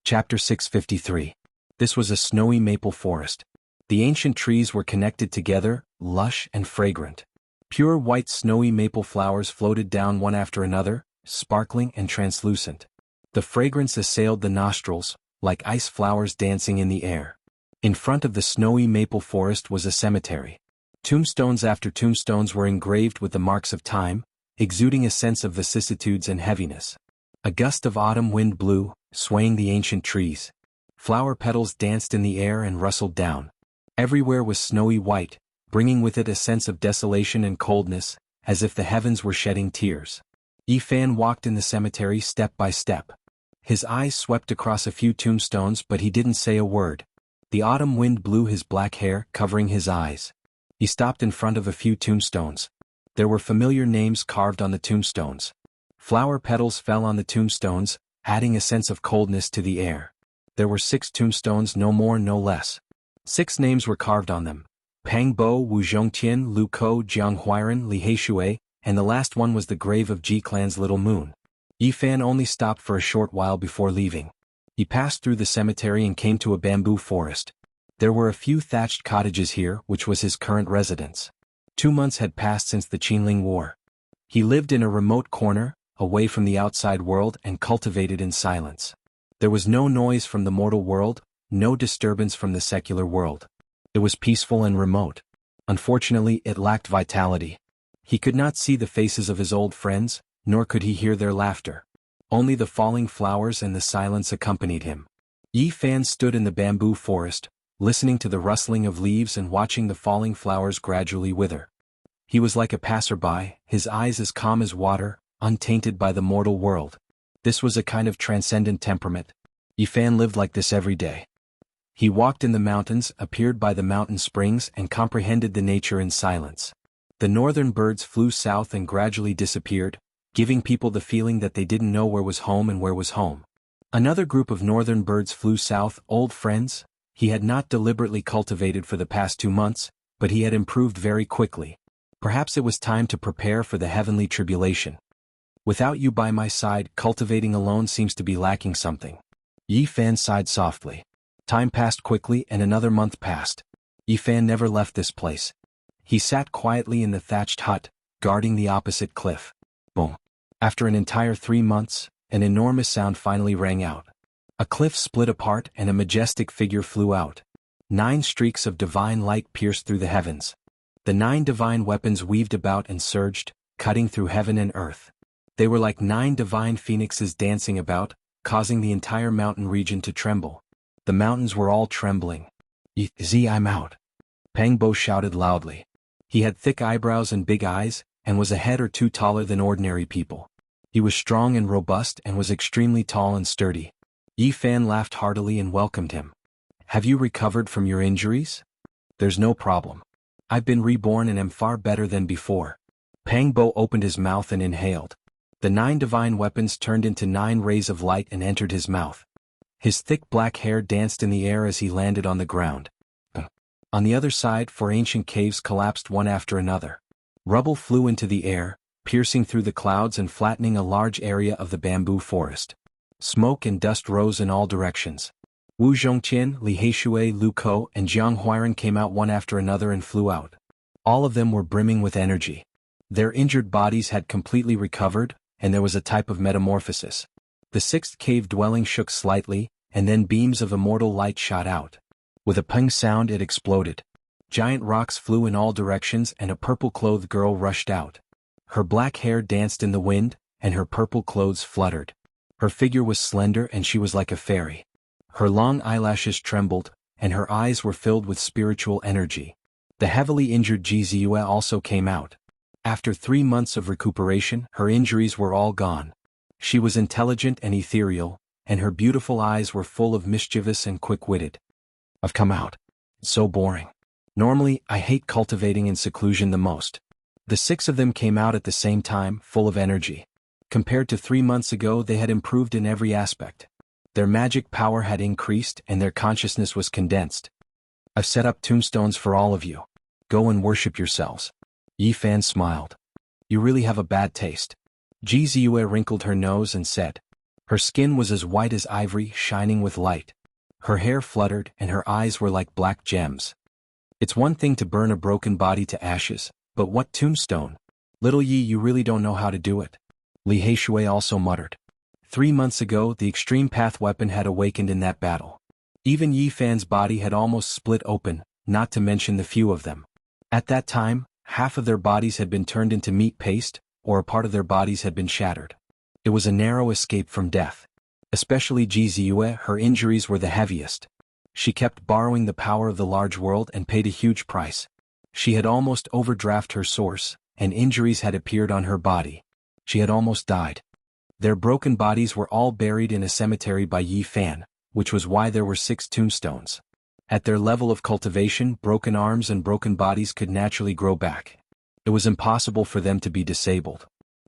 Chapter 653. This was a snowy maple forest. The ancient trees were connected together, lush and fragrant. Pure white snowy maple flowers floated down one after another, sparkling and translucent. The fragrance assailed the nostrils, like ice flowers dancing in the air. In front of the snowy maple forest was a cemetery. Tombstones after tombstones were engraved with the marks of time, exuding a sense of vicissitudes and heaviness. A gust of autumn wind blew, swaying the ancient trees. Flower petals danced in the air and rustled down. Everywhere was snowy white, bringing with it a sense of desolation and coldness, as if the heavens were shedding tears. Yifan walked in the cemetery step by step. His eyes swept across a few tombstones, but he didn't say a word. The autumn wind blew his black hair, covering his eyes. He stopped in front of a few tombstones. There were familiar names carved on the tombstones. Flower petals fell on the tombstones, adding a sense of coldness to the air. There were 6 tombstones, no more no less. 6 names were carved on them: Pang Bo, Wu Zhongtian, Lu Ko, Jianghu, Li Heishui, and the last one was the grave of Ji Clan's little moon. Yifan only stopped for a short while before leaving. He passed through the cemetery and came to a bamboo forest. There were a few thatched cottages here, which was his current residence. 2 months had passed since the Qinling War. He lived in a remote corner, away from the outside world, and cultivated in silence. There was no noise from the mortal world, no disturbance from the secular world. It was peaceful and remote. Unfortunately, it lacked vitality. He could not see the faces of his old friends, nor could he hear their laughter. Only the falling flowers and the silence accompanied him. Yifan stood in the bamboo forest, listening to the rustling of leaves and watching the falling flowers gradually wither. He was like a passerby, his eyes as calm as water, untainted by the mortal world. This was a kind of transcendent temperament. Yifan lived like this every day. He walked in the mountains, appeared by the mountain springs, and comprehended the nature in silence. The northern birds flew south and gradually disappeared, giving people the feeling that they didn't know where was home and where was home. Another group of northern birds flew south, old friends. He had not deliberately cultivated for the past 2 months, but he had improved very quickly. Perhaps it was time to prepare for the heavenly tribulation. Without you by my side, cultivating alone seems to be lacking something. Yifan sighed softly. Time passed quickly and another month passed. Yifan never left this place. He sat quietly in the thatched hut, guarding the opposite cliff. Boom. After an entire 3 months, an enormous sound finally rang out. A cliff split apart and a majestic figure flew out. 9 streaks of divine light pierced through the heavens. The 9 divine weapons weaved about and surged, cutting through heaven and earth. They were like 9 divine phoenixes dancing about, causing the entire mountain region to tremble. The mountains were all trembling. I'm out. Pang Bo shouted loudly. He had thick eyebrows and big eyes, and was a head or 2 taller than ordinary people. He was strong and robust and was extremely tall and sturdy. Yifan laughed heartily and welcomed him. Have you recovered from your injuries? There's no problem. I've been reborn and am far better than before. Pang Bo opened his mouth and inhaled. The 9 divine weapons turned into 9 rays of light and entered his mouth. His thick black hair danced in the air as he landed on the ground. On the other side, 4 ancient caves collapsed one after another. Rubble flew into the air, piercing through the clouds and flattening a large area of the bamboo forest. Smoke and dust rose in all directions. Wu Zhongtian, Li Heishui, Lu Ko, and Jianghu came out one after another and flew out. All of them were brimming with energy. Their injured bodies had completely recovered, and there was a type of metamorphosis. The 6th cave dwelling shook slightly, and then beams of immortal light shot out. With a ping sound, it exploded. Giant rocks flew in all directions and a purple-clothed girl rushed out. Her black hair danced in the wind, and her purple clothes fluttered. Her figure was slender and she was like a fairy. Her long eyelashes trembled, and her eyes were filled with spiritual energy. The heavily injured Jianghu also came out. After 3 months of recuperation, her injuries were all gone. She was intelligent and ethereal, and her beautiful eyes were full of mischievous and quick-witted. I've come out. It's so boring. Normally, I hate cultivating in seclusion the most. The 6 of them came out at the same time, full of energy. Compared to 3 months ago, they had improved in every aspect. Their magic power had increased and their consciousness was condensed. I've set up tombstones for all of you. Go and worship yourselves. Yifan smiled. You really have a bad taste. Jianghu wrinkled her nose and said. Her skin was as white as ivory, shining with light. Her hair fluttered and her eyes were like black gems. It's one thing to burn a broken body to ashes, but what tombstone? Little Yi, you really don't know how to do it. Li Heishui also muttered. 3 months ago, the extreme path weapon had awakened in that battle. Even Yi Fan's body had almost split open, not to mention the few of them. At that time, half of their bodies had been turned into meat paste, or a part of their bodies had been shattered. It was a narrow escape from death. Especially Ji Ziyue, her injuries were the heaviest. She kept borrowing the power of the large world and paid a huge price. She had almost overdrafted her source, and injuries had appeared on her body. She had almost died. Their broken bodies were all buried in a cemetery by Yi Fan, which was why there were 6 tombstones. At their level of cultivation, broken arms and broken bodies could naturally grow back. It was impossible for them to be disabled.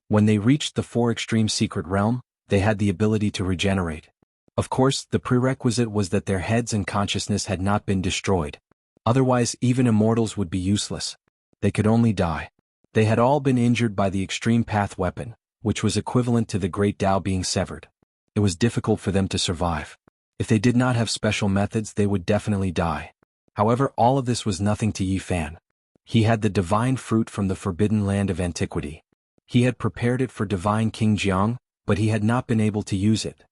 When they reached the 4 extreme secret realm, they had the ability to regenerate. Of course, the prerequisite was that their heads and consciousness had not been destroyed. Otherwise, even immortals would be useless. They could only die. They had all been injured by the extreme path weapon, which was equivalent to the great Tao being severed. It was difficult for them to survive. If they did not have special methods, they would definitely die. However, all of this was nothing to Yi Fan. He had the divine fruit from the forbidden land of antiquity. He had prepared it for divine King Jianghu, but he had not been able to use it.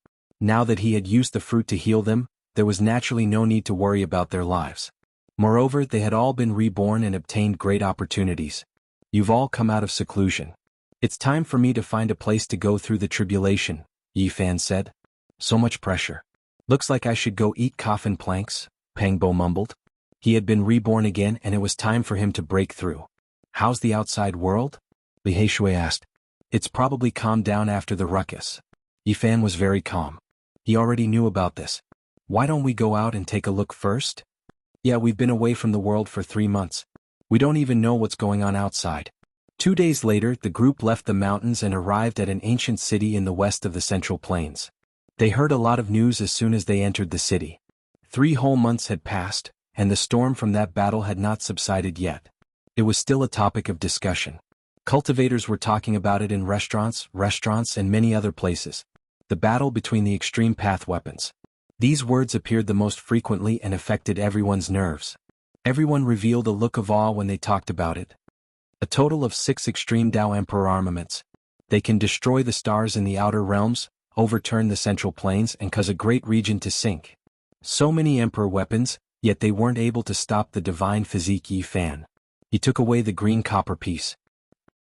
Now that he had used the fruit to heal them, there was naturally no need to worry about their lives. Moreover, they had all been reborn and obtained great opportunities. You've all come out of seclusion. It's time for me to find a place to go through the tribulation, Yi Fan said. So much pressure. Looks like I should go eat coffin planks, Pang Bo mumbled. He had been reborn again and it was time for him to break through. How's the outside world? Li Heishui asked. It's probably calmed down after the ruckus. Yi Fan was very calm. He already knew about this. Why don't we go out and take a look first? Yeah, we've been away from the world for 3 months. We don't even know what's going on outside. 2 days later, the group left the mountains and arrived at an ancient city in the west of the Central Plains. They heard a lot of news as soon as they entered the city. 3 whole months had passed, and the storm from that battle had not subsided yet. It was still a topic of discussion. Cultivators were talking about it in restaurants, and many other places. The battle between the extreme path weapons. These words appeared the most frequently and affected everyone's nerves. Everyone revealed a look of awe when they talked about it. A total of 6 extreme Tao Emperor armaments. They can destroy the stars in the outer realms, overturn the central plains and cause a great region to sink. So many Emperor weapons, yet they weren't able to stop the divine physique Yi Fan. He took away the green copper piece.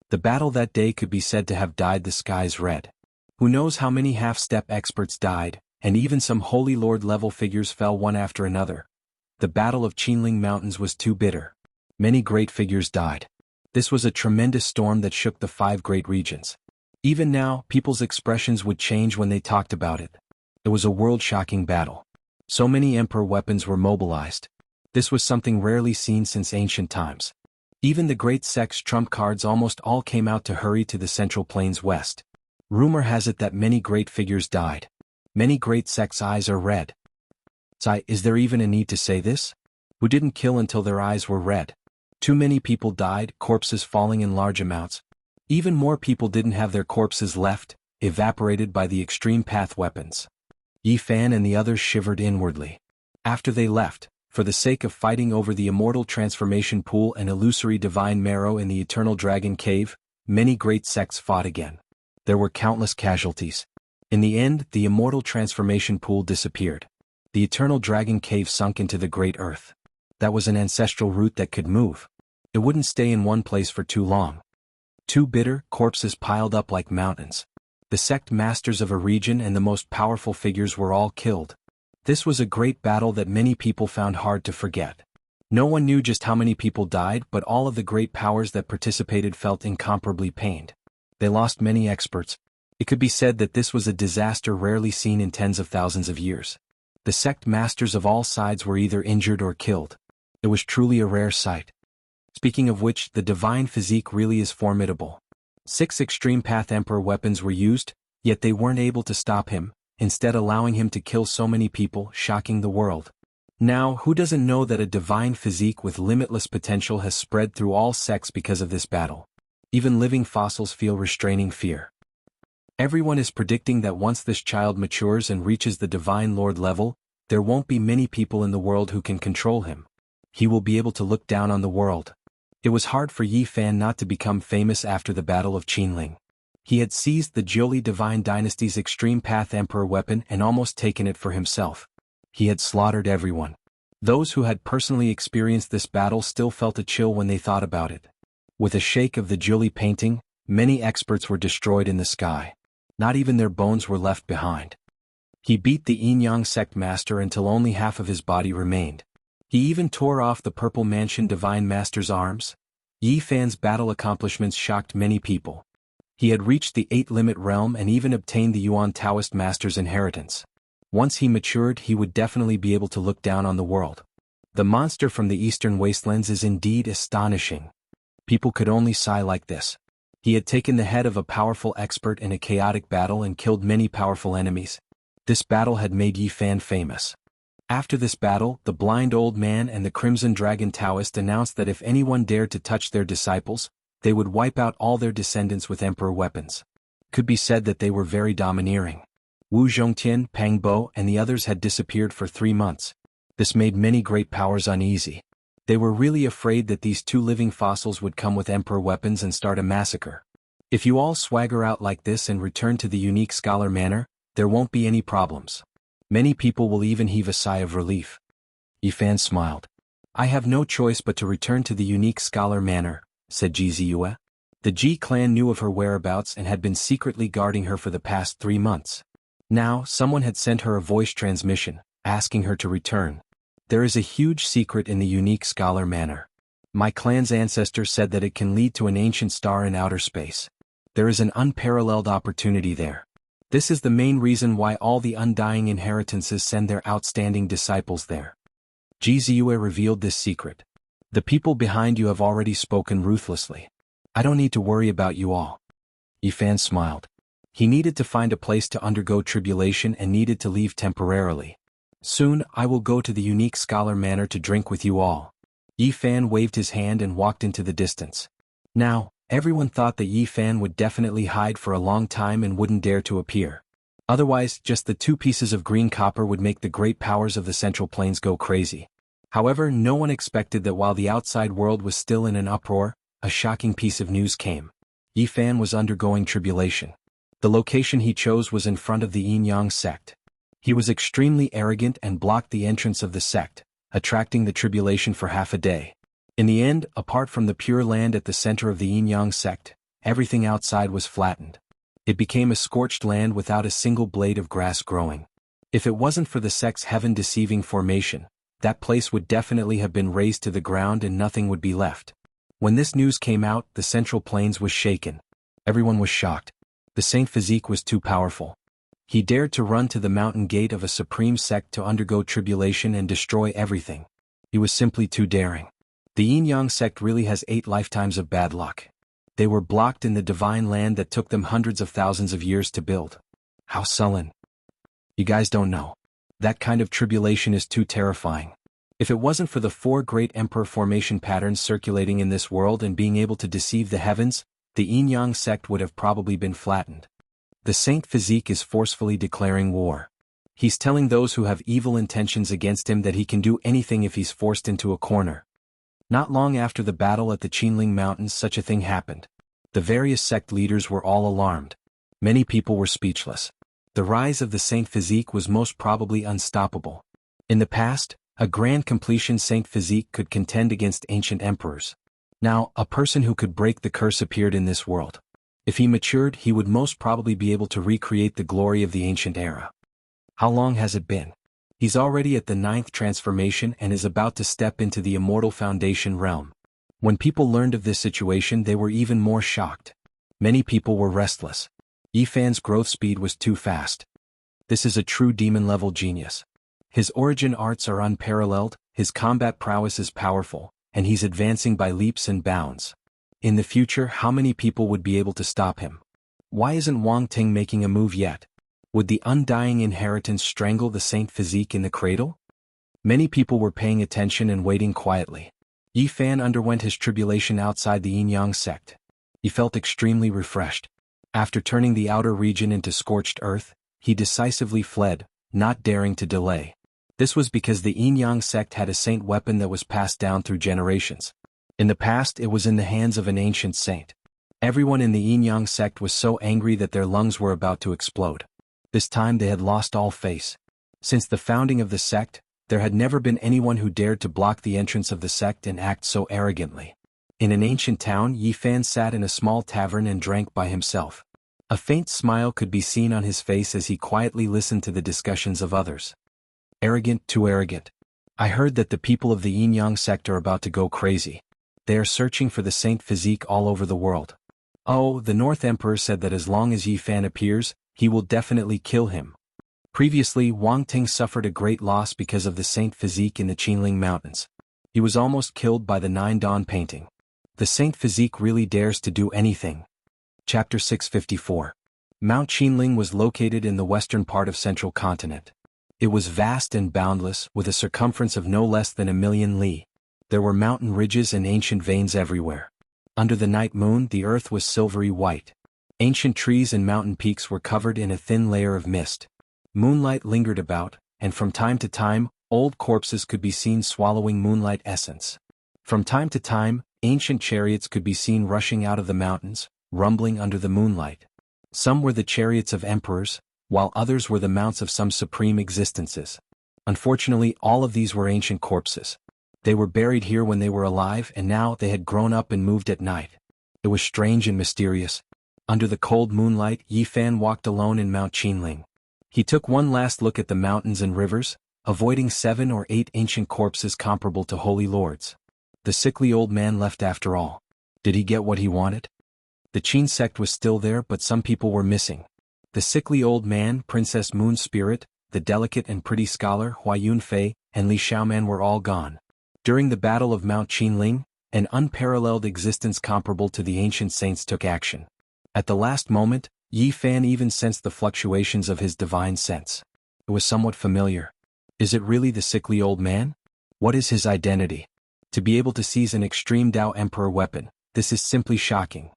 The battle that day could be said to have dyed the skies red. Who knows how many half-step experts died, and even some Holy Lord level figures fell one after another. The battle of Qinling Mountains was too bitter. Many great figures died. This was a tremendous storm that shook the 5 great regions. Even now, people's expressions would change when they talked about it. It was a world-shocking battle. So many Emperor weapons were mobilized. This was something rarely seen since ancient times. Even the great sect's trump cards almost all came out to hurry to the Central Plains west. Rumor has it that many great figures died. Many great sects' eyes are red. Is there even a need to say this? Who didn't kill until their eyes were red? Too many people died, corpses falling in large amounts. Even more people didn't have their corpses left, evaporated by the extreme path weapons. Yi Fan and the others shivered inwardly. After they left, for the sake of fighting over the immortal transformation pool and illusory divine marrow in the eternal dragon cave, many great sects fought again. There were countless casualties. In the end, the immortal transformation pool disappeared. The eternal dragon cave sunk into the great earth. That was an ancestral root that could move. It wouldn't stay in one place for too long. Too bitter, corpses piled up like mountains. The sect masters of a region and the most powerful figures were all killed. This was a great battle that many people found hard to forget. No one knew just how many people died, but all of the great powers that participated felt incomparably pained. They lost many experts. It could be said that this was a disaster rarely seen in tens of thousands of years. The sect masters of all sides were either injured or killed. It was truly a rare sight. Speaking of which, the divine physique really is formidable. 6 extreme path emperor weapons were used, yet they weren't able to stop him, instead allowing him to kill so many people, shocking the world. Now, who doesn't know that a divine physique with limitless potential has spread through all sects because of this battle? Even living fossils feel restraining fear. Everyone is predicting that once this child matures and reaches the Divine Lord level, there won't be many people in the world who can control him. He will be able to look down on the world. It was hard for Yi Fan not to become famous after the Battle of Qinling. He had seized the Jiuli Divine Dynasty's Extreme Path Emperor weapon and almost taken it for himself. He had slaughtered everyone. Those who had personally experienced this battle still felt a chill when they thought about it. With a shake of the Jiuli painting, many experts were destroyed in the sky. Not even their bones were left behind. He beat the Yin-Yang sect master until only half of his body remained. He even tore off the Purple Mansion Divine Master's arms. Yi Fan's battle accomplishments shocked many people. He had reached the 8-limit realm and even obtained the Yuan Taoist Master's inheritance. Once he matured, he would definitely be able to look down on the world. The monster from the Eastern Wastelands is indeed astonishing. People could only sigh like this. He had taken the head of a powerful expert in a chaotic battle and killed many powerful enemies. This battle had made Yi Fan famous. After this battle, the blind old man and the Crimson Dragon Taoist announced that if anyone dared to touch their disciples, they would wipe out all their descendants with emperor weapons. Could be said that they were very domineering. Wu Zhongtian, Pang Bo, and the others had disappeared for 3 months. This made many great powers uneasy. They were really afraid that these 2 living fossils would come with emperor weapons and start a massacre. If you all swagger out like this and return to the unique scholar manor, there won't be any problems. Many people will even heave a sigh of relief. Yi Fan smiled. I have no choice but to return to the unique scholar manor, said Ji Ziyue. The Ji clan knew of her whereabouts and had been secretly guarding her for the past 3 months. Now, someone had sent her a voice transmission, asking her to return. There is a huge secret in the unique scholar manor. My clan's ancestor said that it can lead to an ancient star in outer space. There is an unparalleled opportunity there. This is the main reason why all the undying inheritances send their outstanding disciples there. Ji Ziyue revealed this secret. The people behind you have already spoken ruthlessly. I don't need to worry about you all. Yi Fan smiled. He needed to find a place to undergo tribulation and needed to leave temporarily. Soon, I will go to the unique scholar manor to drink with you all. Yi Fan waved his hand and walked into the distance. Now, everyone thought that Yi Fan would definitely hide for a long time and wouldn't dare to appear. Otherwise, just the 2 pieces of green copper would make the great powers of the Central Plains go crazy. However, no one expected that while the outside world was still in an uproar, a shocking piece of news came. Yi Fan was undergoing tribulation. The location he chose was in front of the Yin-Yang sect. He was extremely arrogant and blocked the entrance of the sect, attracting the tribulation for half a day. In the end, apart from the pure land at the center of the Yin-Yang sect, everything outside was flattened. It became a scorched land without a single blade of grass growing. If it wasn't for the sect's heaven-deceiving formation, that place would definitely have been razed to the ground and nothing would be left. When this news came out, the Central Plains was shaken. Everyone was shocked. The Saint Physique was too powerful. He dared to run to the mountain gate of a supreme sect to undergo tribulation and destroy everything. He was simply too daring. The Yin-Yang sect really has 8 lifetimes of bad luck. They were blocked in the divine land that took them hundreds of thousands of years to build. How sullen. You guys don't know. That kind of tribulation is too terrifying. If it wasn't for the 4 great emperor formation patterns circulating in this world and being able to deceive the heavens, the Yin-Yang sect would have probably been flattened. The Saint Physique is forcefully declaring war. He's telling those who have evil intentions against him that he can do anything if he's forced into a corner. Not long after the battle at the Qinling Mountains, such a thing happened. The various sect leaders were all alarmed. Many people were speechless. The rise of the Saint Physique was most probably unstoppable. In the past, a grand completion Saint Physique could contend against ancient emperors. Now, a person who could break the curse appeared in this world. If he matured, he would most probably be able to recreate the glory of the ancient era. How long has it been? He's already at the 9th transformation and is about to step into the Immortal Foundation realm. When people learned of this situation, they were even more shocked. Many people were restless. Yi Fan's growth speed was too fast. This is a true demon-level genius. His origin arts are unparalleled, his combat prowess is powerful, and he's advancing by leaps and bounds. In the future, how many people would be able to stop him? Why isn't Wang Ting making a move yet? Would the undying inheritance strangle the Saint Physique in the cradle? Many people were paying attention and waiting quietly. Yi Fan underwent his tribulation outside the Yin-Yang sect. He felt extremely refreshed. After turning the outer region into scorched earth, he decisively fled, not daring to delay. This was because the Yin-Yang sect had a saint weapon that was passed down through generations. In the past, it was in the hands of an ancient saint. Everyone in the Yin-Yang sect was so angry that their lungs were about to explode. This time they had lost all face. Since the founding of the sect, there had never been anyone who dared to block the entrance of the sect and act so arrogantly. In an ancient town, Yi Fan sat in a small tavern and drank by himself. A faint smile could be seen on his face as he quietly listened to the discussions of others. Arrogant, too arrogant. I heard that the people of the Yin-Yang sect are about to go crazy. They are searching for the saint physique all over the world. Oh, the North Emperor said that as long as Yi Fan appears, he will definitely kill him. Previously, Wang Ting suffered a great loss because of the saint physique in the Qinling Mountains. He was almost killed by the Nine Dawn painting. The saint physique really dares to do anything. Chapter 654. Mount Qinling was located in the western part of central continent. It was vast and boundless, with a circumference of no less than 1,000,000 li. There were mountain ridges and ancient veins everywhere. Under the night moon, the earth was silvery white. Ancient trees and mountain peaks were covered in a thin layer of mist. Moonlight lingered about, and from time to time, old corpses could be seen swallowing moonlight essence. From time to time, ancient chariots could be seen rushing out of the mountains, rumbling under the moonlight. Some were the chariots of emperors, while others were the mounts of some supreme existences. Unfortunately, all of these were ancient corpses. They were buried here when they were alive, and now they had grown up and moved at night. It was strange and mysterious. Under the cold moonlight, Yi Fan walked alone in Mount Qinling. He took one last look at the mountains and rivers, avoiding 7 or 8 ancient corpses comparable to holy lords. The sickly old man left after all. Did he get what he wanted? The Qin sect was still there, but some people were missing. The sickly old man, Princess Moon's spirit, the delicate and pretty scholar Hua Yunfei, and Li Xiaoman were all gone. During the Battle of Mount Qinling, an unparalleled existence comparable to the ancient saints took action. At the last moment, Yi Fan even sensed the fluctuations of his divine sense. It was somewhat familiar. Is it really the sickly old man? What is his identity? To be able to seize an extreme Tao Emperor weapon, this is simply shocking.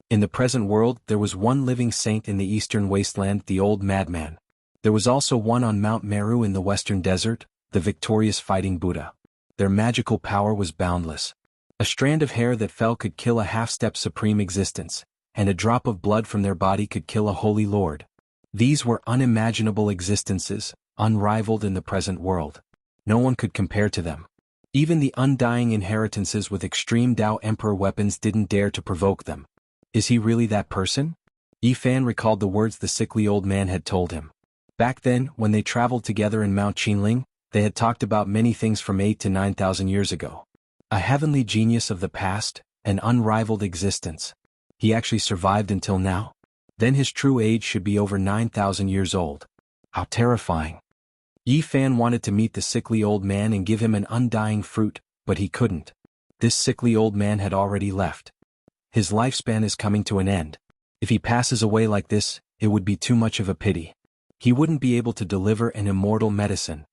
In the present world, there was one living saint in the eastern wasteland, the old madman. There was also one on Mount Meru in the western desert, the victorious fighting Buddha. Their magical power was boundless. A strand of hair that fell could kill a half-step supreme existence, and a drop of blood from their body could kill a holy lord. These were unimaginable existences, unrivaled in the present world. No one could compare to them. Even the undying inheritances with extreme Tao Emperor weapons didn't dare to provoke them. Is he really that person? Yi Fan recalled the words the sickly old man had told him. Back then, when they traveled together in Mount Qinling, they had talked about many things from 8 to 9,000 years ago. A heavenly genius of the past, an unrivaled existence. He actually survived until now? Then his true age should be over 9,000 years old. How terrifying. Yi Fan wanted to meet the sickly old man and give him an undying fruit, but he couldn't. This sickly old man had already left. His lifespan is coming to an end. If he passes away like this, it would be too much of a pity. He wouldn't be able to deliver an immortal medicine.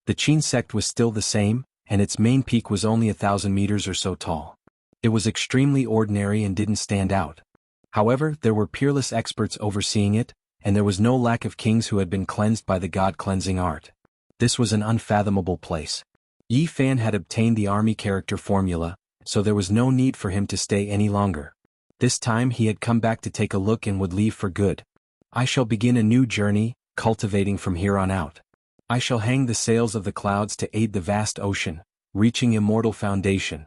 The Qin sect was still the same, and its main peak was only 1,000 meters or so tall. It was extremely ordinary and didn't stand out. However, there were peerless experts overseeing it, and there was no lack of kings who had been cleansed by the god-cleansing art. This was an unfathomable place. Yi Fan had obtained the army character formula, so there was no need for him to stay any longer. This time he had come back to take a look and would leave for good. I shall begin a new journey, cultivating from here on out. I shall hang the sails of the clouds to aid the vast ocean, reaching immortal foundation.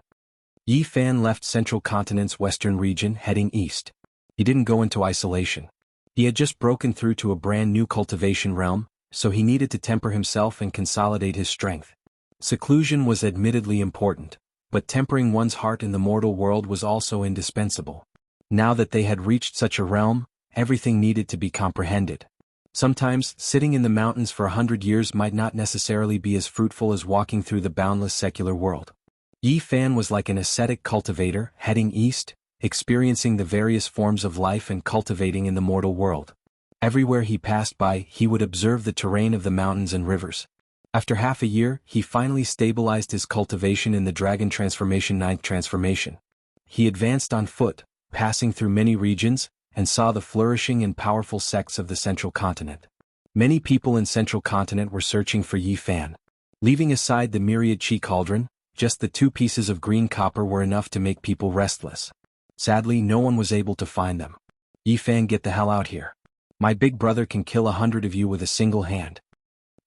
Yi Fan left Central Continent's western region heading east. He didn't go into isolation. He had just broken through to a brand new cultivation realm, so he needed to temper himself and consolidate his strength. Seclusion was admittedly important, but tempering one's heart in the mortal world was also indispensable. Now that they had reached such a realm, everything needed to be comprehended. Sometimes, sitting in the mountains for 100 years might not necessarily be as fruitful as walking through the boundless secular world. Yi Fan was like an ascetic cultivator, heading east, experiencing the various forms of life and cultivating in the mortal world. Everywhere he passed by, he would observe the terrain of the mountains and rivers. After half a year, he finally stabilized his cultivation in the Dragon Transformation 9th Transformation. He advanced on foot, passing through many regions, and saw the flourishing and powerful sects of the Central Continent. Many people in Central Continent were searching for Yi Fan. Leaving aside the myriad chi cauldron, just the 2 pieces of green copper were enough to make people restless. Sadly, no one was able to find them. Yi Fan, get the hell out here. My big brother can kill 100 of you with a single hand.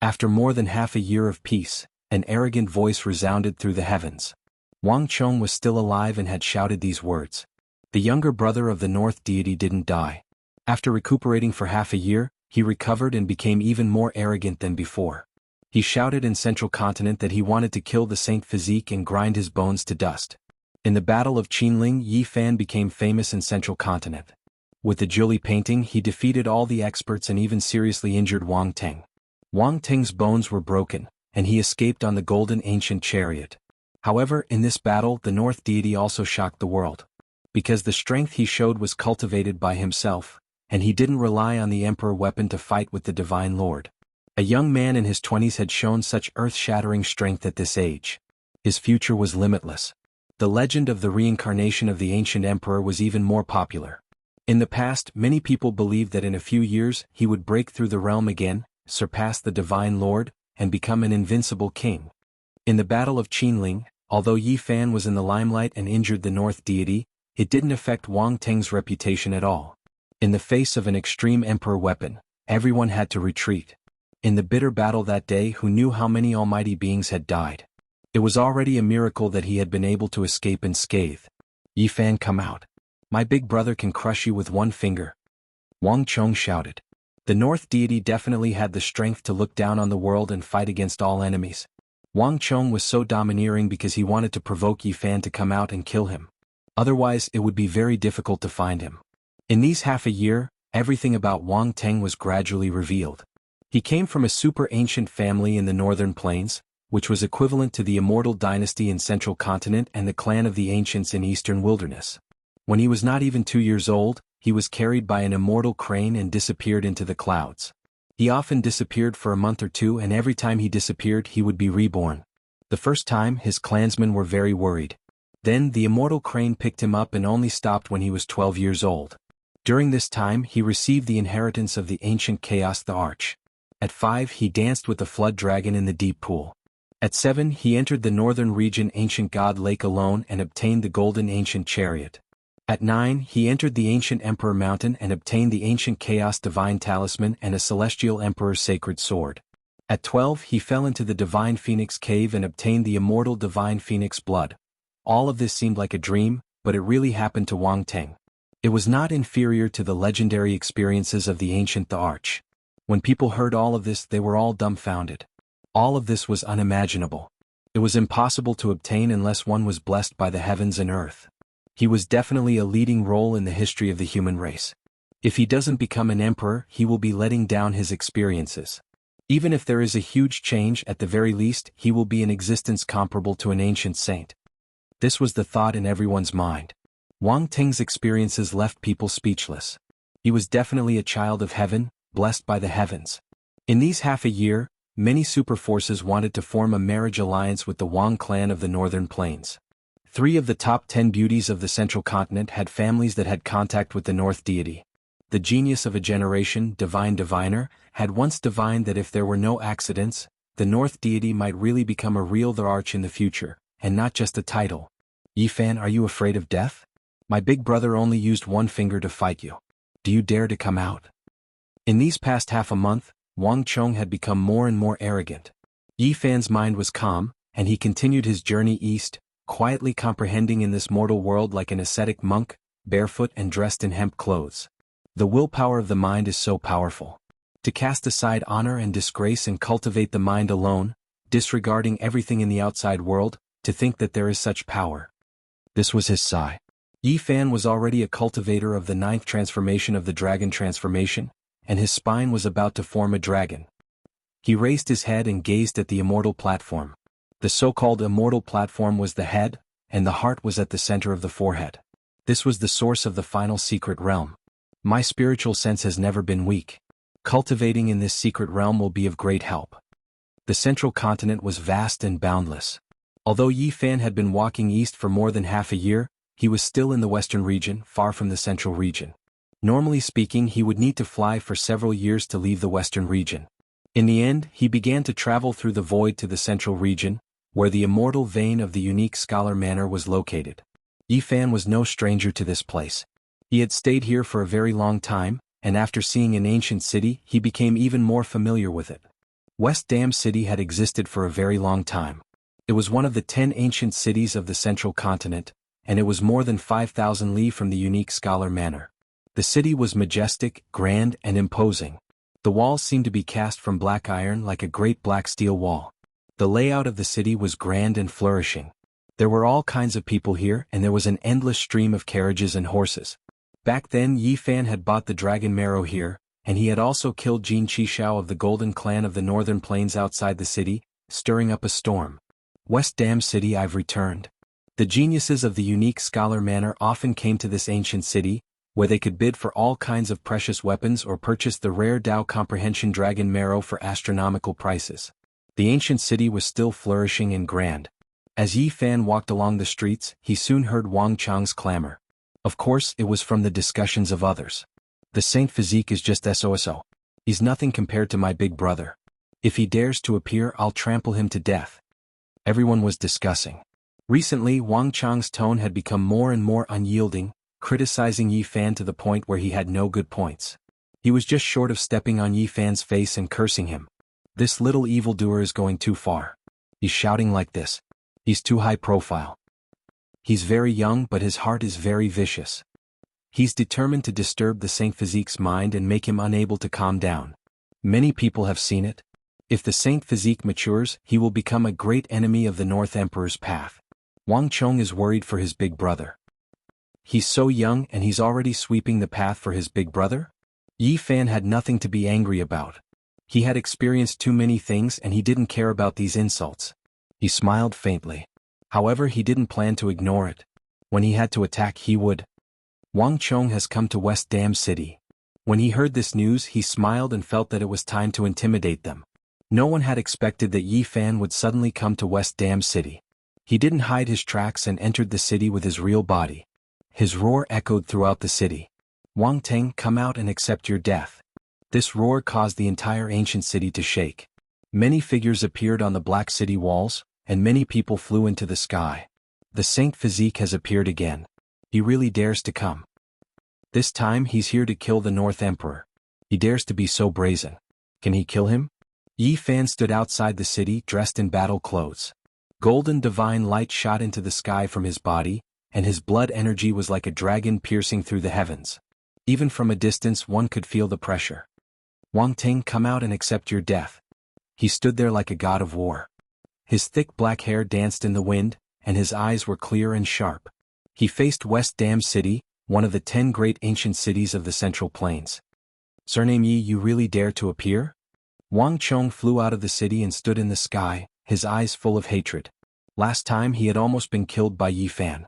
After more than half a year of peace, an arrogant voice resounded through the heavens. Wang Chong was still alive and had shouted these words. The younger brother of the North deity didn't die. After recuperating for half a year, he recovered and became even more arrogant than before. He shouted in Central Continent that he wanted to kill the Saint Physique and grind his bones to dust. In the Battle of Qinling, Yi Fan became famous in Central Continent. With the Julie painting, he defeated all the experts and even seriously injured Wang Teng. Wang Teng's bones were broken, and he escaped on the golden ancient chariot. However, in this battle, the North deity also shocked the world. Because the strength he showed was cultivated by himself, and he didn't rely on the Emperor weapon to fight with the Divine Lord. A young man in his 20s had shown such earth-shattering strength at this age. His future was limitless. The legend of the reincarnation of the ancient emperor was even more popular. In the past, many people believed that in a few years he would break through the realm again, surpass the Divine Lord, and become an invincible king. In the Battle of Qinling, although Yi Fan was in the limelight and injured the North deity, it didn't affect Wang Teng's reputation at all. In the face of an extreme emperor weapon, everyone had to retreat. In the bitter battle that day, who knew how many almighty beings had died? It was already a miracle that he had been able to escape unscathed. Yi Fan, come out. My big brother can crush you with one finger. Wang Chong shouted. The North deity definitely had the strength to look down on the world and fight against all enemies. Wang Chong was so domineering because he wanted to provoke Yi Fan to come out and kill him. Otherwise, it would be very difficult to find him. In these half a year, everything about Wang Teng was gradually revealed. He came from a super ancient family in the northern plains, which was equivalent to the Immortal dynasty in Central Continent and the clan of the ancients in Eastern Wilderness. When he was not even 2 years old, he was carried by an immortal crane and disappeared into the clouds. He often disappeared for a month or two, and every time he disappeared he would be reborn. The first time, his clansmen were very worried. Then the immortal crane picked him up and only stopped when he was 12 years old. During this time he received the inheritance of the ancient chaos, the Arch. At 5 he danced with the flood dragon in the deep pool. At 7 he entered the northern region ancient god lake alone and obtained the golden ancient chariot. At 9 he entered the ancient emperor mountain and obtained the ancient chaos divine talisman and a celestial emperor's sacred sword. At 12 he fell into the divine phoenix cave and obtained the immortal divine phoenix blood. All of this seemed like a dream, but it really happened to Wang Teng. It was not inferior to the legendary experiences of the ancient the Arch. When people heard all of this, they were all dumbfounded. All of this was unimaginable. It was impossible to obtain unless one was blessed by the heavens and earth. He was definitely a leading role in the history of the human race. If he doesn't become an emperor, he will be letting down his experiences. Even if there is a huge change, at the very least, he will be in existence comparable to an ancient saint. This was the thought in everyone's mind. Wang Teng's experiences left people speechless. He was definitely a child of heaven, blessed by the heavens. In these half a year, many super forces wanted to form a marriage alliance with the Wang clan of the northern plains. 3 of the top 10 beauties of the Central Continent had families that had contact with the North deity. The genius of a generation, Divine Diviner, had once divined that if there were no accidents, the North deity might really become a real the Arch in the future, and not just a title. Yi Fan, are you afraid of death? My big brother only used one finger to fight you. Do you dare to come out? In these past half a month, Wang Chong had become more and more arrogant. Yi Fan's mind was calm, and he continued his journey east, quietly comprehending in this mortal world like an ascetic monk, barefoot and dressed in hemp clothes. The willpower of the mind is so powerful. To cast aside honor and disgrace and cultivate the mind alone, disregarding everything in the outside world, to think that there is such power. This was his sigh. Yi Fan was already a cultivator of the 9th transformation of the dragon transformation, and his spine was about to form a dragon. He raised his head and gazed at the immortal platform. The so-called immortal platform was the head, and the heart was at the center of the forehead. This was the source of the final secret realm. My spiritual sense has never been weak. Cultivating in this secret realm will be of great help. The Central Continent was vast and boundless. Although Yi Fan had been walking east for more than half a year, he was still in the western region, far from the central region. Normally speaking, he would need to fly for several years to leave the western region. In the end, he began to travel through the void to the central region, where the immortal vein of the unique scholar manor was located. Yifan was no stranger to this place. He had stayed here for a very long time, and after seeing an ancient city, he became even more familiar with it. West Dam City had existed for a very long time. It was one of the 10 ancient cities of the central continent, and it was more than 5,000 li from the unique scholar manor. The city was majestic, grand, and imposing. The walls seemed to be cast from black iron like a great black steel wall. The layout of the city was grand and flourishing. There were all kinds of people here, and there was an endless stream of carriages and horses. Back then, Yifan had bought the dragon marrow here, and he had also killed Jin Qishao of the Golden Clan of the Northern Plains outside the city, stirring up a storm. West Dam City, I've returned. The geniuses of the unique scholar manor often came to this ancient city, where they could bid for all kinds of precious weapons or purchase the rare Dao Comprehension dragon marrow for astronomical prices. The ancient city was still flourishing and grand. As Yifan walked along the streets, he soon heard Wang Chang's clamor. Of course, it was from the discussions of others. The Saint Physique is just SOSO. He's nothing compared to my big brother. If he dares to appear, I'll trample him to death. Everyone was discussing. Recently, Wang Chang's tone had become more and more unyielding, criticizing Yifan to the point where he had no good points. He was just short of stepping on Yifan's face and cursing him. This little evildoer is going too far. He's shouting like this. He's too high profile. He's very young, but his heart is very vicious. He's determined to disturb the Saint Physique's mind and make him unable to calm down. Many people have seen it. If the Saint Physique matures, he will become a great enemy of the North Emperor's path. Wang Chong is worried for his big brother. He's so young and he's already sweeping the path for his big brother? Yifan had nothing to be angry about. He had experienced too many things and he didn't care about these insults. He smiled faintly. However, he didn't plan to ignore it. When he had to attack, he would. Wang Chong has come to West Dam City. When he heard this news, he smiled and felt that it was time to intimidate them. No one had expected that Yifan would suddenly come to West Dam City. He didn't hide his tracks and entered the city with his real body. His roar echoed throughout the city. Wang Teng, come out and accept your death. This roar caused the entire ancient city to shake. Many figures appeared on the black city walls, and many people flew into the sky. The Saint Physique has appeared again. He really dares to come. This time he's here to kill the North Emperor. He dares to be so brazen. Can he kill him? Yifan stood outside the city dressed in battle clothes. Golden divine light shot into the sky from his body, and his blood energy was like a dragon piercing through the heavens. Even from a distance one could feel the pressure. Wang Ting, come out and accept your death. He stood there like a god of war. His thick black hair danced in the wind, and his eyes were clear and sharp. He faced West Dam City, one of the 10 great ancient cities of the Central Plains. Surname Yi, you really dare to appear? Wang Chong flew out of the city and stood in the sky, his eyes full of hatred. Last time he had almost been killed by Yifan.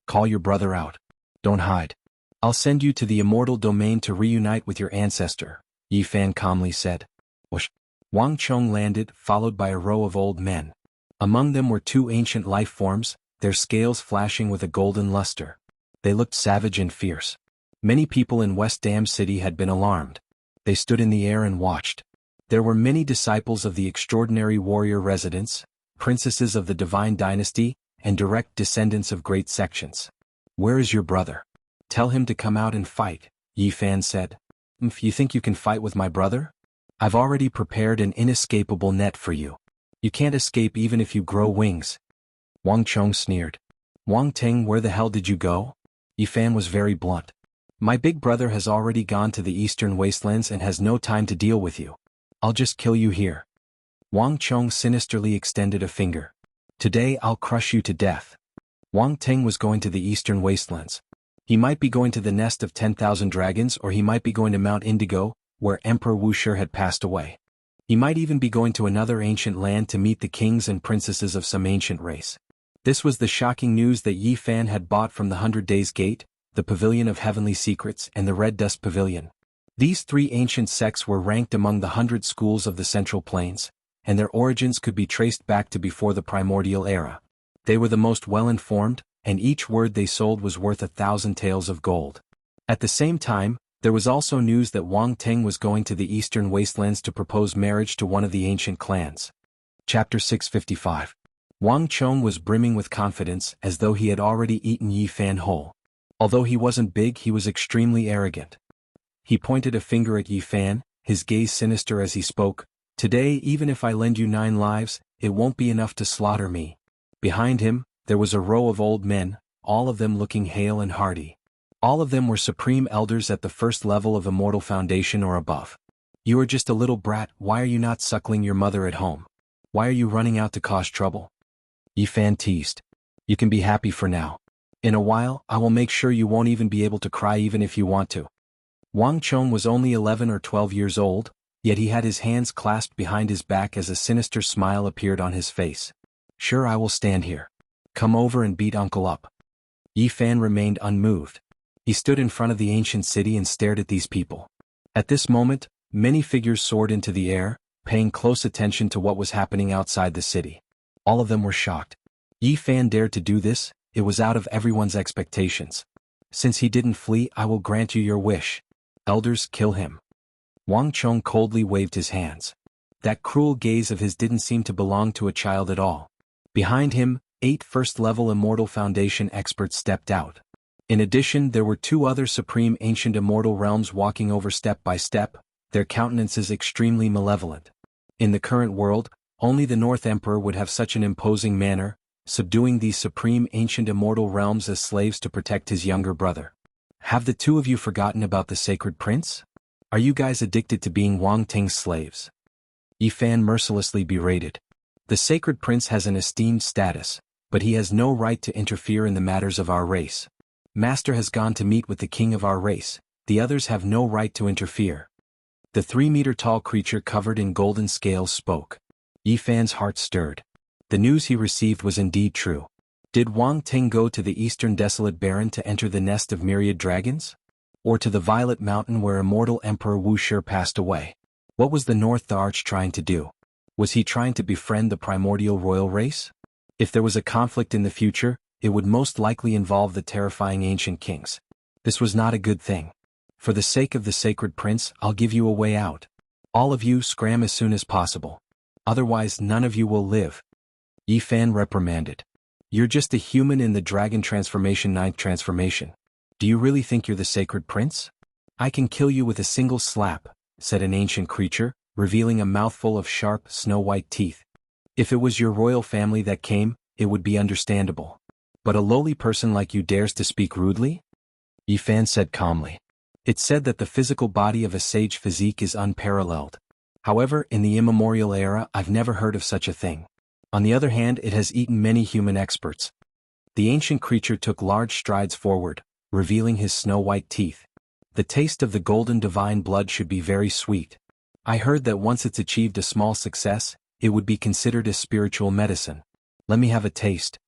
Call your brother out. Don't hide. I'll send you to the Immortal domain to reunite with your ancestor, Yifan calmly said. Whoosh. Wang Chong landed, followed by a row of old men. Among them were 2 ancient life forms, their scales flashing with a golden luster. They looked savage and fierce. Many people in West Dam City had been alarmed. They stood in the air and watched. There were many disciples of the extraordinary warrior residents, princesses of the divine dynasty, and direct descendants of great sections. Where is your brother? Tell him to come out and fight, Yifan said. You think you can fight with my brother? I've already prepared an inescapable net for you. You can't escape even if you grow wings. Wang Chong sneered. Wang Ting, where the hell did you go? Yifan was very blunt. My big brother has already gone to the eastern wastelands and has no time to deal with you. I'll just kill you here. Wang Chong sinisterly extended a finger. Today I'll crush you to death. Wang Ting was going to the eastern wastelands. He might be going to the nest of 10,000 dragons, or he might be going to Mount Indigo, where Emperor Wuxia had passed away. He might even be going to another ancient land to meet the kings and princesses of some ancient race. This was the shocking news that Yifan had bought from the 100 Days Gate, the Pavilion of Heavenly Secrets, and the Red Dust Pavilion. These 3 ancient sects were ranked among the 100 schools of the Central Plains, and their origins could be traced back to before the primordial era. They were the most well-informed, and each word they sold was worth 1,000 taels of gold. At the same time, There was also news that Wang Ting was going to the eastern wastelands to propose marriage to one of the ancient clans. Chapter 655. Wang Chong was brimming with confidence as though he had already eaten Yi Fan whole. Although he wasn't big, he was extremely arrogant. He pointed a finger at Yi Fan, his gaze sinister as he spoke. Today, even if I lend you 9 lives, it won't be enough to slaughter me. Behind him, there was a row of old men, all of them looking hale and hearty. All of them were supreme elders at the first level of Immortal Foundation or above. You are just a little brat, why are you not suckling your mother at home? Why are you running out to cause trouble? Yi Fan teased. You can be happy for now. In a while, I will make sure you won't even be able to cry even if you want to. Wang Chong was only 11 or 12 years old, yet he had his hands clasped behind his back as a sinister smile appeared on his face. Sure, I will stand here. Come over and beat uncle up. Yi Fan remained unmoved. He stood in front of the ancient city and stared at these people. At this moment, many figures soared into the air, paying close attention to what was happening outside the city. All of them were shocked. Yi Fan dared to do this, it was out of everyone's expectations. Since he didn't flee, I will grant you your wish. Elders, kill him. Wang Chong coldly waved his hands. That cruel gaze of his didn't seem to belong to a child at all. Behind him, 8 first-level Immortal Foundation experts stepped out. In addition, there were 2 other supreme ancient immortal realms walking over step by step, their countenances extremely malevolent. In the current world, only the North Emperor would have such an imposing manner, subduing these supreme ancient immortal realms as slaves to protect his younger brother. Have the 2 of you forgotten about the sacred prince? Are you guys addicted to being Wang Ting's slaves? Yi Fan mercilessly berated. The sacred prince has an esteemed status, but he has no right to interfere in the matters of our race. Master has gone to meet with the king of our race, the others have no right to interfere. The 3-meter-tall creature covered in golden scales spoke. Yi Fan's heart stirred. The news he received was indeed true. Did Wang Ting go to the eastern desolate barren to enter the nest of myriad dragons? Or to the Violet Mountain where immortal Emperor Wuxia passed away? What was the North Arch trying to do? Was he trying to befriend the primordial royal race? If there was a conflict in the future, it would most likely involve the terrifying ancient kings. This was not a good thing. For the sake of the sacred prince, I'll give you a way out. All of you scram as soon as possible. Otherwise none of you will live. Yi Fan reprimanded. You're just a human in the dragon transformation 9th transformation. Do you really think you're the sacred prince? I can kill you with a single slap, said an ancient creature, revealing a mouthful of sharp, snow-white teeth. If it was your royal family that came, it would be understandable. But a lowly person like you dares to speak rudely? Yi Fan said calmly. It's said that the physical body of a sage physique is unparalleled. However, in the immemorial era, I've never heard of such a thing. On the other hand, it has eaten many human experts. The ancient creature took large strides forward, revealing his snow-white teeth. The taste of the golden divine blood should be very sweet. I heard that once it's achieved a small success, it would be considered a spiritual medicine. Let me have a taste.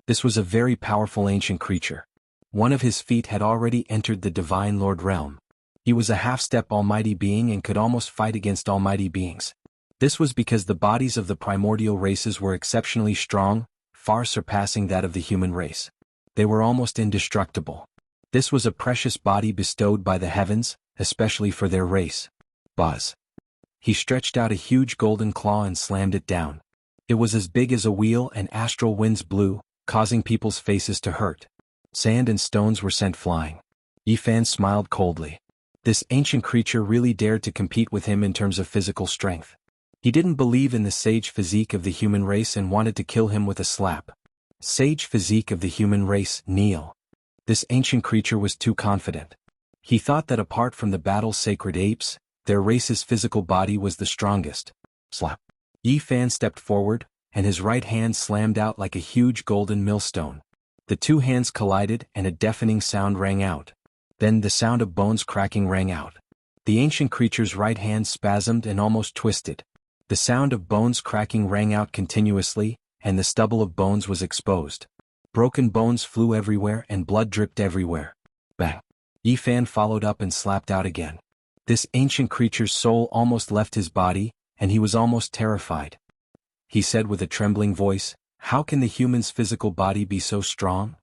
This was a very powerful ancient creature. One of his feet had already entered the Divine Lord realm. He was a half-step almighty being and could almost fight against almighty beings. This was because the bodies of the primordial races were exceptionally strong, far surpassing that of the human race. They were almost indestructible. This was a precious body bestowed by the heavens, especially for their race. Buzz. He stretched out a huge golden claw and slammed it down. It was as big as a wheel and astral winds blew, causing people's faces to hurt. Sand and stones were sent flying. Yi Fan smiled coldly. This ancient creature really dared to compete with him in terms of physical strength. He didn't believe in the sage physique of the human race and wanted to kill him with a slap. Sage physique of the human race, kneel. This ancient creature was too confident. He thought that apart from the battle-sacred apes, their race's physical body was the strongest. Slap. Yi Fan stepped forward, and his right hand slammed out like a huge golden millstone. The 2 hands collided and a deafening sound rang out. Then the sound of bones cracking rang out. The ancient creature's right hand spasmed and almost twisted. The sound of bones cracking rang out continuously, and the stubble of bones was exposed. Broken bones flew everywhere and blood dripped everywhere. Bang! Yi Fan followed up and slapped out again. This ancient creature's soul almost left his body, and he was almost terrified. He said with a trembling voice, "How can the human's physical body be so strong?"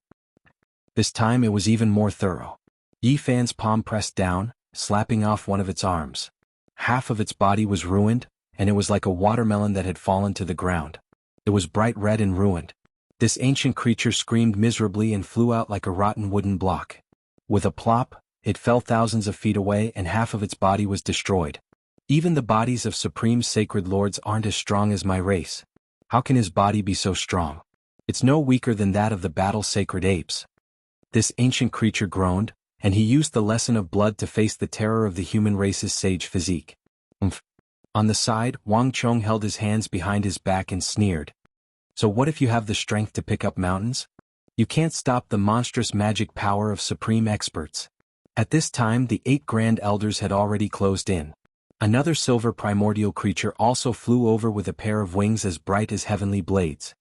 This time it was even more thorough. Yi Fan's palm pressed down, slapping off one of its arms. Half of its body was ruined, and it was like a watermelon that had fallen to the ground. It was bright red and ruined. This ancient creature screamed miserably and flew out like a rotten wooden block. With a plop, it fell thousands of feet away and half of its body was destroyed. Even the bodies of supreme sacred lords aren't as strong as my race. How can his body be so strong? It's no weaker than that of the battle-sacred apes. This ancient creature groaned, and he used the lesson of blood to face the terror of the human race's sage physique. On the side, Wang Chong held his hands behind his back and sneered. So what if you have the strength to pick up mountains? You can't stop the monstrous magic power of supreme experts. At this time the 8 grand elders had already closed in. Another silver primordial creature also flew over with a pair of wings as bright as heavenly blades.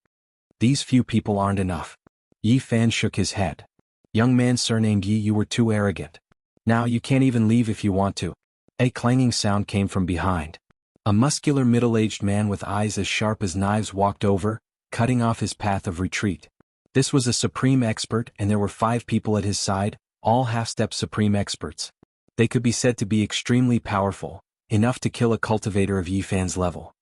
These few people aren't enough. Yi Fan shook his head. Young man surnamed Yi, you were too arrogant. Now you can't even leave if you want to. A clanging sound came from behind. A muscular middle-aged man with eyes as sharp as knives walked over, cutting off his path of retreat. This was a supreme expert and there were 5 people at his side, all half-step supreme experts. They could be said to be extremely powerful, enough to kill a cultivator of Yi Fan's level.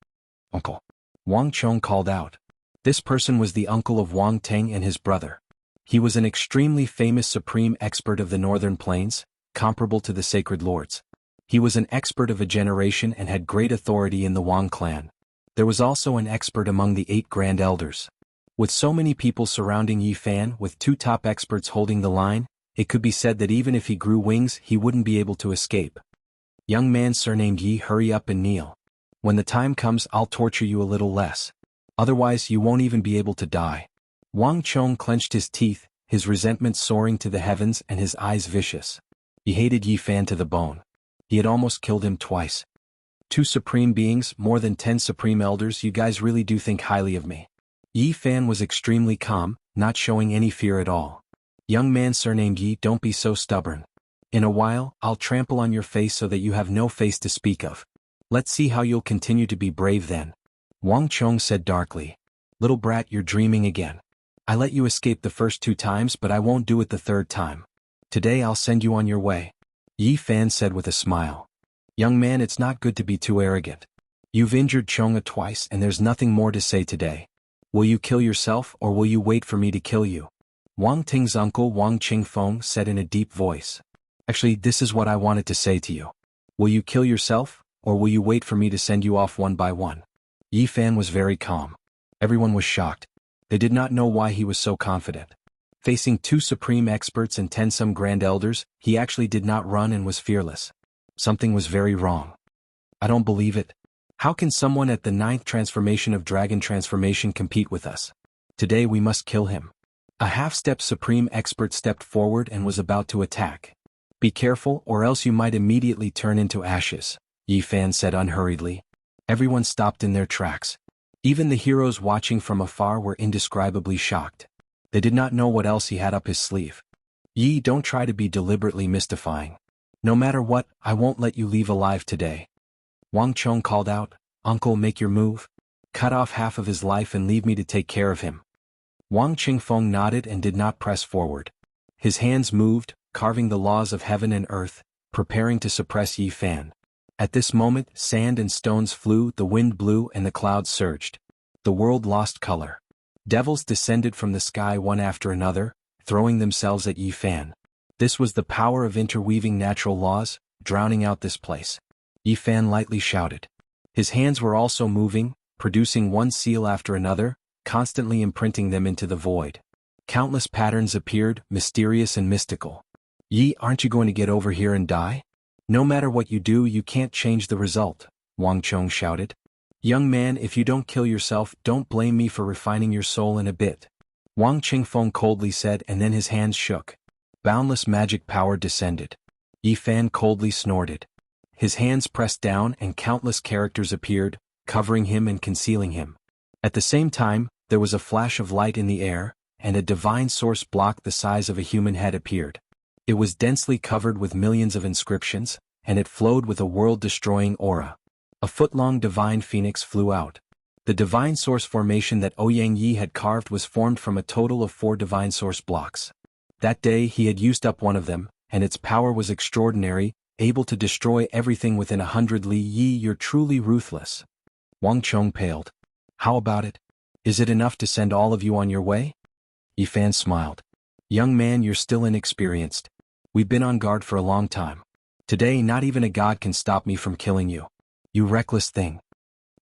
Uncle. Wang Chong called out. This person was the uncle of Wang Teng and his brother. He was an extremely famous supreme expert of the northern plains, comparable to the sacred lords. He was an expert of a generation and had great authority in the Wang clan. There was also an expert among the 8 grand elders. With so many people surrounding Yi Fan with 2 top experts holding the line, it could be said that even if he grew wings he wouldn't be able to escape. Young man surnamed Yi, hurry up and kneel. When the time comes I'll torture you a little less. Otherwise you won't even be able to die. Wang Chong clenched his teeth, his resentment soaring to the heavens and his eyes vicious. He hated Yi Fan to the bone. He had almost killed him twice. 2 supreme beings, more than 10 supreme elders, you guys really do think highly of me. Yi Fan was extremely calm, not showing any fear at all. Young man surnamed Yi, don't be so stubborn. In a while, I'll trample on your face so that you have no face to speak of. Let's see how you'll continue to be brave then. Wang Chong said darkly. Little brat, you're dreaming again. I let you escape the first 2 times but I won't do it the 3rd time. Today I'll send you on your way. Yi Fan said with a smile. Young man, it's not good to be too arrogant. You've injured Chonga twice and there's nothing more to say today. Will you kill yourself or will you wait for me to kill you? Wang Ting's uncle Wang Qingfeng said in a deep voice. Actually, this is what I wanted to say to you. Will you kill yourself, or will you wait for me to send you off one by one? Yi Fan was very calm. Everyone was shocked. They did not know why he was so confident. Facing 2 supreme experts and 10 some grand elders, he actually did not run and was fearless. Something was very wrong. I don't believe it. How can someone at the 9th transformation of Dragon Transformation compete with us? Today we must kill him. A half-step supreme expert stepped forward and was about to attack. Be careful or else you might immediately turn into ashes, Yi Fan said unhurriedly. Everyone stopped in their tracks. Even the heroes watching from afar were indescribably shocked. They did not know what else he had up his sleeve. Yi, don't try to be deliberately mystifying. No matter what, I won't let you leave alive today. Wang Chong called out, Uncle, make your move. Cut off half of his life and leave me to take care of him. Wang Qingfeng nodded and did not press forward. His hands moved, carving the laws of heaven and earth, preparing to suppress Yi Fan. At this moment, sand and stones flew, the wind blew and the clouds surged. The world lost color. Devils descended from the sky one after another, throwing themselves at Yi Fan. This was the power of interweaving natural laws, drowning out this place. Yi Fan lightly shouted. His hands were also moving, producing one seal after another, constantly imprinting them into the void. Countless patterns appeared, mysterious and mystical. Yi, aren't you going to get over here and die? No matter what you do, you can't change the result, Wang Chong shouted. Young man, if you don't kill yourself, don't blame me for refining your soul in a bit. Wang Qingfeng coldly said, and then his hands shook. Boundless magic power descended. Yi Fan coldly snorted. His hands pressed down and countless characters appeared, covering him and concealing him. At the same time, there was a flash of light in the air, and a divine source block the size of a human head appeared. It was densely covered with millions of inscriptions, and it flowed with a world-destroying aura. A foot-long divine phoenix flew out. The divine source formation that Ouyang Yi had carved was formed from a total of 4 divine source blocks. That day he had used up one of them, and its power was extraordinary, able to destroy everything within 100 li. You're truly ruthless. Wang Chong paled. How about it? Is it enough to send all of you on your way? Yi Fan smiled. Young man, you're still inexperienced. We've been on guard for a long time. Today not even a god can stop me from killing you. You reckless thing.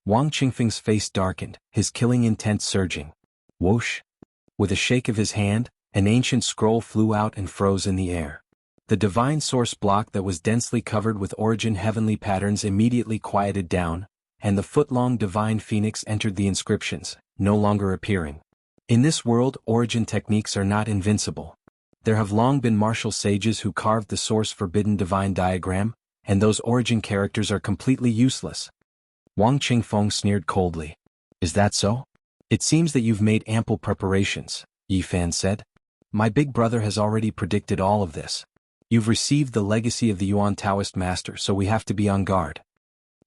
Wang Qingfeng's face darkened, his killing intent surging. Whoosh! With a shake of his hand, an ancient scroll flew out and froze in the air. The divine source block that was densely covered with origin heavenly patterns immediately quieted down, and the foot-long divine phoenix entered the inscriptions, no longer appearing. In this world, origin techniques are not invincible. There have long been martial sages who carved the source forbidden divine diagram, and those origin characters are completely useless. Wang Qingfeng sneered coldly. Is that so? It seems that you've made ample preparations, Yi Fan said. My big brother has already predicted all of this. You've received the legacy of the Yuan Taoist master, so we have to be on guard.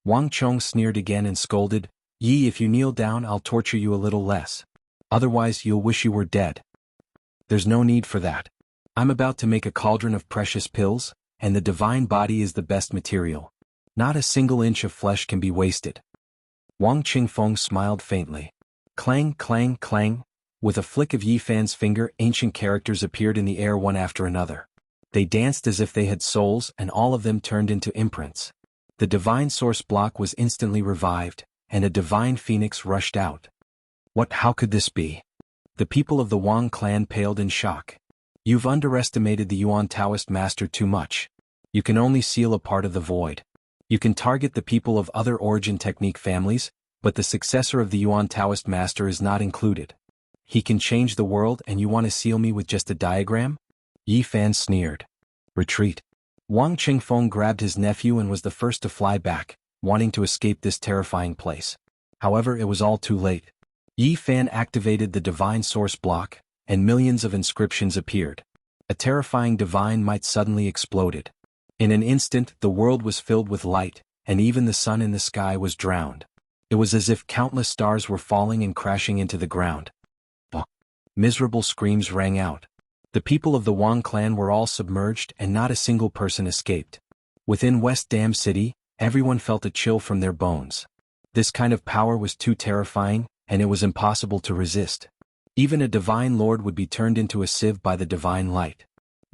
Wang Chong sneered again and scolded, Yi, if you kneel down I'll torture you a little less. Otherwise you'll wish you were dead. There's no need for that. I'm about to make a cauldron of precious pills, and the divine body is the best material. Not a single inch of flesh can be wasted. Wang Qingfeng smiled faintly. Clang, clang, clang. With a flick of Yi Fan's finger, ancient characters appeared in the air one after another. They danced as if they had souls, and all of them turned into imprints. The divine source block was instantly revived, and a divine phoenix rushed out. How could this be? The people of the Wang clan paled in shock. You've underestimated the Yuan Taoist master too much. You can only seal a part of the void. You can target the people of other origin technique families, but the successor of the Yuan Taoist master is not included. He can change the world, and you want to seal me with just a diagram? Yi Fan sneered. Retreat. Wang Qingfeng grabbed his nephew and was the first to fly back, wanting to escape this terrifying place. However, it was all too late. Yi Fan activated the divine source block, and millions of inscriptions appeared. A terrifying divine might suddenly exploded. In an instant, the world was filled with light, and even the sun in the sky was drowned. It was as if countless stars were falling and crashing into the ground. Miserable screams rang out. The people of the Wang clan were all submerged, and not a single person escaped. Within West Dam City, everyone felt a chill from their bones. This kind of power was too terrifying, and it was impossible to resist. Even a divine lord would be turned into a sieve by the divine light.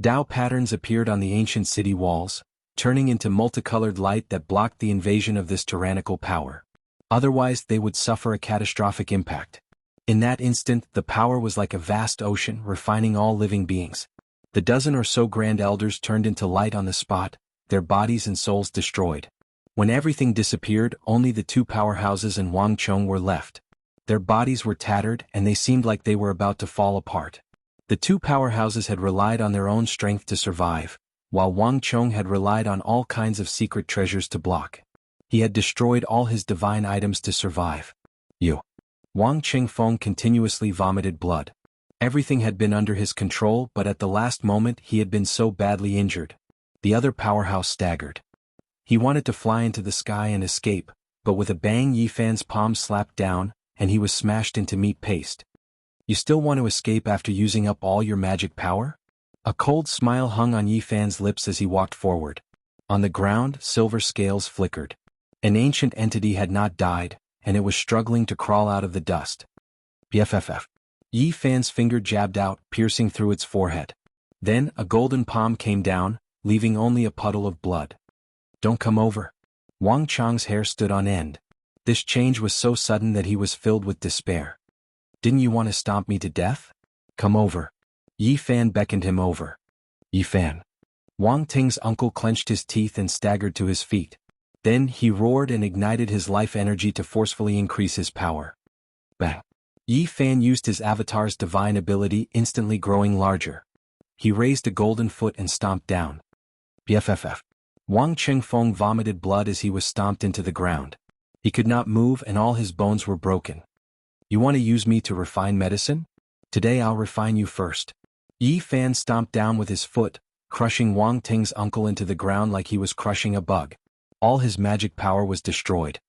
Dao patterns appeared on the ancient city walls, turning into multicolored light that blocked the invasion of this tyrannical power. Otherwise, they would suffer a catastrophic impact. In that instant, the power was like a vast ocean, refining all living beings. The dozen or so grand elders turned into light on the spot, their bodies and souls destroyed. When everything disappeared, only the two powerhouses and Wang Chong were left. Their bodies were tattered, and they seemed like they were about to fall apart. The two powerhouses had relied on their own strength to survive, while Wang Chong had relied on all kinds of secret treasures to block. He had destroyed all his divine items to survive. Wang Qingfeng continuously vomited blood. Everything had been under his control, but at the last moment he had been so badly injured. The other powerhouse staggered. He wanted to fly into the sky and escape, but with a bang Yi Fan's palm slapped down, and he was smashed into meat paste. You still want to escape after using up all your magic power? A cold smile hung on Yi Fan's lips as he walked forward. On the ground, silver scales flickered. An ancient entity had not died, and it was struggling to crawl out of the dust. BFFF. Yi Fan's finger jabbed out, piercing through its forehead. Then, a golden palm came down, leaving only a puddle of blood. Don't come over. Wang Chang's hair stood on end. This change was so sudden that he was filled with despair. Didn't you want to stomp me to death? Come over. Yi Fan beckoned him over. Yi Fan. Wang Ting's uncle clenched his teeth and staggered to his feet. Then he roared and ignited his life energy to forcefully increase his power. Bang! Yi Fan used his avatar's divine ability, instantly growing larger. He raised a golden foot and stomped down. BFFF. Wang Qingfeng vomited blood as he was stomped into the ground. He could not move and all his bones were broken. You want to use me to refine medicine? Today I'll refine you first. Yi Fan stomped down with his foot, crushing Wang Ting's uncle into the ground like he was crushing a bug. All his magic power was destroyed.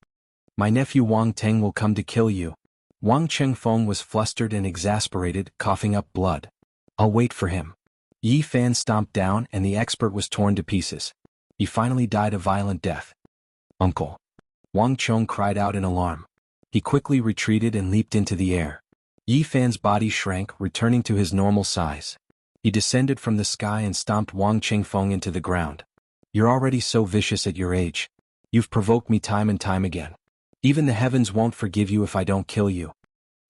My nephew Wang Ting will come to kill you. Wang Qingfeng was flustered and exasperated, coughing up blood. I'll wait for him. Yi Fan stomped down and the expert was torn to pieces. He finally died a violent death. Uncle! Wang Chong cried out in alarm. He quickly retreated and leaped into the air. Yi Fan's body shrank, returning to his normal size. He descended from the sky and stomped Wang Qingfeng into the ground. You're already so vicious at your age. You've provoked me time and time again. Even the heavens won't forgive you if I don't kill you.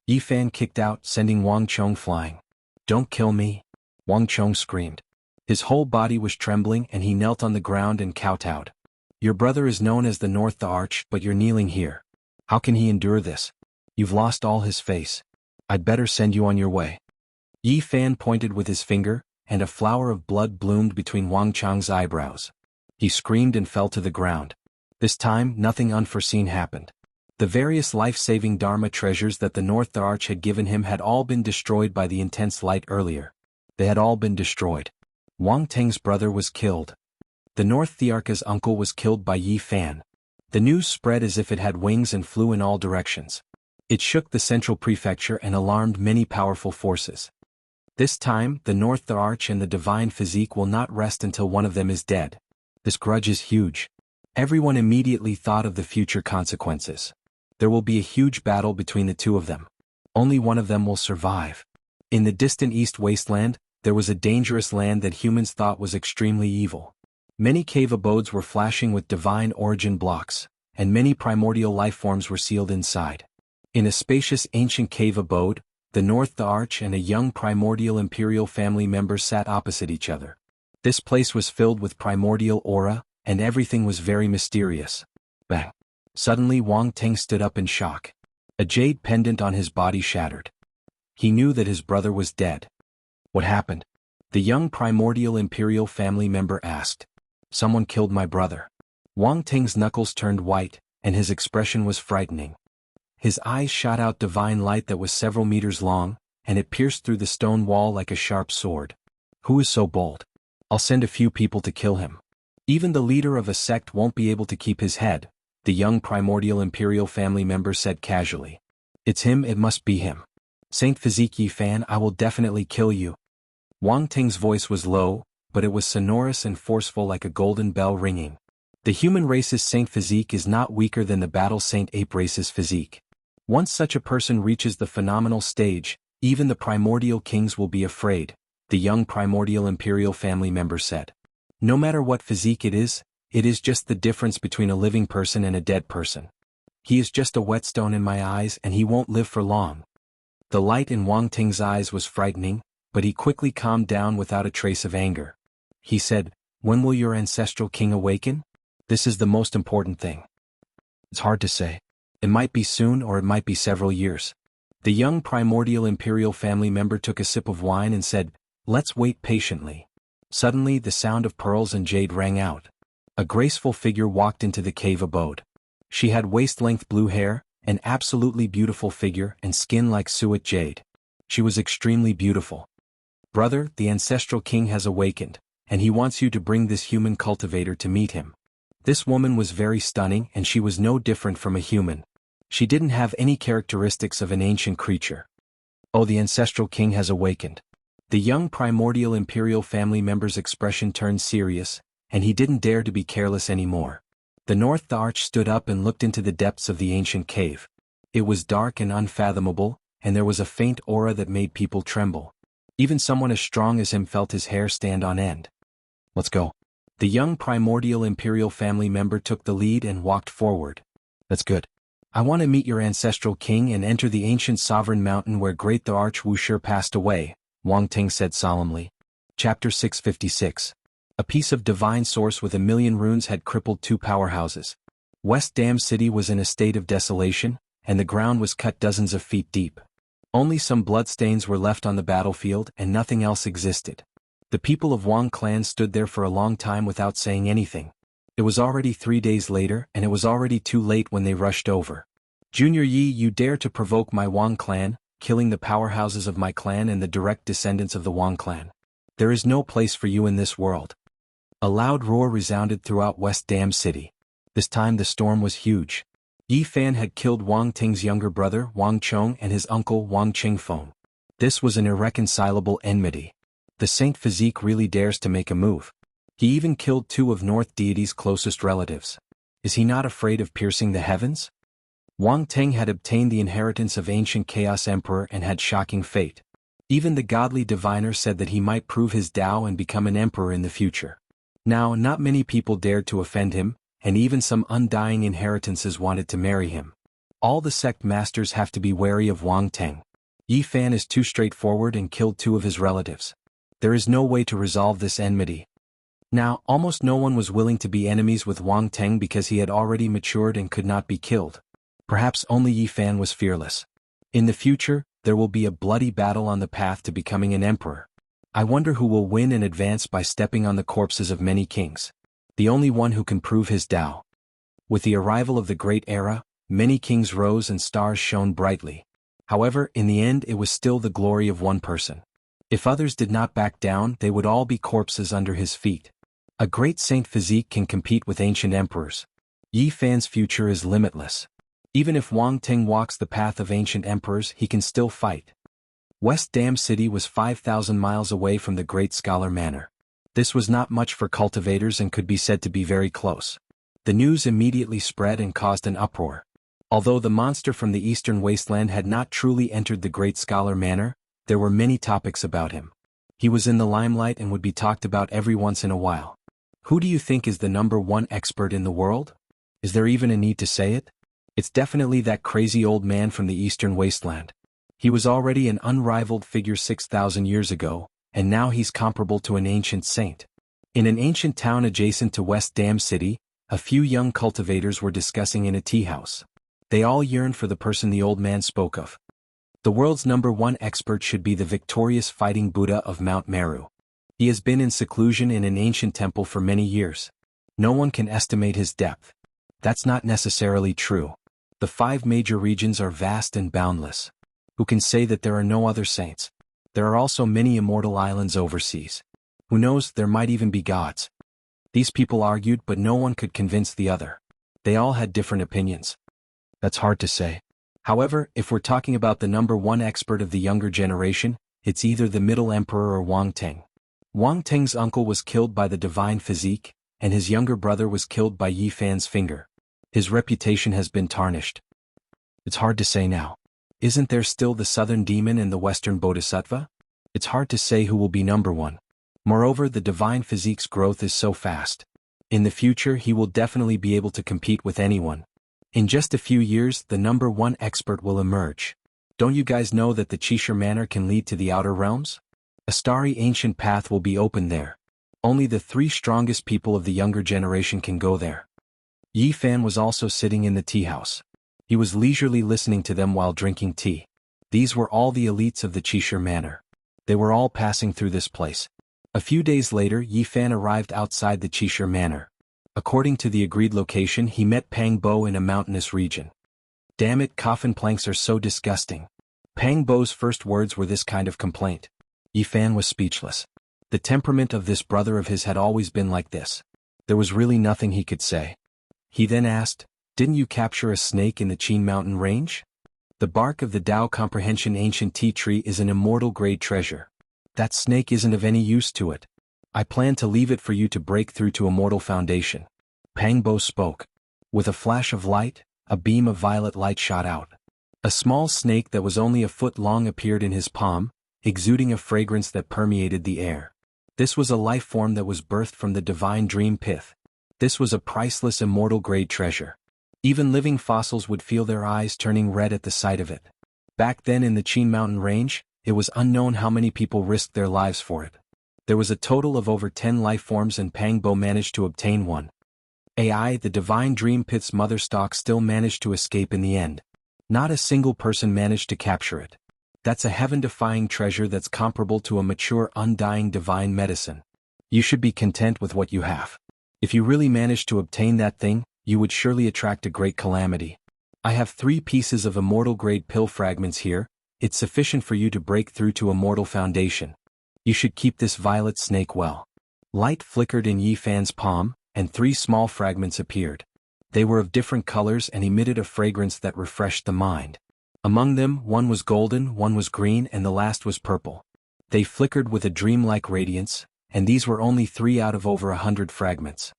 Yi Fan kicked out, sending Wang Chong flying. Don't kill me! Wang Chong screamed. His whole body was trembling and he knelt on the ground and kowtowed. Your brother is known as the North the Arch, but you're kneeling here. How can he endure this? You've lost all his face. I'd better send you on your way. Yi Fan pointed with his finger, and a flower of blood bloomed between Wang Chong's eyebrows. He screamed and fell to the ground. This time, nothing unforeseen happened. The various life-saving Dharma treasures that the North the Arch had given him had all been destroyed by the intense light earlier. They had all been destroyed. Wang Teng's brother was killed. The North Thearcha's uncle was killed by Yi Fan. The news spread as if it had wings and flew in all directions. It shook the central prefecture and alarmed many powerful forces. This time, the North the Arch and the Divine Physique will not rest until one of them is dead. This grudge is huge. Everyone immediately thought of the future consequences. There will be a huge battle between the two of them. Only one of them will survive. In the distant East Wasteland, there was a dangerous land that humans thought was extremely evil. Many cave abodes were flashing with divine origin blocks, and many primordial lifeforms were sealed inside. In a spacious ancient cave abode, the North the Arch and a young primordial imperial family member sat opposite each other. This place was filled with primordial aura, and everything was very mysterious. Bang! Suddenly Wang Teng stood up in shock. A jade pendant on his body shattered. He knew that his brother was dead. What happened? The young primordial imperial family member asked. Someone killed my brother. Wang Teng's knuckles turned white, and his expression was frightening. His eyes shot out divine light that was several meters long, and it pierced through the stone wall like a sharp sword. Who is so bold? I'll send a few people to kill him. Even the leader of a sect won't be able to keep his head, the young primordial imperial family member said casually. It's him, it must be him. Saint Physique Yi Fan, I will definitely kill you. Wang Teng's voice was low, but it was sonorous and forceful like a golden bell ringing. The human race's Saint Physique is not weaker than the battle Saint Ape race's physique. Once such a person reaches the phenomenal stage, even the primordial kings will be afraid, the young primordial imperial family member said. No matter what physique it is just the difference between a living person and a dead person. He is just a whetstone in my eyes and he won't live for long. The light in Wang Teng's eyes was frightening, but he quickly calmed down without a trace of anger. He said, when will your ancestral king awaken? This is the most important thing. It's hard to say. It might be soon or it might be several years. The young primordial imperial family member took a sip of wine and said, let's wait patiently. Suddenly the sound of pearls and jade rang out. A graceful figure walked into the cave abode. She had waist-length blue hair, an absolutely beautiful figure and skin like suet jade. She was extremely beautiful. Brother, the ancestral king has awakened, and he wants you to bring this human cultivator to meet him. This woman was very stunning and she was no different from a human. She didn't have any characteristics of an ancient creature. Oh, the ancestral king has awakened. The young primordial imperial family member's expression turned serious, and he didn't dare to be careless anymore. The North the Arch stood up and looked into the depths of the ancient cave. It was dark and unfathomable, and there was a faint aura that made people tremble. Even someone as strong as him felt his hair stand on end. Let's go. The young primordial imperial family member took the lead and walked forward. That's good. I want to meet your ancestral king and enter the ancient sovereign mountain where great the Arch Wuxia passed away, Wang Teng said solemnly. Chapter 656. A piece of divine source with 1,000,000 runes had crippled 2 powerhouses. West Dam City was in a state of desolation, and the ground was cut dozens of feet deep. Only some bloodstains were left on the battlefield and nothing else existed. The people of Wang clan stood there for a long time without saying anything. It was already 3 days later and it was already too late when they rushed over. Junior Yi, you dare to provoke my Wang clan, killing the powerhouses of my clan and the direct descendants of the Wang clan. There is no place for you in this world. A loud roar resounded throughout West Dam City. This time the storm was huge. Yi Fan had killed Wang Ting's younger brother Wang Chong and his uncle Wang Qingfeng. This was an irreconcilable enmity. The Saint Physique really dares to make a move. He even killed two of North deity's closest relatives. Is he not afraid of piercing the heavens? Wang Teng had obtained the inheritance of ancient Chaos Emperor and had shocking fate. Even the godly diviner said that he might prove his Tao and become an emperor in the future. Now, not many people dared to offend him, and even some undying inheritances wanted to marry him. All the sect masters have to be wary of Wang Teng. Yi Fan is too straightforward and killed two of his relatives. There is no way to resolve this enmity. Now, almost no one was willing to be enemies with Wang Teng because he had already matured and could not be killed. Perhaps only Yi Fan was fearless. In the future, there will be a bloody battle on the path to becoming an emperor. I wonder who will win and advance by stepping on the corpses of many kings. The only one who can prove his Tao. With the arrival of the Great Era, many kings rose and stars shone brightly. However, in the end it was still the glory of one person. If others did not back down, they would all be corpses under his feet. A great saint physique can compete with ancient emperors. Yi Fan's future is limitless. Even if Wang Teng walks the path of ancient emperors, he can still fight. West Dam City was 5,000 miles away from the Great Scholar Manor. This was not much for cultivators and could be said to be very close. The news immediately spread and caused an uproar. Although the monster from the eastern wasteland had not truly entered the Great Scholar Manor, there were many topics about him. He was in the limelight and would be talked about every once in a while. Who do you think is the #1 expert in the world? Is there even a need to say it? It's definitely that crazy old man from the eastern wasteland. He was already an unrivaled figure 6,000 years ago, and now he's comparable to an ancient saint. In an ancient town adjacent to West Dam City, a few young cultivators were discussing in a tea house. They all yearned for the person the old man spoke of. The world's #1 expert should be the victorious fighting Buddha of Mount Meru. He has been in seclusion in an ancient temple for many years. No one can estimate his depth. That's not necessarily true. The 5 major regions are vast and boundless. Who can say that there are no other saints? There are also many immortal islands overseas. Who knows, there might even be gods. These people argued, but no one could convince the other. They all had different opinions. That's hard to say. However, if we're talking about the #1 expert of the younger generation, it's either the Middle Emperor or Wang Teng. Wang Teng's uncle was killed by the divine physique, and his younger brother was killed by Yi Fan's finger. His reputation has been tarnished. It's hard to say now. Isn't there still the southern demon and the western bodhisattva? It's hard to say who will be #1. Moreover, the divine physique's growth is so fast. In the future he will definitely be able to compete with anyone. In just a few years, the #1 expert will emerge. Don't you guys know that the Qishir Manor can lead to the outer realms? A starry ancient path will be opened there. Only the 3 strongest people of the younger generation can go there. Yi Fan was also sitting in the tea house. He was leisurely listening to them while drinking tea. These were all the elites of the Qishir Manor. They were all passing through this place. A few days later, Yi Fan arrived outside the Qishir Manor. According to the agreed location, he met Pang Bo in a mountainous region. Damn it, coffin planks are so disgusting. Pang Bo's first words were this kind of complaint. Yi Fan was speechless. The temperament of this brother of his had always been like this. There was really nothing he could say. He then asked, "Didn't you capture a snake in the Qin Mountain range? The bark of the Tao Comprehension ancient tea tree is an immortal grade treasure. That snake isn't of any use to it. I plan to leave it for you to break through to Immortal Foundation." Pang Bo spoke. With a flash of light, a beam of violet light shot out. A small snake that was only a foot long appeared in his palm, exuding a fragrance that permeated the air. This was a life form that was birthed from the divine dream pith. This was a priceless immortal grade treasure. Even living fossils would feel their eyes turning red at the sight of it. Back then in the Qin Mountain range, it was unknown how many people risked their lives for it. There was a total of over 10 life forms and Pang Bo managed to obtain one. AI, the divine dream pith's mother stalk, still managed to escape in the end. Not a single person managed to capture it. That's a heaven-defying treasure that's comparable to a mature, undying divine medicine. You should be content with what you have. If you really managed to obtain that thing, you would surely attract a great calamity. I have 3 pieces of immortal-grade pill fragments here. It's sufficient for you to break through to Immortal Foundation. You should keep this violet snake well. Light flickered in Yi Fan's palm, and 3 small fragments appeared. They were of different colors and emitted a fragrance that refreshed the mind. Among them, one was golden, one was green, and the last was purple. They flickered with a dreamlike radiance, and these were only 3 out of over 100 fragments.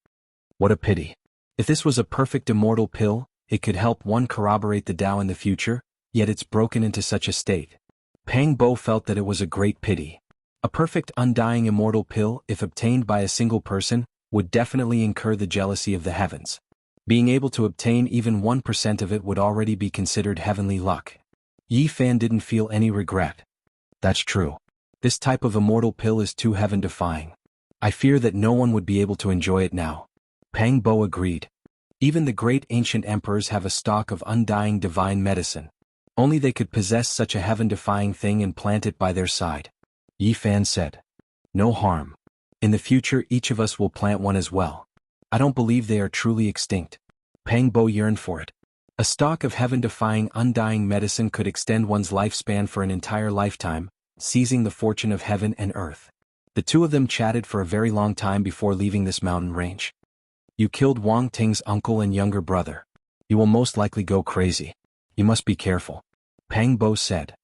What a pity. If this was a perfect immortal pill, it could help one corroborate the Tao in the future, yet it's broken into such a state. Pang Bo felt that it was a great pity. A perfect undying immortal pill, if obtained by a single person, would definitely incur the jealousy of the heavens. Being able to obtain even 1% of it would already be considered heavenly luck. Yi Fan didn't feel any regret. That's true. This type of immortal pill is too heaven-defying. I fear that no one would be able to enjoy it now. Pang Bo agreed. Even the great ancient emperors have a stock of undying divine medicine. Only they could possess such a heaven-defying thing and plant it by their side. Yi Fan said. No harm. In the future each of us will plant one as well. I don't believe they are truly extinct. Pang Bo yearned for it. A stock of heaven-defying undying medicine could extend one's lifespan for an entire lifetime, seizing the fortune of heaven and earth. The two of them chatted for a very long time before leaving this mountain range. You killed Wang Ting's uncle and younger brother. You will most likely go crazy. You must be careful. Pang Bo said.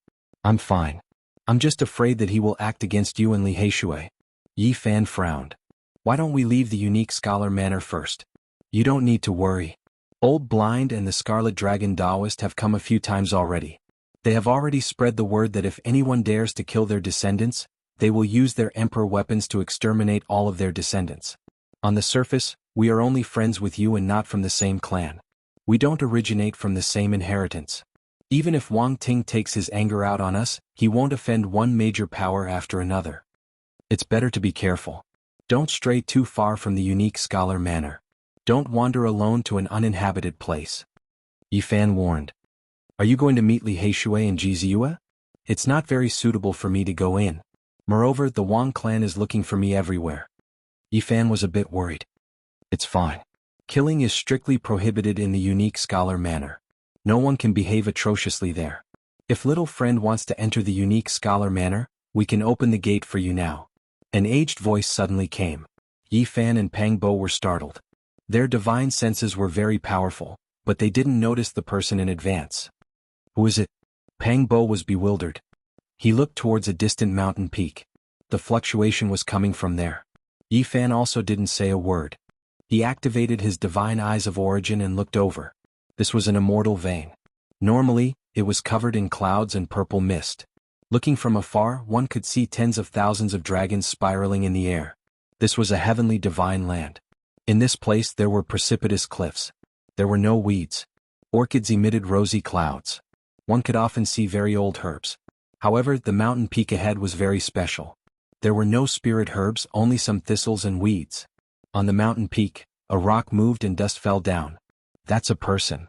I'm fine. I'm just afraid that he will act against you and Li Heishui. Yi Fan frowned. Why don't we leave the unique scholar manor first? You don't need to worry. Old Blind and the Scarlet Dragon Taoist have come a few times already. They have already spread the word that if anyone dares to kill their descendants, they will use their emperor weapons to exterminate all of their descendants. On the surface, we are only friends with you and not from the same clan. We don't originate from the same inheritance. Even if Wang Ting takes his anger out on us, he won't offend one major power after another. It's better to be careful. Don't stray too far from the unique scholar manor. Don't wander alone to an uninhabited place. Yi Fan warned. Are you going to meet Li Heishui and Jiziua? It's not very suitable for me to go in. Moreover, the Wang clan is looking for me everywhere. Yi Fan was a bit worried. It's fine. Killing is strictly prohibited in the unique scholar manor. No one can behave atrociously there. If little friend wants to enter the unique scholar manor, we can open the gate for you now. An aged voice suddenly came. Yi Fan and Pang Bo were startled. Their divine senses were very powerful, but they didn't notice the person in advance. Who is it? Pang Bo was bewildered. He looked towards a distant mountain peak. The fluctuation was coming from there. Yi Fan also didn't say a word. He activated his divine eyes of origin and looked over. This was an immortal vein. Normally, it was covered in clouds and purple mist. Looking from afar, one could see tens of thousands of dragons spiraling in the air. This was a heavenly divine land. In this place there were precipitous cliffs. There were no weeds. Orchids emitted rosy clouds. One could often see very old herbs. However, the mountain peak ahead was very special. There were no spirit herbs, only some thistles and weeds. On the mountain peak, a rock moved and dust fell down. That's a person.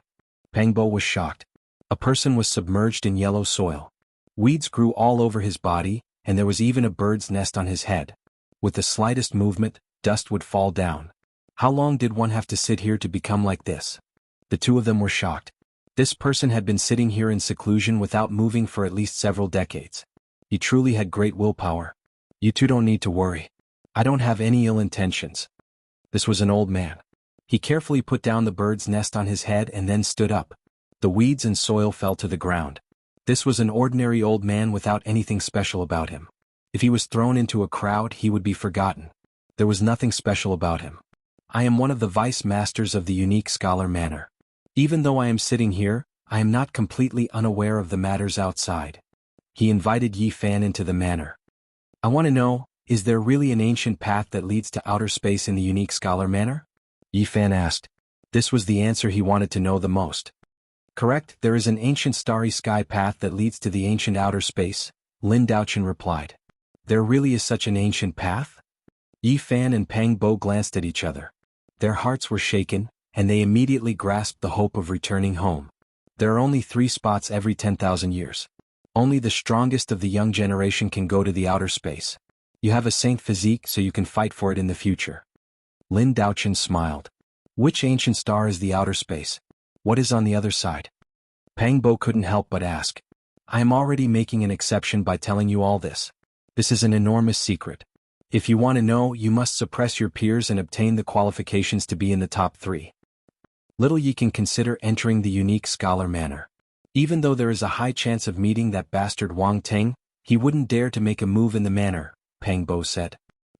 Pang Bo was shocked. A person was submerged in yellow soil. Weeds grew all over his body, and there was even a bird's nest on his head. With the slightest movement, dust would fall down. How long did one have to sit here to become like this? The two of them were shocked. This person had been sitting here in seclusion without moving for at least several decades. He truly had great willpower. You two don't need to worry. I don't have any ill intentions. This was an old man. He carefully put down the bird's nest on his head and then stood up. The weeds and soil fell to the ground. This was an ordinary old man without anything special about him. If he was thrown into a crowd, he would be forgotten. There was nothing special about him. I am one of the vice masters of the unique scholar manor. Even though I am sitting here, I am not completely unaware of the matters outside. He invited Yi Fan into the manor. I want to know, is there really an ancient path that leads to outer space in the unique scholar manor? Yi Fan asked. This was the answer he wanted to know the most. Correct, there is an ancient starry sky path that leads to the ancient outer space, Lin Daochen replied. There really is such an ancient path? Yi Fan and Pang Bo glanced at each other. Their hearts were shaken, and they immediately grasped the hope of returning home. There are only 3 spots every 10,000 years. Only the strongest of the young generation can go to the outer space. You have a saint physique so you can fight for it in the future. Lin Daochen smiled. Which ancient star is the outer space? What is on the other side? Pang Bo couldn't help but ask. I am already making an exception by telling you all this. This is an enormous secret. If you want to know, you must suppress your peers and obtain the qualifications to be in the top 3. Little Yi can consider entering the unique scholar manor. Even though there is a high chance of meeting that bastard Wang Ting, he wouldn't dare to make a move in the manor, Pang Bo said.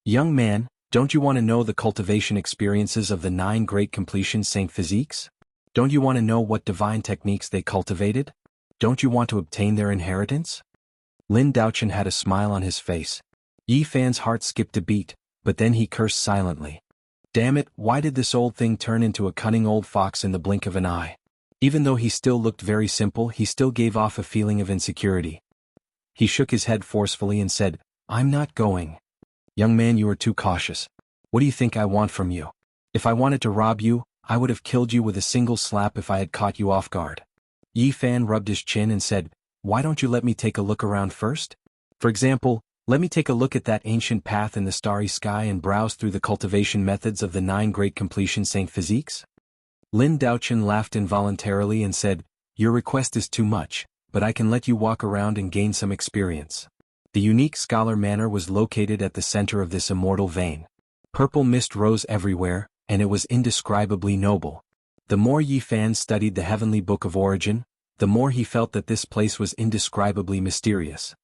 Young man, don't you want to know the cultivation experiences of the 9 great completion Saint Physiques? Don't you want to know what divine techniques they cultivated? Don't you want to obtain their inheritance? Lin Daochen had a smile on his face. Yi Fan's heart skipped a beat, but then he cursed silently. Damn it, why did this old thing turn into a cunning old fox in the blink of an eye? Even though he still looked very simple, he still gave off a feeling of insecurity. He shook his head forcefully and said, I'm not going. Young man, you are too cautious. What do you think I want from you? If I wanted to rob you, I would have killed you with a single slap if I had caught you off guard. Yi Fan rubbed his chin and said, why don't you let me take a look around first? For example, let me take a look at that ancient path in the starry sky and browse through the cultivation methods of the 9 great completion Saint Physiques. Lin Daochen laughed involuntarily and said, your request is too much, but I can let you walk around and gain some experience. The unique scholar manor was located at the center of this immortal vein. Purple mist rose everywhere, and it was indescribably noble. The more Yi Fan studied the heavenly book of origin, the more he felt that this place was indescribably mysterious.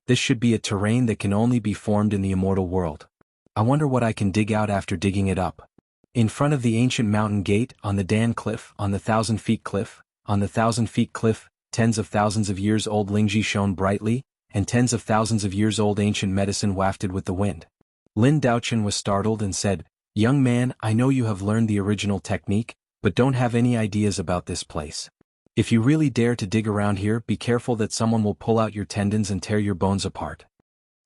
This should be a terrain that can only be formed in the immortal world. I wonder what I can dig out after digging it up. In front of the ancient mountain gate, on the Dan Cliff, on the 1,000-feet cliff, on the 1,000-feet cliff, tens of thousands of years old Lingji shone brightly, and tens of thousands of years old ancient medicine wafted with the wind. Lin Daochen was startled and said, young man, I know you have learned the original technique, but don't have any ideas about this place. If you really dare to dig around here, be careful that someone will pull out your tendons and tear your bones apart.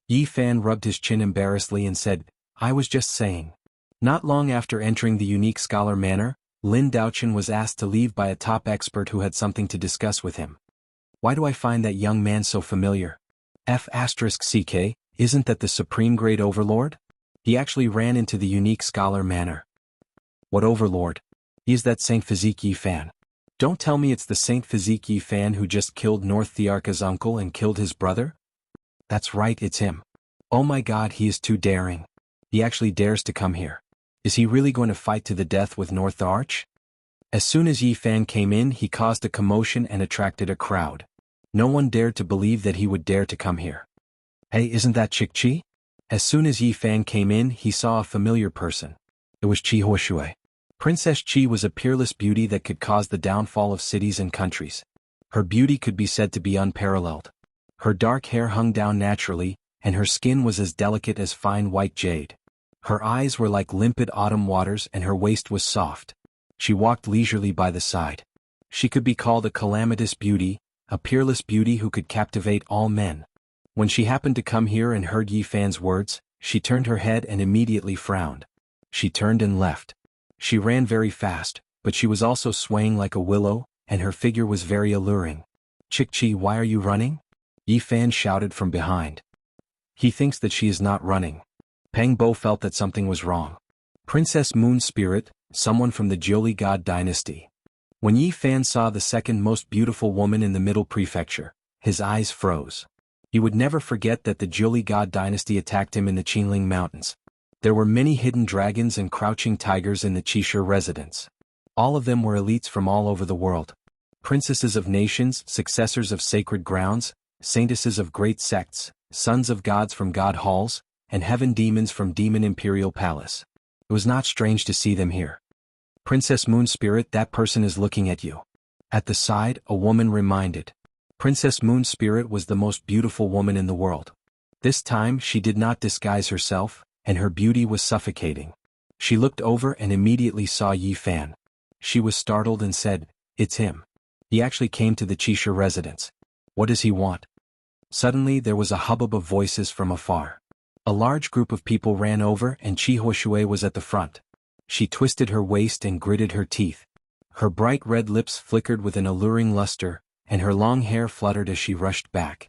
Yi Fan rubbed his chin embarrassedly and said, I was just saying. Not long after entering the unique scholar manor, Lin Daochen was asked to leave by a top expert who had something to discuss with him. Why do I find that young man so familiar? F***CK, isn't that the supreme great overlord? He actually ran into the unique scholar manor. What overlord? He is that Saint Physique Yi Fan. Don't tell me it's the Saint Physique Yi Fan who just killed North Thearka's uncle and killed his brother? That's right, it's him. Oh my god, he is too daring. He actually dares to come here. Is he really going to fight to the death with North Arch? As soon as Yi Fan came in, he caused a commotion and attracted a crowd. No one dared to believe that he would dare to come here. Hey, isn't that Chi? As soon as Yi Fan came in, he saw a familiar person. It was Chi Huoshui. Princess Chi was a peerless beauty that could cause the downfall of cities and countries. Her beauty could be said to be unparalleled. Her dark hair hung down naturally, and her skin was as delicate as fine white jade. Her eyes were like limpid autumn waters and her waist was soft. She walked leisurely by the side. She could be called a calamitous beauty, a peerless beauty who could captivate all men. When she happened to come here and heard Yi Fan's words, she turned her head and immediately frowned. She turned and left. She ran very fast, but she was also swaying like a willow, and her figure was very alluring. Chi, why are you running? Yi Fan shouted from behind. He thinks that she is not running. Peng Bo felt that something was wrong. Princess Moon Spirit, someone from the Jiuli God dynasty. When Yi Fan saw the second most beautiful woman in the Middle Prefecture, his eyes froze. He would never forget that the Jiuli God dynasty attacked him in the Qinling Mountains. There were many hidden dragons and crouching tigers in the Qishur residence. All of them were elites from all over the world. Princesses of nations, successors of sacred grounds, saintesses of great sects, sons of gods from god halls, and heaven demons from demon imperial palace. It was not strange to see them here. Princess Moon Spirit, that person is looking at you. At the side, a woman reminded. Princess Moon Spirit was the most beautiful woman in the world. This time she did not disguise herself, and her beauty was suffocating. She looked over and immediately saw Yi Fan. She was startled and said, it's him. He actually came to the Qishur residence. What does he want? Suddenly there was a hubbub of voices from afar. A large group of people ran over and Chi Huoshui was at the front. She twisted her waist and gritted her teeth. Her bright red lips flickered with an alluring luster, and her long hair fluttered as she rushed back.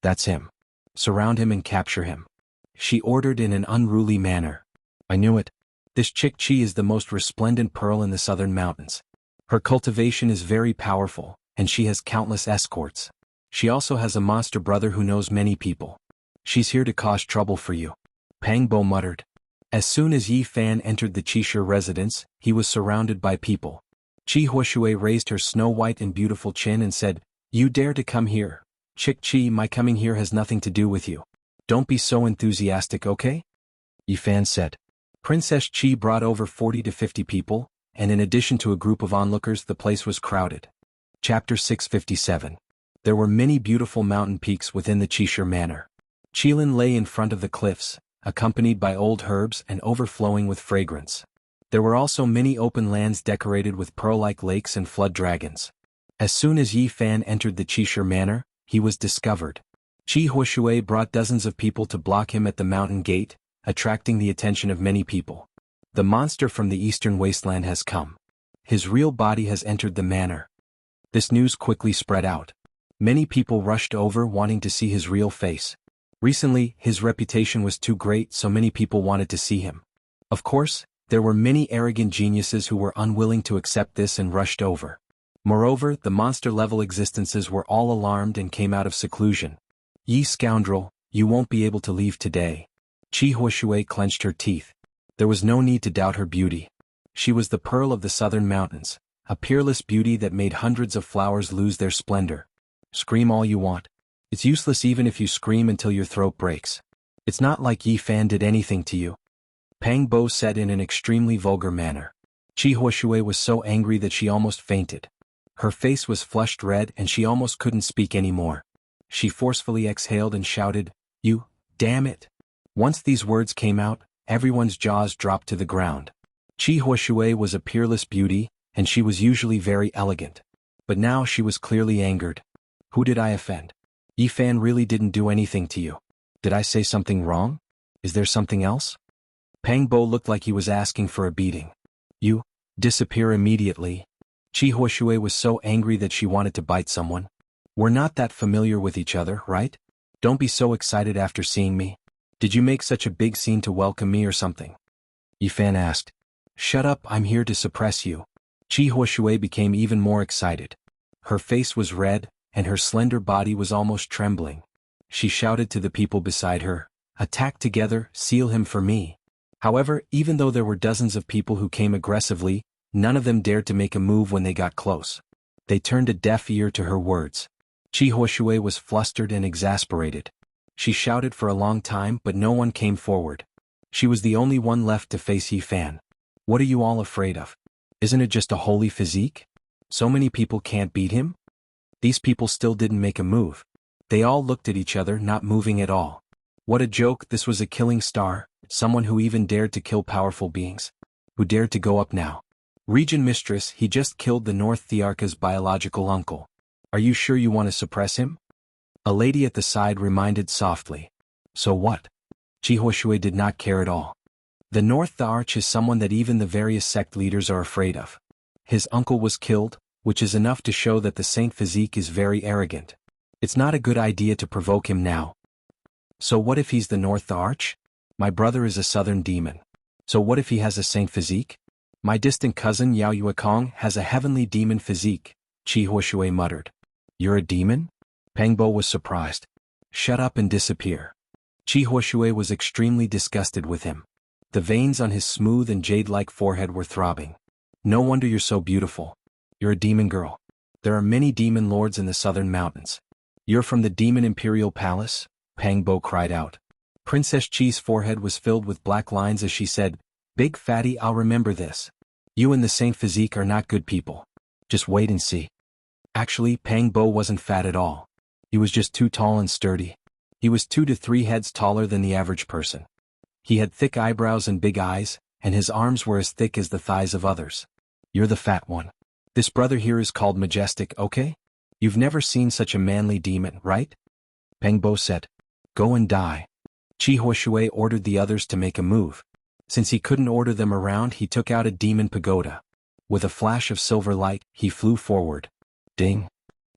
That's him. Surround him and capture him. She ordered in an unruly manner. I knew it. This Chi is the most resplendent pearl in the southern mountains. Her cultivation is very powerful, and she has countless escorts. She also has a monster brother who knows many people. She's here to cause trouble for you. Pang Bo muttered. As soon as Yi Fan entered the Qishur residence, he was surrounded by people. Chi Huoshui raised her snow-white and beautiful chin and said, You dare to come here? Chi, my coming here has nothing to do with you. Don't be so enthusiastic, okay? Yifan said. Princess Qi brought over 40 to 50 people, and in addition to a group of onlookers the place was crowded. Chapter 657. There were many beautiful mountain peaks within the Qishir Manor. Qilin lay in front of the cliffs, accompanied by old herbs and overflowing with fragrance. There were also many open lands decorated with pearl-like lakes and flood dragons. As soon as Yifan entered the Qishir Manor, he was discovered. Qi Huishui brought dozens of people to block him at the mountain gate, attracting the attention of many people. The monster from the eastern wasteland has come. His real body has entered the manor. This news quickly spread out. Many people rushed over wanting to see his real face. Recently, his reputation was too great, so many people wanted to see him. Of course, there were many arrogant geniuses who were unwilling to accept this and rushed over. Moreover, the monster-level existences were all alarmed and came out of seclusion. Ye scoundrel, you won't be able to leave today. Qi Huishui clenched her teeth. There was no need to doubt her beauty. She was the pearl of the southern mountains, a peerless beauty that made hundreds of flowers lose their splendor. Scream all you want. It's useless even if you scream until your throat breaks. It's not like Yifan did anything to you. Pang Bo said in an extremely vulgar manner. Qi Huishui was so angry that she almost fainted. Her face was flushed red and she almost couldn't speak anymore. She forcefully exhaled and shouted, "You, damn it!" Once these words came out, everyone's jaws dropped to the ground. Qi Huishui was a peerless beauty, and she was usually very elegant. But now she was clearly angered. Who did I offend? Yifan really didn't do anything to you. Did I say something wrong? Is there something else? Pang Bo looked like he was asking for a beating. You, disappear immediately. Qi Huishui was so angry that she wanted to bite someone. We're not that familiar with each other, right? Don't be so excited after seeing me. Did you make such a big scene to welcome me or something? Yifan asked. Shut up, I'm here to suppress you. Qi Huishui became even more excited. Her face was red, and her slender body was almost trembling. She shouted to the people beside her, "Attack together, seal him for me." However, even though there were dozens of people who came aggressively, none of them dared to make a move when they got close. They turned a deaf ear to her words. Qi Huishui was flustered and exasperated. She shouted for a long time but no one came forward. She was the only one left to face Yifan. What are you all afraid of? Isn't it just a holy physique? So many people can't beat him? These people still didn't make a move. They all looked at each other, not moving at all. What a joke, this was a killing star, someone who even dared to kill powerful beings. Who dared to go up now? Region Mistress, he just killed the North Thearka's biological uncle. Are you sure you want to suppress him? A lady at the side reminded softly. So what? Qi Huishui did not care at all. The North Thearch is someone that even the various sect leaders are afraid of. His uncle was killed, which is enough to show that the Saint Physique is very arrogant. It's not a good idea to provoke him now. So what if he's the North Thearch? My brother is a southern demon. So what if he has a Saint Physique? My distant cousin Yao Yuekong has a heavenly demon physique, Qi Huishui muttered. You're a demon? Pang Bo was surprised. Shut up and disappear. Qi Huishui was extremely disgusted with him. The veins on his smooth and jade-like forehead were throbbing. No wonder you're so beautiful. You're a demon girl. There are many demon lords in the southern mountains. You're from the Demon Imperial Palace? Pang Bo cried out. Princess Qi's forehead was filled with black lines as she said, Big fatty, I'll remember this. You and the Saint Physique are not good people. Just wait and see. Actually, Pang Bo wasn't fat at all. He was just too tall and sturdy. He was 2 to 3 heads taller than the average person. He had thick eyebrows and big eyes, and his arms were as thick as the thighs of others. You're the fat one. This brother here is called Majestic, okay? You've never seen such a manly demon, right? Pang Bo said. Go and die. Qi Huishui ordered the others to make a move. Since he couldn't order them around, he took out a demon pagoda. With a flash of silver light, he flew forward. Ding.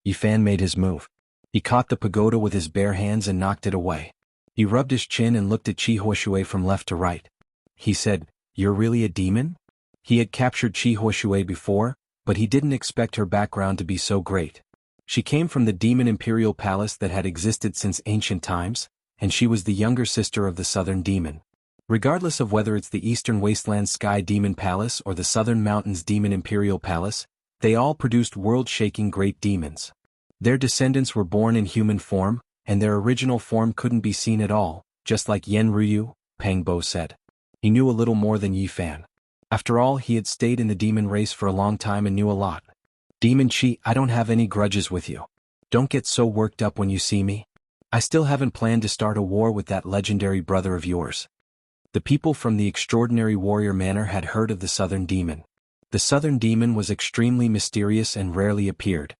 Yifan made his move. He caught the pagoda with his bare hands and knocked it away. He rubbed his chin and looked at Qi Huishui from left to right. He said, You're really a demon? He had captured Qi Huishui before, but he didn't expect her background to be so great. She came from the Demon Imperial Palace that had existed since ancient times, and she was the younger sister of the Southern Demon. Regardless of whether it's the Eastern Wasteland Sky Demon Palace or the Southern Mountains Demon Imperial Palace, they all produced world-shaking great demons. Their descendants were born in human form, and their original form couldn't be seen at all, just like Yen Ryu, Pang Bo said. He knew a little more than Yi Fan. After all, he had stayed in the demon race for a long time and knew a lot. Demon Chi, I don't have any grudges with you. Don't get so worked up when you see me. I still haven't planned to start a war with that legendary brother of yours. The people from the extraordinary warrior manor had heard of the Southern Demon. The Southern Demon was extremely mysterious and rarely appeared.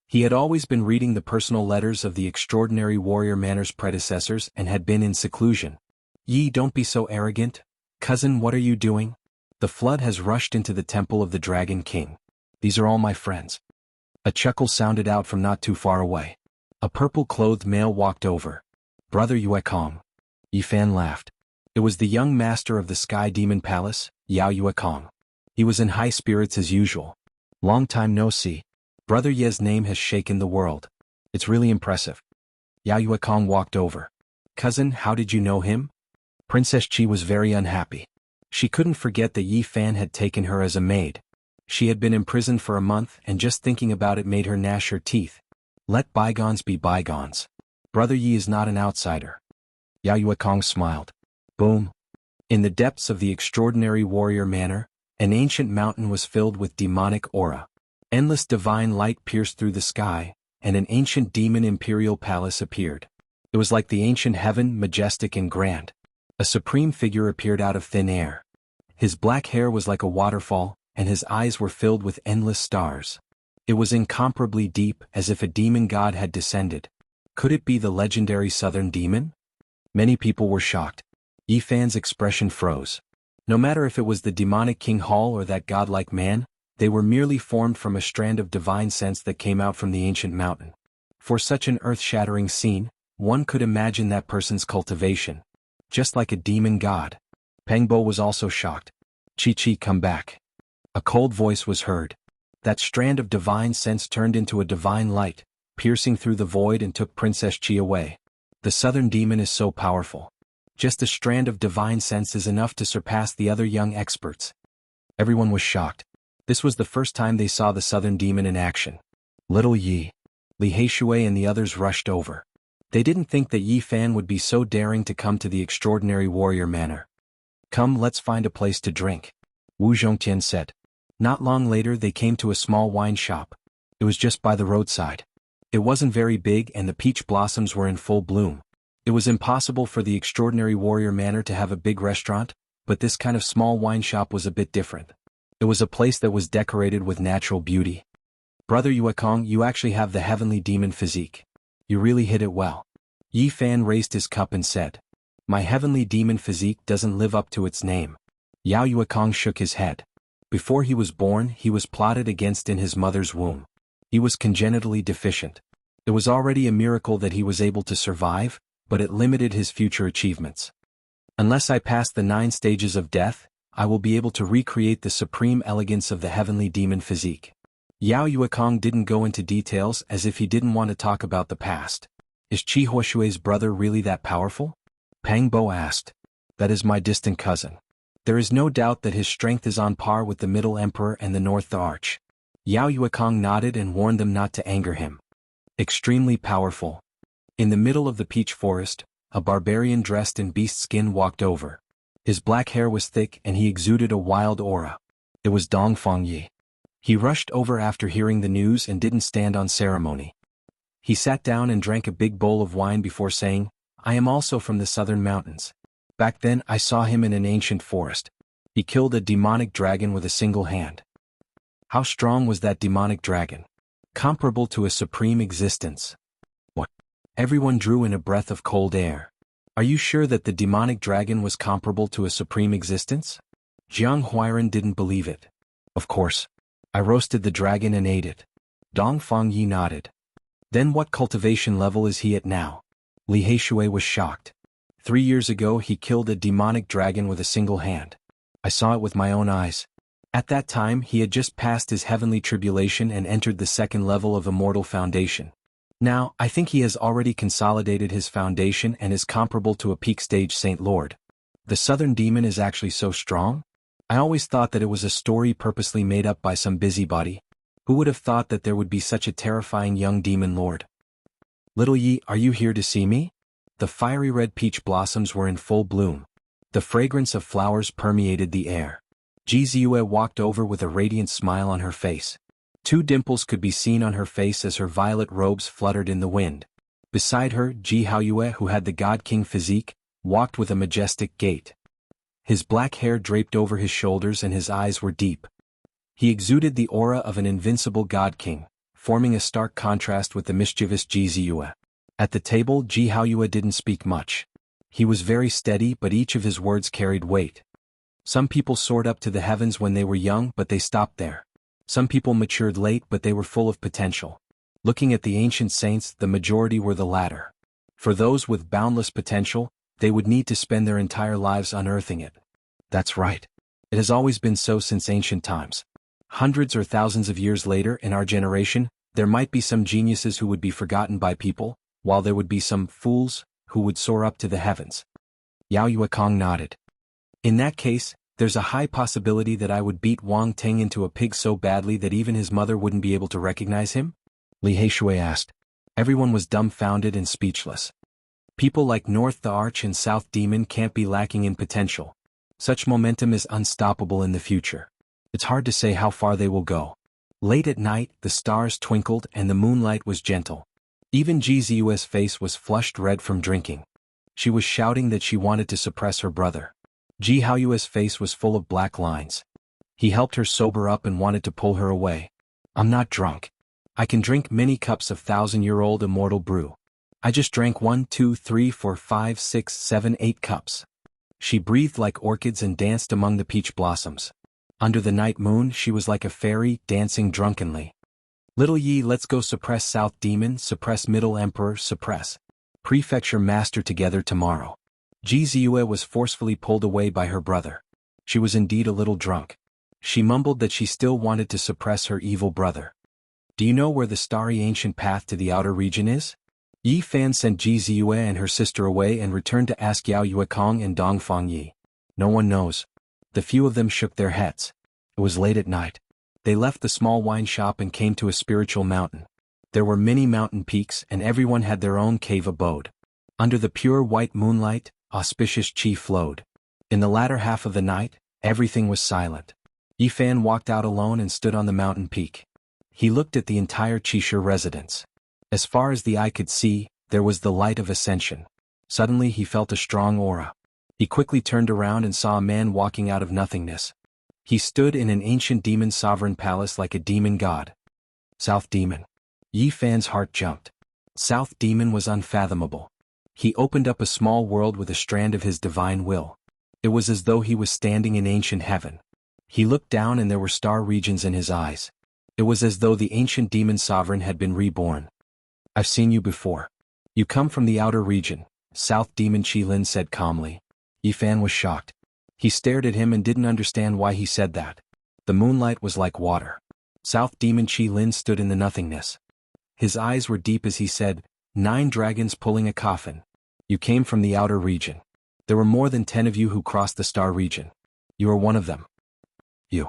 He had always been reading the personal letters of the extraordinary warrior manor's predecessors and had been in seclusion. Yi, don't be so arrogant. Cousin, what are you doing? The flood has rushed into the temple of the Dragon King. These are all my friends. A chuckle sounded out from not too far away. A purple-clothed male walked over. Brother Yue Kong. Yi Fan laughed. It was the young master of the Sky Demon Palace, Yao Yue Kong. He was in high spirits as usual. Long time no see. Brother Ye's name has shaken the world. It's really impressive. Yao Yue Kong walked over. Cousin, how did you know him? Princess Chi was very unhappy. She couldn't forget that Yi Fan had taken her as a maid. She had been imprisoned for a month and just thinking about it made her gnash her teeth. Let bygones be bygones. Brother Yi is not an outsider. Yao Yue Kong smiled. Boom. In the depths of the extraordinary warrior manor, an ancient mountain was filled with demonic aura. Endless divine light pierced through the sky, and an ancient demon imperial palace appeared. It was like the ancient heaven, majestic and grand. A supreme figure appeared out of thin air. His black hair was like a waterfall, and his eyes were filled with endless stars. It was incomparably deep, as if a demon god had descended. Could it be the legendary Southern Demon? Many people were shocked. Yi Fan's expression froze. No matter if it was the demonic King Hall or that godlike man, they were merely formed from a strand of divine sense that came out from the ancient mountain. For such an earth-shattering scene, one could imagine that person's cultivation. Just like a demon god. Pang Bo was also shocked. Chi, come back. A cold voice was heard. That strand of divine sense turned into a divine light, piercing through the void and took Princess Chi away. The Southern Demon is so powerful. Just a strand of divine sense is enough to surpass the other young experts. Everyone was shocked. This was the first time they saw the Southern Demon in action. Little Yi, Li Heishui and the others rushed over. They didn't think that Yi Fan would be so daring to come to the extraordinary warrior manor. Come, let's find a place to drink, Wu Zhongtian said. Not long later they came to a small wine shop. It was just by the roadside. It wasn't very big and the peach blossoms were in full bloom. It was impossible for the extraordinary warrior manor to have a big restaurant, but this kind of small wine shop was a bit different. It was a place that was decorated with natural beauty. Brother Yue Kong, you actually have the heavenly demon physique. You really hit it well. Yi Fan raised his cup and said, My heavenly demon physique doesn't live up to its name. Yao Yue Kong shook his head. Before he was born, he was plotted against in his mother's womb. He was congenitally deficient. It was already a miracle that he was able to survive, but it limited his future achievements. Unless I pass the 9 stages of death, I will be able to recreate the supreme elegance of the heavenly demon physique. Yao Yue Kong didn't go into details as if he didn't want to talk about the past. Is Qi Huashui's brother really that powerful? Pang Bo asked. That is my distant cousin. There is no doubt that his strength is on par with the Middle Emperor and the North Arch. Yao Yue Kong nodded and warned them not to anger him. Extremely powerful. In the middle of the peach forest, a barbarian dressed in beast skin walked over. His black hair was thick and he exuded a wild aura. It was Dong Fengyi. He rushed over after hearing the news and didn't stand on ceremony. He sat down and drank a big bowl of wine before saying, I am also from the southern mountains. Back then I saw him in an ancient forest. He killed a demonic dragon with a single hand. How strong was that demonic dragon? Comparable to a supreme existence. What? Everyone drew in a breath of cold air. Are you sure that the demonic dragon was comparable to a supreme existence? Jiang Huairan didn't believe it. Of course. I roasted the dragon and ate it. Dong Fengyi nodded. Then what cultivation level is he at now? Li Heishui was shocked. 3 years ago he killed a demonic dragon with a single hand. I saw it with my own eyes. At that time he had just passed his heavenly tribulation and entered the 2nd level of Immortal Foundation. Now, I think he has already consolidated his foundation and is comparable to a peak stage Saint Lord. The Southern Demon is actually so strong? I always thought that it was a story purposely made up by some busybody. Who would have thought that there would be such a terrifying young demon lord? Little Yi, are you here to see me? The fiery red peach blossoms were in full bloom. The fragrance of flowers permeated the air. Jianghu walked over with a radiant smile on her face. 2 dimples could be seen on her face as her violet robes fluttered in the wind. Beside her, Jianghu, who had the God King physique, walked with a majestic gait. His black hair draped over his shoulders and his eyes were deep. He exuded the aura of an invincible God King, forming a stark contrast with the mischievous Jianghu. At the table, Jianghu didn't speak much. He was very steady, but each of his words carried weight. Some people soared up to the heavens when they were young, but they stopped there. Some people matured late, but they were full of potential. Looking at the ancient saints, the majority were the latter. For those with boundless potential, they would need to spend their entire lives unearthing it. That's right. It has always been so since ancient times. Hundreds or thousands of years later, in our generation, there might be some geniuses who would be forgotten by people, while there would be some fools who would soar up to the heavens. Yao Yuekong nodded. In that case, there's a high possibility that I would beat Wang Ting into a pig so badly that even his mother wouldn't be able to recognize him? Li Heishui asked. Everyone was dumbfounded and speechless. People like North the Arch and South Demon can't be lacking in potential. Such momentum is unstoppable in the future. It's hard to say how far they will go. Late at night, the stars twinkled and the moonlight was gentle. Even Jianghu's face was flushed red from drinking. She was shouting that she wanted to suppress her brother. Jianghu's face was full of black lines. He helped her sober up and wanted to pull her away. I'm not drunk. I can drink many cups of 1,000-year-old immortal brew. I just drank 1, 2, 3, 4, 5, 6, 7, 8 cups. She breathed like orchids and danced among the peach blossoms. Under the night moon, she was like a fairy, dancing drunkenly. Little Yi, let's go suppress South Demon, suppress Middle Emperor, suppress Prefecture Master together tomorrow. Jianghu was forcefully pulled away by her brother. She was indeed a little drunk. She mumbled that she still wanted to suppress her evil brother. Do you know where the starry ancient path to the outer region is? Yi Fan sent Jianghu and her sister away and returned to ask Yao Yuekong and Dongfang Yi. No one knows. The few of them shook their heads. It was late at night. They left the small wine shop and came to a spiritual mountain. There were many mountain peaks and everyone had their own cave abode. Under the pure white moonlight, auspicious qi flowed. In the latter half of the night, everything was silent. Yi Fan walked out alone and stood on the mountain peak. He looked at the entire Qixia residence. As far as the eye could see, there was the light of ascension. Suddenly he felt a strong aura. He quickly turned around and saw a man walking out of nothingness. He stood in an ancient demon sovereign palace like a demon god. South Demon. Yi Fan's heart jumped. South Demon was unfathomable. He opened up a small world with a strand of his divine will. It was as though he was standing in ancient heaven. He looked down and there were star regions in his eyes. It was as though the ancient demon sovereign had been reborn. I've seen you before. You come from the outer region, South Demon Qilin said calmly. Yi Fan was shocked. He stared at him and didn't understand why he said that. The moonlight was like water. South Demon Qilin stood in the nothingness. His eyes were deep as he said, 9 dragons pulling a coffin. You came from the outer region. There were more than 10 of you who crossed the star region. You are one of them. You.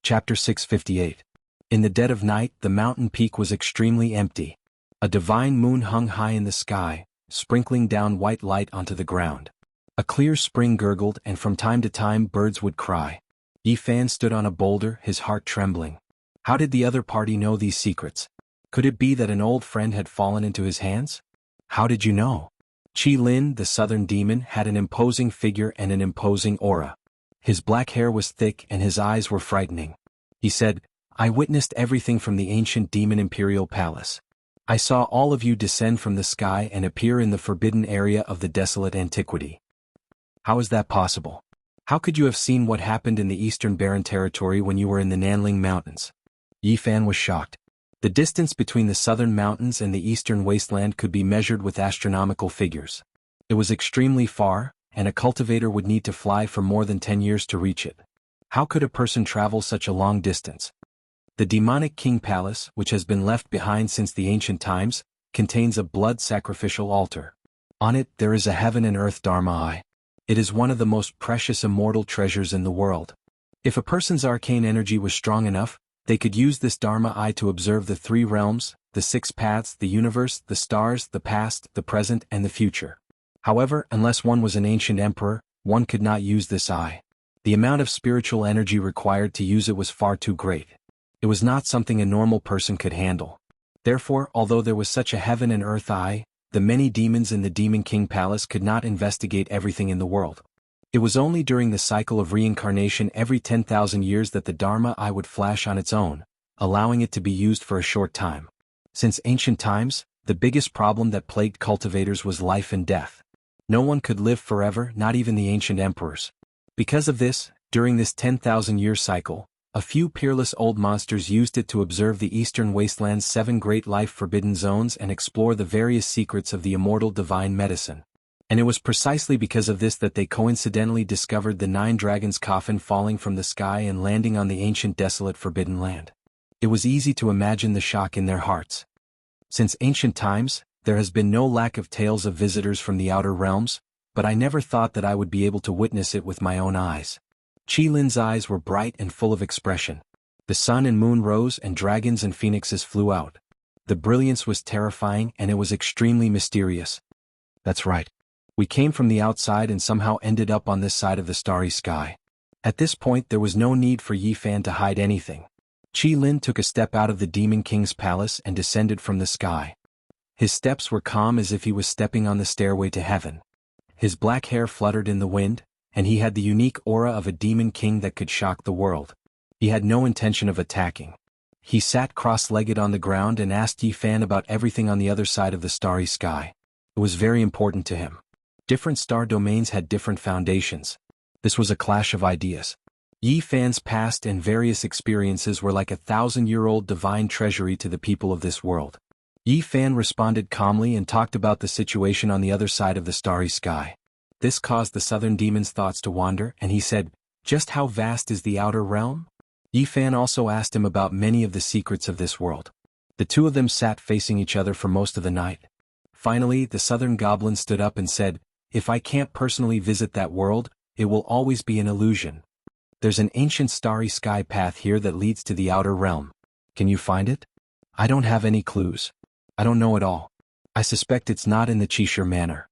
Chapter 658. In the dead of night, the mountain peak was extremely empty. A divine moon hung high in the sky, sprinkling down white light onto the ground. A clear spring gurgled and from time to time birds would cry. Yi Fan stood on a boulder, his heart trembling. How did the other party know these secrets? Could it be that an old friend had fallen into his hands? How did you know? Qilin, the southern demon, had an imposing figure and an imposing aura. His black hair was thick and his eyes were frightening. He said, I witnessed everything from the ancient demon imperial palace. I saw all of you descend from the sky and appear in the forbidden area of the desolate antiquity. How is that possible? How could you have seen what happened in the eastern barren territory when you were in the Nanling Mountains? Yi Fan was shocked. The distance between the southern mountains and the eastern wasteland could be measured with astronomical figures. It was extremely far, and a cultivator would need to fly for more than 10 years to reach it. How could a person travel such a long distance? The demonic king palace, which has been left behind since the ancient times, contains a blood sacrificial altar. On it there is a heaven and earth Dharma eye. It is one of the most precious immortal treasures in the world. If a person's arcane energy was strong enough, they could use this Dharma eye to observe the 3 realms, the 6 paths, the universe, the stars, the past, the present, and the future. However, unless one was an ancient emperor, one could not use this eye. The amount of spiritual energy required to use it was far too great. It was not something a normal person could handle. Therefore, although there was such a heaven and earth eye, the many demons in the Demon King Palace could not investigate everything in the world. It was only during the cycle of reincarnation every 10,000 years that the Dharma eye would flash on its own, allowing it to be used for a short time. Since ancient times, the biggest problem that plagued cultivators was life and death. No one could live forever, not even the ancient emperors. Because of this, during this 10,000-year cycle, a few peerless old monsters used it to observe the eastern wasteland's 7 great life-forbidden zones and explore the various secrets of the immortal divine medicine. And it was precisely because of this that they coincidentally discovered the 9 dragons' coffin falling from the sky and landing on the ancient desolate forbidden land. It was easy to imagine the shock in their hearts. Since ancient times, there has been no lack of tales of visitors from the outer realms, but I never thought that I would be able to witness it with my own eyes. Qi Lin's eyes were bright and full of expression. The sun and moon rose and dragons and phoenixes flew out. The brilliance was terrifying and it was extremely mysterious. That's right. We came from the outside and somehow ended up on this side of the starry sky. At this point there was no need for Yi Fan to hide anything. Qi Lin took a step out of the Demon King's palace and descended from the sky. His steps were calm as if he was stepping on the stairway to heaven. His black hair fluttered in the wind, and he had the unique aura of a demon king that could shock the world. He had no intention of attacking. He sat cross-legged on the ground and asked Yi Fan about everything on the other side of the starry sky. It was very important to him. Different star domains had different foundations. This was a clash of ideas. Yi Fan's past and various experiences were like a 1,000-year-old divine treasury to the people of this world. Yi Fan responded calmly and talked about the situation on the other side of the starry sky. This caused the southern demon's thoughts to wander, and he said, "Just how vast is the outer realm?" Yi Fan also asked him about many of the secrets of this world. The two of them sat facing each other for most of the night. Finally, the southern goblin stood up and said, "If I can't personally visit that world, it will always be an illusion. There's an ancient starry sky path here that leads to the outer realm. Can you find it? I don't have any clues. I don't know at all. I suspect it's not in the Qishir manor."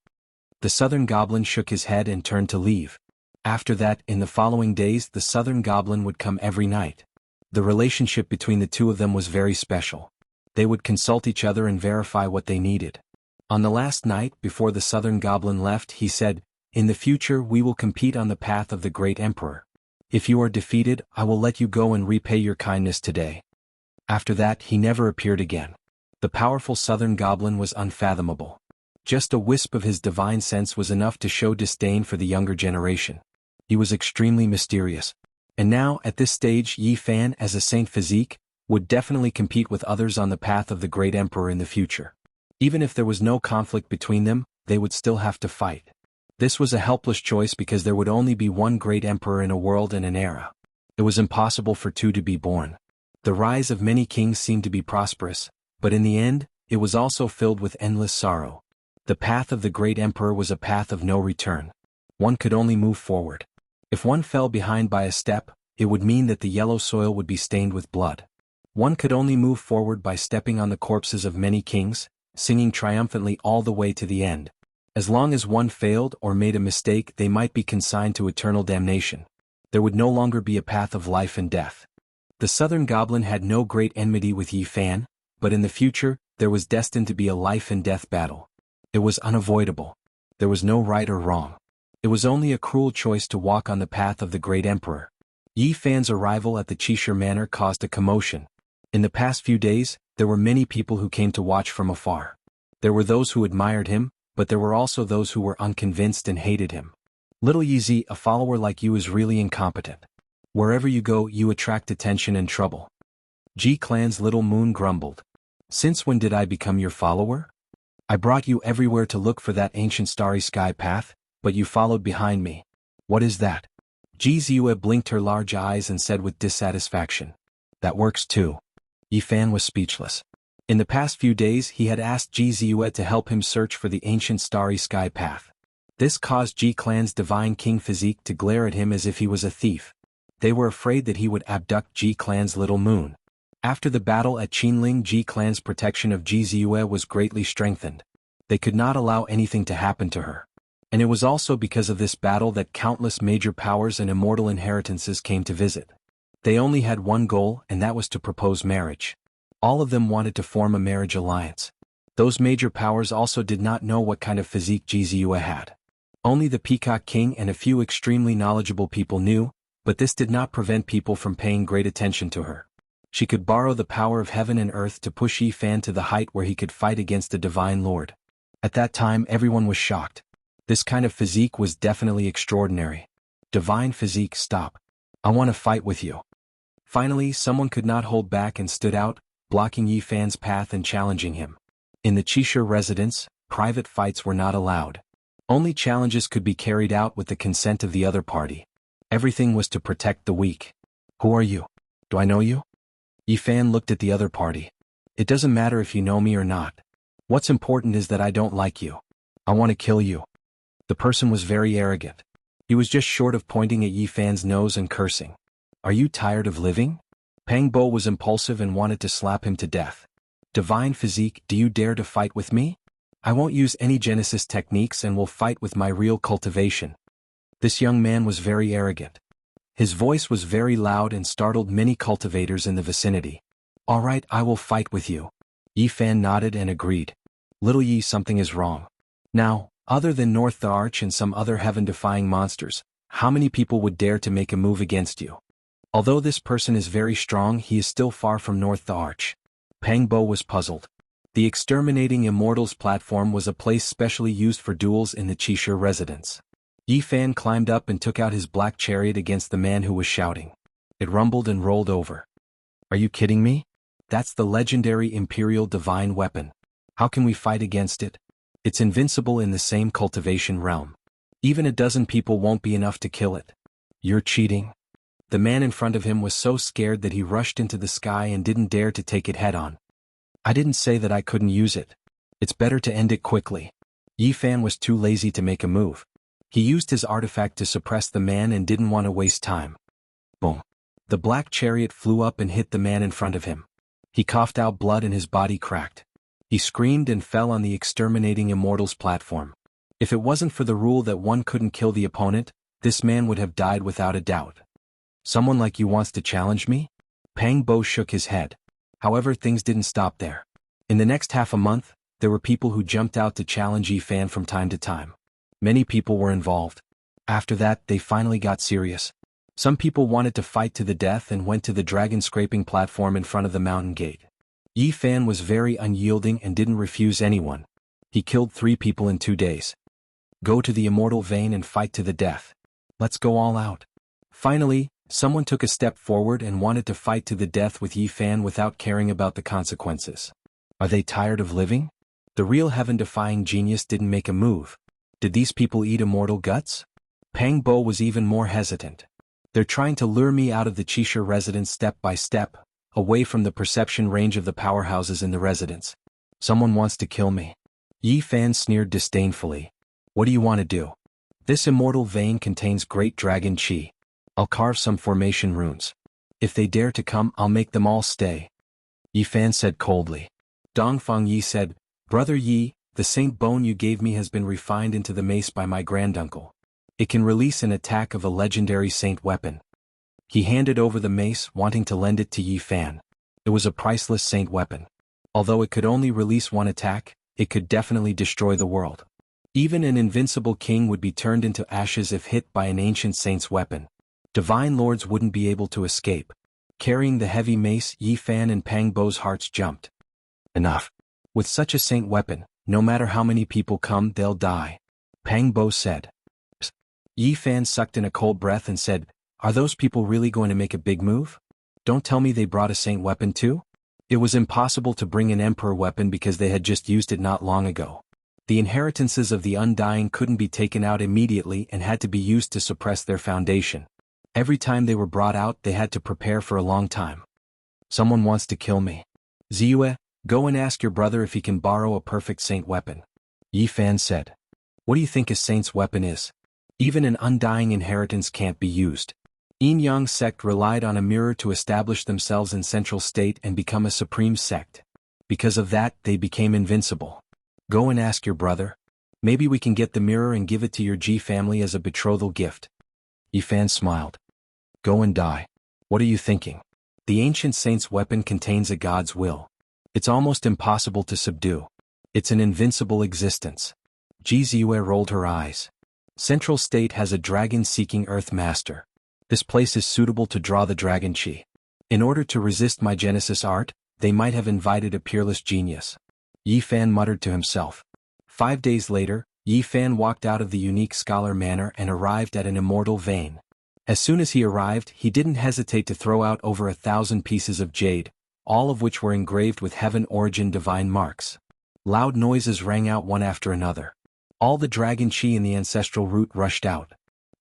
The southern goblin shook his head and turned to leave. After that, in the following days, the southern goblin would come every night. The relationship between the two of them was very special. They would consult each other and verify what they needed. On the last night, before the southern goblin left, he said, "In the future we will compete on the path of the great emperor. If you are defeated, I will let you go and repay your kindness today." After that, he never appeared again. The powerful southern goblin was unfathomable. Just a wisp of his divine sense was enough to show disdain for the younger generation. He was extremely mysterious. And now, at this stage, Yi Fan, as a saint physique, would definitely compete with others on the path of the great emperor in the future. Even if there was no conflict between them, they would still have to fight. This was a helpless choice because there would only be one great emperor in a world and an era. It was impossible for two to be born. The rise of many kings seemed to be prosperous, but in the end, it was also filled with endless sorrow. The path of the great emperor was a path of no return. One could only move forward. If one fell behind by a step, it would mean that the yellow soil would be stained with blood. One could only move forward by stepping on the corpses of many kings, singing triumphantly all the way to the end. As long as one failed or made a mistake, they might be consigned to eternal damnation. There would no longer be a path of life and death. The southern goblin had no great enmity with Yi Fan, but in the future, there was destined to be a life and death battle. It was unavoidable. There was no right or wrong. It was only a cruel choice to walk on the path of the great emperor. Yi Fan's arrival at the Qishir manor caused a commotion. In the past few days, there were many people who came to watch from afar. There were those who admired him, but there were also those who were unconvinced and hated him. "Little Yizi, a follower like you is really incompetent. Wherever you go, you attract attention and trouble." Ji Clan's little moon grumbled. "Since when did I become your follower? I brought you everywhere to look for that ancient starry sky path, but you followed behind me. What is that?" Ji Ziyue blinked her large eyes and said with dissatisfaction, "That works too." Yi Fan was speechless. In the past few days he had asked Ji Ziyue to help him search for the ancient starry sky path. This caused Ji Clan's divine king physique to glare at him as if he was a thief. They were afraid that he would abduct Ji Clan's little moon. After the battle at Qinling, Ji Clan's protection of Ji Ziyue was greatly strengthened. They could not allow anything to happen to her. And it was also because of this battle that countless major powers and immortal inheritances came to visit. They only had one goal, and that was to propose marriage. All of them wanted to form a marriage alliance. Those major powers also did not know what kind of physique Jianghu had. Only the Peacock King and a few extremely knowledgeable people knew, but this did not prevent people from paying great attention to her. She could borrow the power of heaven and earth to push Yi Fan to the height where he could fight against the Divine Lord. At that time everyone was shocked. This kind of physique was definitely extraordinary. Divine physique, stop. I want to fight with you. Finally, someone could not hold back and stood out, blocking Yi Fan's path and challenging him. In the Qixia residence, private fights were not allowed. Only challenges could be carried out with the consent of the other party. Everything was to protect the weak. Who are you? Do I know you? Yi Fan looked at the other party. It doesn't matter if you know me or not. What's important is that I don't like you. I want to kill you. The person was very arrogant. He was just short of pointing at Yi Fan's nose and cursing. Are you tired of living? Pang Bo was impulsive and wanted to slap him to death. Divine physique, do you dare to fight with me? I won't use any Genesis techniques and will fight with my real cultivation. This young man was very arrogant. His voice was very loud and startled many cultivators in the vicinity. All right, I will fight with you. Yi Fan nodded and agreed. Little Yi, something is wrong. Now, other than North the Arch and some other heaven-defying monsters, how many people would dare to make a move against you? Although this person is very strong, he is still far from North the Arch. Pang Bo was puzzled. The Exterminating Immortals platform was a place specially used for duels in the Qixia residence. Yi Fan climbed up and took out his black chariot against the man who was shouting. It rumbled and rolled over. Are you kidding me? That's the legendary Imperial Divine Weapon. How can we fight against it? It's invincible in the same cultivation realm. Even a dozen people won't be enough to kill it. You're cheating. The man in front of him was so scared that he rushed into the sky and didn't dare to take it head-on. I didn't say that I couldn't use it. It's better to end it quickly. Yi Fan was too lazy to make a move. He used his artifact to suppress the man and didn't want to waste time. Boom. The black chariot flew up and hit the man in front of him. He coughed out blood and his body cracked. He screamed and fell on the Exterminating Immortals platform. If it wasn't for the rule that one couldn't kill the opponent, this man would have died without a doubt. Someone like you wants to challenge me? Pang Bo shook his head. However, things didn't stop there. In the next half a month, there were people who jumped out to challenge Yi Fan from time to time. Many people were involved. After that, they finally got serious. Some people wanted to fight to the death and went to the dragon-scraping platform in front of the mountain gate. Yi Fan was very unyielding and didn't refuse anyone. He killed 3 people in 2 days. Go to the immortal vein and fight to the death. Let's go all out. Finally, someone took a step forward and wanted to fight to the death with Yi Fan without caring about the consequences. Are they tired of living? The real heaven-defying genius didn't make a move. Did these people eat immortal guts? Pang Bo was even more hesitant. They're trying to lure me out of the Qixia residence step by step, away from the perception range of the powerhouses in the residence. Someone wants to kill me. Yi Fan sneered disdainfully. What do you want to do? This immortal vein contains great dragon qi. I'll carve some formation runes. If they dare to come, I'll make them all stay. Yi Fan said coldly. Dongfang Yi said, Brother Yi, the saint bone you gave me has been refined into the mace by my granduncle. It can release an attack of a legendary saint weapon. He handed over the mace, wanting to lend it to Yi Fan. It was a priceless saint weapon. Although it could only release one attack, it could definitely destroy the world. Even an invincible king would be turned into ashes if hit by an ancient saint's weapon. Divine lords wouldn't be able to escape. Carrying the heavy mace, Yi Fan and Pang Bo's hearts jumped. Enough. With such a saint weapon, no matter how many people come, they'll die. Pang Bo said. Yi Fan sucked in a cold breath and said, Are those people really going to make a big move? Don't tell me they brought a saint weapon too? It was impossible to bring an emperor weapon because they had just used it not long ago. The inheritances of the Undying couldn't be taken out immediately and had to be used to suppress their foundation. Every time they were brought out, they had to prepare for a long time. Someone wants to kill me. Ziyue, go and ask your brother if he can borrow a perfect saint weapon. Yi Fan said. What do you think a saint's weapon is? Even an undying inheritance can't be used. Yin Yang sect relied on a mirror to establish themselves in central state and become a supreme sect. Because of that, they became invincible. Go and ask your brother. Maybe we can get the mirror and give it to your Ji family as a betrothal gift. Yifan smiled. Go and die. What are you thinking? The ancient saint's weapon contains a god's will. It's almost impossible to subdue. It's an invincible existence. Ji Ziyue rolled her eyes. Central State has a dragon-seeking Earth Master. This place is suitable to draw the dragon chi. In order to resist my Genesis art, they might have invited a peerless genius. Yifan muttered to himself. 5 days later, Yifan walked out of the unique scholar manor and arrived at an immortal vein. As soon as he arrived, he didn't hesitate to throw out over 1,000 pieces of jade, all of which were engraved with heaven origin divine marks. Loud noises rang out one after another. All the dragon chi in the ancestral root rushed out.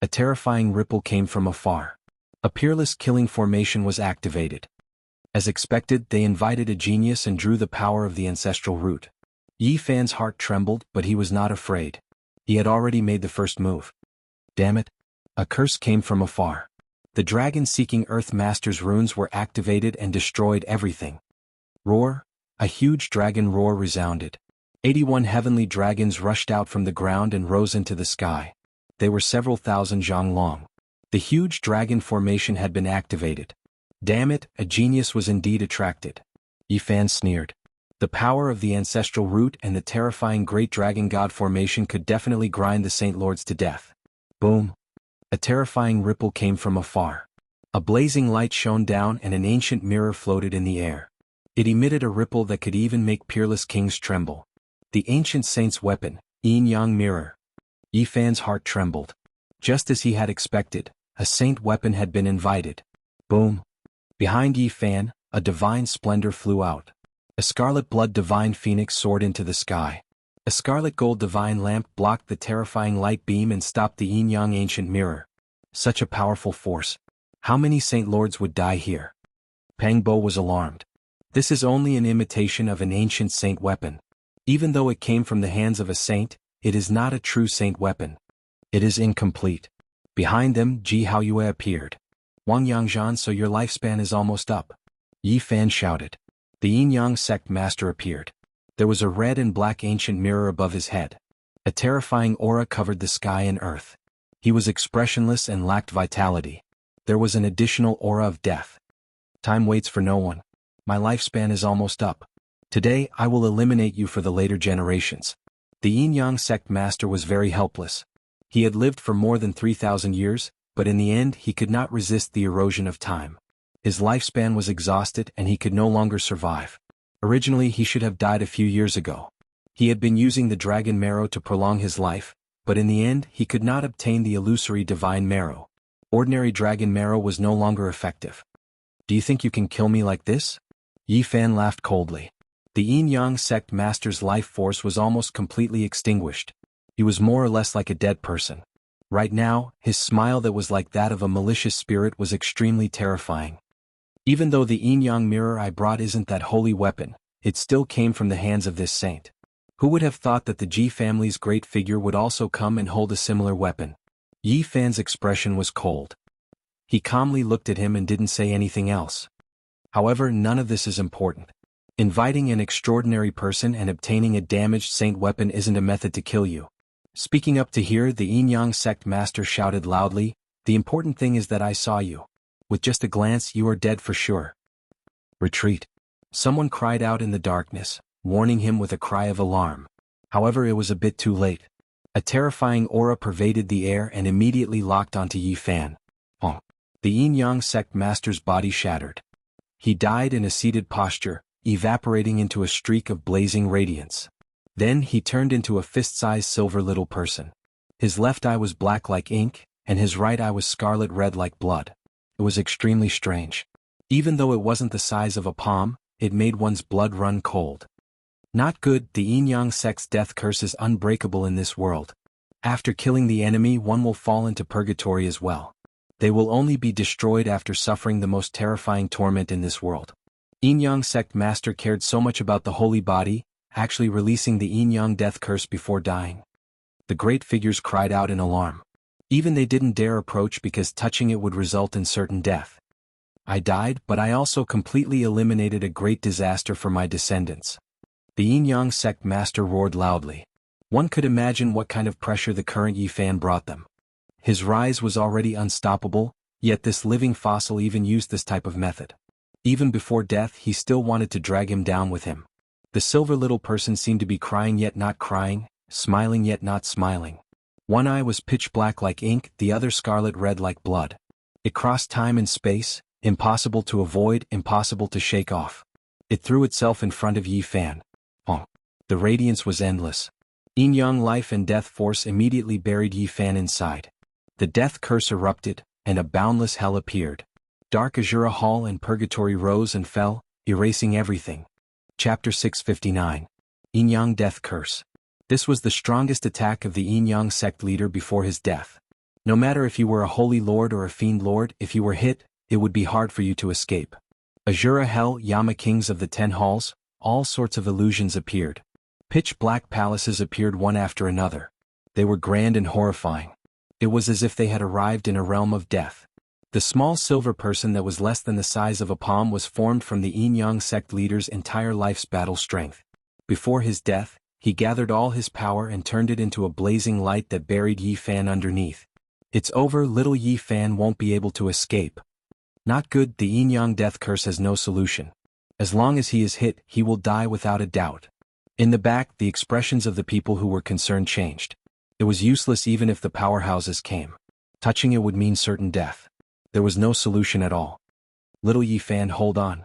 A terrifying ripple came from afar. A peerless killing formation was activated. As expected, they invited a genius and drew the power of the ancestral root. Yifan's heart trembled, but he was not afraid. He had already made the first move. Damn it! A curse came from afar. The dragon-seeking Earth Master's runes were activated and destroyed everything. Roar! A huge dragon roar resounded. 81 heavenly dragons rushed out from the ground and rose into the sky. They were several thousand zhang long. The huge dragon formation had been activated. Damn it, a genius was indeed attracted. Yifan sneered. The power of the ancestral root and the terrifying great dragon god formation could definitely grind the Saint Lords to death. Boom! A terrifying ripple came from afar. A blazing light shone down and an ancient mirror floated in the air. It emitted a ripple that could even make peerless kings tremble. The ancient saint's weapon, Yin Yang Mirror. Yifan's heart trembled. Just as he had expected, a saint weapon had been invited. Boom! Behind Yifan, a divine splendor flew out. A scarlet blood divine phoenix soared into the sky. A scarlet gold divine lamp blocked the terrifying light beam and stopped the Yin Yang ancient mirror. Such a powerful force. How many Saint Lords would die here? Pang Bo was alarmed. This is only an imitation of an ancient saint weapon. Even though it came from the hands of a saint, it is not a true saint weapon. It is incomplete. Behind them, Ji Haoyue appeared. Wang Yangzhan, so your lifespan is almost up. Yifan shouted. The Yin Yang sect master appeared. There was a red and black ancient mirror above his head. A terrifying aura covered the sky and earth. He was expressionless and lacked vitality. There was an additional aura of death. Time waits for no one. My lifespan is almost up. Today I will eliminate you for the later generations. The Yin Yang sect master was very helpless. He had lived for more than 3,000 years, but in the end he could not resist the erosion of time. His lifespan was exhausted and he could no longer survive. Originally he should have died a few years ago. He had been using the dragon marrow to prolong his life, but in the end he could not obtain the illusory divine marrow. Ordinary dragon marrow was no longer effective. Do you think you can kill me like this? Yifan laughed coldly. The Yin Yang sect master's life force was almost completely extinguished. He was more or less like a dead person. Right now, his smile that was like that of a malicious spirit was extremely terrifying. Even though the Yin Yang mirror I brought isn't that holy weapon, it still came from the hands of this saint. Who would have thought that the Ji family's great figure would also come and hold a similar weapon? Yifan's expression was cold. He calmly looked at him and didn't say anything else. However, none of this is important. Inviting an extraordinary person and obtaining a damaged saint weapon isn't a method to kill you. Speaking up to here, the Yin Yang sect master shouted loudly, the important thing is that I saw you. With just a glance you are dead for sure. Retreat. Someone cried out in the darkness, warning him with a cry of alarm. However, it was a bit too late. A terrifying aura pervaded the air and immediately locked onto Yifan. Oh. The Yin Yang sect master's body shattered. He died in a seated posture, evaporating into a streak of blazing radiance. Then he turned into a fist-sized silver little person. His left eye was black like ink, and his right eye was scarlet red like blood. It was extremely strange. Even though it wasn't the size of a palm, it made one's blood run cold. Not good. The Yin Yang sect's death curse is unbreakable in this world. After killing the enemy, one will fall into purgatory as well. They will only be destroyed after suffering the most terrifying torment in this world. Yin Yang sect master cared so much about the holy body, actually releasing the Yin Yang death curse before dying. The great figures cried out in alarm. Even they didn't dare approach because touching it would result in certain death. I died, but I also completely eliminated a great disaster for my descendants. The Yin Yang sect master roared loudly. One could imagine what kind of pressure the current Yi Fan brought them. His rise was already unstoppable, yet this living fossil even used this type of method. Even before death he still wanted to drag him down with him. The silver little person seemed to be crying yet not crying, smiling yet not smiling. One eye was pitch black like ink, the other scarlet red like blood. It crossed time and space, impossible to avoid, impossible to shake off. It threw itself in front of Yi Fan. Oh. The radiance was endless. Yin-yang life and death force immediately buried Yi Fan inside. The death curse erupted, and a boundless hell appeared. Dark Azura Hall and Purgatory rose and fell, erasing everything. Chapter 659. Yin-yang Death Curse. This was the strongest attack of the Yin-yang sect leader before his death. No matter if you were a holy lord or a fiend lord, if you were hit, it would be hard for you to escape. Azura Hell, Yama Kings of the 10 Halls, all sorts of illusions appeared. Pitch-black palaces appeared one after another. They were grand and horrifying. It was as if they had arrived in a realm of death. The small silver person that was less than the size of a palm was formed from the Yin-yang sect leader's entire life's battle strength. Before his death, he gathered all his power and turned it into a blazing light that buried Yi Fan underneath. It's over, little Yi Fan won't be able to escape. Not good, the Yin-yang death curse has no solution. As long as he is hit, he will die without a doubt. In the back, the expressions of the people who were concerned changed. It was useless even if the powerhouses came. Touching it would mean certain death. There was no solution at all. Little Yi Fan, hold on.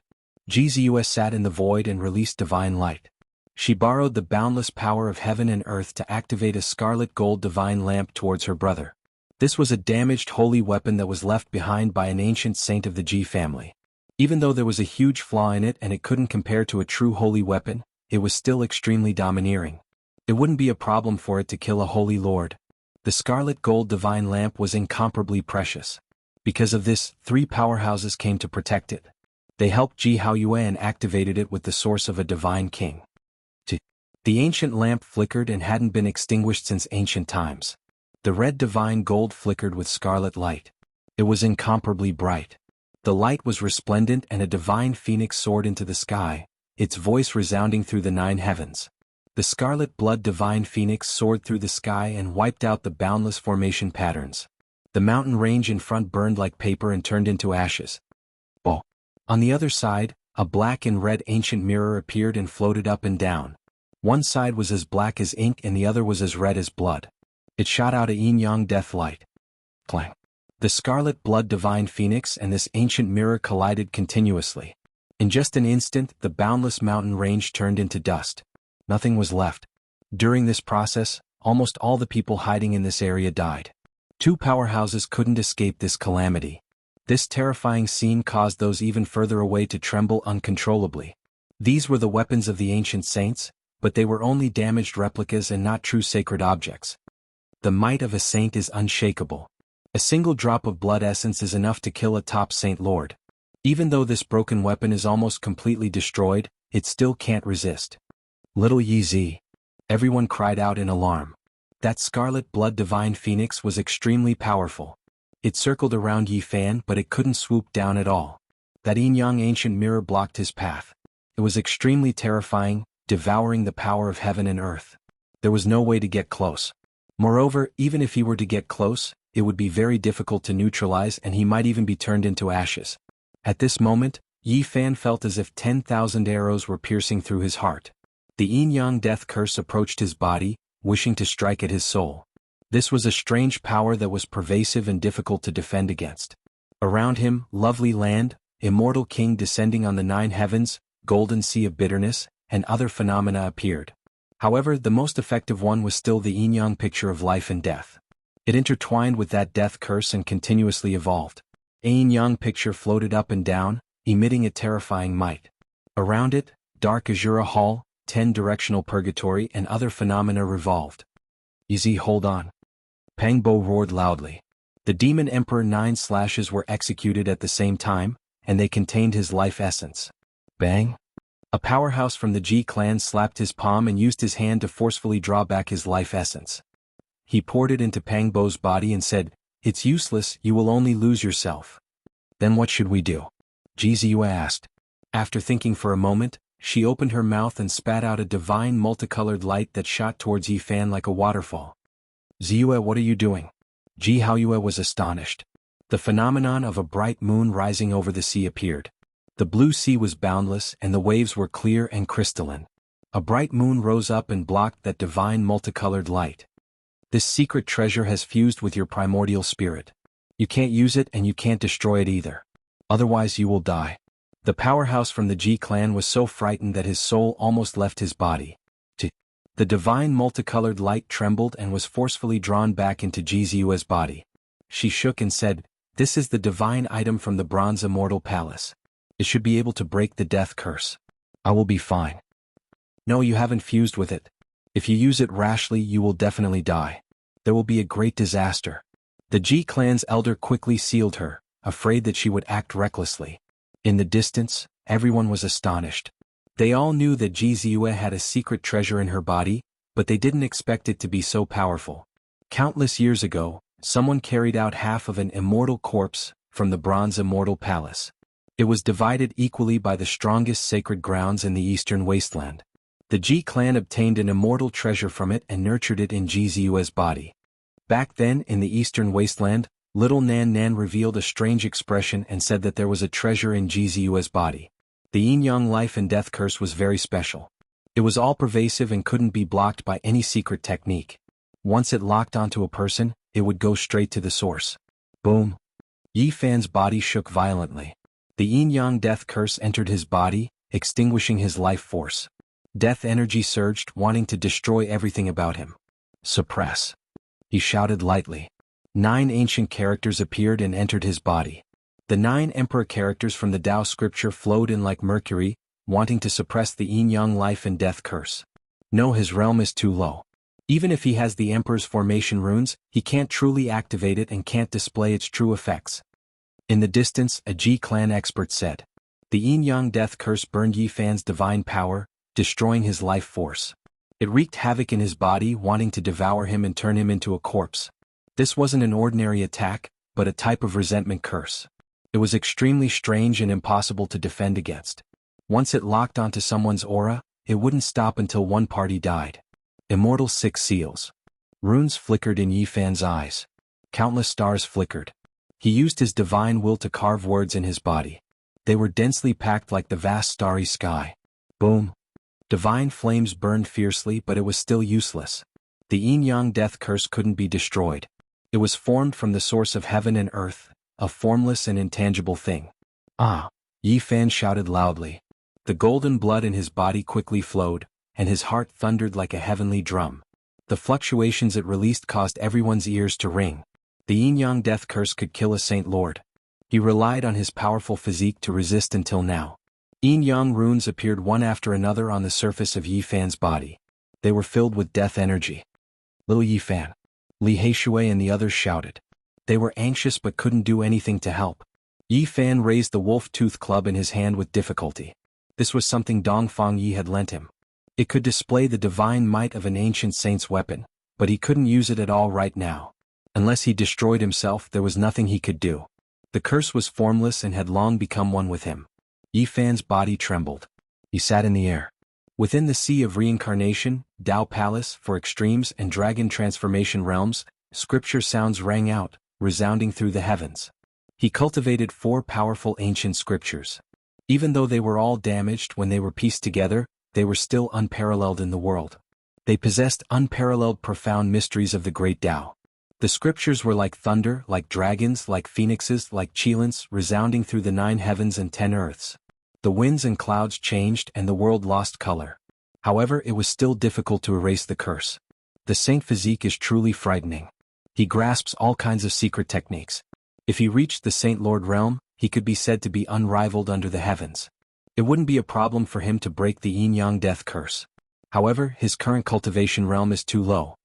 Jianghu sat in the void and released divine light. She borrowed the boundless power of heaven and earth to activate a scarlet gold divine lamp towards her brother. This was a damaged holy weapon that was left behind by an ancient saint of the Ji family. Even though there was a huge flaw in it and it couldn't compare to a true holy weapon, it was still extremely domineering. It wouldn't be a problem for it to kill a holy lord. The scarlet gold divine lamp was incomparably precious. Because of this, 3 powerhouses came to protect it. They helped Jianghu and activated it with the source of a divine king. The ancient lamp flickered and hadn't been extinguished since ancient times. The red divine gold flickered with scarlet light. It was incomparably bright. The light was resplendent and a divine phoenix soared into the sky, its voice resounding through the 9 heavens. The scarlet blood divine phoenix soared through the sky and wiped out the boundless formation patterns. The mountain range in front burned like paper and turned into ashes. Oh. On the other side, a black and red ancient mirror appeared and floated up and down. One side was as black as ink and the other was as red as blood. It shot out a yin-yang death light. Clang. The scarlet blood divine phoenix and this ancient mirror collided continuously. In just an instant, the boundless mountain range turned into dust. Nothing was left. During this process, almost all the people hiding in this area died. 2 powerhouses couldn't escape this calamity. This terrifying scene caused those even further away to tremble uncontrollably. These were the weapons of the ancient saints, but they were only damaged replicas and not true sacred objects. The might of a saint is unshakable. A single drop of blood essence is enough to kill a top saint lord. Even though this broken weapon is almost completely destroyed, it still can't resist. Little Yi Zi. Everyone cried out in alarm. That scarlet blood divine phoenix was extremely powerful. It circled around Yi Fan but it couldn't swoop down at all. That yin-yang ancient mirror blocked his path. It was extremely terrifying, devouring the power of heaven and earth. There was no way to get close. Moreover, even if he were to get close, it would be very difficult to neutralize and he might even be turned into ashes. At this moment, Yi Fan felt as if 10,000 arrows were piercing through his heart. The yin-yang death curse approached his body, wishing to strike at his soul. This was a strange power that was pervasive and difficult to defend against. Around him, lovely land, immortal king descending on the 9 heavens, golden sea of bitterness, and other phenomena appeared. However, the most effective one was still the yin-yang picture of life and death. It intertwined with that death curse and continuously evolved. A yin-yang picture floated up and down, emitting a terrifying might. Around it, dark Azura Hall, 10-directional purgatory and other phenomena revolved. Easy, hold on. Pangbo roared loudly. The demon emperor 9 slashes were executed at the same time, and they contained his life essence. Bang! A powerhouse from the Ji clan slapped his palm and used his hand to forcefully draw back his life essence. He poured it into Pangbo's body and said, "It's useless, you will only lose yourself." Then what should we do? Jianghu asked. After thinking for a moment, she opened her mouth and spat out a divine multicolored light that shot towards Yi Fan like a waterfall. "Ziyue, what are you doing?" Ji Haoyue was astonished. The phenomenon of a bright moon rising over the sea appeared. The blue sea was boundless and the waves were clear and crystalline. A bright moon rose up and blocked that divine multicolored light. "This secret treasure has fused with your primordial spirit. You can't use it and you can't destroy it either. Otherwise you will die." The powerhouse from the Ji clan was so frightened that his soul almost left his body. The divine multicolored light trembled and was forcefully drawn back into Ji Ziyue's body. She shook and said, "This is the divine item from the bronze Immortal Palace. It should be able to break the death curse. I will be fine." "No, you haven't fused with it. If you use it rashly you will definitely die. There will be a great disaster." The Ji clan's elder quickly sealed her, afraid that she would act recklessly. In the distance, everyone was astonished. They all knew that Ji Ziyue had a secret treasure in her body, but they didn't expect it to be so powerful. Countless years ago, someone carried out half of an immortal corpse from the bronze Immortal Palace. It was divided equally by the strongest sacred grounds in the eastern wasteland. The Ji clan obtained an immortal treasure from it and nurtured it in Ji Ziyue's body. Back then, in the eastern wasteland, little Nan Nan revealed a strange expression and said that there was a treasure in Ji Ziyue's body. The yin-yang life and death curse was very special. It was all-pervasive and couldn't be blocked by any secret technique. Once it locked onto a person, it would go straight to the source. Boom! Yi Fan's body shook violently. The yin-yang death curse entered his body, extinguishing his life force. Death energy surged, wanting to destroy everything about him. "Suppress!" he shouted lightly. 9 ancient characters appeared and entered his body. The 9 emperor characters from the Tao scripture flowed in like mercury, wanting to suppress the yin-yang life and death curse. No, his realm is too low. Even if he has the emperor's formation runes, he can't truly activate it and can't display its true effects. In the distance, a Ji clan expert said. The yin-yang death curse burned Yi Fan's divine power, destroying his life force. It wreaked havoc in his body, wanting to devour him and turn him into a corpse. This wasn't an ordinary attack, but a type of resentment curse. It was extremely strange and impossible to defend against. Once it locked onto someone's aura, it wouldn't stop until one party died. Immortal 6 seals. Runes flickered in Yi Fan's eyes. Countless stars flickered. He used his divine will to carve words in his body. They were densely packed like the vast starry sky. Boom! Divine flames burned fiercely, but it was still useless. The yin-yang death curse couldn't be destroyed. It was formed from the source of heaven and earth, a formless and intangible thing. "Ah!" Yi Fan shouted loudly. The golden blood in his body quickly flowed, and his heart thundered like a heavenly drum. The fluctuations it released caused everyone's ears to ring. The yin-yang death curse could kill a saint lord. He relied on his powerful physique to resist until now. Yin-yang runes appeared one after another on the surface of Yi Fan's body. They were filled with death energy. "Little Yi Fan!" Li Heishui and the others shouted. They were anxious but couldn't do anything to help. Yi Fan raised the wolf-tooth club in his hand with difficulty. This was something Dongfang Yi had lent him. It could display the divine might of an ancient saint's weapon, but he couldn't use it at all right now. Unless he destroyed himself, there was nothing he could do. The curse was formless and had long become one with him. Yi Fan's body trembled. He sat in the air. Within the sea of reincarnation, Tao Palace for extremes and dragon transformation realms, scripture sounds rang out, resounding through the heavens. He cultivated 4 powerful ancient scriptures. Even though they were all damaged when they were pieced together, they were still unparalleled in the world. They possessed unparalleled profound mysteries of the great Tao. The scriptures were like thunder, like dragons, like phoenixes, like qilins, resounding through the 9 heavens and 10 earths. The winds and clouds changed and the world lost color. However, it was still difficult to erase the curse. The saint physique is truly frightening. He grasps all kinds of secret techniques. If he reached the Saint Lord realm, he could be said to be unrivaled under the heavens. It wouldn't be a problem for him to break the yin-yang death curse. However, his current cultivation realm is too low.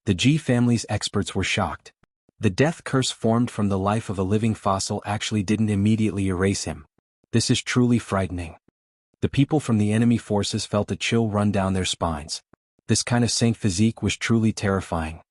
The Ji family's experts were shocked. The death curse formed from the life of a living fossil actually didn't immediately erase him. This is truly frightening. The people from the enemy forces felt a chill run down their spines. This kind of saint physique was truly terrifying.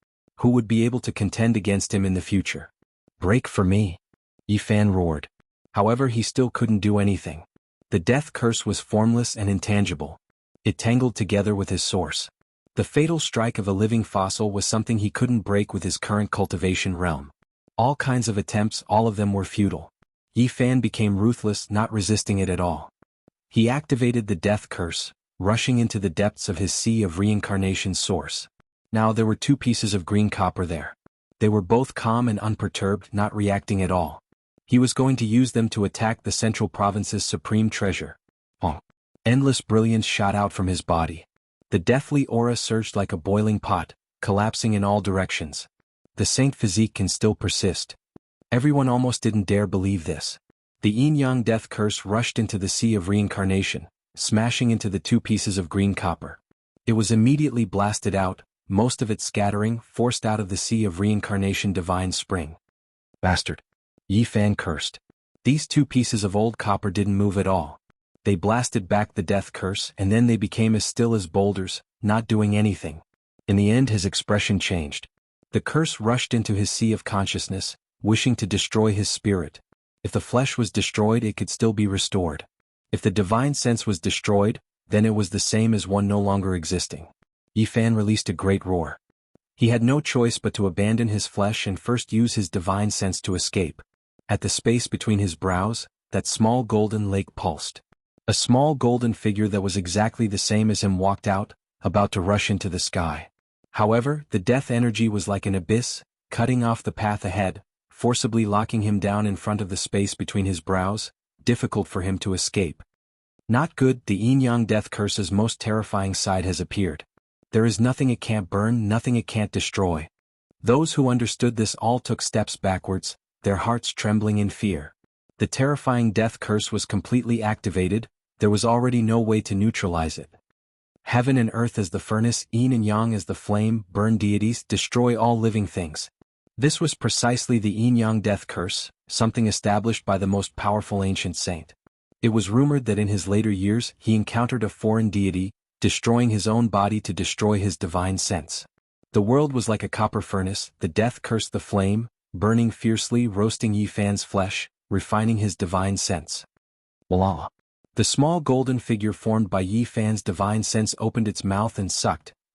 Who would be able to contend against him in the future? "Break for me!" Yi Fan roared. However, he still couldn't do anything. The death curse was formless and intangible. It tangled together with his source. The fatal strike of a living fossil was something he couldn't break with his current cultivation realm. All kinds of attempts, all of them were futile. Yi Fan became ruthless, not resisting it at all. He activated the death curse, rushing into the depths of his sea of reincarnation source. Now there were two pieces of green copper there. They were both calm and unperturbed, not reacting at all. He was going to use them to attack the Central Province's supreme treasure. Endless brilliance shot out from his body. The deathly aura surged like a boiling pot, collapsing in all directions. The saint physique can still persist. Everyone almost didn't dare believe this. The yin-yang death curse rushed into the sea of reincarnation, smashing into the two pieces of green copper. It was immediately blasted out, most of it scattering, forced out of the sea of reincarnation divine spring. Bastard. Yi Fan cursed. These two pieces of old copper didn't move at all. They blasted back the death curse and then they became as still as boulders, not doing anything. In the end his expression changed. The curse rushed into his sea of consciousness, wishing to destroy his spirit. If the flesh was destroyed it could still be restored. If the divine sense was destroyed, then it was the same as one no longer existing. Yi Fan released a great roar. He had no choice but to abandon his flesh and first use his divine sense to escape. At the space between his brows, that small golden lake pulsed. A small golden figure that was exactly the same as him walked out, about to rush into the sky. However, the death energy was like an abyss, cutting off the path ahead, forcibly locking him down in front of the space between his brows, difficult for him to escape. Not good, the yin-yang death curse's most terrifying side has appeared. There is nothing it can't burn, nothing it can't destroy. Those who understood this all took steps backwards, their hearts trembling in fear. The terrifying death curse was completely activated, there was already no way to neutralize it. Heaven and earth as the furnace, yin and yang as the flame, burn deities, destroy all living things. This was precisely the yin-yang death curse, something established by the most powerful ancient saint. It was rumored that in his later years he encountered a foreign deity, destroying his own body to destroy his divine sense. The world was like a copper furnace, the death curse the flame, burning fiercely, roasting Yi Fan's flesh, refining his divine sense. Voila! The small golden figure formed by Yi Fan's divine sense opened its mouth and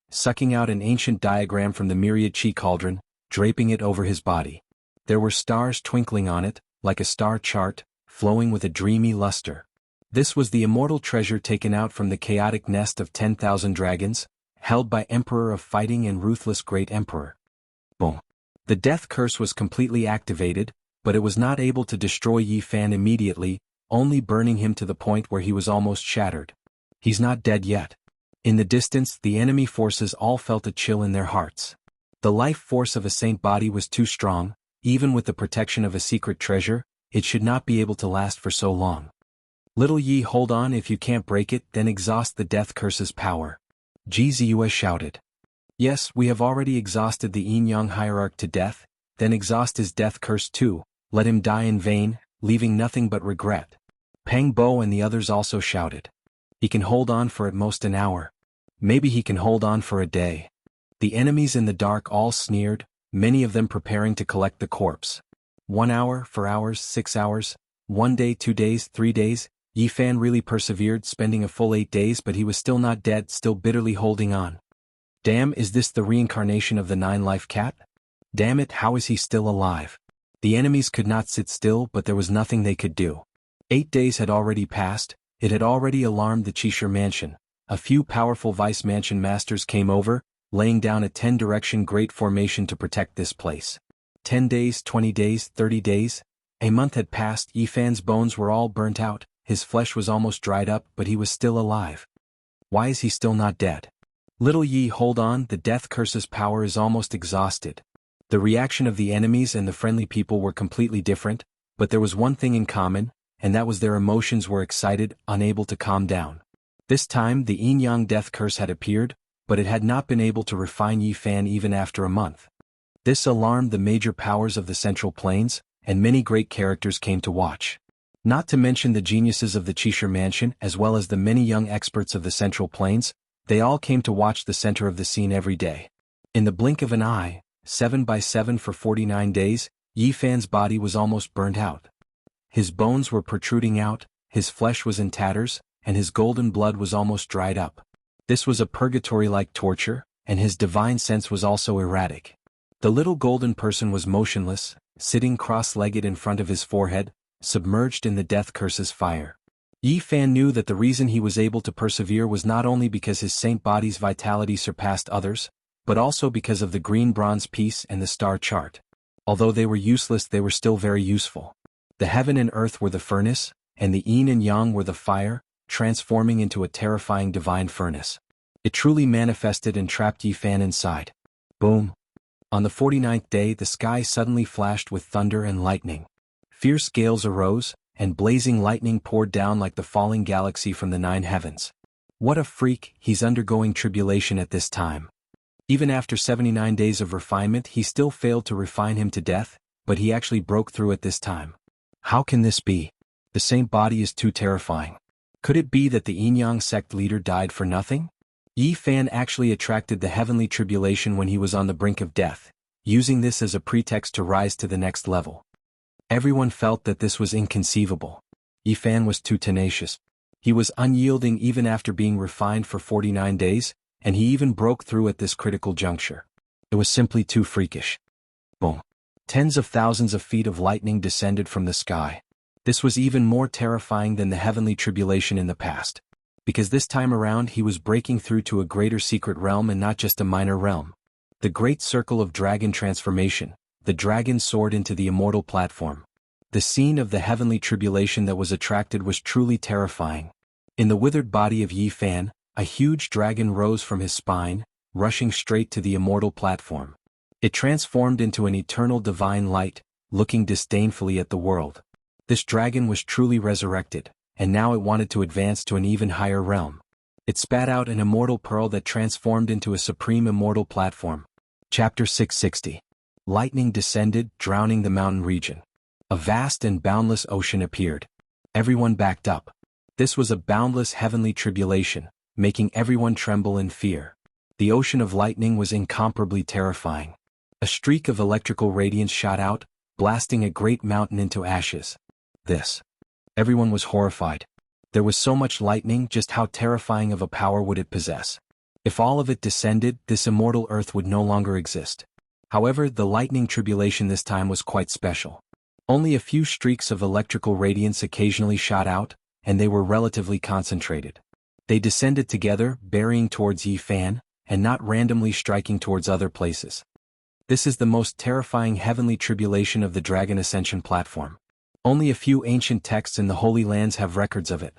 sucking out an ancient diagram from the myriad chi cauldron, draping it over his body. There were stars twinkling on it, like a star chart, flowing with a dreamy luster. This was the immortal treasure taken out from the chaotic nest of 10,000 dragons, held by Emperor of Fighting and Ruthless Great Emperor. Boom. The death curse was completely activated, but it was not able to destroy Yi Fan immediately, only burning him to the point where he was almost shattered. He's not dead yet. In the distance, the enemy forces all felt a chill in their hearts. The life force of a saint body was too strong, even with the protection of a secret treasure, it should not be able to last for so long. Little Yi, hold on, if you can't break it, then exhaust the death curse's power. Ji Ziyue shouted. Yes, we have already exhausted the yin-yang hierarch to death, then exhaust his death curse too, let him die in vain, leaving nothing but regret. Peng Bo and the others also shouted. He can hold on for at most an hour. Maybe he can hold on for a day. The enemies in the dark all sneered, many of them preparing to collect the corpse. 1 hour, 4 hours, 6 hours, 1 day, 2 days, 3 days, Yi Fan really persevered, spending a full 8 days, but he was still not dead, still bitterly holding on. Damn, is this the reincarnation of the 9-life cat? Damn it, how is he still alive? The enemies could not sit still, but there was nothing they could do. 8 days had already passed, it had already alarmed the Qishir mansion. A few powerful vice mansion masters came over, laying down a 10-direction great formation to protect this place. 10 days, 20 days, 30 days. A month had passed, Yi Fan's bones were all burnt out, his flesh was almost dried up, but he was still alive. Why is he still not dead? Little Yi, hold on, the death curse's power is almost exhausted. The reaction of the enemies and the friendly people were completely different, but there was one thing in common, and that was their emotions were excited, unable to calm down. This time the yin-yang death curse had appeared, but it had not been able to refine Yi Fan even after a month. This alarmed the major powers of the Central Plains, and many great characters came to watch. Not to mention the geniuses of the Qishir mansion as well as the many young experts of the Central Plains, they all came to watch the center of the scene every day. In the blink of an eye, 7 by 7 for 49 days, Yi Fan's body was almost burned out. His bones were protruding out, his flesh was in tatters, and his golden blood was almost dried up. This was a purgatory-like torture, and his divine sense was also erratic. The little golden person was motionless, sitting cross-legged in front of his forehead, submerged in the death curse's fire. Yi Fan knew that the reason he was able to persevere was not only because his saint body's vitality surpassed others, but also because of the green bronze piece and the star chart. Although they were useless, they were still very useful. The heaven and earth were the furnace, and the yin and yang were the fire, transforming into a terrifying divine furnace. It truly manifested and trapped Yi Fan inside. Boom! On the 49th day, the sky suddenly flashed with thunder and lightning. Fierce gales arose, and blazing lightning poured down like the falling galaxy from the 9 heavens. What a freak! He's undergoing tribulation at this time. Even after 79 days of refinement, he still failed to refine him to death, but he actually broke through at this time. How can this be? The saint body is too terrifying. Could it be that the Yin-Yang sect leader died for nothing? Yi Fan actually attracted the heavenly tribulation when he was on the brink of death, using this as a pretext to rise to the next level. Everyone felt that this was inconceivable. Yi Fan was too tenacious. He was unyielding even after being refined for 49 days, and he even broke through at this critical juncture. It was simply too freakish. Boom. Tens of thousands of feet of lightning descended from the sky. This was even more terrifying than the heavenly tribulation in the past. Because this time around he was breaking through to a greater secret realm and not just a minor realm. The great circle of dragon transformation, the dragon soared into the immortal platform. The scene of the heavenly tribulation that was attracted was truly terrifying. In the withered body of Yi Fan, a huge dragon rose from his spine, rushing straight to the immortal platform. It transformed into an eternal divine light, looking disdainfully at the world. This dragon was truly resurrected, and now it wanted to advance to an even higher realm. It spat out an immortal pearl that transformed into a supreme immortal platform. Chapter 660. Lightning descended, drowning the mountain region. A vast and boundless ocean appeared. Everyone backed up. This was a boundless heavenly tribulation, making everyone tremble in fear. The ocean of lightning was incomparably terrifying. A streak of electrical radiance shot out, blasting a great mountain into ashes. Everyone was horrified. There was so much lightning, just how terrifying of a power would it possess? If all of it descended, this immortal earth would no longer exist. However, the lightning tribulation this time was quite special. Only a few streaks of electrical radiance occasionally shot out, and they were relatively concentrated. They descended together, burying towards Yi Fan, and not randomly striking towards other places. This is the most terrifying heavenly tribulation of the Dragon Ascension platform. Only a few ancient texts in the Holy Lands have records of it.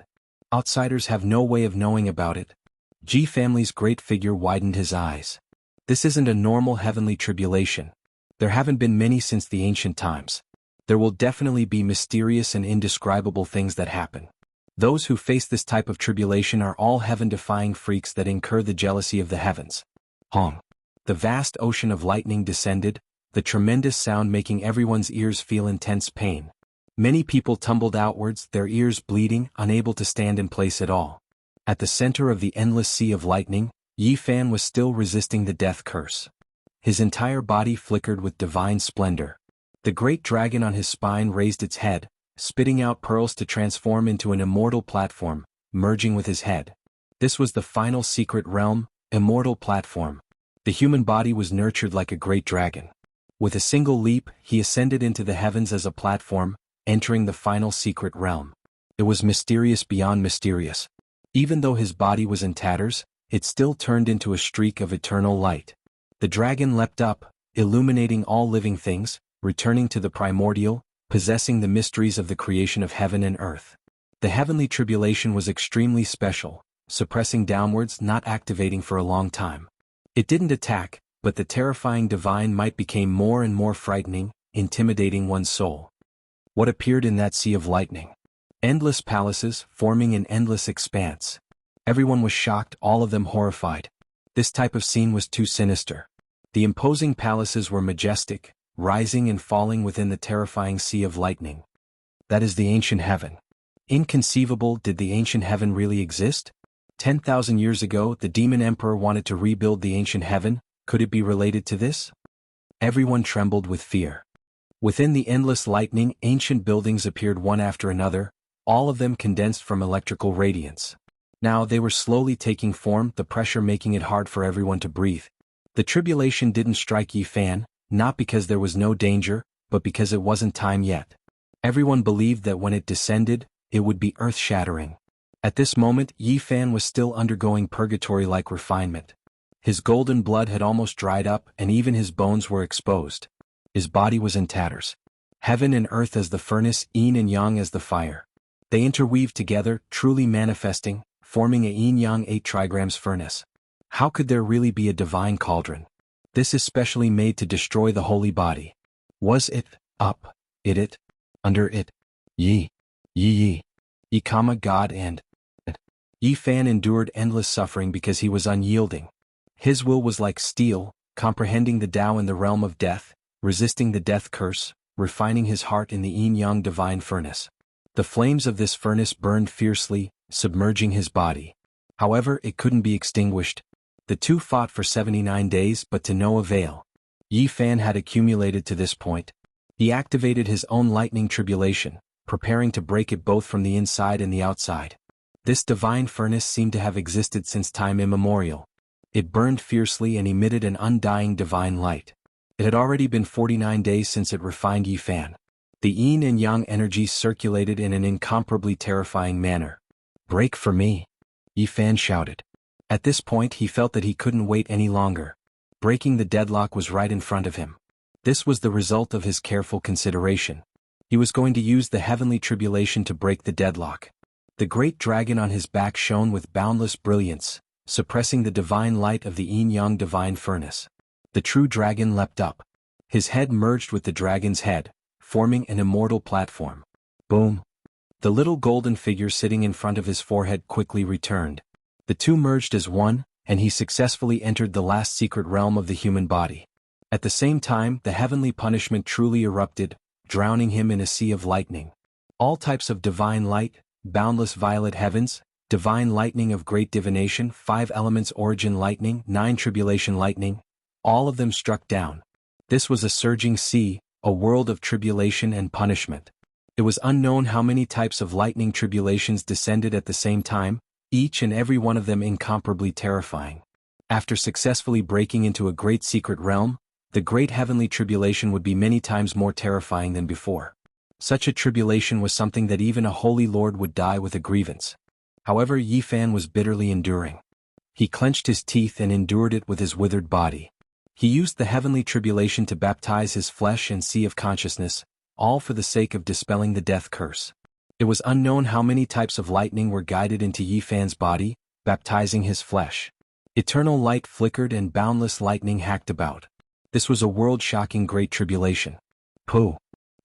Outsiders have no way of knowing about it. Ji family's great figure widened his eyes. This isn't a normal heavenly tribulation. There haven't been many since the ancient times. There will definitely be mysterious and indescribable things that happen. Those who face this type of tribulation are all heaven-defying freaks that incur the jealousy of the heavens. Hong. The vast ocean of lightning descended, the tremendous sound making everyone's ears feel intense pain. Many people tumbled outwards, their ears bleeding, unable to stand in place at all. At the center of the endless sea of lightning, Yi Fan was still resisting the death curse. His entire body flickered with divine splendor. The great dragon on his spine raised its head, spitting out pearls to transform into an immortal platform, merging with his head. This was the final secret realm, immortal platform. The human body was nurtured like a great dragon. With a single leap, he ascended into the heavens as a platform, entering the final secret realm. It was mysterious beyond mysterious. Even though his body was in tatters, it still turned into a streak of eternal light. The dragon leapt up, illuminating all living things, returning to the primordial, possessing the mysteries of the creation of heaven and earth. The heavenly tribulation was extremely special, suppressing downwards, not activating for a long time. It didn't attack, but the terrifying divine might became more and more frightening, intimidating one's soul. What appeared in that sea of lightning? Endless palaces, forming an endless expanse. Everyone was shocked, all of them horrified. This type of scene was too sinister. The imposing palaces were majestic, rising and falling within the terrifying sea of lightning. That is the ancient heaven. Inconceivable. Did the ancient heaven really exist? 10,000 years ago, the demon emperor wanted to rebuild the ancient heaven. Could it be related to this? Everyone trembled with fear. Within the endless lightning, ancient buildings appeared one after another, all of them condensed from electrical radiance. Now they were slowly taking form, the pressure making it hard for everyone to breathe. The tribulation didn't strike Yi Fan, not because there was no danger, but because it wasn't time yet. Everyone believed that when it descended, it would be earth-shattering. At this moment, Yi Fan was still undergoing purgatory-like refinement. His golden blood had almost dried up, and even his bones were exposed. His body was in tatters. Heaven and earth as the furnace, yin and yang as the fire. They interweaved together, truly manifesting, forming a yin-yang 8 trigrams furnace. How could there really be a divine cauldron? This is specially made to destroy the holy body. Was it, up, it, under it? Yi, Yi, God and Yi Fan endured endless suffering because he was unyielding. His will was like steel, comprehending the Tao in the realm of death, resisting the death curse, refining his heart in the yin-yang divine furnace. The flames of this furnace burned fiercely, submerging his body. However, it couldn't be extinguished. The two fought for 79 days but to no avail. Yi Fan had accumulated to this point. He activated his own lightning tribulation, preparing to break it both from the inside and the outside. This divine furnace seemed to have existed since time immemorial. It burned fiercely and emitted an undying divine light. It had already been 49 days since it refined Yi Fan. The yin and yang energies circulated in an incomparably terrifying manner. "Break for me!" Yi Fan shouted. At this point he felt that he couldn't wait any longer. Breaking the deadlock was right in front of him. This was the result of his careful consideration. He was going to use the heavenly tribulation to break the deadlock. The great dragon on his back shone with boundless brilliance, suppressing the divine light of the yin-yang divine furnace. The true dragon leapt up. His head merged with the dragon's head, forming an immortal platform. Boom! The little golden figure sitting in front of his forehead quickly returned. The two merged as one, and he successfully entered the last secret realm of the human body. At the same time, the heavenly punishment truly erupted, drowning him in a sea of lightning. All types of divine light, boundless violet heavens, divine lightning of great divination, 5 elements origin lightning, 9 tribulation lightning, all of them struck down. This was a surging sea, a world of tribulation and punishment. It was unknown how many types of lightning tribulations descended at the same time, each and every one of them incomparably terrifying. After successfully breaking into a great secret realm, the great heavenly tribulation would be many times more terrifying than before. Such a tribulation was something that even a holy lord would die with a grievance. However, Yi Fan was bitterly enduring. He clenched his teeth and endured it with his withered body. He used the heavenly tribulation to baptize his flesh and sea of consciousness, all for the sake of dispelling the death curse. It was unknown how many types of lightning were guided into Yi Fan's body, baptizing his flesh. Eternal light flickered and boundless lightning hacked about. This was a world-shocking great tribulation. Pooh!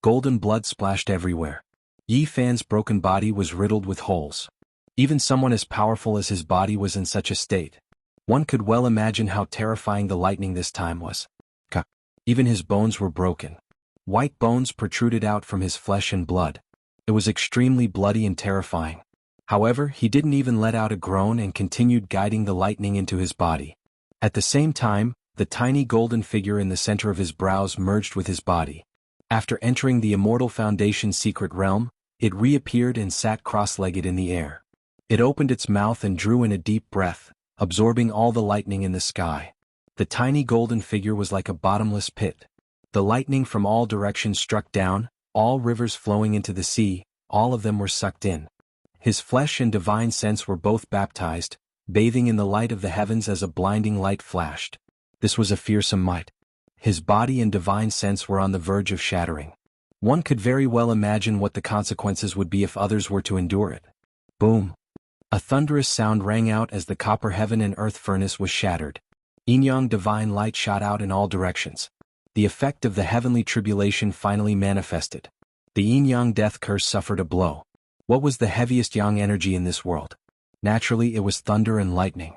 Golden blood splashed everywhere. Yi Fan's broken body was riddled with holes. Even someone as powerful as his body was in such a state. One could well imagine how terrifying the lightning this time was. Even his bones were broken. White bones protruded out from his flesh and blood. It was extremely bloody and terrifying. However, he didn't even let out a groan and continued guiding the lightning into his body. At the same time, the tiny golden figure in the center of his brows merged with his body. After entering the Immortal Foundation's secret realm, it reappeared and sat cross-legged in the air. It opened its mouth and drew in a deep breath, absorbing all the lightning in the sky. The tiny golden figure was like a bottomless pit. The lightning from all directions struck down, all rivers flowing into the sea, all of them were sucked in. His flesh and divine sense were both baptized, bathing in the light of the heavens as a blinding light flashed. This was a fearsome might. His body and divine sense were on the verge of shattering. One could very well imagine what the consequences would be if others were to endure it. Boom! A thunderous sound rang out as the copper heaven and earth furnace was shattered. Yin-yang divine light shot out in all directions. The effect of the heavenly tribulation finally manifested. The yin-yang death curse suffered a blow. What was the heaviest yang energy in this world? Naturally, it was thunder and lightning.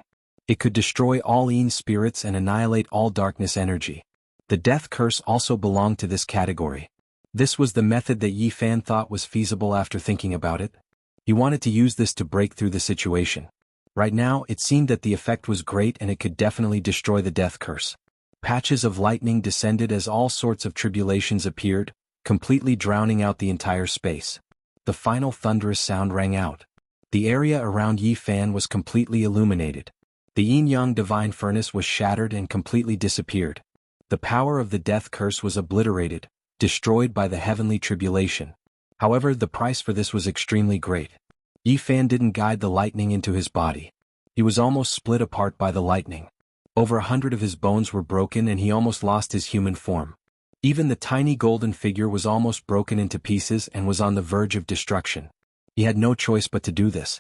It could destroy all yin spirits and annihilate all darkness energy. The death curse also belonged to this category. This was the method that Yi Fan thought was feasible after thinking about it. He wanted to use this to break through the situation. Right now, it seemed that the effect was great and it could definitely destroy the death curse. Patches of lightning descended as all sorts of tribulations appeared, completely drowning out the entire space. The final thunderous sound rang out. The area around Yi Fan was completely illuminated. The yin-yang divine furnace was shattered and completely disappeared. The power of the death curse was obliterated, destroyed by the heavenly tribulation. However, the price for this was extremely great. Yi Fan didn't guide the lightning into his body. He was almost split apart by the lightning. Over 100 of his bones were broken and he almost lost his human form. Even the tiny golden figure was almost broken into pieces and was on the verge of destruction. He had no choice but to do this.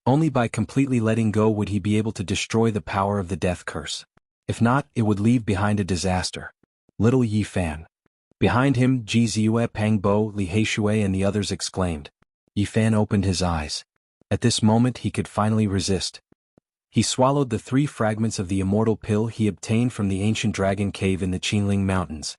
Only by completely letting go would he be able to destroy the power of the death curse. If not, it would leave behind a disaster. Little Yi Fan. Behind him, Ji Ziyue, Pang Bo, Li Heishui and the others exclaimed. Yi Fan opened his eyes. At this moment he could finally resist. He swallowed the 3 fragments of the immortal pill he obtained from the ancient dragon cave in the Qinling Mountains.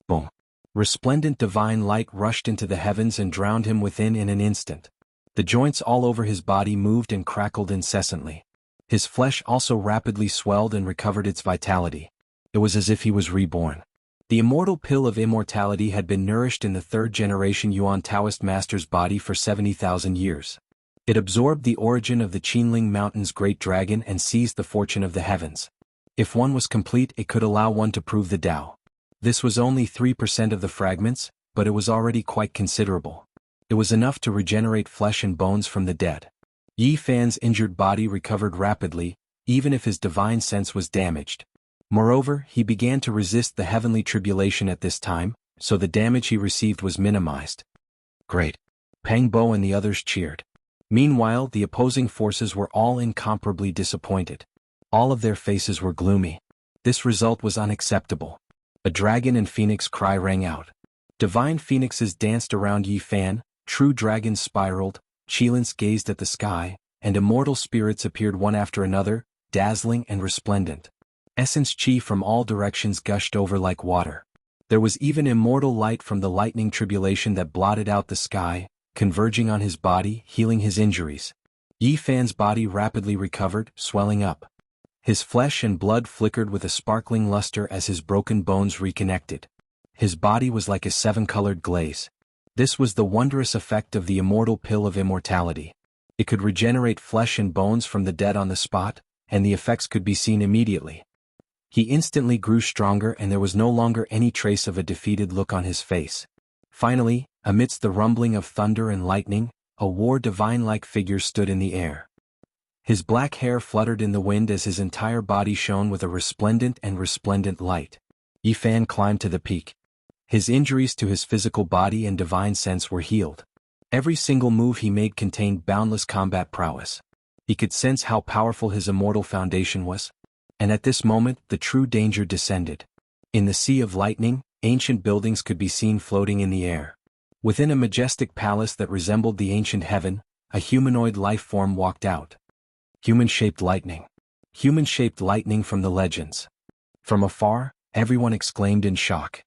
Boom! Resplendent divine light rushed into the heavens and drowned him within in an instant. The joints all over his body moved and crackled incessantly. His flesh also rapidly swelled and recovered its vitality. It was as if he was reborn. The immortal pill of immortality had been nourished in the 3rd generation Yuan Taoist master's body for 70,000 years. It absorbed the origin of the Qinling Mountain's great dragon and seized the fortune of the heavens. If one was complete, it could allow one to prove the Tao. This was only 3% of the fragments, but it was already quite considerable. It was enough to regenerate flesh and bones from the dead. Yi Fan's injured body recovered rapidly, even if his divine sense was damaged. Moreover, he began to resist the heavenly tribulation at this time, so the damage he received was minimized. Great! Pang Bo and the others cheered. Meanwhile, the opposing forces were all incomparably disappointed. All of their faces were gloomy. This result was unacceptable. A dragon and phoenix cry rang out. Divine phoenixes danced around Yi Fan, true dragons spiraled, Qilins gazed at the sky, and immortal spirits appeared one after another, dazzling and resplendent. Essence chi from all directions gushed over like water. There was even immortal light from the lightning tribulation that blotted out the sky, converging on his body, healing his injuries. Yi Fan's body rapidly recovered, swelling up. His flesh and blood flickered with a sparkling luster as his broken bones reconnected. His body was like a 7-colored glaze. This was the wondrous effect of the immortal pill of immortality. It could regenerate flesh and bones from the dead on the spot, and the effects could be seen immediately. He instantly grew stronger and there was no longer any trace of a defeated look on his face. Finally, amidst the rumbling of thunder and lightning, a war divine-like figure stood in the air. His black hair fluttered in the wind as his entire body shone with a resplendent light. Yi Fan climbed to the peak. His injuries to his physical body and divine sense were healed. Every single move he made contained boundless combat prowess. He could sense how powerful his immortal foundation was. And at this moment, the true danger descended. In the sea of lightning, ancient buildings could be seen floating in the air. Within a majestic palace that resembled the ancient heaven, a humanoid life form walked out. Human-shaped lightning. Human-shaped lightning from the legends. From afar, everyone exclaimed in shock.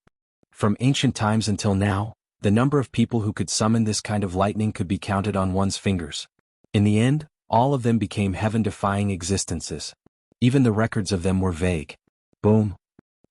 From ancient times until now, the number of people who could summon this kind of lightning could be counted on one's fingers. In the end, all of them became heaven-defying existences. Even the records of them were vague. Boom!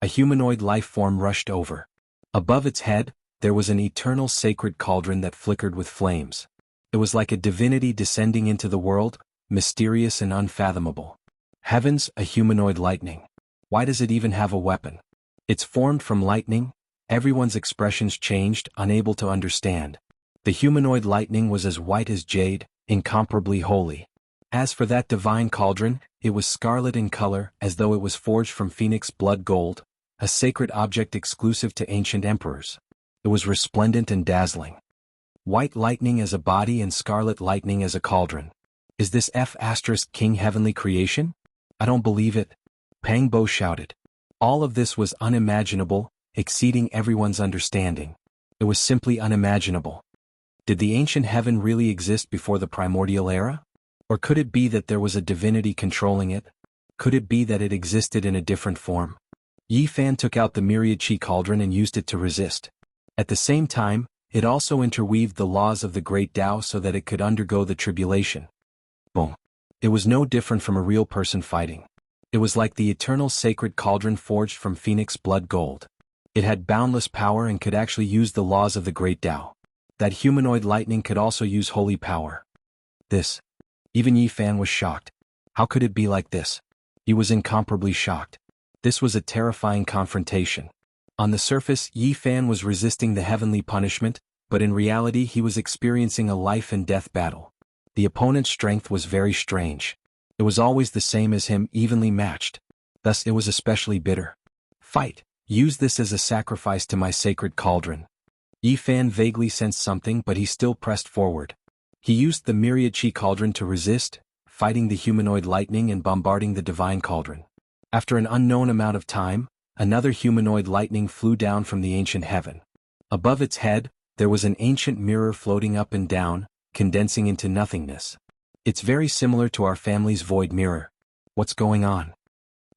A humanoid life form rushed over. Above its head, there was an eternal sacred cauldron that flickered with flames. It was like a divinity descending into the world, mysterious and unfathomable. Heavens, a humanoid lightning. Why does it even have a weapon? It's formed from lightning. Everyone's expressions changed, unable to understand. The humanoid lightning was as white as jade, incomparably holy. As for that divine cauldron, it was scarlet in color, as though it was forged from phoenix blood gold, a sacred object exclusive to ancient emperors. It was resplendent and dazzling. White lightning as a body and scarlet lightning as a cauldron. Is this King heavenly creation? I don't believe it. Pang Bo shouted. All of this was unimaginable, exceeding everyone's understanding. It was simply unimaginable. Did the ancient heaven really exist before the primordial era? Or could it be that there was a divinity controlling it? Could it be that it existed in a different form? Yi Fan took out the myriad chi cauldron and used it to resist. At the same time, it also interweaved the laws of the great Tao so that it could undergo the tribulation. Boom. It was no different from a real person fighting. It was like the eternal sacred cauldron forged from phoenix blood gold. It had boundless power and could actually use the laws of the great Tao. That humanoid lightning could also use holy power. This. Even Yi Fan was shocked. How could it be like this? He was incomparably shocked. This was a terrifying confrontation. On the surface, Yi Fan was resisting the heavenly punishment, but in reality he was experiencing a life and death battle. The opponent's strength was very strange. It was always the same as him, evenly matched. Thus it was especially bitter. Fight. Use this as a sacrifice to my sacred cauldron. Yi Fan vaguely sensed something, but he still pressed forward. He used the myriad chi cauldron to resist, fighting the humanoid lightning and bombarding the divine cauldron. After an unknown amount of time, another humanoid lightning flew down from the ancient heaven. Above its head, there was an ancient mirror floating up and down, condensing into nothingness. It's very similar to our family's void mirror. What's going on?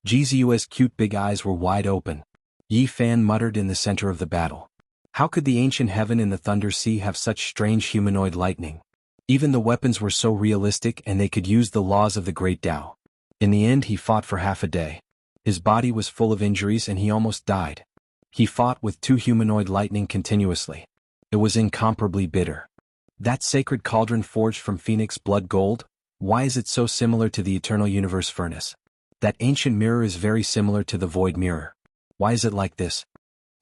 Jizu's cute big eyes were wide open. Yi Fan muttered in the center of the battle. How could the ancient heaven and the Thunder Sea have such strange humanoid lightning? Even the weapons were so realistic and they could use the laws of the Great Tao. In the end he fought for half a day. His body was full of injuries and he almost died. He fought with 2 humanoid lightning continuously. It was incomparably bitter. That sacred cauldron forged from phoenix blood gold, why is it so similar to the eternal universe furnace? That ancient mirror is very similar to the void mirror. Why is it like this?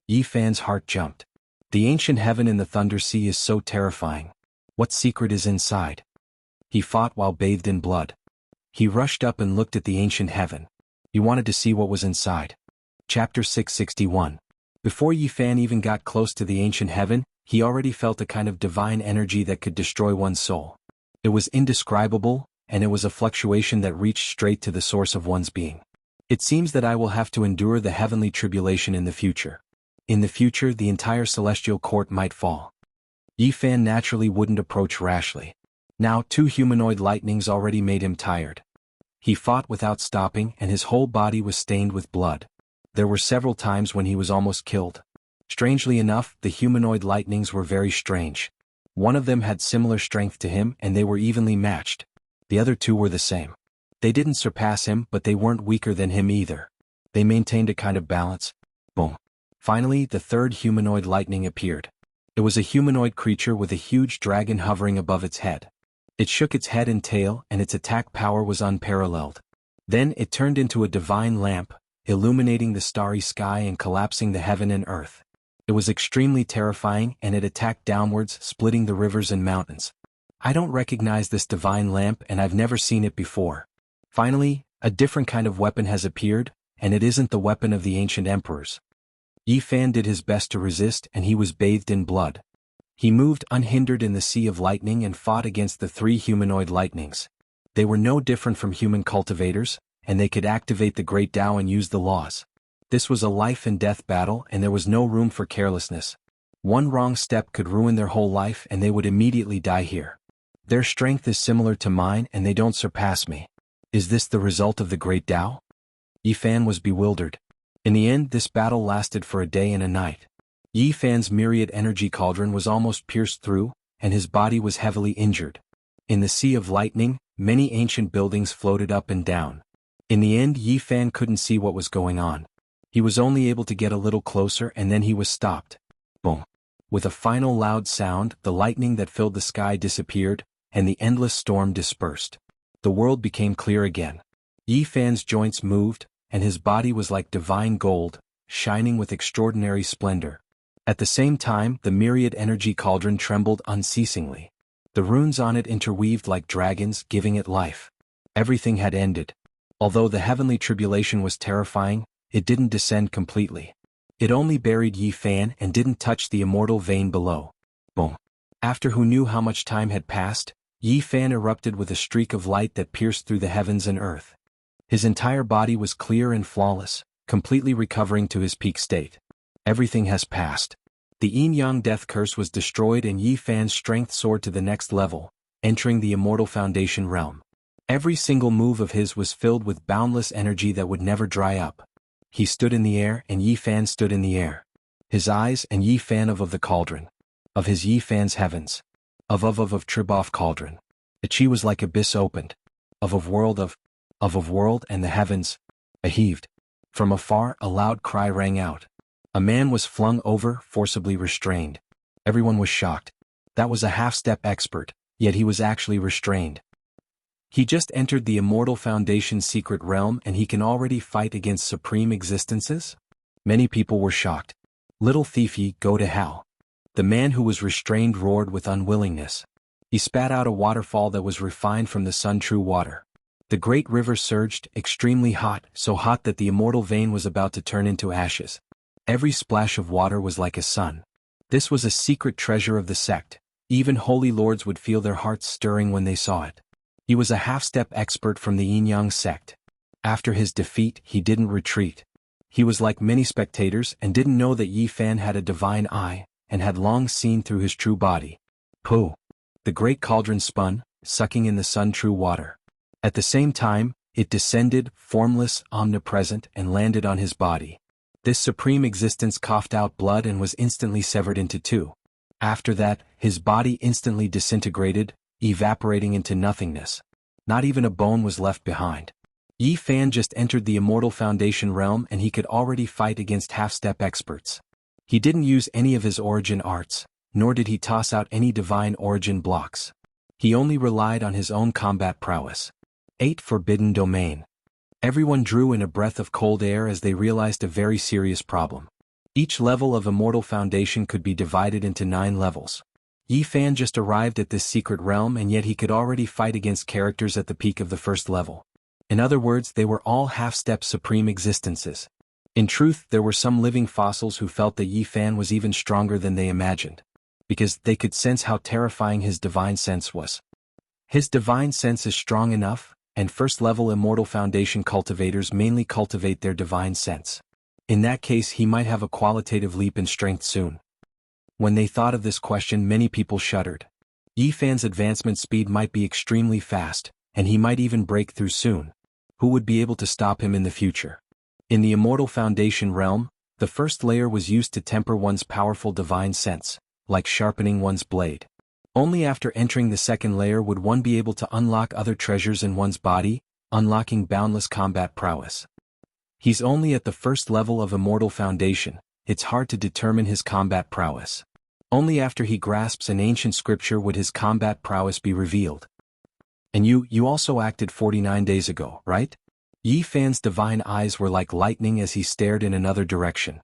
Yi Fan's heart jumped. The ancient heaven in the Thunder Sea is so terrifying. What secret is inside? He fought while bathed in blood. He rushed up and looked at the ancient heaven. He wanted to see what was inside. Chapter 661. Before Yi Fan even got close to the ancient heaven, he already felt a kind of divine energy that could destroy one's soul. It was indescribable, and it was a fluctuation that reached straight to the source of one's being. It seems that I will have to endure the heavenly tribulation in the future. In the future, the entire celestial court might fall. Yi Fan naturally wouldn't approach rashly. Now 2 humanoid lightnings already made him tired. He fought without stopping and his whole body was stained with blood. There were several times when he was almost killed. Strangely enough, the humanoid lightnings were very strange. One of them had similar strength to him and they were evenly matched. The other 2 were the same. They didn't surpass him, but they weren't weaker than him either. They maintained a kind of balance. Boom. Finally, the 3rd humanoid lightning appeared. It was a humanoid creature with a huge dragon hovering above its head. It shook its head and tail, and its attack power was unparalleled. Then it turned into a divine lamp, illuminating the starry sky and collapsing the heaven and earth. It was extremely terrifying, and it attacked downwards, splitting the rivers and mountains. I don't recognize this divine lamp, and I've never seen it before. Finally, a different kind of weapon has appeared, and it isn't the weapon of the ancient emperors. Yi Fan did his best to resist, and he was bathed in blood. He moved unhindered in the sea of lightning and fought against the 3 humanoid lightnings. They were no different from human cultivators, and they could activate the Great Tao and use the laws. This was a life and death battle, and there was no room for carelessness. One wrong step could ruin their whole life and they would immediately die here. Their strength is similar to mine and they don't surpass me. Is this the result of the Great Tao? Yi Fan was bewildered. In the end, this battle lasted for a day and a night. Yi Fan's myriad energy cauldron was almost pierced through, and his body was heavily injured. In the sea of lightning, many ancient buildings floated up and down. In the end, Yi Fan couldn't see what was going on. He was only able to get a little closer and then he was stopped. Boom. With a final loud sound, the lightning that filled the sky disappeared, and the endless storm dispersed. The world became clear again. Yi Fan's joints moved, and his body was like divine gold, shining with extraordinary splendor. At the same time, the myriad energy cauldron trembled unceasingly. The runes on it interweaved like dragons, giving it life. Everything had ended. Although the heavenly tribulation was terrifying, it didn't descend completely. It only buried Yi Fan and didn't touch the immortal vein below. Boom. After who knew how much time had passed, Yi Fan erupted with a streak of light that pierced through the heavens and earth. His entire body was clear and flawless, completely recovering to his peak state. Everything has passed. The yin-yang death curse was destroyed and Yi Fan's strength soared to the next level, entering the immortal foundation realm. Every single move of his was filled with boundless energy that would never dry up. He stood in the air and Yi Fan stood in the air. His eyes and Yi Fan of the cauldron. Of his Yi Fan's heavens. Of Triboff cauldron. The chi was like abyss opened. Of world and the heavens. A heaved. From afar a loud cry rang out. A man was flung over, forcibly restrained. Everyone was shocked. That was a half-step expert, yet he was actually restrained. He just entered the Immortal Foundation's secret realm and he can already fight against supreme existences? Many people were shocked. Little thiefy, go to hell. The man who was restrained roared with unwillingness. He spat out a waterfall that was refined from the sun-true water. The great river surged, extremely hot, so hot that the immortal vein was about to turn into ashes. Every splash of water was like a sun. This was a secret treasure of the sect. Even holy lords would feel their hearts stirring when they saw it. He was a half-step expert from the Yin-Yang sect. After his defeat, he didn't retreat. He was like many spectators and didn't know that Yi Fan had a divine eye, and had long seen through his true body. Pooh! The great cauldron spun, sucking in the sun-true water. At the same time, it descended, formless, omnipresent, and landed on his body. This supreme existence coughed out blood and was instantly severed into two. After that, his body instantly disintegrated, evaporating into nothingness. Not even a bone was left behind. Yi Fan just entered the Immortal Foundation realm and he could already fight against half-step experts. He didn't use any of his origin arts, nor did he toss out any divine origin blocks. He only relied on his own combat prowess. 8 Forbidden Domain. Everyone drew in a breath of cold air as they realized a very serious problem. Each level of Immortal Foundation could be divided into 9 levels. Yi Fan just arrived at this secret realm and yet he could already fight against characters at the peak of the first level. In other words, they were all half-step supreme existences. In truth, there were some living fossils who felt that Yi Fan was even stronger than they imagined, because they could sense how terrifying his divine sense was. His divine sense is strong enough, and first-level Immortal Foundation cultivators mainly cultivate their divine sense. In that case, he might have a qualitative leap in strength soon. When they thought of this question, many people shuddered. Yi Fan's advancement speed might be extremely fast, and he might even break through soon. Who would be able to stop him in the future? In the Immortal Foundation realm, the first layer was used to temper one's powerful divine sense, like sharpening one's blade. Only after entering the second layer would one be able to unlock other treasures in one's body, unlocking boundless combat prowess. He's only at the first level of Immortal Foundation. It's hard to determine his combat prowess. Only after he grasps an ancient scripture would his combat prowess be revealed. And you also acted 49 days ago, right? Yi Fan's divine eyes were like lightning as he stared in another direction.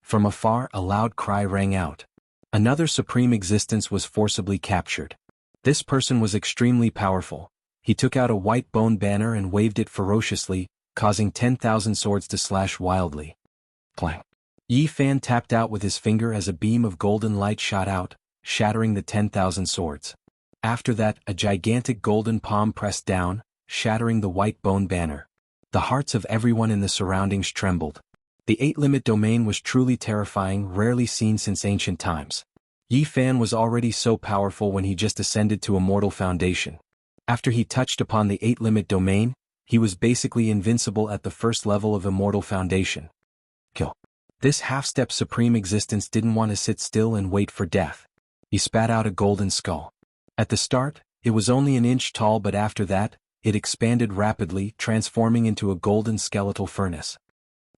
From afar, a loud cry rang out. Another supreme existence was forcibly captured. This person was extremely powerful. He took out a white bone banner and waved it ferociously, causing 10,000 swords to slash wildly. Clang. Yi Fan tapped out with his finger as a beam of golden light shot out, shattering the 10,000 swords. After that, a gigantic golden palm pressed down, shattering the white bone banner. The hearts of everyone in the surroundings trembled. The 8-limit domain was truly terrifying, rarely seen since ancient times. Yi Fan was already so powerful when he just ascended to Immortal Foundation. After he touched upon the 8-limit domain, he was basically invincible at the first level of Immortal Foundation. Kill. This half-step supreme existence didn't want to sit still and wait for death. He spat out a golden skull. At the start, it was only an inch tall, but after that, it expanded rapidly, transforming into a golden skeletal furnace.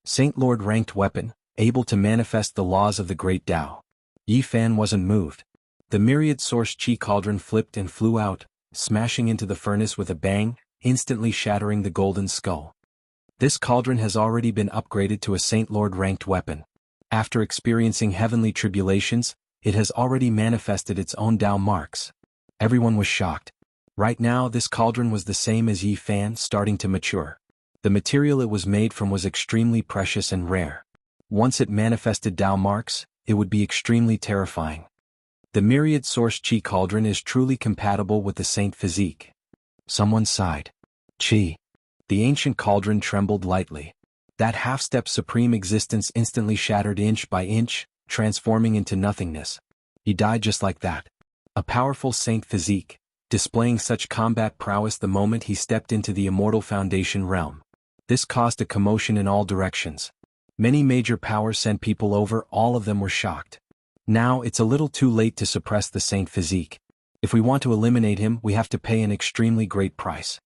Saint Lord ranked weapon, able to manifest the laws of the great Tao. Yi Fan wasn't moved. The myriad source chi cauldron flipped and flew out, smashing into the furnace with a bang, instantly shattering the golden skull. This cauldron has already been upgraded to a Saint Lord ranked weapon. After experiencing heavenly tribulations, it has already manifested its own Tao marks. Everyone was shocked. Right now, this cauldron was the same as Yi Fan, starting to mature. The material it was made from was extremely precious and rare. Once it manifested Tao marks, it would be extremely terrifying. The myriad source chi cauldron is truly compatible with the saint physique. Someone sighed. Chi. The ancient cauldron trembled lightly. That half-step supreme existence instantly shattered inch by inch, transforming into nothingness. He died just like that. A powerful saint physique, displaying such combat prowess the moment he stepped into the Immortal Foundation realm. This caused a commotion in all directions. Many major powers sent people over, all of them were shocked. Now it's a little too late to suppress the saint physique. If we want to eliminate him, we have to pay an extremely great price.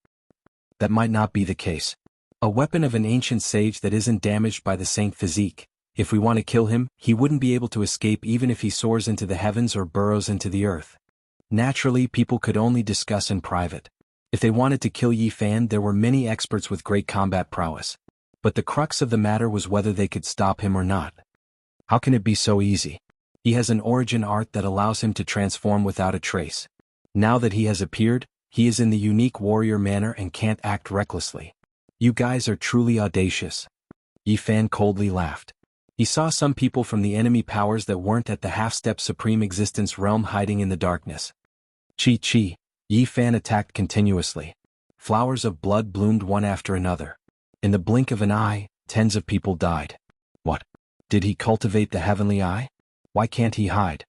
That might not be the case. A weapon of an ancient sage that isn't damaged by the saint physique, If we want to kill him, he wouldn't be able to escape even if he soars into the heavens or burrows into the earth. Naturally, people could only discuss in private. If they wanted to kill Yi Fan, there were many experts with great combat prowess. But the crux of the matter was whether they could stop him or not. How can it be so easy? He has an origin art that allows him to transform without a trace. Now that he has appeared, he is in the unique warrior manner and can't act recklessly. You guys are truly audacious. Yi Fan coldly laughed. He saw some people from the enemy powers that weren't at the half-step supreme existence realm hiding in the darkness. Chi. Yi Fan attacked continuously. Flowers of blood bloomed one after another. In the blink of an eye, tens of people died. What? Did he cultivate the heavenly eye? Why can't he hide?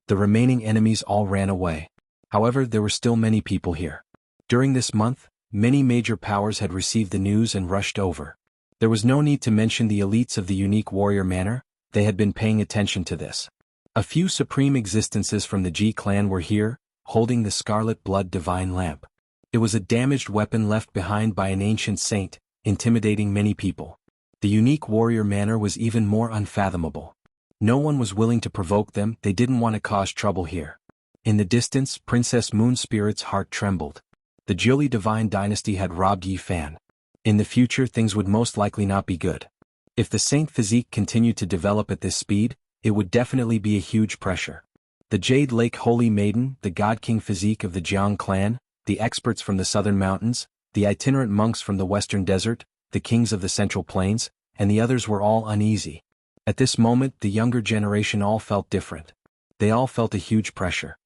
The remaining enemies all ran away. However, there were still many people here. During this month, many major powers had received the news and rushed over. There was no need to mention the elites of the unique warrior manor, they had been paying attention to this. A few supreme existences from the Ji clan were here, holding the scarlet blood divine lamp. It was a damaged weapon left behind by an ancient saint, intimidating many people. The unique warrior manor was even more unfathomable. No one was willing to provoke them, they didn't want to cause trouble here. In the distance, Princess Moon Spirit's heart trembled. The Jiuli divine dynasty had robbed Yi Fan. In the future, things would most likely not be good. If the saint physique continued to develop at this speed, it would definitely be a huge pressure. The Jade Lake Holy Maiden, the God King physique of the Jiang clan, the experts from the southern mountains, the itinerant monks from the western desert, the kings of the central plains, and the others were all uneasy. At this moment, the younger generation all felt different. They all felt a huge pressure.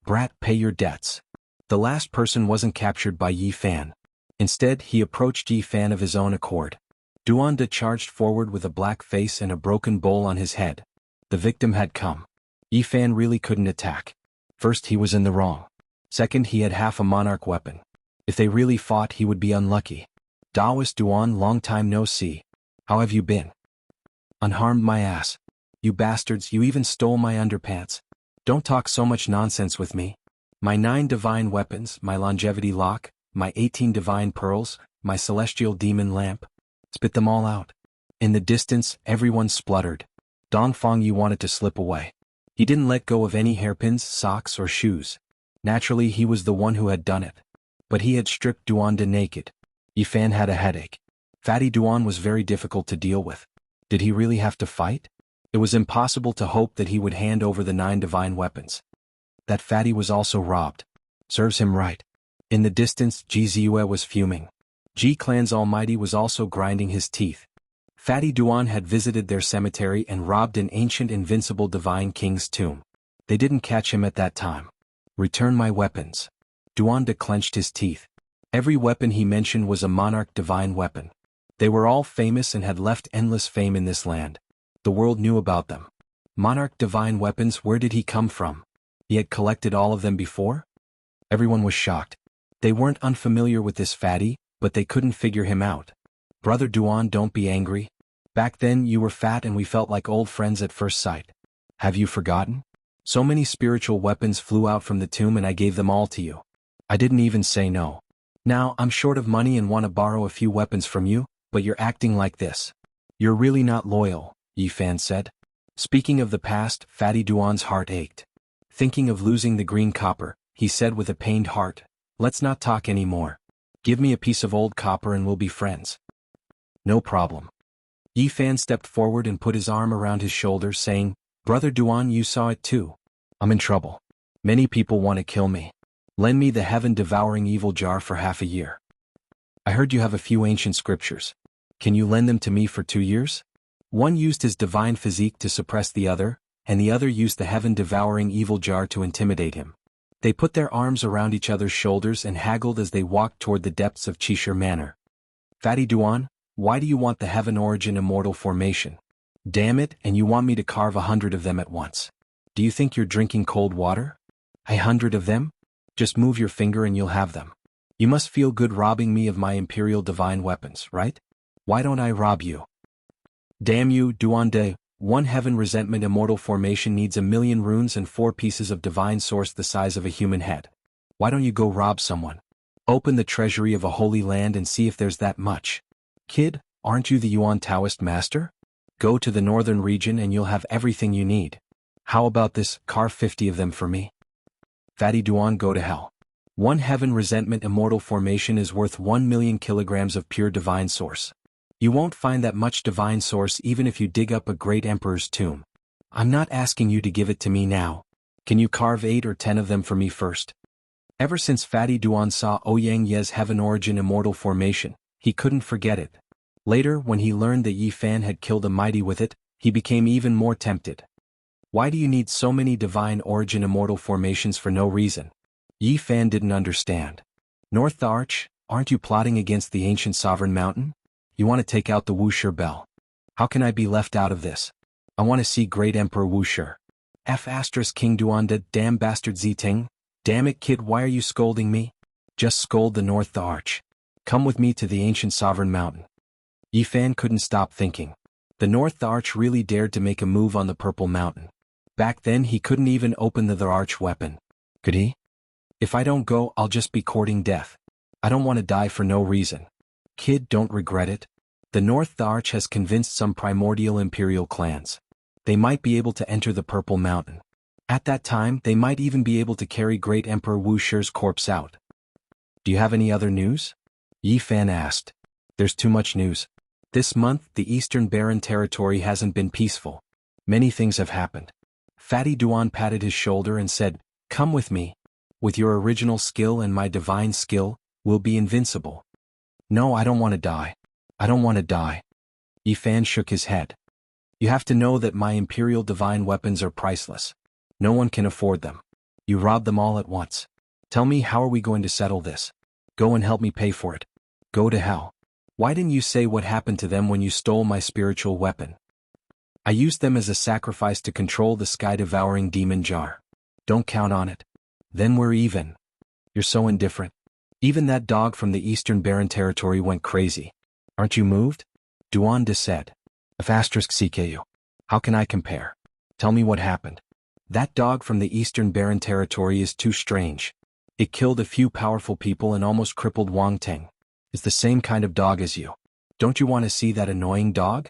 Brat, pay your debts. The last person wasn't captured by Yi Fan. Instead, he approached Yi Fan of his own accord. Duanda charged forward with a black face and a broken bowl on his head. The victim had come. Yi Fan really couldn't attack. First, he was in the wrong. Second, he had half a monarch weapon. If they really fought, he would be unlucky. Daoist Duan, long time no see. How have you been? Unharmed my ass. You bastards, you even stole my underpants. Don't talk so much nonsense with me. My 9 divine weapons, my longevity lock, my 18 divine pearls, my celestial demon lamp. Spit them all out. In the distance, everyone spluttered. Dongfang Yi wanted to slip away. He didn't let go of any hairpins, socks, or shoes. Naturally, he was the one who had done it. But he had stripped Duanda naked. Yi Fan had a headache. Fatty Duan was very difficult to deal with. Did he really have to fight? It was impossible to hope that he would hand over the 9 divine weapons. That fatty was also robbed. Serves him right. In the distance, Ji Ziyue was fuming. Ji Clan's Almighty was also grinding his teeth. Fatty Duan had visited their cemetery and robbed an ancient invincible divine king's tomb. They didn't catch him at that time. Return my weapons. Duanda clenched his teeth. Every weapon he mentioned was a monarch divine weapon. They were all famous and had left endless fame in this land. The world knew about them. Monarch divine weapons, where did he come from? He had collected all of them before? Everyone was shocked. They weren't unfamiliar with this fatty, but they couldn't figure him out. Brother Duan, don't be angry. Back then you were fat and we felt like old friends at first sight. Have you forgotten? So many spiritual weapons flew out from the tomb and I gave them all to you. I didn't even say no. Now I'm short of money and want to borrow a few weapons from you, but you're acting like this. You're really not loyal, Yi Fan said. Speaking of the past, Fatty Duan's heart ached. Thinking of losing the green copper, he said with a pained heart, let's not talk anymore. Give me a piece of old copper and we'll be friends. No problem. Yi Fan stepped forward and put his arm around his shoulder, saying, Brother Duan, you saw it too. I'm in trouble. Many people want to kill me. Lend me the heaven-devouring evil jar for half a year. I heard you have a few ancient scriptures. Can you lend them to me for 2 years? One used his divine physique to suppress the other, and the other used the heaven-devouring evil jar to intimidate him. They put their arms around each other's shoulders and haggled as they walked toward the depths of Qishir Manor. Fatty Duan, why do you want the Heaven Origin Immortal formation? Damn it, and you want me to carve 100 of them at once. Do you think you're drinking cold water? 100 of them? Just move your finger and you'll have them. You must feel good robbing me of my imperial divine weapons, right? Why don't I rob you? Damn you, Duande, 1 heaven resentment immortal formation needs 1,000,000 runes and 4 pieces of divine source the size of a human head. Why don't you go rob someone? Open the treasury of a holy land and see if there's that much. Kid, aren't you the Yuan Taoist master? Go to the northern region and you'll have everything you need. How about this, carve 50 of them for me? Fatty Duan, go to hell. One heaven resentment immortal formation is worth 1 million kilograms of pure divine source. You won't find that much divine source even if you dig up a great emperor's tomb. I'm not asking you to give it to me now. Can you carve 8 or 10 of them for me first? Ever since Fatty Duan saw Ouyang Ye's heaven origin immortal formation, he couldn't forget it. Later, when he learned that Yi Fan had killed a mighty with it, he became even more tempted. Why do you need so many divine origin immortal formations for no reason? Yi Fan didn't understand. North the Arch, aren't you plotting against the ancient sovereign mountain? You want to take out the Wuxia bell. How can I be left out of this? I want to see great Emperor Wuxia. King Duanda, damn bastard Ziting. Damn it kid, why are you scolding me? Just scold the North the Arch. Come with me to the ancient sovereign mountain. Yi Fan couldn't stop thinking. The North the Arch really dared to make a move on the Purple Mountain. Back then he couldn't even open the Arch weapon. Could he? If I don't go, I'll just be courting death. I don't want to die for no reason. Kid, don't regret it. The North the Arch has convinced some primordial imperial clans. They might be able to enter the Purple Mountain. At that time, they might even be able to carry great Emperor Wuxia's corpse out. Do you have any other news? Yi Fan asked. There's too much news. This month, the Eastern Barren Territory hasn't been peaceful. Many things have happened. Fatty Duan patted his shoulder and said, come with me. With your original skill and my divine skill, we'll be invincible. No, I don't want to die. I don't want to die. Yi Fan shook his head. You have to know that my imperial divine weapons are priceless. No one can afford them. You robbed them all at once. Tell me, how are we going to settle this? Go and help me pay for it. Go to hell. Why didn't you say what happened to them when you stole my spiritual weapon? I used them as a sacrifice to control the sky-devouring demon jar. Don't count on it. Then we're even. You're so indifferent. Even that dog from the Eastern Barren Territory went crazy. Aren't you moved? Duanda said. CKU. How can I compare? Tell me what happened. That dog from the Eastern Barren Territory is too strange. It killed a few powerful people and almost crippled Wang Teng. It's the same kind of dog as you. Don't you want to see that annoying dog?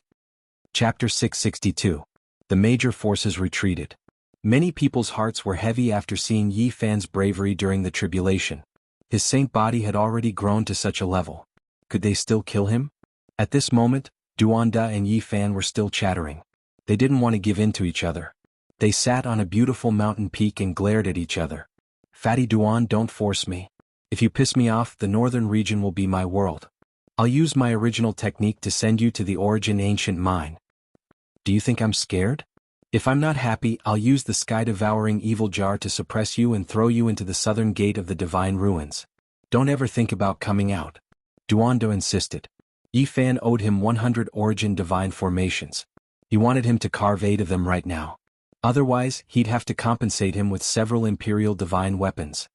Chapter 662. The major forces retreated. Many people's hearts were heavy after seeing Yi Fan's bravery during the tribulation. His saint body had already grown to such a level. Could they still kill him? At this moment, Duanda and Yi Fan were still chattering. They didn't want to give in to each other. They sat on a beautiful mountain peak and glared at each other. Fatty Duan, don't force me. If you piss me off, the northern region will be my world. I'll use my original technique to send you to the origin ancient mine. Do you think I'm scared? If I'm not happy, I'll use the sky-devouring evil jar to suppress you and throw you into the southern gate of the divine ruins. Don't ever think about coming out. Duanda insisted. Yi Fan owed him 100 origin divine formations. He wanted him to carve 8 of them right now. Otherwise, he'd have to compensate him with several imperial divine weapons.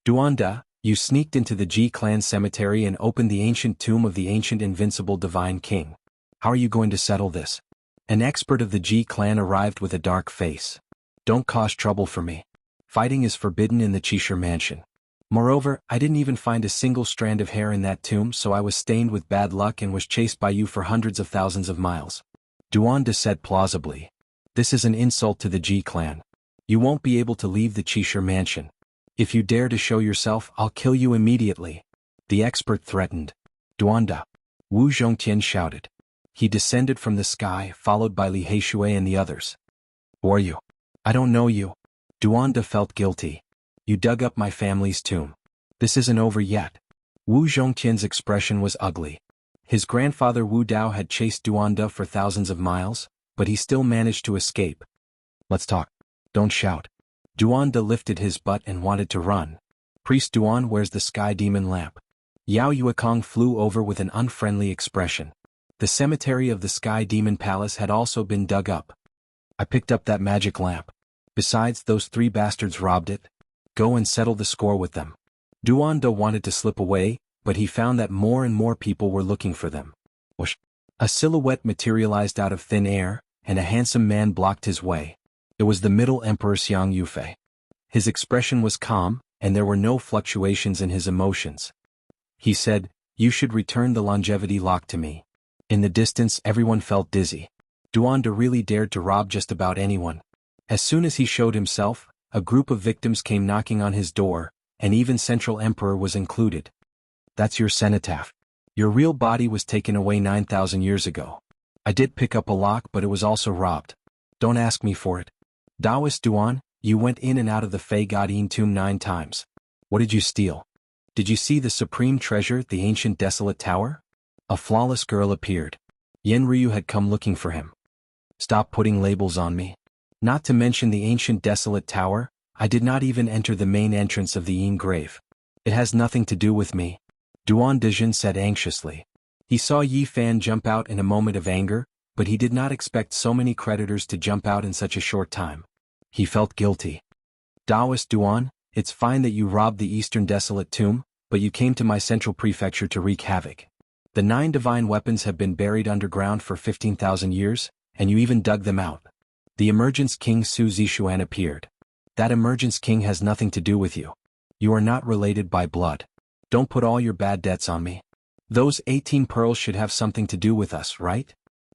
Duanda, you sneaked into the Ji clan cemetery and opened the ancient tomb of the ancient invincible divine king. How are you going to settle this? An expert of the Ji clan arrived with a dark face. Don't cause trouble for me. Fighting is forbidden in the Qishir mansion. Moreover, I didn't even find a single strand of hair in that tomb, so I was stained with bad luck and was chased by you for hundreds of thousands of miles. Duanda said plausibly. This is an insult to the Ji clan. You won't be able to leave the Qishir mansion. If you dare to show yourself, I'll kill you immediately. The expert threatened. Duanda. Wu Zhongtian shouted. He descended from the sky, followed by Li Heishui and the others. Who are you? I don't know you. Duanda felt guilty. You dug up my family's tomb. This isn't over yet. Wu Zhongtian's expression was ugly. His grandfather Wu Dao had chased Duanda for thousands of miles, but he still managed to escape. Let's talk. Don't shout. Duanda lifted his butt and wanted to run. Priest Duan, where's the sky demon lamp? Yao Yuekong flew over with an unfriendly expression. The cemetery of the Sky Demon Palace had also been dug up. I picked up that magic lamp. Besides, those 3 bastards robbed it. Go and settle the score with them. Duanda wanted to slip away, but he found that more and more people were looking for them. Whoosh! A silhouette materialized out of thin air, and a handsome man blocked his way. It was the Middle Emperor Xianxia. His expression was calm, and there were no fluctuations in his emotions. He said, you should return the longevity lock to me. In the distance, everyone felt dizzy. Duanda really dared to rob just about anyone. As soon as he showed himself, a group of victims came knocking on his door, and even Central Emperor was included. That's your cenotaph. Your real body was taken away 9,000 years ago. I did pick up a lock, but it was also robbed. Don't ask me for it. Taoist Duan, you went in and out of the Fei Godin tomb 9 times. What did you steal? Did you see the supreme treasure, the ancient desolate tower? A flawless girl appeared. Yen Ryu had come looking for him. Stop putting labels on me. Not to mention the ancient desolate tower, I did not even enter the main entrance of the Yin grave. It has nothing to do with me. Duan Dijin said anxiously. He saw Yi Fan jump out in a moment of anger, but he did not expect so many creditors to jump out in such a short time. He felt guilty. Taoist Duan, it's fine that you robbed the Eastern Desolate Tomb, but you came to my central prefecture to wreak havoc. The 9 divine weapons have been buried underground for 15,000 years, and you even dug them out. The Emergence King Su Zishuan appeared. That Emergence King has nothing to do with you. You are not related by blood. Don't put all your bad debts on me. Those 18 pearls should have something to do with us, right?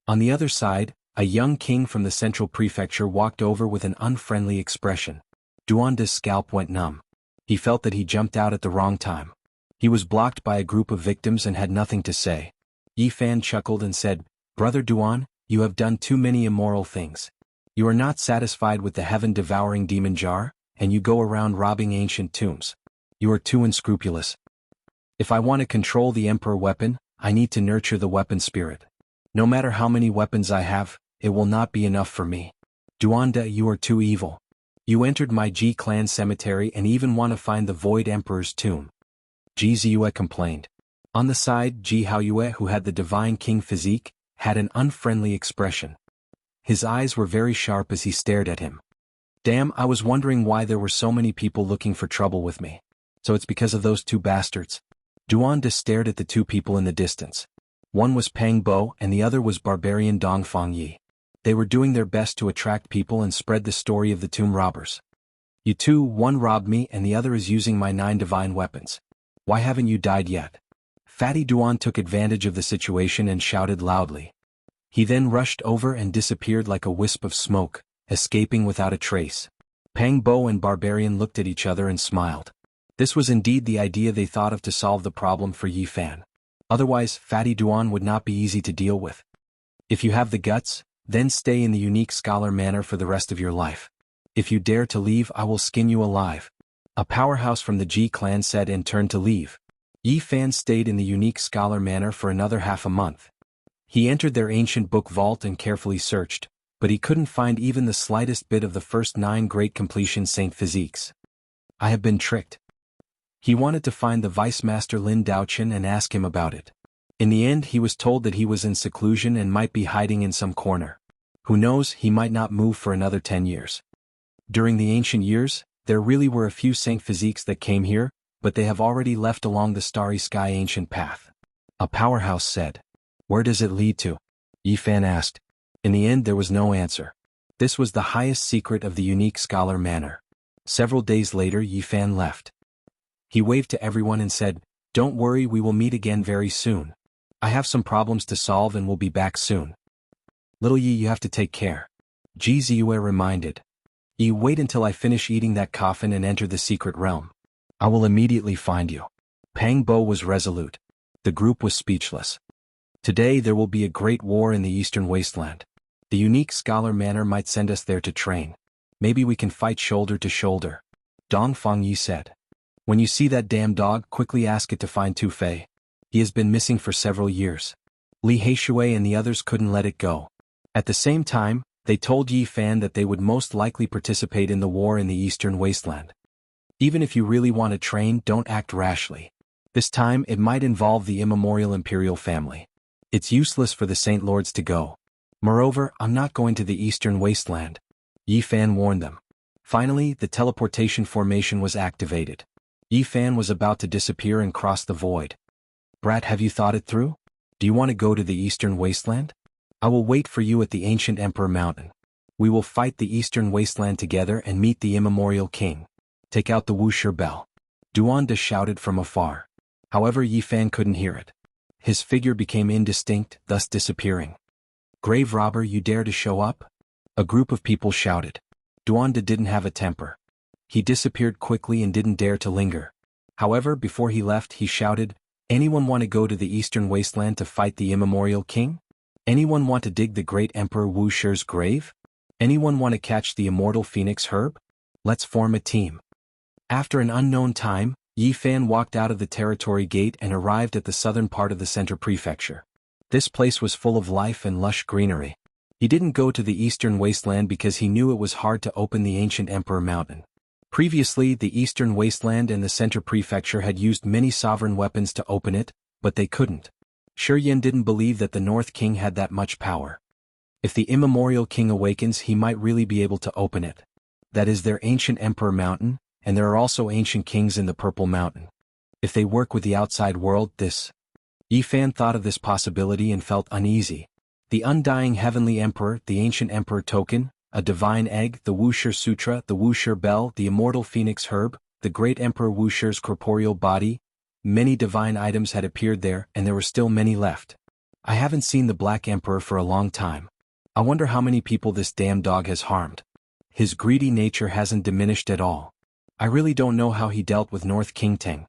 On the other side, a young king from the central prefecture walked over with an unfriendly expression. Duanda's scalp went numb. He felt that he jumped out at the wrong time. He was blocked by a group of victims and had nothing to say. Yi Fan chuckled and said, Brother Duan, you have done too many immoral things. You are not satisfied with the heaven-devouring demon jar, and you go around robbing ancient tombs. You are too unscrupulous. If I want to control the Emperor weapon, I need to nurture the weapon spirit. No matter how many weapons I have, it will not be enough for me. Duanda, you are too evil. You entered my Ji clan cemetery and even want to find the Void Emperor's tomb. Ji Ziyue complained. On the side, Ji Haoyue, who had the Divine King physique, had an unfriendly expression. His eyes were very sharp as he stared at him. Damn, I was wondering why there were so many people looking for trouble with me. So it's because of those 2 bastards. Duanda stared at the 2 people in the distance. One was Pang Bo and the other was barbarian Dongfang Yi. They were doing their best to attract people and spread the story of the tomb robbers. You 2, one robbed me and the other is using my 9 divine weapons. Why haven't you died yet? Fatty Duan took advantage of the situation and shouted loudly. He then rushed over and disappeared like a wisp of smoke, escaping without a trace. Pang Bo and Barbarian looked at each other and smiled. This was indeed the idea they thought of to solve the problem for Yi Fan. Otherwise, Fatty Duan would not be easy to deal with. If you have the guts, then stay in the unique scholar manor for the rest of your life. If you dare to leave, I will skin you alive. A powerhouse from the Ji clan said and turned to leave. Yi Fan stayed in the unique scholar manor for another half a month. He entered their ancient book vault and carefully searched, but he couldn't find even the slightest bit of the first 9 great completion Saint Physiques. I have been tricked. He wanted to find the Vice Master Lin Daochen and ask him about it. In the end, he was told that he was in seclusion and might be hiding in some corner. Who knows, he might not move for another 10 years. During the ancient years, there really were a few Saint Physiques that came here, but they have already left along the starry sky ancient path. A powerhouse said. Where does it lead to? Yi Fan asked. In the end, there was no answer. This was the highest secret of the unique scholar manor. Several days later, Yi Fan left. He waved to everyone and said, Don't worry, we will meet again very soon. I have some problems to solve and will be back soon. Little Yi, you have to take care. Ji Ziyue reminded. Yi, wait until I finish eating that coffin and enter the secret realm. I will immediately find you. Pang Bo was resolute. The group was speechless. Today there will be a great war in the eastern wasteland. The unique scholar manor might send us there to train. Maybe we can fight shoulder to shoulder. Dongfang Yi said. When you see that damn dog, quickly ask it to find Tu Fei. He has been missing for several years. Li Heishui and the others couldn't let it go. At the same time, they told Yi Fan that they would most likely participate in the war in the eastern wasteland. Even if you really want to train, don't act rashly. This time it might involve the immemorial imperial family. It's useless for the Saint Lords to go. Moreover, I'm not going to the eastern wasteland. Yi Fan warned them. Finally, the teleportation formation was activated. Yi Fan was about to disappear and cross the void. Brat, have you thought it through? Do you want to go to the eastern wasteland? I will wait for you at the ancient Emperor Mountain. We will fight the eastern wasteland together and meet the immemorial king. Take out the Wuxia bell. Duanda shouted from afar. However, Yi Fan couldn't hear it. His figure became indistinct, thus disappearing. Grave robber, you dare to show up? A group of people shouted. Duanda didn't have a temper. He disappeared quickly and didn't dare to linger. However, before he left, he shouted, anyone want to go to the eastern wasteland to fight the immemorial king? Anyone want to dig the great Emperor Wuxia's grave? Anyone want to catch the immortal phoenix herb? Let's form a team. After an unknown time, Yi Fan walked out of the territory gate and arrived at the southern part of the center prefecture. This place was full of life and lush greenery. He didn't go to the eastern wasteland because he knew it was hard to open the ancient Emperor Mountain. Previously, the eastern wasteland and the center prefecture had used many sovereign weapons to open it, but they couldn't. Shiyan didn't believe that the North King had that much power. If the immemorial king awakens, he might really be able to open it. That is their ancient Emperor Mountain, and there are also ancient kings in the Purple Mountain. If they work with the outside world, Yi Fan thought of this possibility and felt uneasy. The Undying Heavenly Emperor, the Ancient Emperor Token, a Divine Egg, the Wuxia Sutra, the Wuxia Bell, the Immortal Phoenix Herb, the Great Emperor Wuxia's corporeal body. Many divine items had appeared there, and there were still many left. I haven't seen the Black Emperor for a long time. I wonder how many people this damn dog has harmed. His greedy nature hasn't diminished at all. I really don't know how he dealt with North King Teng.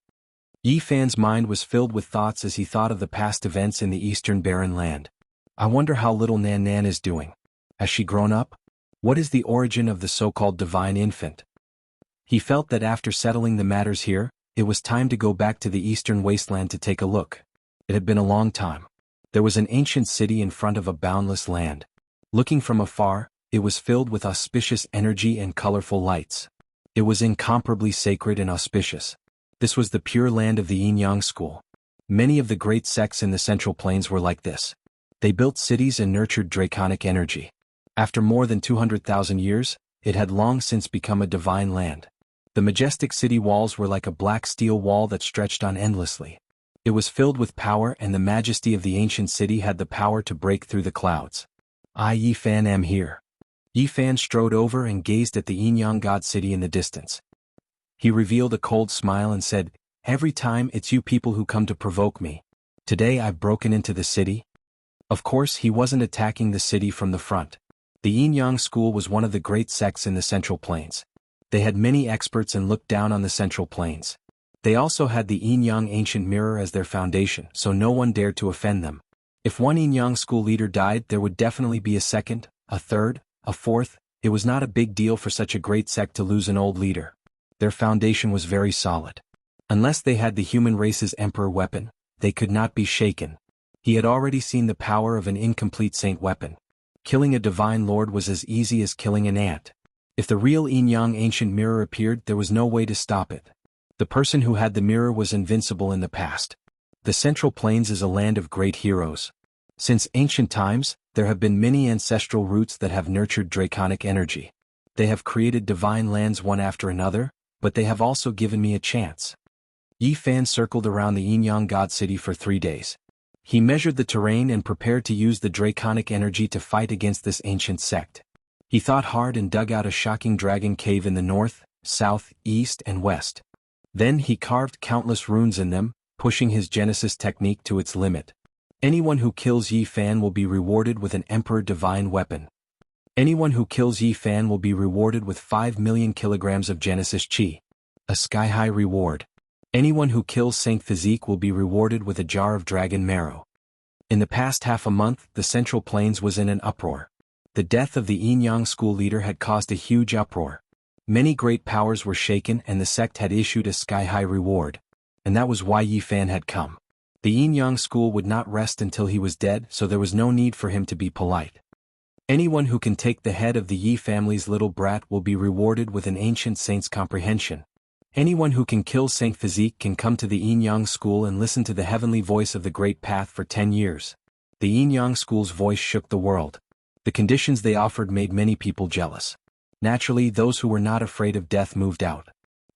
Yi Fan's mind was filled with thoughts as he thought of the past events in the Eastern Barren Land. I wonder how little Nan Nan is doing. Has she grown up? What is the origin of the so-called divine infant? He felt that after settling the matters here, it was time to go back to the Eastern Wasteland to take a look. It had been a long time. There was an ancient city in front of a boundless land. Looking from afar, it was filled with auspicious energy and colorful lights. It was incomparably sacred and auspicious. This was the pure land of the Yin-Yang school. Many of the great sects in the Central Plains were like this. They built cities and nurtured draconic energy. After more than 200,000 years, it had long since become a divine land. The majestic city walls were like a black steel wall that stretched on endlessly. It was filled with power, and the majesty of the ancient city had the power to break through the clouds. I, Yi Fan, am here. Yi Fan strode over and gazed at the Yin-Yang God city in the distance. He revealed a cold smile and said, every time it's you people who come to provoke me. Today I've broken into the city. Of course, he wasn't attacking the city from the front. The Yin-Yang school was one of the great sects in the Central Plains. They had many experts and looked down on the Central Plains. They also had the Yin-Yang ancient mirror as their foundation, so no one dared to offend them. If one Yin-Yang school leader died, there would definitely be a second, a third, a fourth. It was not a big deal for such a great sect to lose an old leader. Their foundation was very solid. Unless they had the human race's emperor weapon, they could not be shaken. He had already seen the power of an incomplete saint weapon. Killing a divine lord was as easy as killing an ant. If the real Yin-Yang ancient mirror appeared, there was no way to stop it. The person who had the mirror was invincible in the past. The Central Plains is a land of great heroes. Since ancient times, there have been many ancestral roots that have nurtured draconic energy. They have created divine lands one after another, but they have also given me a chance. Yi Fan circled around the Yin-Yang God City for 3 days. He measured the terrain and prepared to use the draconic energy to fight against this ancient sect. He thought hard and dug out a shocking dragon cave in the north, south, east, and west. Then he carved countless runes in them, pushing his Genesis technique to its limit. Anyone who kills Yi Fan will be rewarded with an Emperor Divine weapon. Anyone who kills Yi Fan will be rewarded with 5 million kilograms of Genesis Chi. A sky-high reward. Anyone who kills Saint Physique will be rewarded with a jar of dragon marrow. In the past half a month, the Central Plains was in an uproar. The death of the Yin-Yang school leader had caused a huge uproar. Many great powers were shaken and the sect had issued a sky-high reward. And that was why Yi Fan had come. The Yin-Yang school would not rest until he was dead, so there was no need for him to be polite. Anyone who can take the head of the Yi family's little brat will be rewarded with an ancient saint's comprehension. Anyone who can kill Saint Physique can come to the Yin-Yang school and listen to the heavenly voice of the Great Path for 10 years. The Yin-Yang school's voice shook the world. The conditions they offered made many people jealous. Naturally, those who were not afraid of death moved out.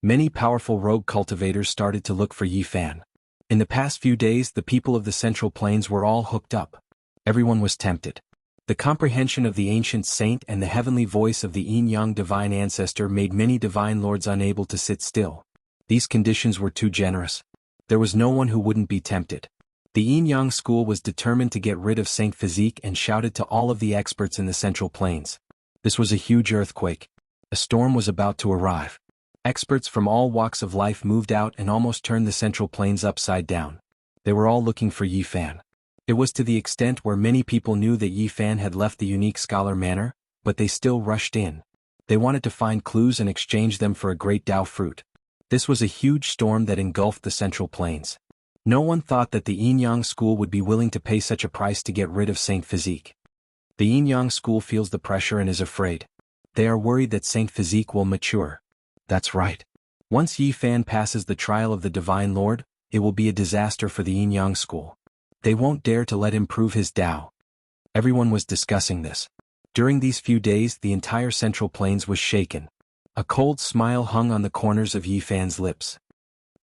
Many powerful rogue cultivators started to look for Yi Fan. In the past few days, the people of the Central Plains were all hooked up. Everyone was tempted. The comprehension of the ancient saint and the heavenly voice of the Yin-Yang divine ancestor made many divine lords unable to sit still. These conditions were too generous. There was no one who wouldn't be tempted. The Yin-Yang school was determined to get rid of Saint Physique and shouted to all of the experts in the Central Plains. This was a huge earthquake. A storm was about to arrive. Experts from all walks of life moved out and almost turned the Central Plains upside down. They were all looking for Yi Fan. It was to the extent where many people knew that Yi Fan had left the unique scholar manor, but they still rushed in. They wanted to find clues and exchange them for a great Dao fruit. This was a huge storm that engulfed the Central Plains. No one thought that the Yin-Yang school would be willing to pay such a price to get rid of Saint Physique. The Yin-Yang school feels the pressure and is afraid. They are worried that Saint Physique will mature. That's right. Once Yi Fan passes the trial of the Divine Lord, it will be a disaster for the Yin-Yang school. They won't dare to let him prove his Dao. Everyone was discussing this. During these few days, the entire Central Plains was shaken. A cold smile hung on the corners of Yi Fan's lips.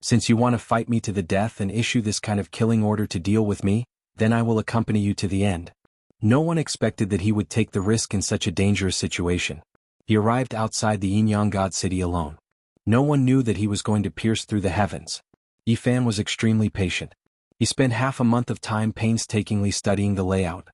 Since you want to fight me to the death and issue this kind of killing order to deal with me, then I will accompany you to the end. No one expected that he would take the risk in such a dangerous situation. He arrived outside the Yin-Yang God City alone. No one knew that he was going to pierce through the heavens. Yi Fan was extremely patient. He spent half a month of time painstakingly studying the layout.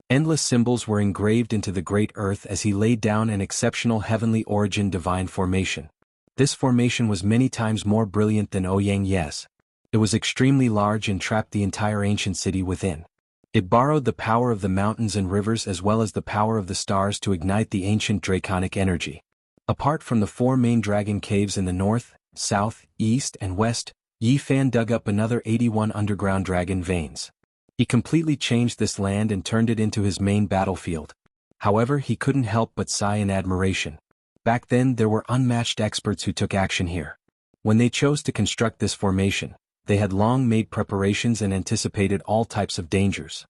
Endless symbols were engraved into the great earth as he laid down an exceptional heavenly origin divine formation. This formation was many times more brilliant than Ouyang Ye's. It was extremely large and trapped the entire ancient city within. It borrowed the power of the mountains and rivers as well as the power of the stars to ignite the ancient draconic energy. Apart from the 4 main dragon caves in the north, south, east, and west, Yi Fan dug up another 81 underground dragon veins. He completely changed this land and turned it into his main battlefield. However, he couldn't help but sigh in admiration. Back then there were unmatched experts who took action here. When they chose to construct this formation, they had long made preparations and anticipated all types of dangers.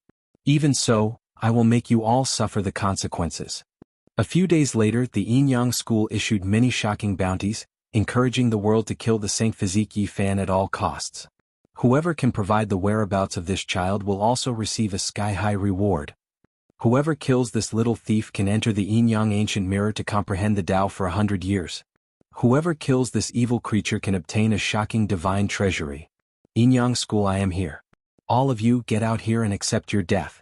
Even so, I will make you all suffer the consequences. A few days later, the Yin-Yang school issued many shocking bounties, encouraging the world to kill the Saint Physique Yi Fan at all costs. Whoever can provide the whereabouts of this child will also receive a sky-high reward. Whoever kills this little thief can enter the Yin-Yang ancient mirror to comprehend the Tao for 100 years. Whoever kills this evil creature can obtain a shocking divine treasury. Yin-Yang school, I am here. All of you get out here and accept your death.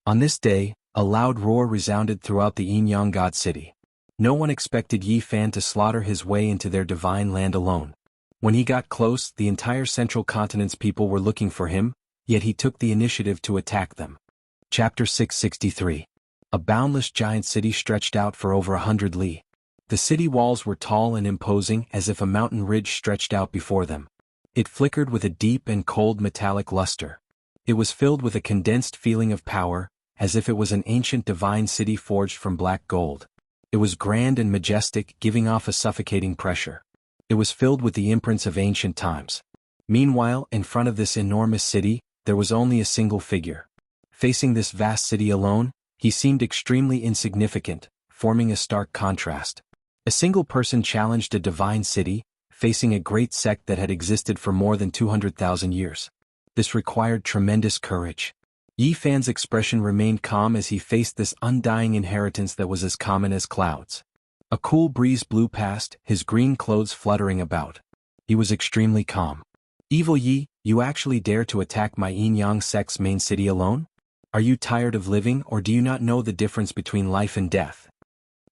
On this day, a loud roar resounded throughout the Yin-Yang God City. No one expected Yi Fan to slaughter his way into their divine land alone. When he got close, the entire central continent's people were looking for him, yet he took the initiative to attack them. Chapter 663. A boundless giant city stretched out for over 100 li. The city walls were tall and imposing as if a mountain ridge stretched out before them. It flickered with a deep and cold metallic luster. It was filled with a condensed feeling of power, as if it was an ancient divine city forged from black gold. It was grand and majestic, giving off a suffocating pressure. It was filled with the imprints of ancient times. Meanwhile, in front of this enormous city, there was only a single figure. Facing this vast city alone, he seemed extremely insignificant, forming a stark contrast. A single person challenged a divine city, facing a great sect that had existed for more than 200,000 years. This required tremendous courage. Yi Fan's expression remained calm as he faced this undying inheritance that was as common as clouds. A cool breeze blew past, his green clothes fluttering about. He was extremely calm. Evil Yi, you actually dare to attack my Yin-Yang sect's main city alone? Are you tired of living, or do you not know the difference between life and death?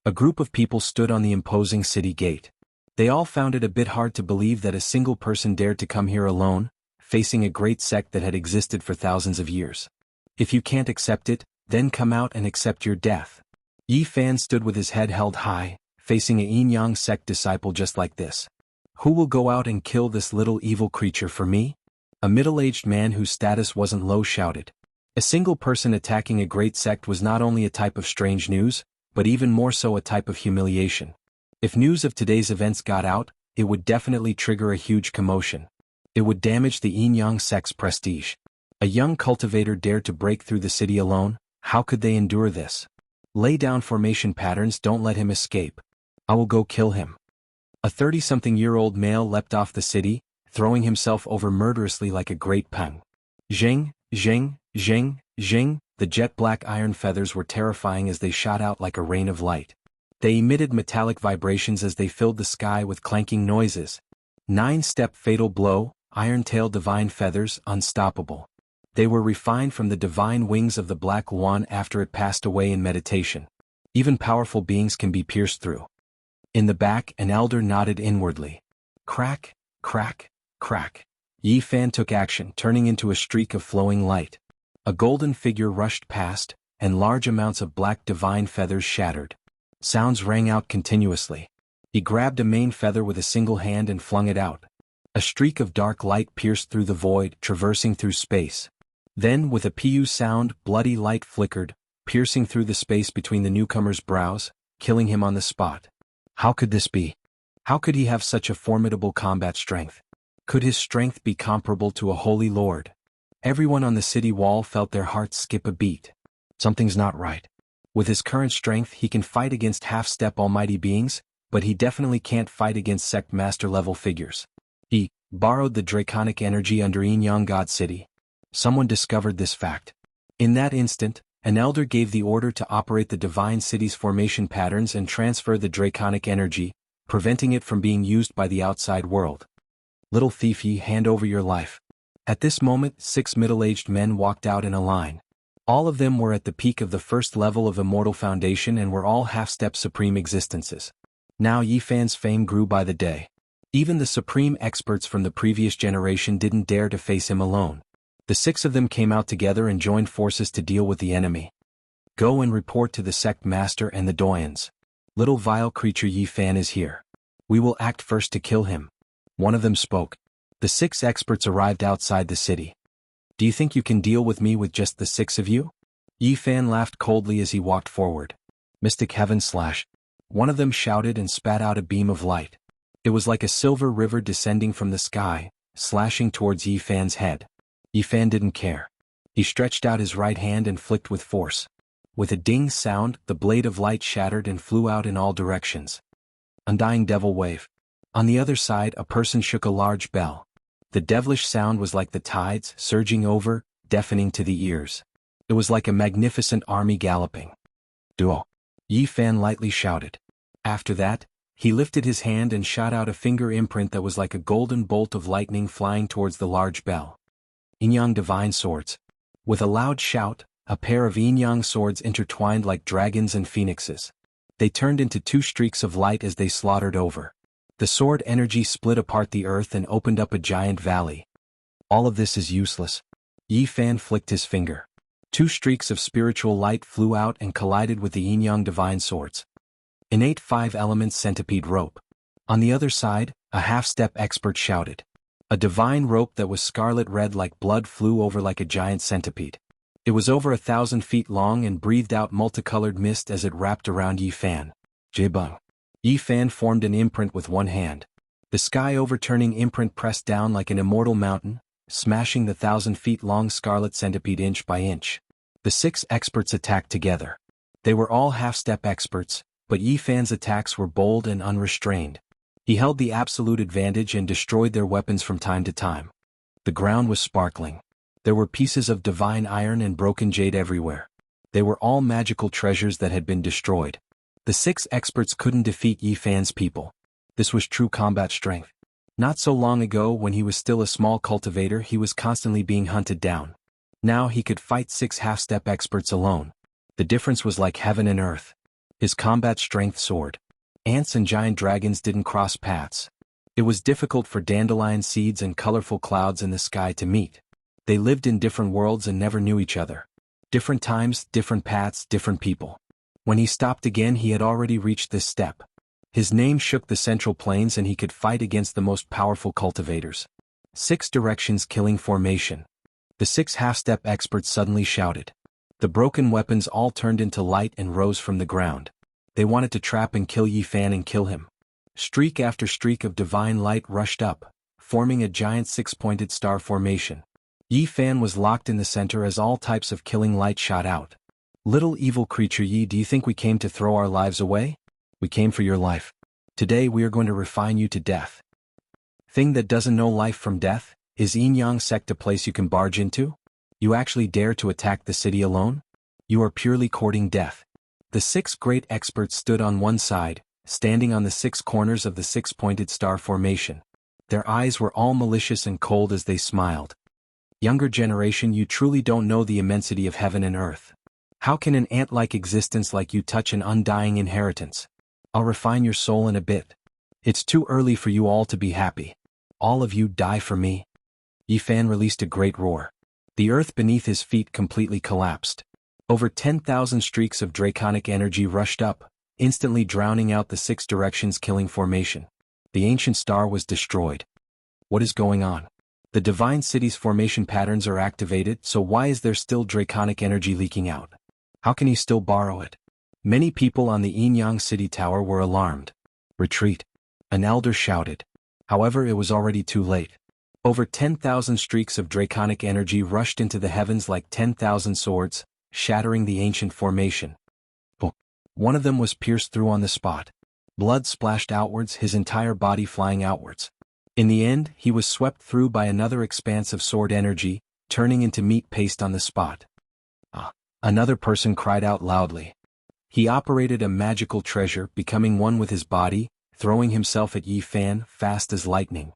A group of people stood on the imposing city gate. They all found it a bit hard to believe that a single person dared to come here alone, facing a great sect that had existed for thousands of years. If you can't accept it, then come out and accept your death. Yi Fan stood with his head held high, facing a Yin-Yang sect disciple just like this. Who will go out and kill this little evil creature for me? A middle-aged man whose status wasn't low shouted. A single person attacking a great sect was not only a type of strange news, but even more so a type of humiliation. If news of today's events got out, it would definitely trigger a huge commotion. It would damage the Yin-Yang sect's prestige. A young cultivator dared to break through the city alone. How could they endure this? Lay down formation patterns, don't let him escape. I will go kill him. A 30-something-year-old male leapt off the city, throwing himself over murderously like a great pang. Zheng, zheng, zheng, zheng, the jet-black iron feathers were terrifying as they shot out like a rain of light. They emitted metallic vibrations as they filled the sky with clanking noises. 9-step fatal blow, iron-tail divine feathers, unstoppable. They were refined from the divine wings of the Black One after it passed away in meditation. Even powerful beings can be pierced through. In the back, an elder nodded inwardly. Crack, crack, crack. Yi Fan took action, turning into a streak of flowing light. A golden figure rushed past, and large amounts of black divine feathers shattered. Sounds rang out continuously. He grabbed a main feather with a single hand and flung it out. A streak of dark light pierced through the void, traversing through space. Then, with a pu sound, bloody light flickered, piercing through the space between the newcomer's brows, killing him on the spot. How could this be? How could he have such a formidable combat strength? Could his strength be comparable to a holy lord? Everyone on the city wall felt their hearts skip a beat. Something's not right. With his current strength he can fight against half-step almighty beings, but he definitely can't fight against sect master-level figures. He borrowed the draconic energy under Yin God City. Someone discovered this fact. In that instant, an elder gave the order to operate the divine city's formation patterns and transfer the draconic energy, preventing it from being used by the outside world. Little thief, Yi, hand over your life. At this moment, 6 middle-aged men walked out in a line. All of them were at the peak of the first level of Immortal Foundation and were all half-step supreme existences. Now Yi Fan's fame grew by the day. Even the supreme experts from the previous generation didn't dare to face him alone. The 6 of them came out together and joined forces to deal with the enemy. Go and report to the sect master and the doyens. Little vile creature Yi Fan is here. We will act first to kill him. One of them spoke. The 6 experts arrived outside the city. Do you think you can deal with me with just the 6 of you? Yi Fan laughed coldly as he walked forward. Mystic Heaven Slash. One of them shouted and spat out a beam of light. It was like a silver river descending from the sky, slashing towards Yi Fan's head. Yi Fan didn't care. He stretched out his right hand and flicked with force. With a ding sound, the blade of light shattered and flew out in all directions. Undying Devil Wave. On the other side, a person shook a large bell. The devilish sound was like the tides, surging over, deafening to the ears. It was like a magnificent army galloping. Duo. Yi Fan lightly shouted. After that, he lifted his hand and shot out a finger imprint that was like a golden bolt of lightning flying towards the large bell. Yin-Yang Divine Swords. With a loud shout, a pair of Yin-Yang swords intertwined like dragons and phoenixes. They turned into 2 streaks of light as they slaughtered over. The sword energy split apart the earth and opened up a giant valley. All of this is useless. Yi Fan flicked his finger. 2 streaks of spiritual light flew out and collided with the Yin-Yang Divine Swords. Innate 5-element centipede rope. On the other side, a half-step expert shouted. A divine rope that was scarlet red like blood flew over like a giant centipede. It was over 1,000 feet long and breathed out multicolored mist as it wrapped around Yi Fan. Jibung. Yi Fan formed an imprint with one hand. The sky-overturning imprint pressed down like an immortal mountain, smashing the 1,000 feet long scarlet centipede inch by inch. The 6 experts attacked together. They were all half-step experts, but Yi Fan's attacks were bold and unrestrained. He held the absolute advantage and destroyed their weapons from time to time. The ground was sparkling. There were pieces of divine iron and broken jade everywhere. They were all magical treasures that had been destroyed. The 6 experts couldn't defeat Yi Fan's people. This was true combat strength. Not so long ago, when he was still a small cultivator, he was constantly being hunted down. Now he could fight 6 half-step experts alone. The difference was like heaven and earth. His combat strength soared. Ants and giant dragons didn't cross paths. It was difficult for dandelion seeds and colorful clouds in the sky to meet. They lived in different worlds and never knew each other. Different times, different paths, different people. When he stopped again, he had already reached this step. His name shook the central plains and he could fight against the most powerful cultivators. 6 directions killing formation. The 6 half-step experts suddenly shouted. The broken weapons all turned into light and rose from the ground. They wanted to trap and kill Yi Fan and kill him. Streak after streak of divine light rushed up, forming a giant 6-pointed star formation. Yi Fan was locked in the center as all types of killing light shot out. Little evil creature Yi, do you think we came to throw our lives away? We came for your life. Today we are going to refine you to death. Thing that doesn't know life from death, is Yin-Yang sect a place you can barge into? You actually dare to attack the city alone? You are purely courting death. The 6 great experts stood on one side, standing on the 6 corners of the 6-pointed star formation. Their eyes were all malicious and cold as they smiled. Younger generation, you truly don't know the immensity of heaven and earth. How can an ant-like existence like you touch an undying inheritance? I'll refine your soul in a bit. It's too early for you all to be happy. All of you die for me. Yi Fan released a great roar. The earth beneath his feet completely collapsed. Over 10,000 streaks of draconic energy rushed up, instantly drowning out the 6 directions killing formation. The ancient star was destroyed. What is going on? The divine city's formation patterns are activated, so why is there still draconic energy leaking out? How can he still borrow it? Many people on the Yinyang city tower were alarmed. Retreat. An elder shouted. However, it was already too late. Over 10,000 streaks of draconic energy rushed into the heavens like 10,000 swords, shattering the ancient formation. One of them was pierced through on the spot. Blood splashed outwards, his entire body flying outwards. In the end, he was swept through by another expanse of sword energy, turning into meat paste on the spot. Another person cried out loudly. He operated a magical treasure, becoming one with his body, throwing himself at Yi Fan fast as lightning.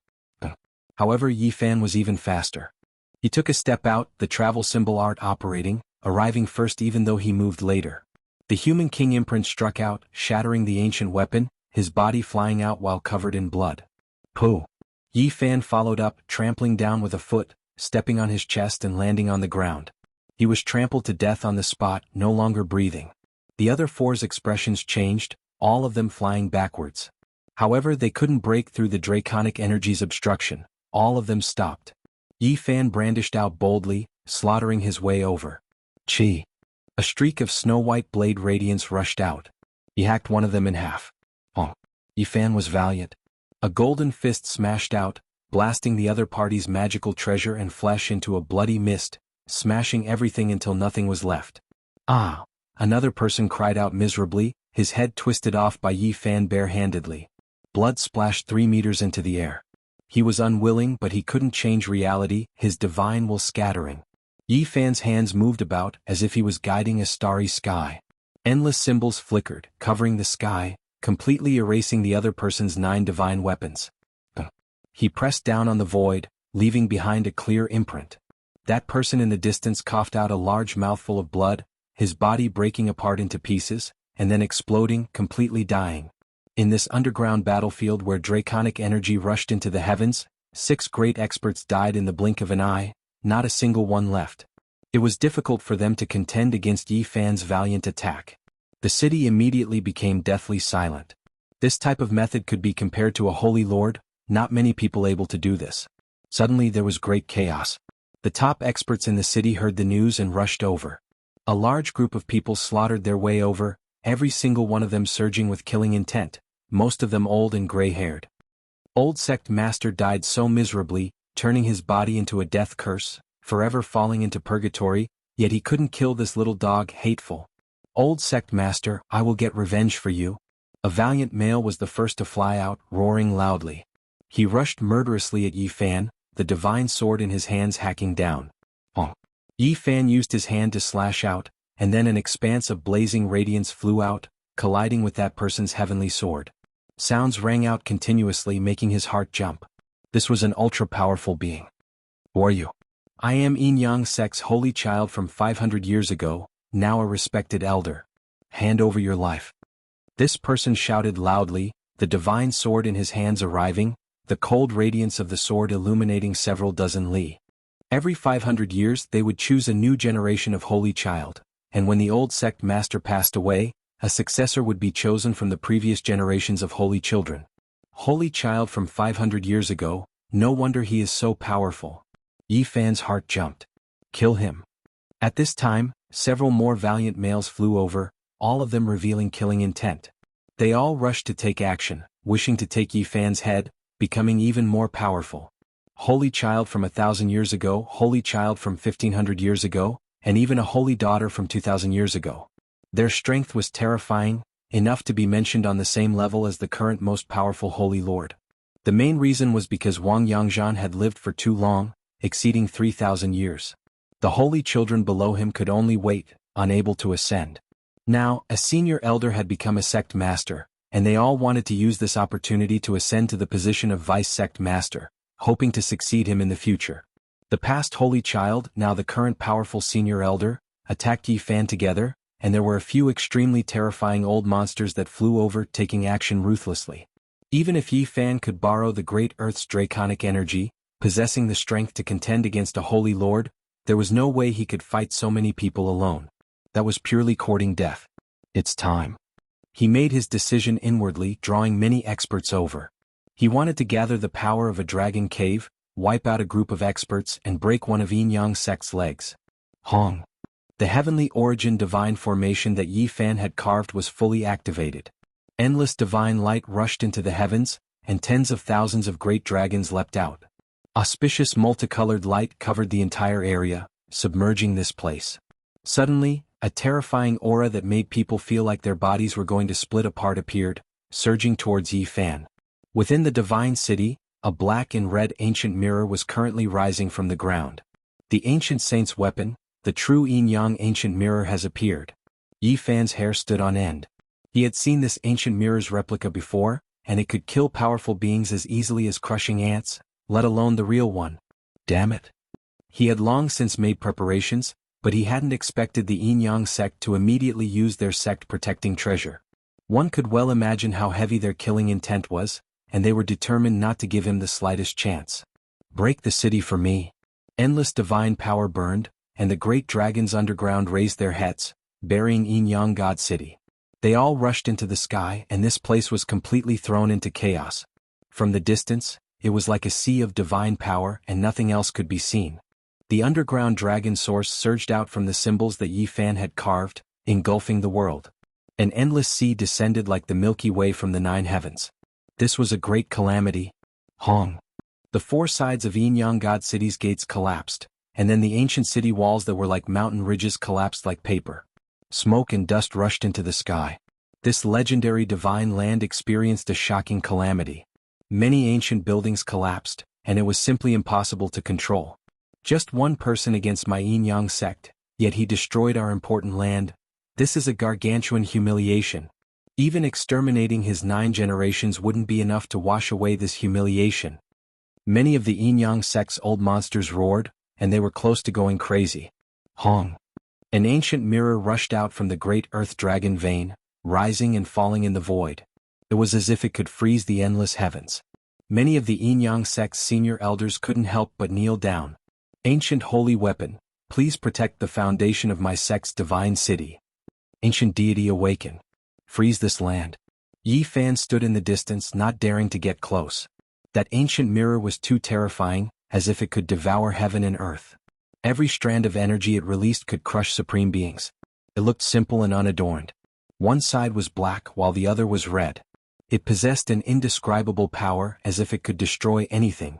However, Yi Fan was even faster. He took a step out, the travel symbol art operating, arriving first even though he moved later. The human king imprint struck out, shattering the ancient weapon, his body flying out while covered in blood. Pooh! Yi Fan followed up, trampling down with a foot, stepping on his chest and landing on the ground. He was trampled to death on the spot, no longer breathing. The other 4's expressions changed, all of them flying backwards. However, they couldn't break through the draconic energy's obstruction. All of them stopped. Yi Fan brandished out boldly, slaughtering his way over. Chi! A streak of snow-white blade radiance rushed out. He hacked one of them in half. Yi Fan was valiant. A golden fist smashed out, blasting the other party's magical treasure and flesh into a bloody mist, smashing everything until nothing was left. Another person cried out miserably, his head twisted off by Yi Fan barehandedly. Blood splashed 3 meters into the air. He was unwilling, but he couldn't change reality, his divine will scattering. Yi Fan's hands moved about as if he was guiding a starry sky. Endless symbols flickered, covering the sky, completely erasing the other person's 9 divine weapons. He pressed down on the void, leaving behind a clear imprint. That person in the distance coughed out a large mouthful of blood, his body breaking apart into pieces, and then exploding, completely dying. In this underground battlefield where draconic energy rushed into the heavens, 6 great experts died in the blink of an eye, not a single one left. It was difficult for them to contend against Yi Fan's valiant attack. The city immediately became deathly silent. This type of method could be compared to a holy lord, not many people able to do this. Suddenly there was great chaos. The top experts in the city heard the news and rushed over. A large group of people slaughtered their way over, every single one of them surging with killing intent, most of them old and gray-haired. Old Sect Master died so miserably, turning his body into a death curse, forever falling into purgatory, yet he couldn't kill this little dog. Hateful. Old Sect Master, I will get revenge for you. A valiant male was the first to fly out, roaring loudly. He rushed murderously at Yi Fan, the divine sword in his hands hacking down. Yi Fan used his hand to slash out, and then an expanse of blazing radiance flew out, colliding with that person's heavenly sword. Sounds rang out continuously, making his heart jump. This was an ultra-powerful being. Who are you? I am Yinyang Sect's holy child from 500 years ago, now a respected elder. Hand over your life. This person shouted loudly, the divine sword in his hands arriving, the cold radiance of the sword illuminating several dozen li. Every 500 years they would choose a new generation of holy child, and when the old sect master passed away, a successor would be chosen from the previous generations of holy children. Holy child from 500 years ago, no wonder he is so powerful. Yi Fan's heart jumped. Kill him. At this time, several more valiant males flew over, all of them revealing killing intent. They all rushed to take action, wishing to take Yi Fan's head, becoming even more powerful. Holy child from 1,000 years ago, holy child from 1,500 years ago, and even a holy daughter from 2,000 years ago. Their strength was terrifying, enough to be mentioned on the same level as the current most powerful holy lord. The main reason was because Wang Yangzhan had lived for too long, exceeding 3,000 years. The holy children below him could only wait, unable to ascend. Now, a senior elder had become a sect master, and they all wanted to use this opportunity to ascend to the position of vice sect master, hoping to succeed him in the future. The past holy child, now the current powerful senior elder, attacked Yi Fan together, and there were a few extremely terrifying old monsters that flew over, taking action ruthlessly. Even if Yi Fan could borrow the great Earth's draconic energy, possessing the strength to contend against a holy lord, there was no way he could fight so many people alone. That was purely courting death. It's time. He made his decision inwardly, drawing many experts over. He wanted to gather the power of a dragon cave, wipe out a group of experts, and break one of Yin Yang sect's legs. Hong. The heavenly origin divine formation that Yi Fan had carved was fully activated. Endless divine light rushed into the heavens, and tens of thousands of great dragons leapt out. Auspicious multicolored light covered the entire area, submerging this place. Suddenly, a terrifying aura that made people feel like their bodies were going to split apart appeared, surging towards Yi Fan. Within the divine city, a black and red ancient mirror was currently rising from the ground. The ancient saint's weapon, the true yin-yang ancient mirror, has appeared. Yi Fan's hair stood on end. He had seen this ancient mirror's replica before, and it could kill powerful beings as easily as crushing ants, let alone the real one. Damn it. He had long since made preparations, but he hadn't expected the yin-yang sect to immediately use their sect-protecting treasure. One could well imagine how heavy their killing intent was, and they were determined not to give him the slightest chance. Break the city for me. Endless divine power burned, and the great dragons underground raised their heads, burying Yin-Yang God City. They all rushed into the sky, and this place was completely thrown into chaos. From the distance, it was like a sea of divine power, and nothing else could be seen. The underground dragon source surged out from the symbols that Yi Fan had carved, engulfing the world. An endless sea descended like the Milky Way from the 9 heavens. This was a great calamity. Hong. The 4 sides of Yin-Yang God City's gates collapsed, and then the ancient city walls that were like mountain ridges collapsed like paper. Smoke and dust rushed into the sky. This legendary divine land experienced a shocking calamity. Many ancient buildings collapsed, and it was simply impossible to control. Just one person against my Yin-Yang sect, yet he destroyed our important land. This is a gargantuan humiliation. Even exterminating his 9 generations wouldn't be enough to wash away this humiliation. Many of the Yin-Yang sect's old monsters roared, and they were close to going crazy. Hong. An ancient mirror rushed out from the great earth dragon vein, rising and falling in the void. It was as if it could freeze the endless heavens. Many of the Yin-Yang sect's senior elders couldn't help but kneel down. Ancient holy weapon, please protect the foundation of my sect's divine city. Ancient deity awaken. Freeze this land. Yi Fan stood in the distance, not daring to get close. That ancient mirror was too terrifying, as if it could devour heaven and earth. Every strand of energy it released could crush supreme beings. It looked simple and unadorned. One side was black while the other was red. It possessed an indescribable power, as if it could destroy anything.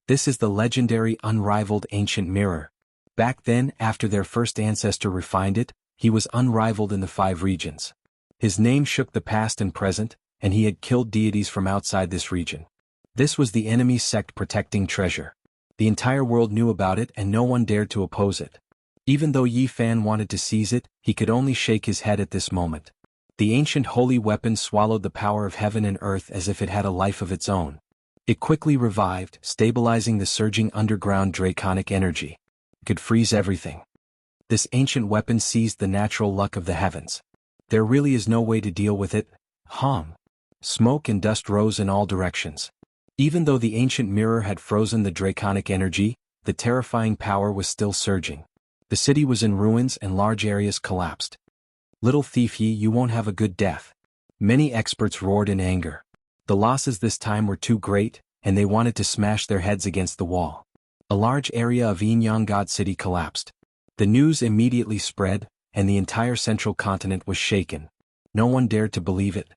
This is the legendary unrivaled ancient mirror. Back then, after their first ancestor refined it, he was unrivaled in the 5 regions. His name shook the past and present, and he had killed deities from outside this region. This was the enemy sect protecting treasure. The entire world knew about it and no one dared to oppose it. Even though Yi Fan wanted to seize it, he could only shake his head at this moment. The ancient holy weapon swallowed the power of heaven and earth as if it had a life of its own. It quickly revived, stabilizing the surging underground draconic energy. It could freeze everything. This ancient weapon seized the natural luck of the heavens. There really is no way to deal with it. Hong. Smoke and dust rose in all directions. Even though the ancient mirror had frozen the draconic energy, the terrifying power was still surging. The city was in ruins and large areas collapsed. Little thief Yi, you won't have a good death. Many experts roared in anger. The losses this time were too great, and they wanted to smash their heads against the wall. A large area of Yin-Yang God City collapsed. The news immediately spread, and the entire central continent was shaken. No one dared to believe it.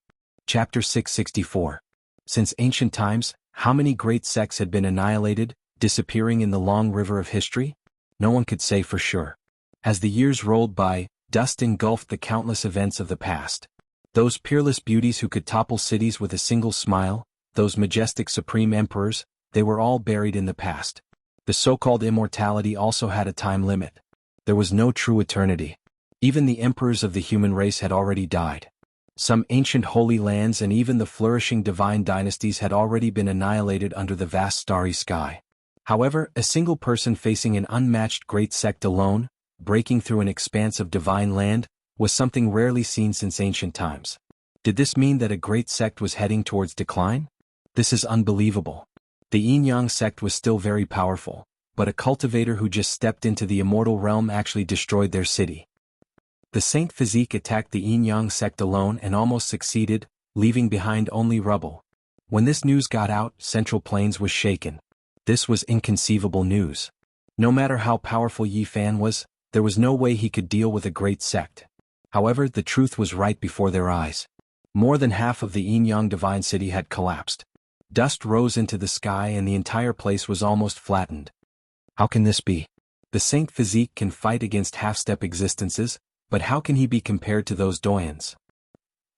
Chapter 664. Since ancient times, how many great sects had been annihilated, disappearing in the long river of history? No one could say for sure. As the years rolled by, dust engulfed the countless events of the past. Those peerless beauties who could topple cities with a single smile, those majestic supreme emperors, they were all buried in the past. The so-called immortality also had a time limit. There was no true eternity. Even the emperors of the human race had already died. Some ancient holy lands and even the flourishing divine dynasties had already been annihilated under the vast starry sky. However, a single person facing an unmatched great sect alone, breaking through an expanse of divine land, was something rarely seen since ancient times. Did this mean that a great sect was heading towards decline? This is unbelievable. The Yin-Yang sect was still very powerful, but a cultivator who just stepped into the immortal realm actually destroyed their city. The Saint Physique attacked the Yin-Yang sect alone and almost succeeded, leaving behind only rubble. When this news got out, Central Plains was shaken. This was inconceivable news. No matter how powerful Yi Fan was, there was no way he could deal with a great sect. However, the truth was right before their eyes. More than half of the Yin-Yang Divine City had collapsed. Dust rose into the sky and the entire place was almost flattened. How can this be? The Saint Physique can fight against half-step existences, but how can he be compared to those doyens?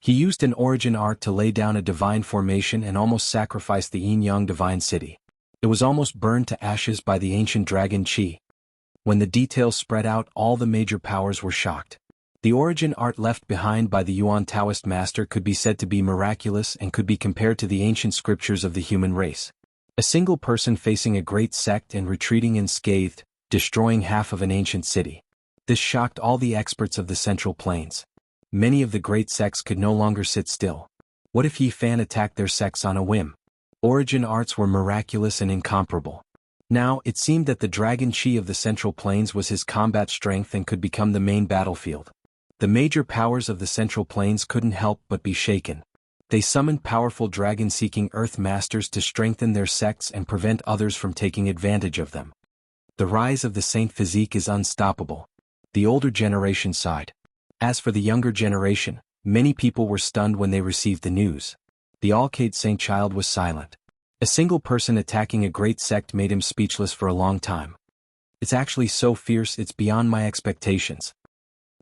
He used an origin art to lay down a divine formation and almost sacrificed the Yin-Yang Divine City. It was almost burned to ashes by the ancient dragon Qi. When the details spread out, all the major powers were shocked. The origin art left behind by the Yuan Taoist master could be said to be miraculous and could be compared to the ancient scriptures of the human race. A single person facing a great sect and retreating unscathed, destroying half of an ancient city. This shocked all the experts of the Central Plains. Many of the great sects could no longer sit still. What if Yi Fan attacked their sects on a whim? Origin arts were miraculous and incomparable. Now, it seemed that the Dragon Qi of the Central Plains was his combat strength and could become the main battlefield. The major powers of the Central Plains couldn't help but be shaken. They summoned powerful dragon-seeking Earth Masters to strengthen their sects and prevent others from taking advantage of them. The rise of the Saint Physique is unstoppable. The older generation sighed. As for the younger generation, many people were stunned when they received the news. The Alcade Saint Child was silent. A single person attacking a great sect made him speechless for a long time. It's actually so fierce it's beyond my expectations.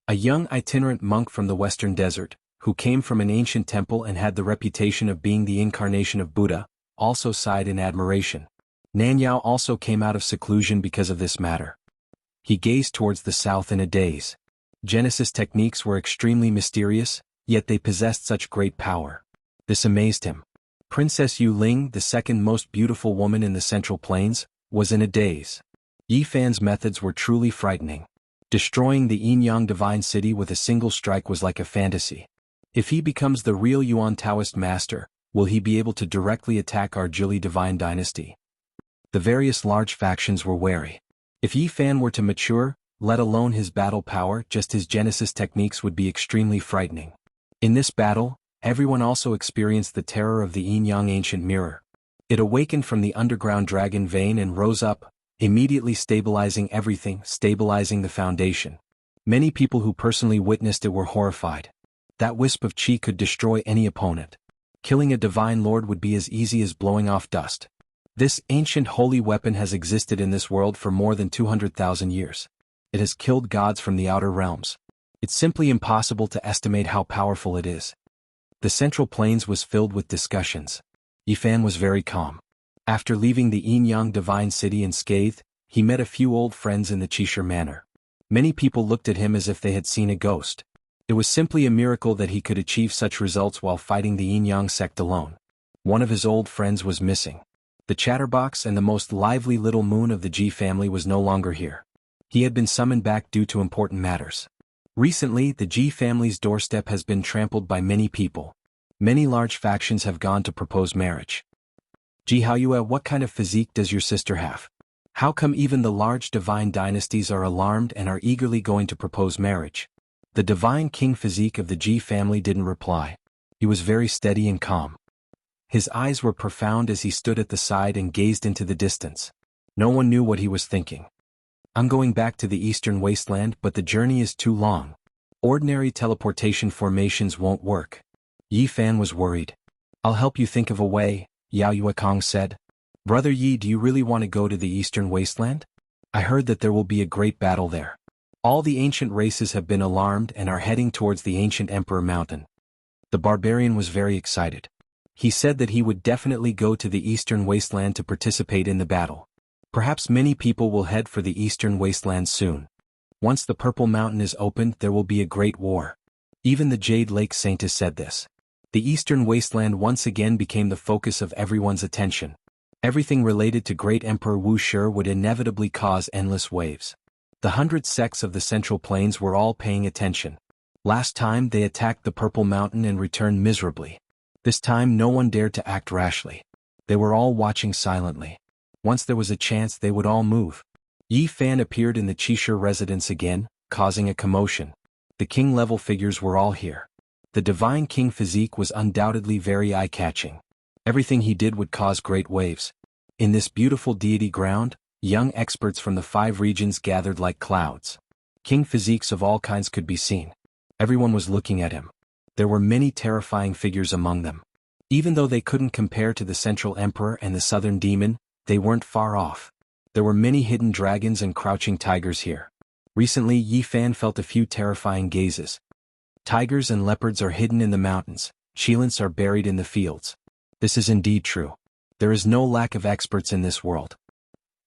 A young itinerant monk from the Western Desert, who came from an ancient temple and had the reputation of being the incarnation of Buddha, also sighed in admiration. Nanyao also came out of seclusion because of this matter. He gazed towards the south in a daze. Genesis techniques were extremely mysterious, yet they possessed such great power. This amazed him. Princess Yu Ling, the second most beautiful woman in the Central Plains, was in a daze. Yi Fan's methods were truly frightening. Destroying the Yin-Yang Divine City with a single strike was like a fantasy. If he becomes the real Yuan Taoist master, will he be able to directly attack our Zhili Divine Dynasty? The various large factions were wary. If Yi Fan were to mature, let alone his battle power, just his Genesis techniques would be extremely frightening. In this battle, everyone also experienced the terror of the Yin-Yang ancient mirror. It awakened from the underground dragon vein and rose up, immediately stabilizing everything, stabilizing the foundation. Many people who personally witnessed it were horrified. That wisp of qi could destroy any opponent. Killing a divine lord would be as easy as blowing off dust. This ancient holy weapon has existed in this world for more than 200,000 years. It has killed gods from the outer realms. It's simply impossible to estimate how powerful it is. The Central Plains was filled with discussions. Yi Fan was very calm. After leaving the Yin-Yang Divine City unscathed, he met a few old friends in the Qishir Manor. Many people looked at him as if they had seen a ghost. It was simply a miracle that he could achieve such results while fighting the Yin-Yang sect alone. One of his old friends was missing. The chatterbox and the most lively little moon of the Ji family was no longer here. He had been summoned back due to important matters. Recently, the Ji family's doorstep has been trampled by many people. Many large factions have gone to propose marriage. Ji Haoyue, what kind of physique does your sister have? How come even the large divine dynasties are alarmed and are eagerly going to propose marriage? The divine king physique of the Ji family didn't reply. He was very steady and calm. His eyes were profound as he stood at the side and gazed into the distance. No one knew what he was thinking. I'm going back to the eastern wasteland, but the journey is too long. Ordinary teleportation formations won't work. Yi Fan was worried. I'll help you think of a way, Yao Yuekong said. Brother Yi, do you really want to go to the eastern wasteland? I heard that there will be a great battle there. All the ancient races have been alarmed and are heading towards the ancient Emperor Mountain. The barbarian was very excited. He said that he would definitely go to the eastern wasteland to participate in the battle. Perhaps many people will head for the eastern wasteland soon. Once the Purple Mountain is opened, there will be a great war. Even the Jade Lake Saintess said this. The eastern wasteland once again became the focus of everyone's attention. Everything related to Great Emperor Wuxia would inevitably cause endless waves. The 100 sects of the Central Plains were all paying attention. Last time they attacked the Purple Mountain and returned miserably. This time no one dared to act rashly. They were all watching silently. Once there was a chance they would all move. Yi Fan appeared in the Qixia residence again, causing a commotion. The king-level figures were all here. The divine king physique was undoubtedly very eye-catching. Everything he did would cause great waves. In this beautiful deity ground, young experts from the 5 regions gathered like clouds. King physiques of all kinds could be seen. Everyone was looking at him. There were many terrifying figures among them. Even though they couldn't compare to the Central Emperor and the Southern Demon, they weren't far off. There were many hidden dragons and crouching tigers here. Recently Yi Fan felt a few terrifying gazes. Tigers and leopards are hidden in the mountains, Qilins are buried in the fields. This is indeed true. There is no lack of experts in this world.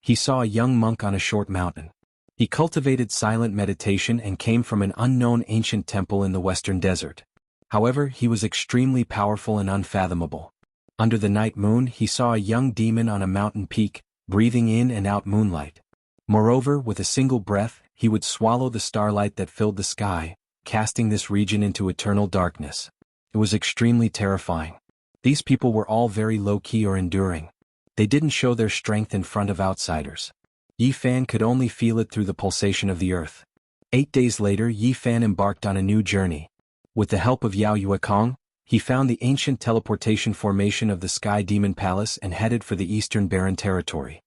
He saw a young monk on a short mountain. He cultivated silent meditation and came from an unknown ancient temple in the western desert. However, he was extremely powerful and unfathomable. Under the night moon he saw a young demon on a mountain peak, breathing in and out moonlight. Moreover, with a single breath, he would swallow the starlight that filled the sky, casting this region into eternal darkness. It was extremely terrifying. These people were all very low-key or enduring. They didn't show their strength in front of outsiders. Yi Fan could only feel it through the pulsation of the earth. 8 days later Yi Fan embarked on a new journey. With the help of Yao Yuekong, he found the ancient teleportation formation of the Sky Demon Palace and headed for the Eastern Barren Territory.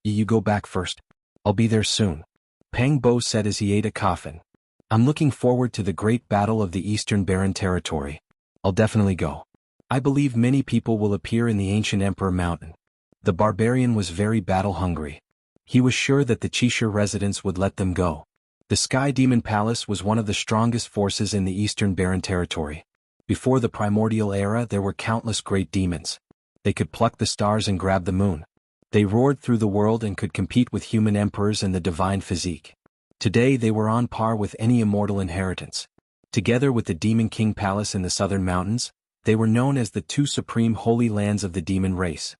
You go back first. I'll be there soon. Pang Bo said as he ate a coffin. I'm looking forward to the great battle of the Eastern Barren Territory. I'll definitely go. I believe many people will appear in the ancient Emperor Mountain. The barbarian was very battle-hungry. He was sure that the Qixia residents would let them go. The Sky Demon Palace was one of the strongest forces in the Eastern Barren Territory. Before the primordial era there were countless great demons. They could pluck the stars and grab the moon. They roared through the world and could compete with human emperors and the divine physique. Today they were on par with any immortal inheritance. Together with the Demon King Palace in the southern mountains, they were known as the 2 supreme holy lands of the demon race.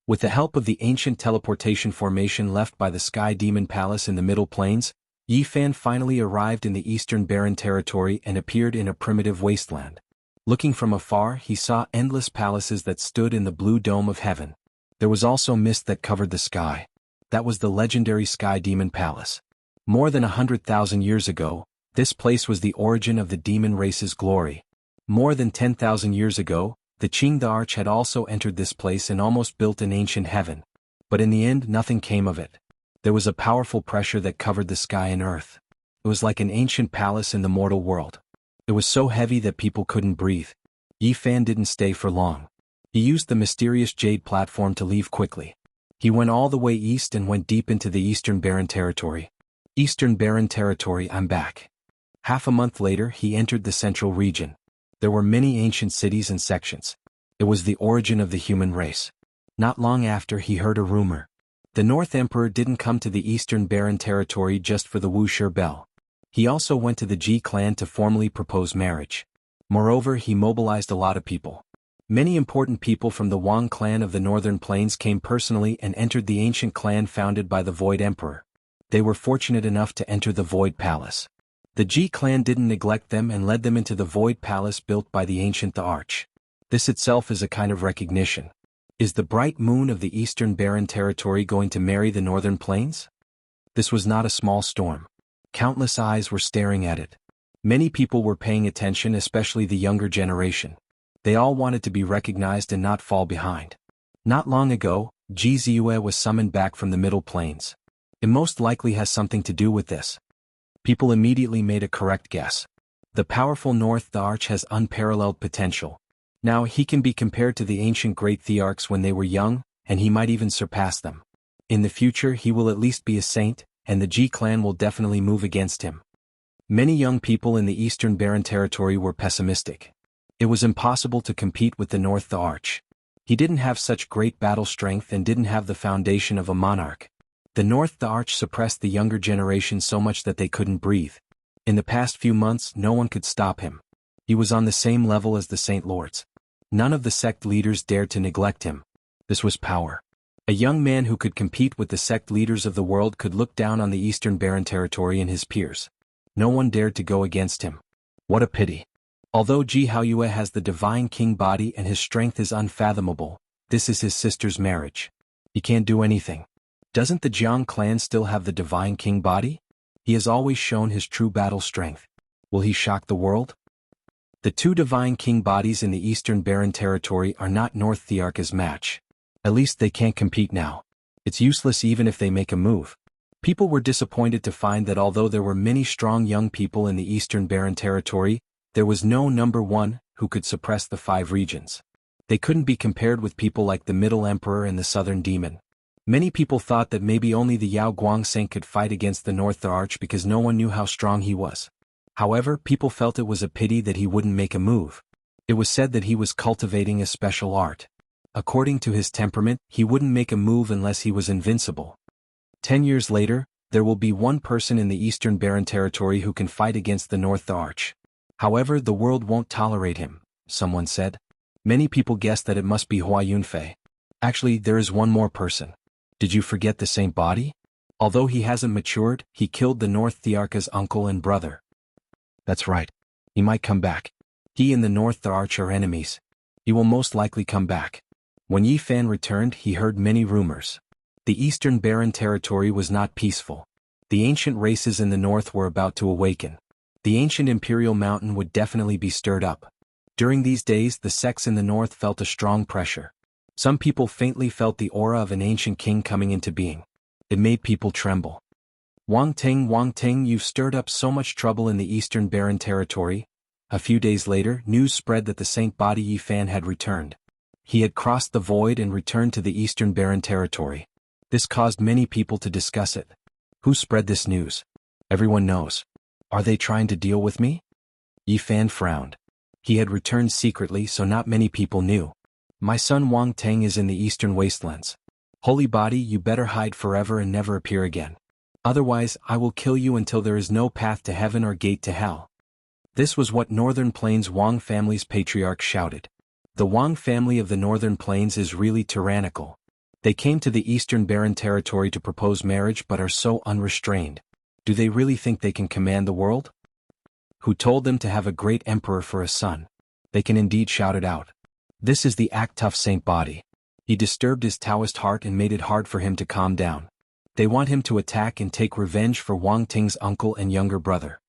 With the help of the ancient teleportation formation left by the Sky Demon Palace in the Middle Plains, Yi Fan finally arrived in the Eastern Barren Territory and appeared in a primitive wasteland. Looking from afar he saw endless palaces that stood in the blue dome of heaven. There was also mist that covered the sky. That was the legendary Sky Demon Palace. More than 100,000 years ago, this place was the origin of the demon race's glory. More than 10,000 years ago, the Qing the Arch had also entered this place and almost built an ancient heaven. But in the end nothing came of it. There was a powerful pressure that covered the sky and earth. It was like an ancient palace in the mortal world. It was so heavy that people couldn't breathe. Yi Fan didn't stay for long. He used the mysterious jade platform to leave quickly. He went all the way east and went deep into the Eastern Barren Territory. Eastern Barren Territory, I'm back. Half a month later he entered the central region. There were many ancient cities and sections. It was the origin of the human race. Not long after he heard a rumor. The North Emperor didn't come to the Eastern Barren Territory just for the Wuxia bell. He also went to the Ji clan to formally propose marriage. Moreover, he mobilized a lot of people. Many important people from the Wang clan of the Northern Plains came personally and entered the ancient clan founded by the Void Emperor. They were fortunate enough to enter the Void Palace. The Ji clan didn't neglect them and led them into the Void Palace built by the ancient the Arch. This itself is a kind of recognition. Is the bright moon of the Eastern Barren Territory going to marry the Northern Plains? This was not a small storm. Countless eyes were staring at it. Many people were paying attention, especially the younger generation. They all wanted to be recognized and not fall behind. Not long ago, Ji Ziyue was summoned back from the Middle Plains. It most likely has something to do with this. People immediately made a correct guess. The powerful North the Arch has unparalleled potential. Now he can be compared to the ancient great Thearchs when they were young, and he might even surpass them. In the future he will at least be a saint, and the Ji clan will definitely move against him. Many young people in the Eastern Barren Territory were pessimistic. It was impossible to compete with the North the Arch. He didn't have such great battle strength and didn't have the foundation of a monarch. The North the Arch suppressed the younger generation so much that they couldn't breathe. In the past few months no one could stop him. He was on the same level as the Saint Lords. None of the sect leaders dared to neglect him. This was power. A young man who could compete with the sect leaders of the world could look down on the Eastern Barren Territory and his peers. No one dared to go against him. What a pity. Although Jianghu has the divine king body and his strength is unfathomable, this is his sister's marriage. He can't do anything. Doesn't the Jiang clan still have the divine king body? He has always shown his true battle strength. Will he shock the world? The two divine king bodies in the Eastern Barren Territory are not North Thearka's match. At least they can't compete now. It's useless even if they make a move. People were disappointed to find that although there were many strong young people in the Eastern Barren Territory, there was no number one who could suppress the 5 regions. They couldn't be compared with people like the Middle Emperor and the Southern Demon. Many people thought that maybe only the Yao Guangxing could fight against the North Arch because no one knew how strong he was. However, people felt it was a pity that he wouldn't make a move. It was said that he was cultivating a special art. According to his temperament, he wouldn't make a move unless he was invincible. 10 years later, there will be one person in the Eastern Barren Territory who can fight against the North Arch. However, the world won't tolerate him, someone said. Many people guessed that it must be Hua Yunfei. Actually, there is one more person. Did you forget the Saint Body? Although he hasn't matured, he killed the North Thearka's uncle and brother. That's right. He might come back. He and the North Arch are enemies. He will most likely come back. When Yi Fan returned, he heard many rumors. The Eastern Barren Territory was not peaceful. The ancient races in the north were about to awaken. The ancient Imperial Mountain would definitely be stirred up. During these days, the sects in the north felt a strong pressure. Some people faintly felt the aura of an ancient king coming into being. It made people tremble. Wang Ting, you've stirred up so much trouble in the Eastern Barren Territory. A few days later, news spread that the Saint Body Yi Fan had returned. He had crossed the void and returned to the Eastern Barren Territory. This caused many people to discuss it. Who spread this news? Everyone knows. Are they trying to deal with me? Yi Fan frowned. He had returned secretly, so not many people knew. My son Wang Teng is in the Eastern Wastelands. Holy Body, you better hide forever and never appear again. Otherwise, I will kill you until there is no path to heaven or gate to hell. This was what Northern Plains Wang family's patriarch shouted. The Wang family of the Northern Plains is really tyrannical. They came to the Eastern Barren Territory to propose marriage but are so unrestrained. Do they really think they can command the world? Who told them to have a great emperor for a son? They can indeed shout it out. This is the act-tough Saint Body. He disturbed his Taoist heart and made it hard for him to calm down. They want him to attack and take revenge for Wang Ting's uncle and younger brother.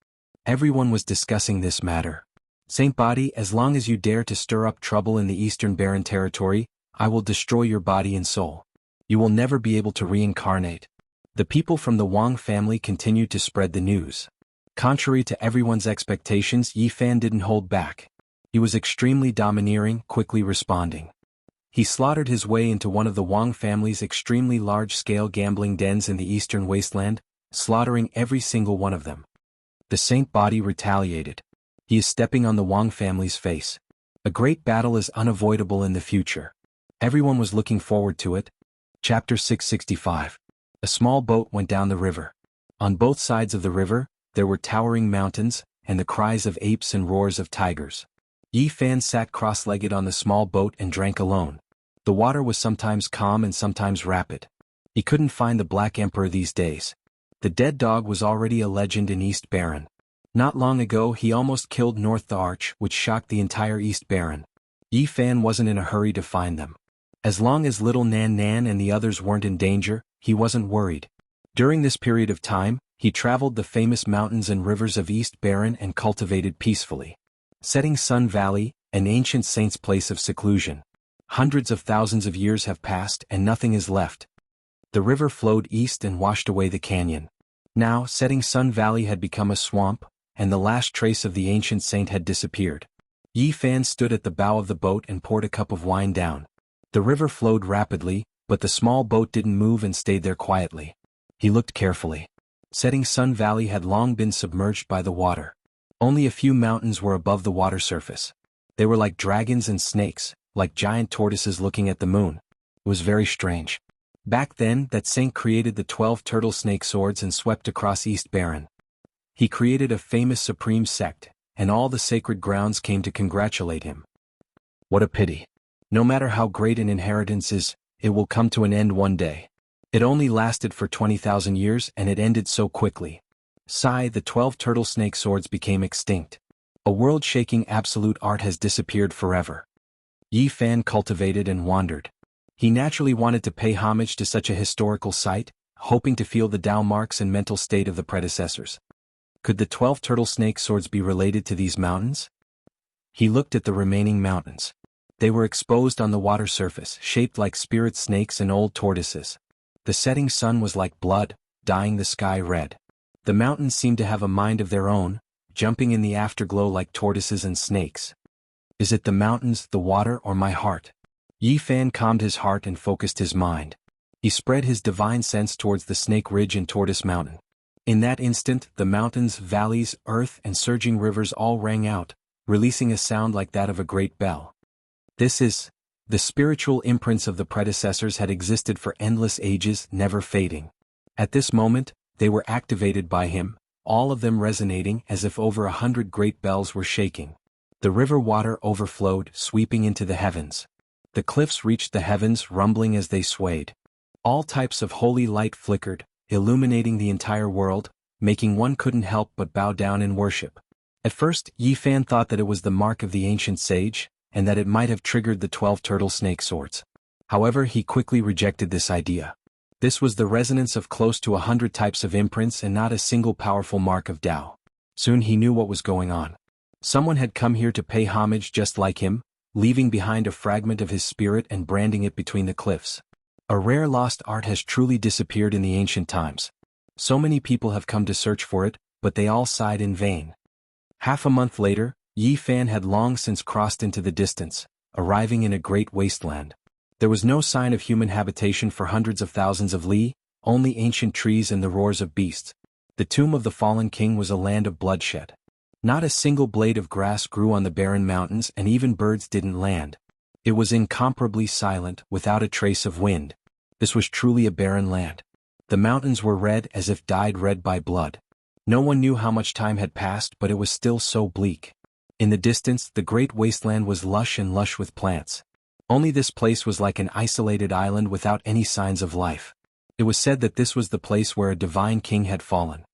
Everyone was discussing this matter. Saint Body, as long as you dare to stir up trouble in the Eastern Barren Territory, I will destroy your body and soul. You will never be able to reincarnate. The people from the Wang family continued to spread the news. Contrary to everyone's expectations, Yi Fan didn't hold back. He was extremely domineering, quickly responding. He slaughtered his way into one of the Wang family's extremely large-scale gambling dens in the Eastern Wasteland, slaughtering every single one of them. The Saint Body retaliated. He is stepping on the Wang family's face. A great battle is unavoidable in the future. Everyone was looking forward to it. Chapter 665. A small boat went down the river. On both sides of the river, there were towering mountains, and the cries of apes and roars of tigers. Yi Fan sat cross-legged on the small boat and drank alone. The water was sometimes calm and sometimes rapid. He couldn't find the Black Emperor these days. The dead dog was already a legend in East Barren. Not long ago he almost killed North Arch, which shocked the entire East Barren. Yi Fan wasn't in a hurry to find them. As long as little Nan Nan and the others weren't in danger, he wasn't worried. During this period of time, he traveled the famous mountains and rivers of East Barren and cultivated peacefully. Setting Sun Valley, an ancient saint's place of seclusion. Hundreds of thousands of years have passed and nothing is left. The river flowed east and washed away the canyon. Now, Setting Sun Valley had become a swamp, and the last trace of the ancient saint had disappeared. Yi Fan stood at the bow of the boat and poured a cup of wine down. The river flowed rapidly, but the small boat didn't move and stayed there quietly. He looked carefully. Setting Sun Valley had long been submerged by the water. Only a few mountains were above the water surface. They were like dragons and snakes, like giant tortoises looking at the moon. It was very strange. Back then, that saint created the 12 turtle snake swords and swept across East Barren. He created a famous supreme sect, and all the sacred grounds came to congratulate him. What a pity. No matter how great an inheritance is, it will come to an end one day. It only lasted for 20,000 years and it ended so quickly. Sigh, the 12 turtle snake swords became extinct. A world-shaking absolute art has disappeared forever. Yi Fan cultivated and wandered. He naturally wanted to pay homage to such a historical site, hoping to feel the Tao marks and mental state of the predecessors. Could the 12 turtle snake swords be related to these mountains? He looked at the remaining mountains. They were exposed on the water surface, shaped like spirit snakes and old tortoises. The setting sun was like blood, dyeing the sky red. The mountains seemed to have a mind of their own, jumping in the afterglow like tortoises and snakes. Is it the mountains, the water, or my heart? Yi Fan calmed his heart and focused his mind. He spread his divine sense towards the Snake Ridge and Tortoise Mountain. In that instant, the mountains, valleys, earth, and surging rivers all rang out, releasing a sound like that of a great bell. The spiritual imprints of the predecessors had existed for endless ages, never fading. At this moment, they were activated by him, all of them resonating as if over 100 great bells were shaking. The river water overflowed, sweeping into the heavens. The cliffs reached the heavens, rumbling as they swayed. All types of holy light flickered, illuminating the entire world, making one couldn't help but bow down in worship. At first, Yi Fan thought that it was the mark of the ancient sage, and that it might have triggered the 12 turtle snake swords. However, he quickly rejected this idea. This was the resonance of close to 100 types of imprints and not a single powerful mark of Tao. Soon he knew what was going on. Someone had come here to pay homage just like him, leaving behind a fragment of his spirit and branding it between the cliffs. A rare lost art has truly disappeared in the ancient times. So many people have come to search for it, but they all sighed in vain. Half a month later, Yi Fan had long since crossed into the distance, arriving in a great wasteland. There was no sign of human habitation for hundreds of thousands of li, only ancient trees and the roars of beasts. The tomb of the fallen king was a land of bloodshed. Not a single blade of grass grew on the barren mountains and even birds didn't land. It was incomparably silent, without a trace of wind. This was truly a barren land. The mountains were red as if dyed red by blood. No one knew how much time had passed, but it was still so bleak. In the distance, the great wasteland was lush with plants. Only this place was like an isolated island without any signs of life. It was said that this was the place where a divine king had fallen.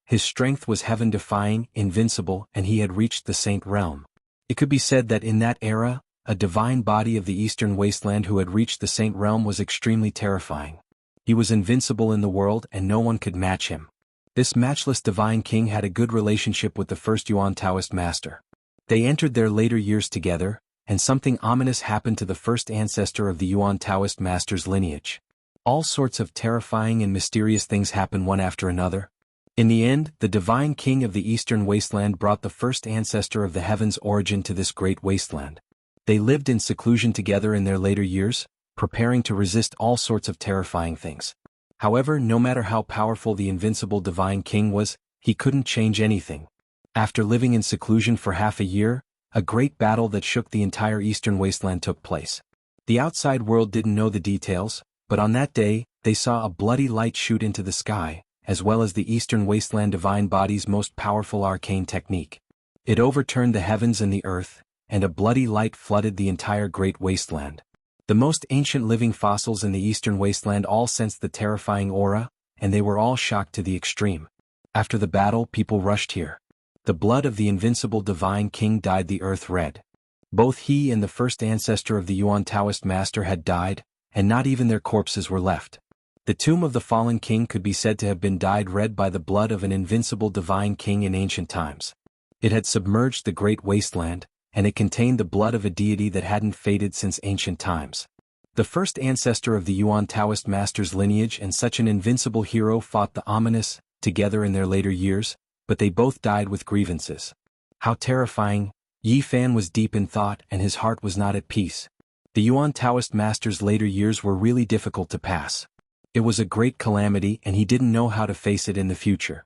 His strength was heaven-defying, invincible, and he had reached the saint realm. It could be said that in that era, a divine body of the eastern wasteland who had reached the saint realm was extremely terrifying. He was invincible in the world and no one could match him. This matchless divine king had a good relationship with the first Yuan Taoist master. They entered their later years together, and something ominous happened to the first ancestor of the Yuan Taoist master's lineage. All sorts of terrifying and mysterious things happened one after another. In the end, the divine king of the eastern wasteland brought the first ancestor of the heavens' origin to this great wasteland. They lived in seclusion together in their later years, preparing to resist all sorts of terrifying things. However, no matter how powerful the invincible divine king was, he couldn't change anything. After living in seclusion for half a year, a great battle that shook the entire eastern wasteland took place. The outside world didn't know the details, but on that day, they saw a bloody light shoot into the sky, as well as the eastern wasteland divine body's most powerful arcane technique. It overturned the heavens and the earth, and a bloody light flooded the entire great wasteland. The most ancient living fossils in the eastern wasteland all sensed the terrifying aura, and they were all shocked to the extreme. After the battle, people rushed here. The blood of the invincible divine king dyed the earth red. Both he and the first ancestor of the Yuan Taoist master had died, and not even their corpses were left. The tomb of the fallen king could be said to have been dyed red by the blood of an invincible divine king in ancient times. It had submerged the great wasteland, and it contained the blood of a deity that hadn't faded since ancient times. The first ancestor of the Yuan Taoist master's lineage and such an invincible hero fought the ominous, together in their later years, but they both died with grievances. How terrifying! Yi Fan was deep in thought and his heart was not at peace. The Yuan Taoist master's later years were really difficult to pass. It was a great calamity and he didn't know how to face it in the future.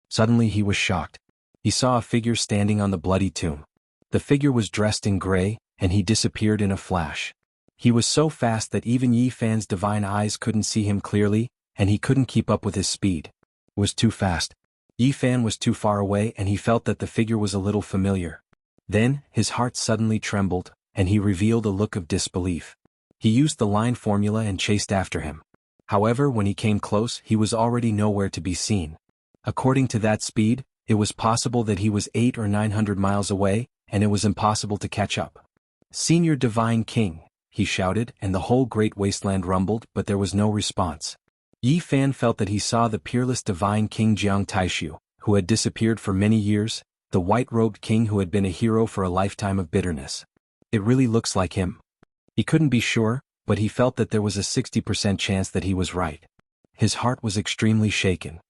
Suddenly he was shocked. He saw a figure standing on the bloody tomb. The figure was dressed in gray, and he disappeared in a flash. He was so fast that even Yi Fan's divine eyes couldn't see him clearly, and he couldn't keep up with his speed. It was too fast. Yi Fan was too far away and he felt that the figure was a little familiar. Then, his heart suddenly trembled, and he revealed a look of disbelief. He used the line formula and chased after him. However, when he came close, he was already nowhere to be seen. According to that speed, it was possible that he was 800 or 900 miles away, and it was impossible to catch up. "Senior Divine King," he shouted, and the whole great wasteland rumbled, but there was no response. Yi Fan felt that he saw the peerless Divine King Jianghu, who had disappeared for many years, the white-robed king who had been a hero for a lifetime of bitterness. It really looks like him. He couldn't be sure, but he felt that there was a 60% chance that he was right. His heart was extremely shaken.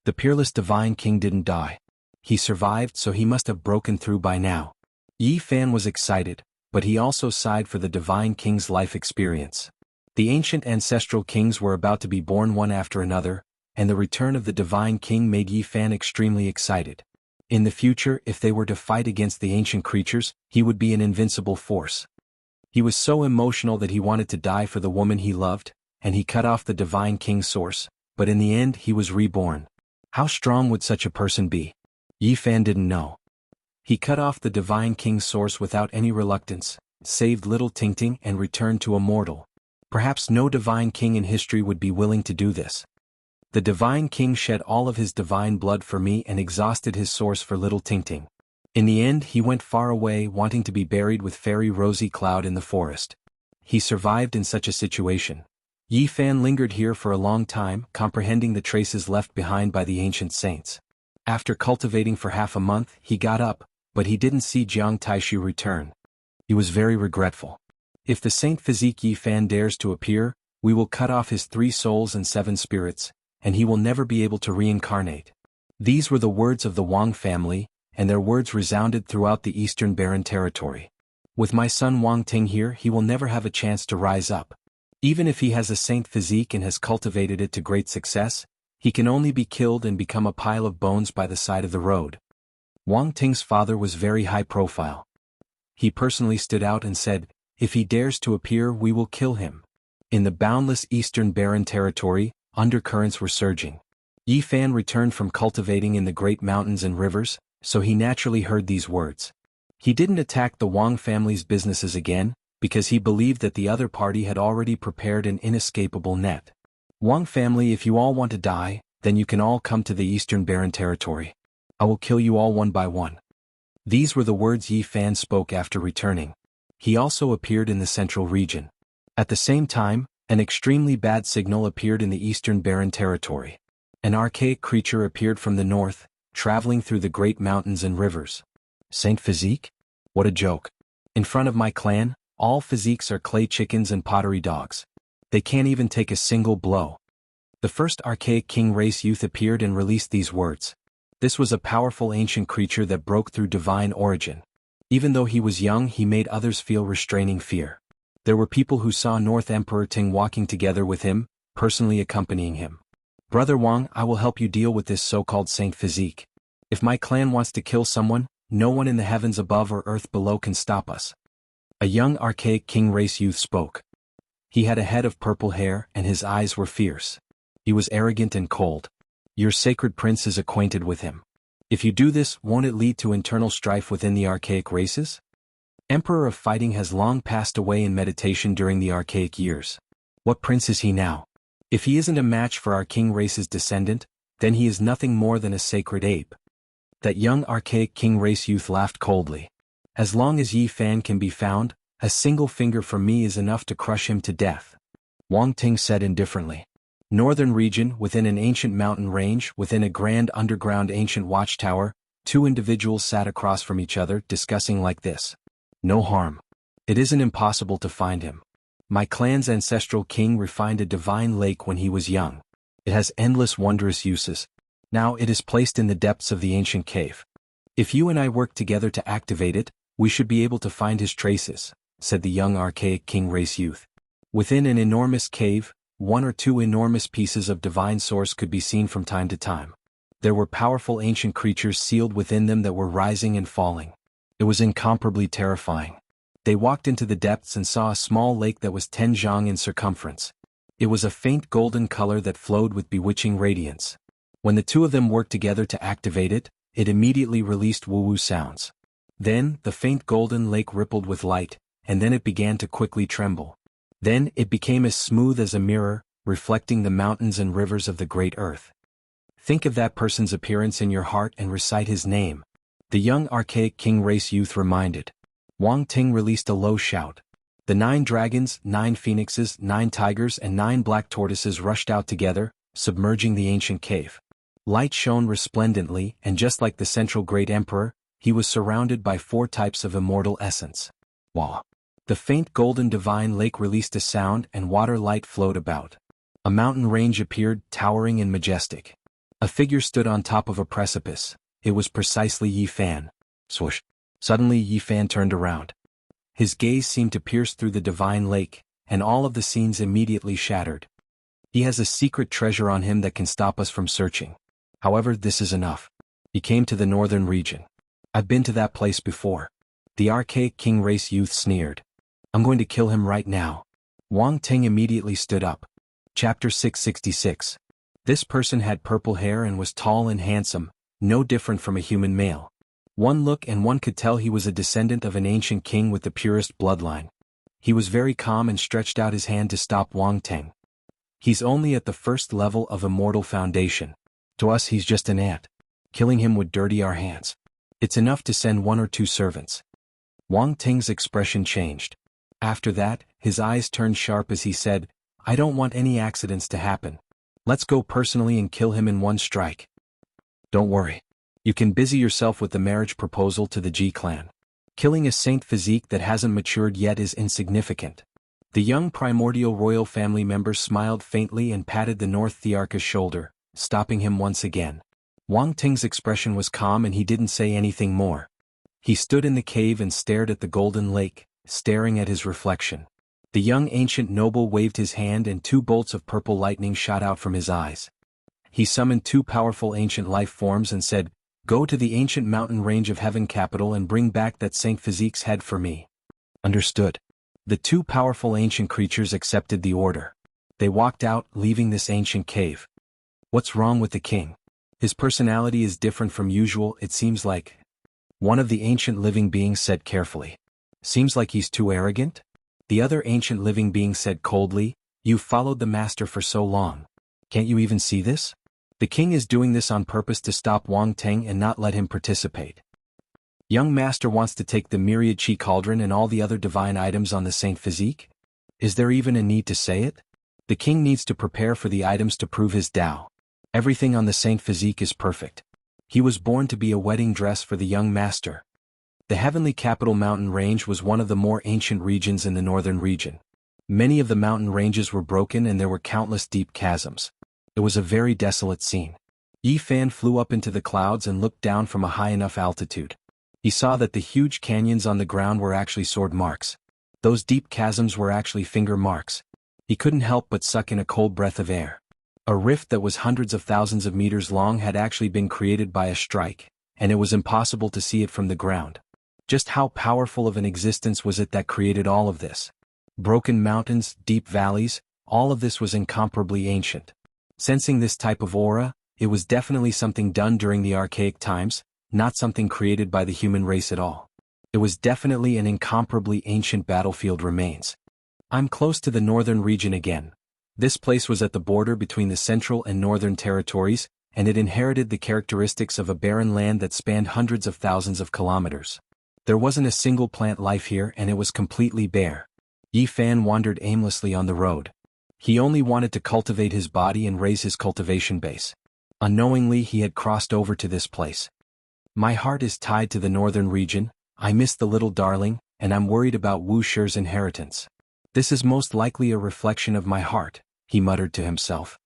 The peerless Divine King didn't die. He survived, so he must have broken through by now. Yi Fan was excited, but he also sighed for the Divine King's life experience. The ancient ancestral kings were about to be born one after another, and the return of the Divine King made Yi Fan extremely excited. In the future, if they were to fight against the ancient creatures, he would be an invincible force. He was so emotional that he wanted to die for the woman he loved, and he cut off the Divine King's source, but in the end he was reborn. How strong would such a person be? Yi Fan didn't know. He cut off the Divine King's source without any reluctance, saved little Tingting and returned to Immortal. Perhaps no Divine King in history would be willing to do this. The Divine King shed all of his divine blood for me and exhausted his source for little Tingting. In the end he went far away, wanting to be buried with Fairy Rosy Cloud in the forest. He survived in such a situation. Yi Fan lingered here for a long time, comprehending the traces left behind by the ancient saints. After cultivating for half a month, he got up, but he didn't see Jianghu return. He was very regretful. If the Saint Physique Yi Fan dares to appear, we will cut off his 3 souls and 7 spirits, and he will never be able to reincarnate. These were the words of the Wang family, and their words resounded throughout the Eastern Barren territory. With my son Wang Ting here, he will never have a chance to rise up. Even if he has a saint physique and has cultivated it to great success, he can only be killed and become a pile of bones by the side of the road. Wang Ting's father was very high profile. He personally stood out and said, "If he dares to appear, we will kill him." In the boundless Eastern Barren territory, undercurrents were surging. Yi Fan returned from cultivating in the great mountains and rivers, so he naturally heard these words. He didn't attack the Wang family's businesses again, because he believed that the other party had already prepared an inescapable net. "Wang family, if you all want to die, then you can all come to the Eastern Barren territory. I will kill you all one by one." These were the words Yi Fan spoke after returning. He also appeared in the central region. At the same time, an extremely bad signal appeared in the Eastern Barren territory. An archaic creature appeared from the north, traveling through the great mountains and rivers. Saint Physique? What a joke. In front of my clan, all physiques are clay chickens and pottery dogs. They can't even take a single blow. The first archaic king race youth appeared and released these words. This was a powerful ancient creature that broke through divine origin. Even though he was young, he made others feel restraining fear. There were people who saw North Emperor Ting walking together with him, personally accompanying him. "Brother Wang, I will help you deal with this so-called Saint Physique. If my clan wants to kill someone, no one in the heavens above or earth below can stop us." A young archaic king race youth spoke. He had a head of purple hair and his eyes were fierce. He was arrogant and cold. "Your sacred prince is acquainted with him. If you do this, won't it lead to internal strife within the archaic races? Emperor of Fighting has long passed away in meditation during the archaic years. What prince is he now? If he isn't a match for our king race's descendant, then he is nothing more than a sacred ape." That young archaic king race youth laughed coldly. "As long as Yi Fan can be found, a single finger from me is enough to crush him to death." Wang Ting said indifferently. Northern region, within an ancient mountain range, within a grand underground ancient watchtower, 2 individuals sat across from each other, discussing like this. "No harm. It isn't impossible to find him. My clan's ancestral king refined a divine lake when he was young. It has endless wondrous uses. Now it is placed in the depths of the ancient cave. If you and I work together to activate it, we should be able to find his traces," said the young archaic king race youth. Within an enormous cave, 1 or 2 enormous pieces of divine source could be seen from time to time. There were powerful ancient creatures sealed within them that were rising and falling. It was incomparably terrifying. They walked into the depths and saw a small lake that was 10 zhang in circumference. It was a faint golden color that flowed with bewitching radiance. When the 2 of them worked together to activate it, it immediately released woo-woo sounds. Then, the faint golden lake rippled with light, and then it began to quickly tremble. Then it became as smooth as a mirror, reflecting the mountains and rivers of the great earth. Think of that person's appearance in your heart and recite his name. The young archaic king race youth reminded. Wang Ting released a low shout. The 9 dragons, 9 phoenixes, 9 tigers and 9 black tortoises rushed out together, submerging the ancient cave. Light shone resplendently, and just like the central great emperor, he was surrounded by 4 types of immortal essence. Wah! The faint golden divine lake released a sound and water light flowed about. A mountain range appeared, towering and majestic. A figure stood on top of a precipice. It was precisely Yi Fan. Swoosh! Suddenly Yi Fan turned around. His gaze seemed to pierce through the divine lake, and all of the scenes immediately shattered. He has a secret treasure on him that can stop us from searching. However, this is enough. He came to the northern region. I've been to that place before. The archaic king race youth sneered. I'm going to kill him right now. Wang Ting immediately stood up. Chapter 666. This person had purple hair and was tall and handsome, no different from a human male. One look and one could tell he was a descendant of an ancient king with the purest bloodline. He was very calm and stretched out his hand to stop Wang Ting. He's only at the first level of Immortal Foundation. To us he's just an ant. Killing him would dirty our hands. It's enough to send 1 or 2 servants. Wang Ting's expression changed. After that, his eyes turned sharp as he said, I don't want any accidents to happen. Let's go personally and kill him in one strike. Don't worry. You can busy yourself with the marriage proposal to the Ji clan. Killing a saint physique that hasn't matured yet is insignificant. The young primordial royal family member smiled faintly and patted the North Thearcha's shoulder, stopping him once again. Wang Ting's expression was calm and he didn't say anything more. He stood in the cave and stared at the golden lake, staring at his reflection. The young ancient noble waved his hand and 2 bolts of purple lightning shot out from his eyes. He summoned 2 powerful ancient life forms and said, Go to the ancient mountain range of heaven capital and bring back that Saint Physique's head for me. Understood. The 2 powerful ancient creatures accepted the order. They walked out, leaving this ancient cave. What's wrong with the king? His personality is different from usual, it seems like. One of the ancient living beings said carefully. Seems like he's too arrogant? The other ancient living being said coldly, You've followed the master for so long. Can't you even see this? The king is doing this on purpose to stop Wang Ting and not let him participate. Young master wants to take the myriad chi cauldron and all the other divine items on the Saint Physique? Is there even a need to say it? The king needs to prepare for the items to prove his Tao. Everything on the Saint Physique is perfect. He was born to be a wedding dress for the young master. The heavenly capital mountain range was one of the more ancient regions in the northern region. Many of the mountain ranges were broken and there were countless deep chasms. It was a very desolate scene. Yi Fan flew up into the clouds and looked down from a high enough altitude. He saw that the huge canyons on the ground were actually sword marks. Those deep chasms were actually finger marks. He couldn't help but suck in a cold breath of air. A rift that was hundreds of thousands of meters long had actually been created by a strike, and it was impossible to see it from the ground. Just how powerful of an existence was it that created all of this? Broken mountains, deep valleys, all of this was incomparably ancient. Sensing this type of aura, it was definitely something done during the archaic times, not something created by the human race at all. It was definitely an incomparably ancient battlefield remains. I'm close to the northern region again. This place was at the border between the central and northern territories, and it inherited the characteristics of a barren land that spanned hundreds of thousands of kilometers. There wasn't a single plant life here and it was completely bare. Yi Fan wandered aimlessly on the road. He only wanted to cultivate his body and raise his cultivation base. Unknowingly he had crossed over to this place. My heart is tied to the northern region, I miss the little darling, and I'm worried about Wu Shi's inheritance. This is most likely a reflection of my heart, he muttered to himself.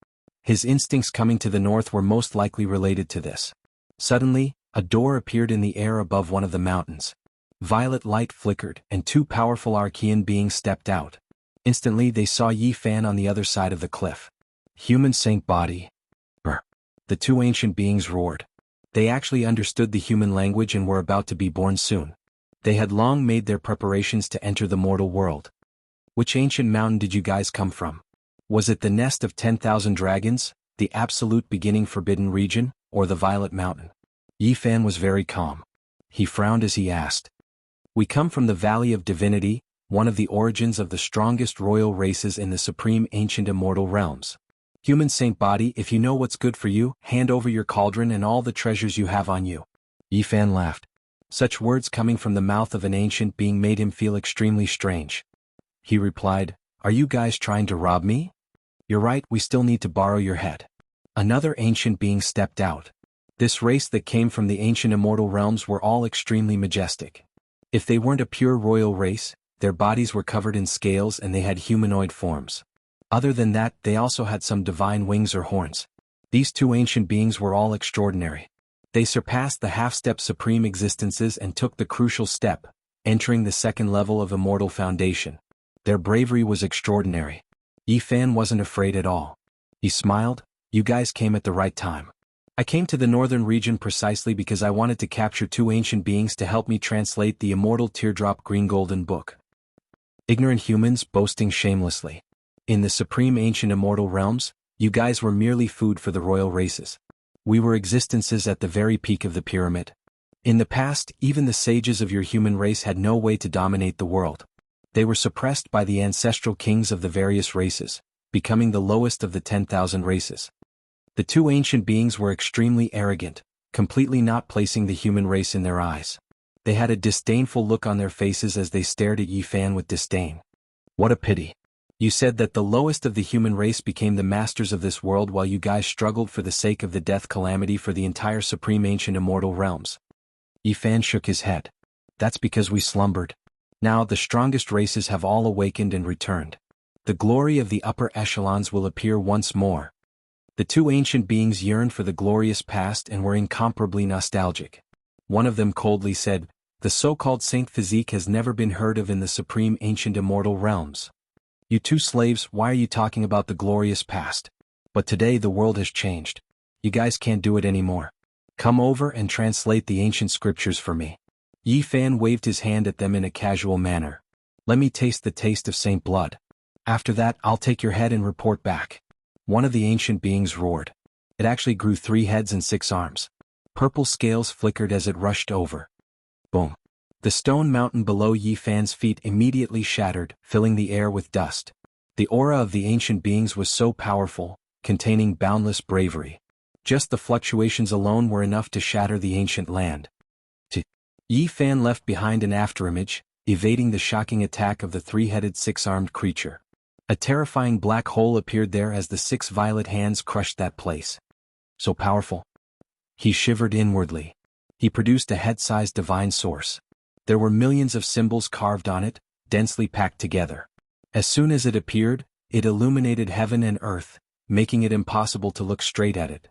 His instincts coming to the north were most likely related to this. Suddenly, a door appeared in the air above one of the mountains. Violet light flickered, and 2 powerful Archean beings stepped out. Instantly they saw Yi Fan on the other side of the cliff. Human saint body. Brr. The 2 ancient beings roared. They actually understood the human language and were about to be born soon. They had long made their preparations to enter the mortal world. Which ancient mountain did you guys come from? Was it the nest of 10,000 dragons, the absolute beginning forbidden region, or the Violet Mountain? Yi Fan was very calm. He frowned as he asked. We come from the Valley of Divinity, one of the origins of the strongest royal races in the supreme ancient immortal realms. Human saint body, if you know what's good for you, hand over your cauldron and all the treasures you have on you. Yifan laughed. Such words coming from the mouth of an ancient being made him feel extremely strange. He replied, "Are you guys trying to rob me? You're right, we still need to borrow your head." Another ancient being stepped out. This race that came from the ancient immortal realms were all extremely majestic. If they weren't a pure royal race, their bodies were covered in scales and they had humanoid forms. Other than that, they also had some divine wings or horns. These two ancient beings were all extraordinary. They surpassed the half-step supreme existences and took the crucial step, entering the second level of immortal foundation. Their bravery was extraordinary. Yifan wasn't afraid at all. He smiled, "You guys came at the right time. I came to the northern region precisely because I wanted to capture two ancient beings to help me translate the immortal teardrop green golden book." Ignorant humans boasting shamelessly. In the supreme ancient immortal realms, you guys were merely food for the royal races. We were existences at the very peak of the pyramid. In the past, even the sages of your human race had no way to dominate the world. They were suppressed by the ancestral kings of the various races, becoming the lowest of the 10,000 races. The two ancient beings were extremely arrogant, completely not placing the human race in their eyes. They had a disdainful look on their faces as they stared at Yifan with disdain. "What a pity. You said that the lowest of the human race became the masters of this world while you guys struggled for the sake of the death calamity for the entire supreme ancient immortal realms." Yifan shook his head. "That's because we slumbered. Now the strongest races have all awakened and returned. The glory of the upper echelons will appear once more." The two ancient beings yearned for the glorious past and were incomparably nostalgic. One of them coldly said, "The so-called saint physique has never been heard of in the supreme ancient immortal realms. You two slaves, why are you talking about the glorious past? But today the world has changed. You guys can't do it anymore. Come over and translate the ancient scriptures for me." Yifan waved his hand at them in a casual manner. "Let me taste the taste of saint blood. After that, I'll take your head and report back." One of the ancient beings roared. It actually grew 3 heads and 6 arms. Purple scales flickered as it rushed over. Boom. The stone mountain below Yifan's feet immediately shattered, filling the air with dust. The aura of the ancient beings was so powerful, containing boundless bravery. Just the fluctuations alone were enough to shatter the ancient land. Yifan left behind an afterimage, evading the shocking attack of the 3-headed 6-armed creature. A terrifying black hole appeared there as the 6 violet hands crushed that place. So powerful. He shivered inwardly. He produced a head-sized divine source. There were millions of symbols carved on it, densely packed together. As soon as it appeared, it illuminated heaven and earth, making it impossible to look straight at it.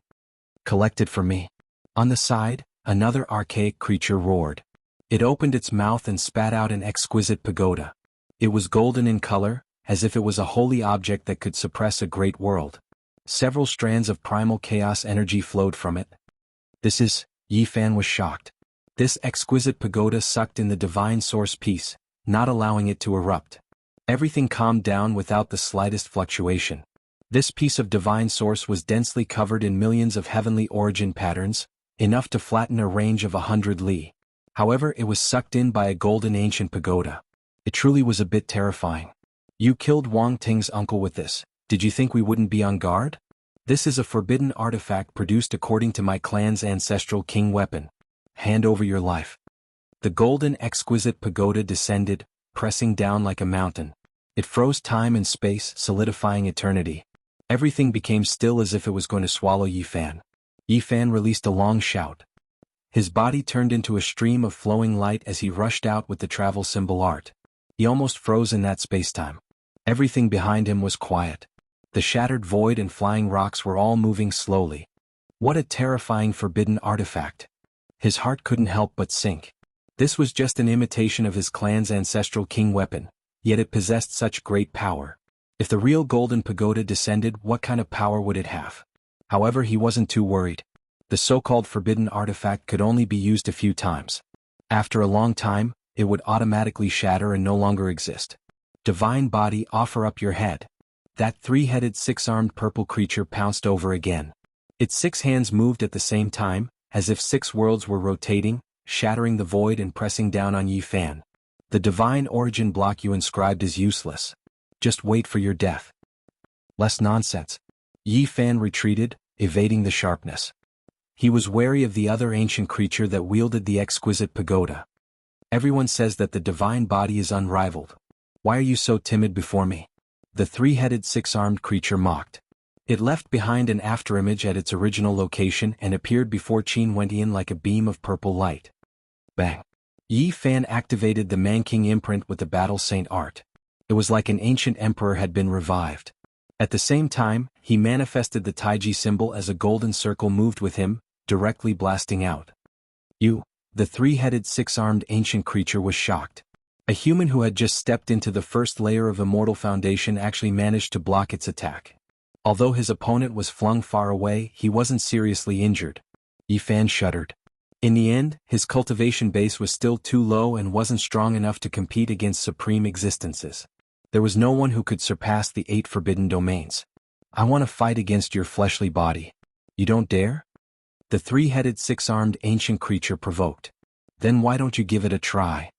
"Collect it for me." On the side, another archaic creature roared. It opened its mouth and spat out an exquisite pagoda. It was golden in color, as if it was a holy object that could suppress a great world. Several strands of primal chaos energy flowed from it. Yifan was shocked. This exquisite pagoda sucked in the divine source peace, not allowing it to erupt. Everything calmed down without the slightest fluctuation. This piece of divine source was densely covered in millions of heavenly origin patterns, enough to flatten a range of 100 li. However, it was sucked in by a golden ancient pagoda. It truly was a bit terrifying. "You killed Wang Ting's uncle with this. Did you think we wouldn't be on guard? This is a forbidden artifact produced according to my clan's ancestral king weapon. Hand over your life." The golden exquisite pagoda descended, pressing down like a mountain. It froze time and space, solidifying eternity. Everything became still as if it was going to swallow Yifan. Yifan released a long shout. His body turned into a stream of flowing light as he rushed out with the travel symbol art. He almost froze in that spacetime. Everything behind him was quiet. The shattered void and flying rocks were all moving slowly. What a terrifying forbidden artifact. His heart couldn't help but sink. This was just an imitation of his clan's ancestral king weapon, yet it possessed such great power. If the real golden pagoda descended, what kind of power would it have? However, he wasn't too worried. The so-called forbidden artifact could only be used a few times. After a long time, it would automatically shatter and no longer exist. Divine body, offer up your head. That 3-headed 6-armed purple creature pounced over again. Its 6 hands moved at the same time, as if 6 worlds were rotating, shattering the void and pressing down on Yifan. The divine origin block you inscribed is useless. Just wait for your death. Less nonsense. Yi Fan retreated, evading the sharpness. He was wary of the other ancient creature that wielded the exquisite pagoda. Everyone says that the divine body is unrivaled. Why are you so timid before me? The three-headed six-armed creature mocked. It left behind an afterimage at its original location and appeared before Qin went in like a beam of purple light. Bang! Yi Fan activated the Manking imprint with the Battle Saint art. It was like an ancient emperor had been revived. At the same time, he manifested the Taiji symbol as a golden circle moved with him, directly blasting out. The three-headed six-armed ancient creature was shocked. A human who had just stepped into the first layer of Immortal Foundation actually managed to block its attack. Although his opponent was flung far away, he wasn't seriously injured. Yi Fan shuddered. In the end, his cultivation base was still too low and wasn't strong enough to compete against supreme existences. There was no one who could surpass the 8 forbidden domains. I want to fight against your fleshly body. You don't dare? The three-headed six-armed ancient creature provoked. Then why don't you give it a try?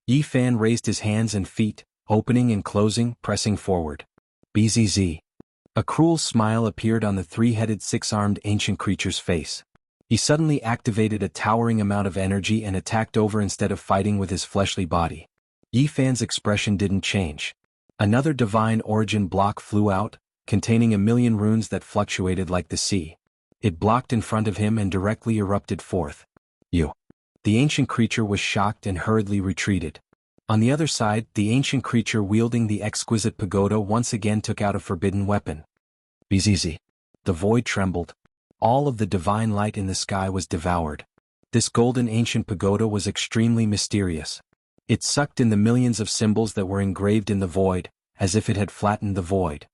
Yi Fan raised his hands and feet, opening and closing, pressing forward. Bzz. A cruel smile appeared on the three-headed six-armed ancient creature's face. He suddenly activated a towering amount of energy and attacked over instead of fighting with his fleshly body. Yi Fan's expression didn't change. Another divine origin block flew out, containing 1,000,000 runes that fluctuated like the sea. It blocked in front of him and directly erupted forth. The ancient creature was shocked and hurriedly retreated. On the other side, the ancient creature wielding the exquisite pagoda once again took out a forbidden weapon. Bzz. The void trembled. All of the divine light in the sky was devoured. This golden ancient pagoda was extremely mysterious. It sucked in the millions of symbols that were engraved in the void, as if it had flattened the void.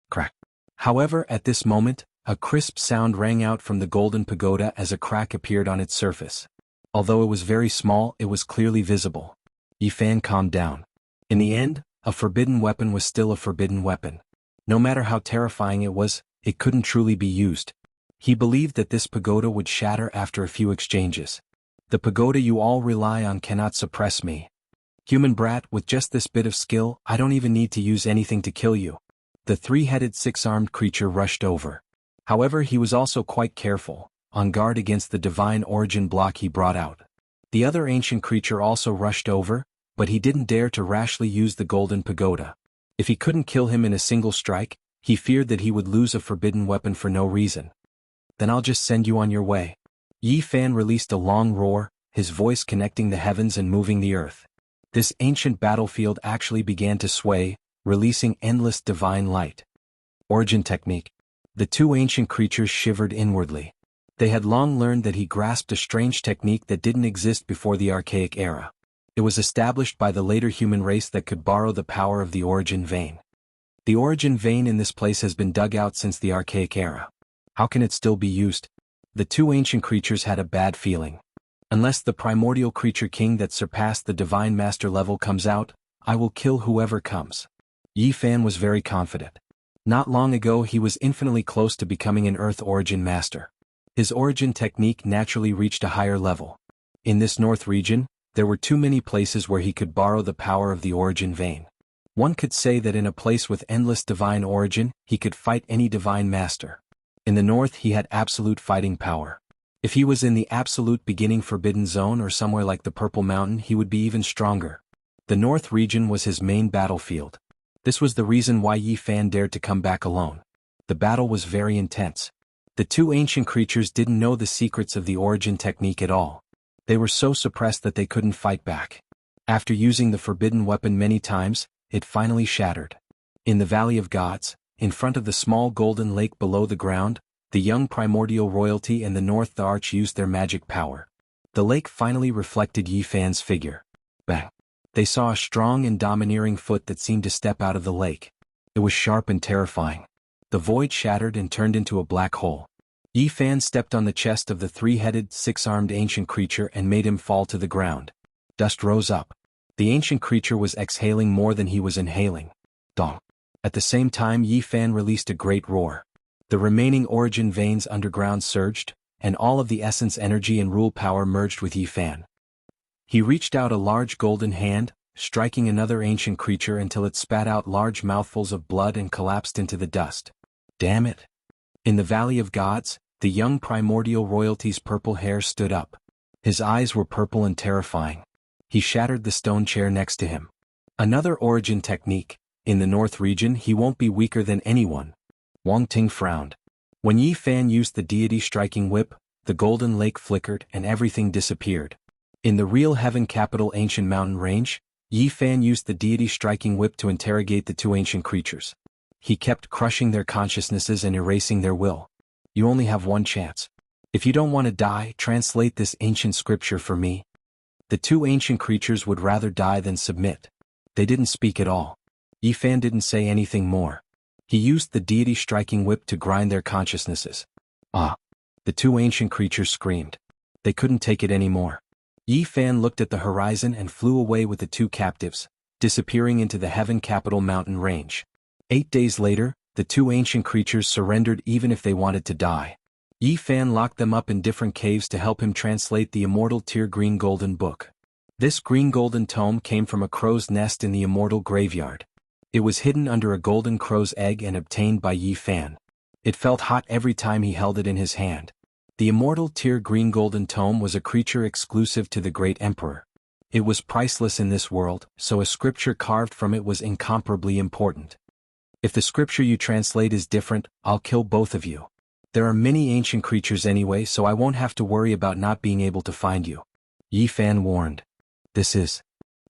Crack. However, at this moment, a crisp sound rang out from the golden pagoda as a crack appeared on its surface. Although it was very small, it was clearly visible. Yi Fan calmed down. In the end, a forbidden weapon was still a forbidden weapon. No matter how terrifying it was, it couldn't truly be used. He believed that this pagoda would shatter after a few exchanges. The pagoda you all rely on cannot suppress me. Human brat, with just this bit of skill, I don't even need to use anything to kill you. The three-headed six-armed creature rushed over. However, he was also quite careful, on guard against the divine origin block he brought out. The other ancient creature also rushed over, but he didn't dare to rashly use the golden pagoda. If he couldn't kill him in a single strike, he feared that he would lose a forbidden weapon for no reason. Then I'll just send you on your way. Yi Fan released a long roar, his voice connecting the heavens and moving the earth. This ancient battlefield actually began to sway, releasing endless divine light. Origin technique. The two ancient creatures shivered inwardly. They had long learned that he grasped a strange technique that didn't exist before the archaic era. It was established by the later human race that could borrow the power of the origin vein. The origin vein in this place has been dug out since the archaic era. How can it still be used? The two ancient creatures had a bad feeling. Unless the primordial creature king that surpassed the divine master level comes out, I will kill whoever comes. Yi Fan was very confident. Not long ago he was infinitely close to becoming an earth origin master. His origin technique naturally reached a higher level. In this north region, there were too many places where he could borrow the power of the origin vein. One could say that in a place with endless divine origin, he could fight any divine master. In the north he had absolute fighting power. If he was in the absolute beginning forbidden zone or somewhere like the Purple Mountain, he would be even stronger. The north region was his main battlefield. This was the reason why Yi Fan dared to come back alone. The battle was very intense. The two ancient creatures didn't know the secrets of the origin technique at all. They were so suppressed that they couldn't fight back. After using the forbidden weapon many times, it finally shattered. In the Valley of Gods, in front of the small golden lake below the ground, the young primordial royalty and the North Arch used their magic power. The lake finally reflected Yi Fan's figure. Bang! They saw a strong and domineering foot that seemed to step out of the lake. It was sharp and terrifying. The void shattered and turned into a black hole. Yi Fan stepped on the chest of the three-headed, six-armed ancient creature and made him fall to the ground. Dust rose up. The ancient creature was exhaling more than he was inhaling. Dong. At the same time, Yi Fan released a great roar. The remaining origin veins underground surged, and all of the essence energy and rule power merged with Yi Fan. He reached out a large golden hand, striking another ancient creature until it spat out large mouthfuls of blood and collapsed into the dust. Damn it! In the Valley of Gods, the young primordial royalty's purple hair stood up. His eyes were purple and terrifying. He shattered the stone chair next to him. Another origin technique. In the North region he won't be weaker than anyone. Wang Ting frowned. When Yi Fan used the deity striking whip, the golden lake flickered and everything disappeared. In the real heaven capital ancient mountain range, Yi Fan used the deity striking whip to interrogate the two ancient creatures. He kept crushing their consciousnesses and erasing their will. You only have one chance. If you don't want to die, translate this ancient scripture for me. The two ancient creatures would rather die than submit. They didn't speak at all. Yi Fan didn't say anything more. He used the deity striking whip to grind their consciousnesses. Ah! The two ancient creatures screamed. They couldn't take it anymore. Yi Fan looked at the horizon and flew away with the two captives, disappearing into the heaven capital mountain range. 8 days later, the two ancient creatures surrendered even if they wanted to die. Yi Fan locked them up in different caves to help him translate the Immortal Tier Green Golden Book. This green golden tome came from a crow's nest in the Immortal Graveyard. It was hidden under a golden crow's egg and obtained by Yi Fan. It felt hot every time he held it in his hand. The Immortal Tier Green Golden Tome was a creature exclusive to the Great Emperor. It was priceless in this world, so a scripture carved from it was incomparably important. If the scripture you translate is different, I'll kill both of you. There are many ancient creatures anyway, so I won't have to worry about not being able to find you. Yi Fan warned. This is.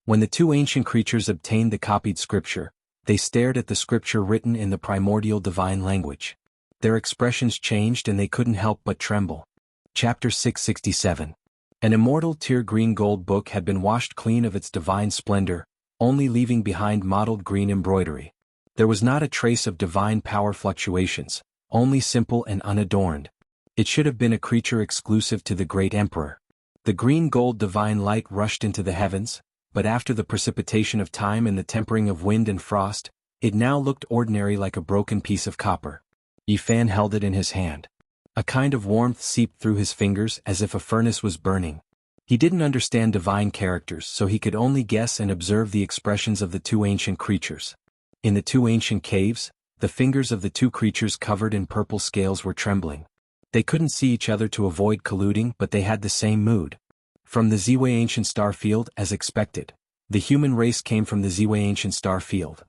When the two ancient creatures obtained the copied scripture, they stared at the scripture written in the primordial divine language. Their expressions changed and they couldn't help but tremble. Chapter 667. An Immortal Tier Green Gold book had been washed clean of its divine splendor, only leaving behind mottled green embroidery. There was not a trace of divine power fluctuations, only simple and unadorned. It should have been a creature exclusive to the Great Emperor. The green gold divine light rushed into the heavens, but after the precipitation of time and the tempering of wind and frost, it now looked ordinary like a broken piece of copper. Yi Fan held it in his hand. A kind of warmth seeped through his fingers as if a furnace was burning. He didn't understand divine characters, so he could only guess and observe the expressions of the two ancient creatures. In the two ancient caves, the fingers of the two creatures covered in purple scales were trembling. They couldn't see each other to avoid colluding, but they had the same mood. From the Ziwei ancient star field, as expected. The human race came from the Ziwei ancient star field.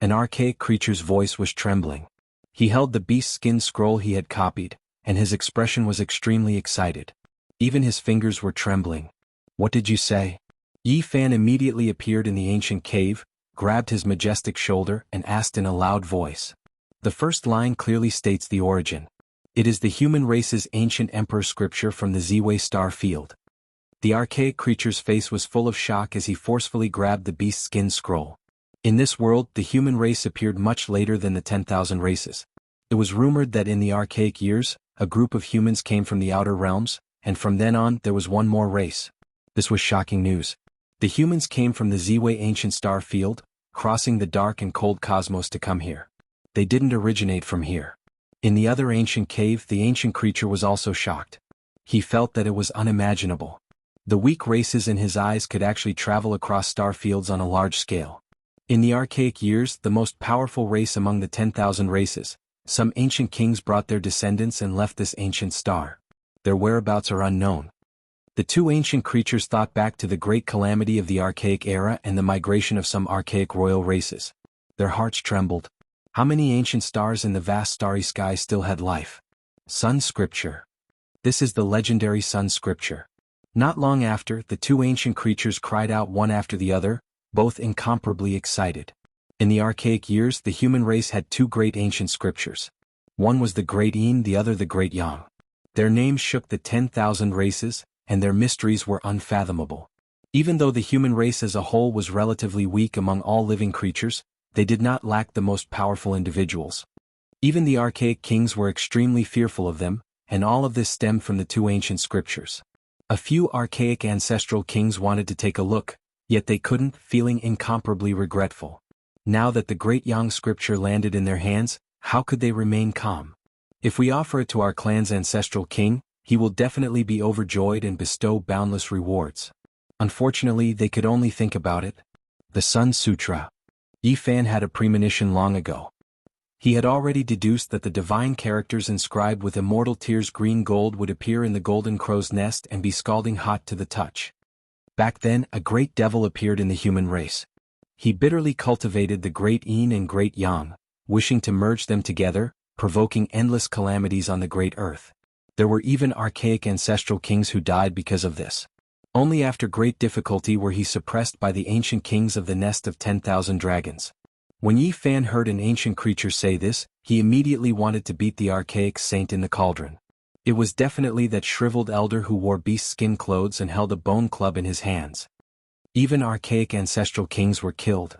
An archaic creature's voice was trembling. He held the beast skin scroll he had copied, and his expression was extremely excited. Even his fingers were trembling. What did you say? Yi Fan immediately appeared in the ancient cave, grabbed his majestic shoulder, and asked in a loud voice. The first line clearly states the origin. It is the human race's ancient emperor scripture from the Ziwei star field. The archaic creature's face was full of shock as he forcefully grabbed the beast skin scroll. In this world, the human race appeared much later than the 10,000 races. It was rumored that in the archaic years, a group of humans came from the outer realms, and from then on there was one more race. This was shocking news. The humans came from the Ziwei ancient star field, crossing the dark and cold cosmos to come here. They didn't originate from here. In the other ancient cave, the ancient creature was also shocked. He felt that it was unimaginable. The weak races in his eyes could actually travel across star fields on a large scale. In the archaic years, the most powerful race among the 10,000 races, some ancient kings brought their descendants and left this ancient star. Their whereabouts are unknown. The two ancient creatures thought back to the great calamity of the archaic era and the migration of some archaic royal races. Their hearts trembled. How many ancient stars in the vast starry sky still had life? Sun Scripture. This is the legendary Sun Scripture. Not long after, the two ancient creatures cried out one after the other, both incomparably excited. In the archaic years, the human race had two great ancient scriptures. One was the Great Yin, the other the Great Yang. Their names shook the 10,000 races, and their mysteries were unfathomable. Even though the human race as a whole was relatively weak among all living creatures, they did not lack the most powerful individuals. Even the archaic kings were extremely fearful of them, and all of this stemmed from the two ancient scriptures. A few archaic ancestral kings wanted to take a look, yet they couldn't, feeling incomparably regretful. Now that the Great Yang scripture landed in their hands, how could they remain calm? If we offer it to our clan's ancestral king, he will definitely be overjoyed and bestow boundless rewards. Unfortunately, they could only think about it. The Sun Sutra. Yi Fan had a premonition long ago. He had already deduced that the divine characters inscribed with immortal tears green gold would appear in the golden crow's nest and be scalding hot to the touch. Back then, a great devil appeared in the human race. He bitterly cultivated the great yin and great yang, wishing to merge them together, provoking endless calamities on the great earth. There were even archaic ancestral kings who died because of this. Only after great difficulty were he suppressed by the ancient kings of the nest of 10,000 dragons. When Yi Fan heard an ancient creature say this, he immediately wanted to beat the archaic saint in the cauldron. It was definitely that shriveled elder who wore beast skin clothes and held a bone club in his hands. Even archaic ancestral kings were killed.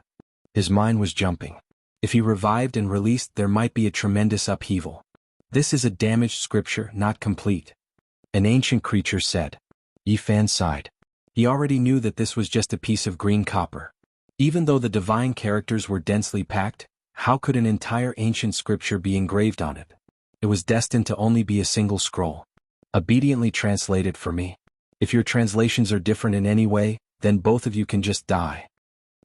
His mind was jumping. If he revived and released, there might be a tremendous upheaval. This is a damaged scripture, not complete. An ancient creature said. Yi Fan sighed. He already knew that this was just a piece of green copper. Even though the divine characters were densely packed, how could an entire ancient scripture be engraved on it? It was destined to only be a single scroll. Obediently translate it for me. If your translations are different in any way, then both of you can just die.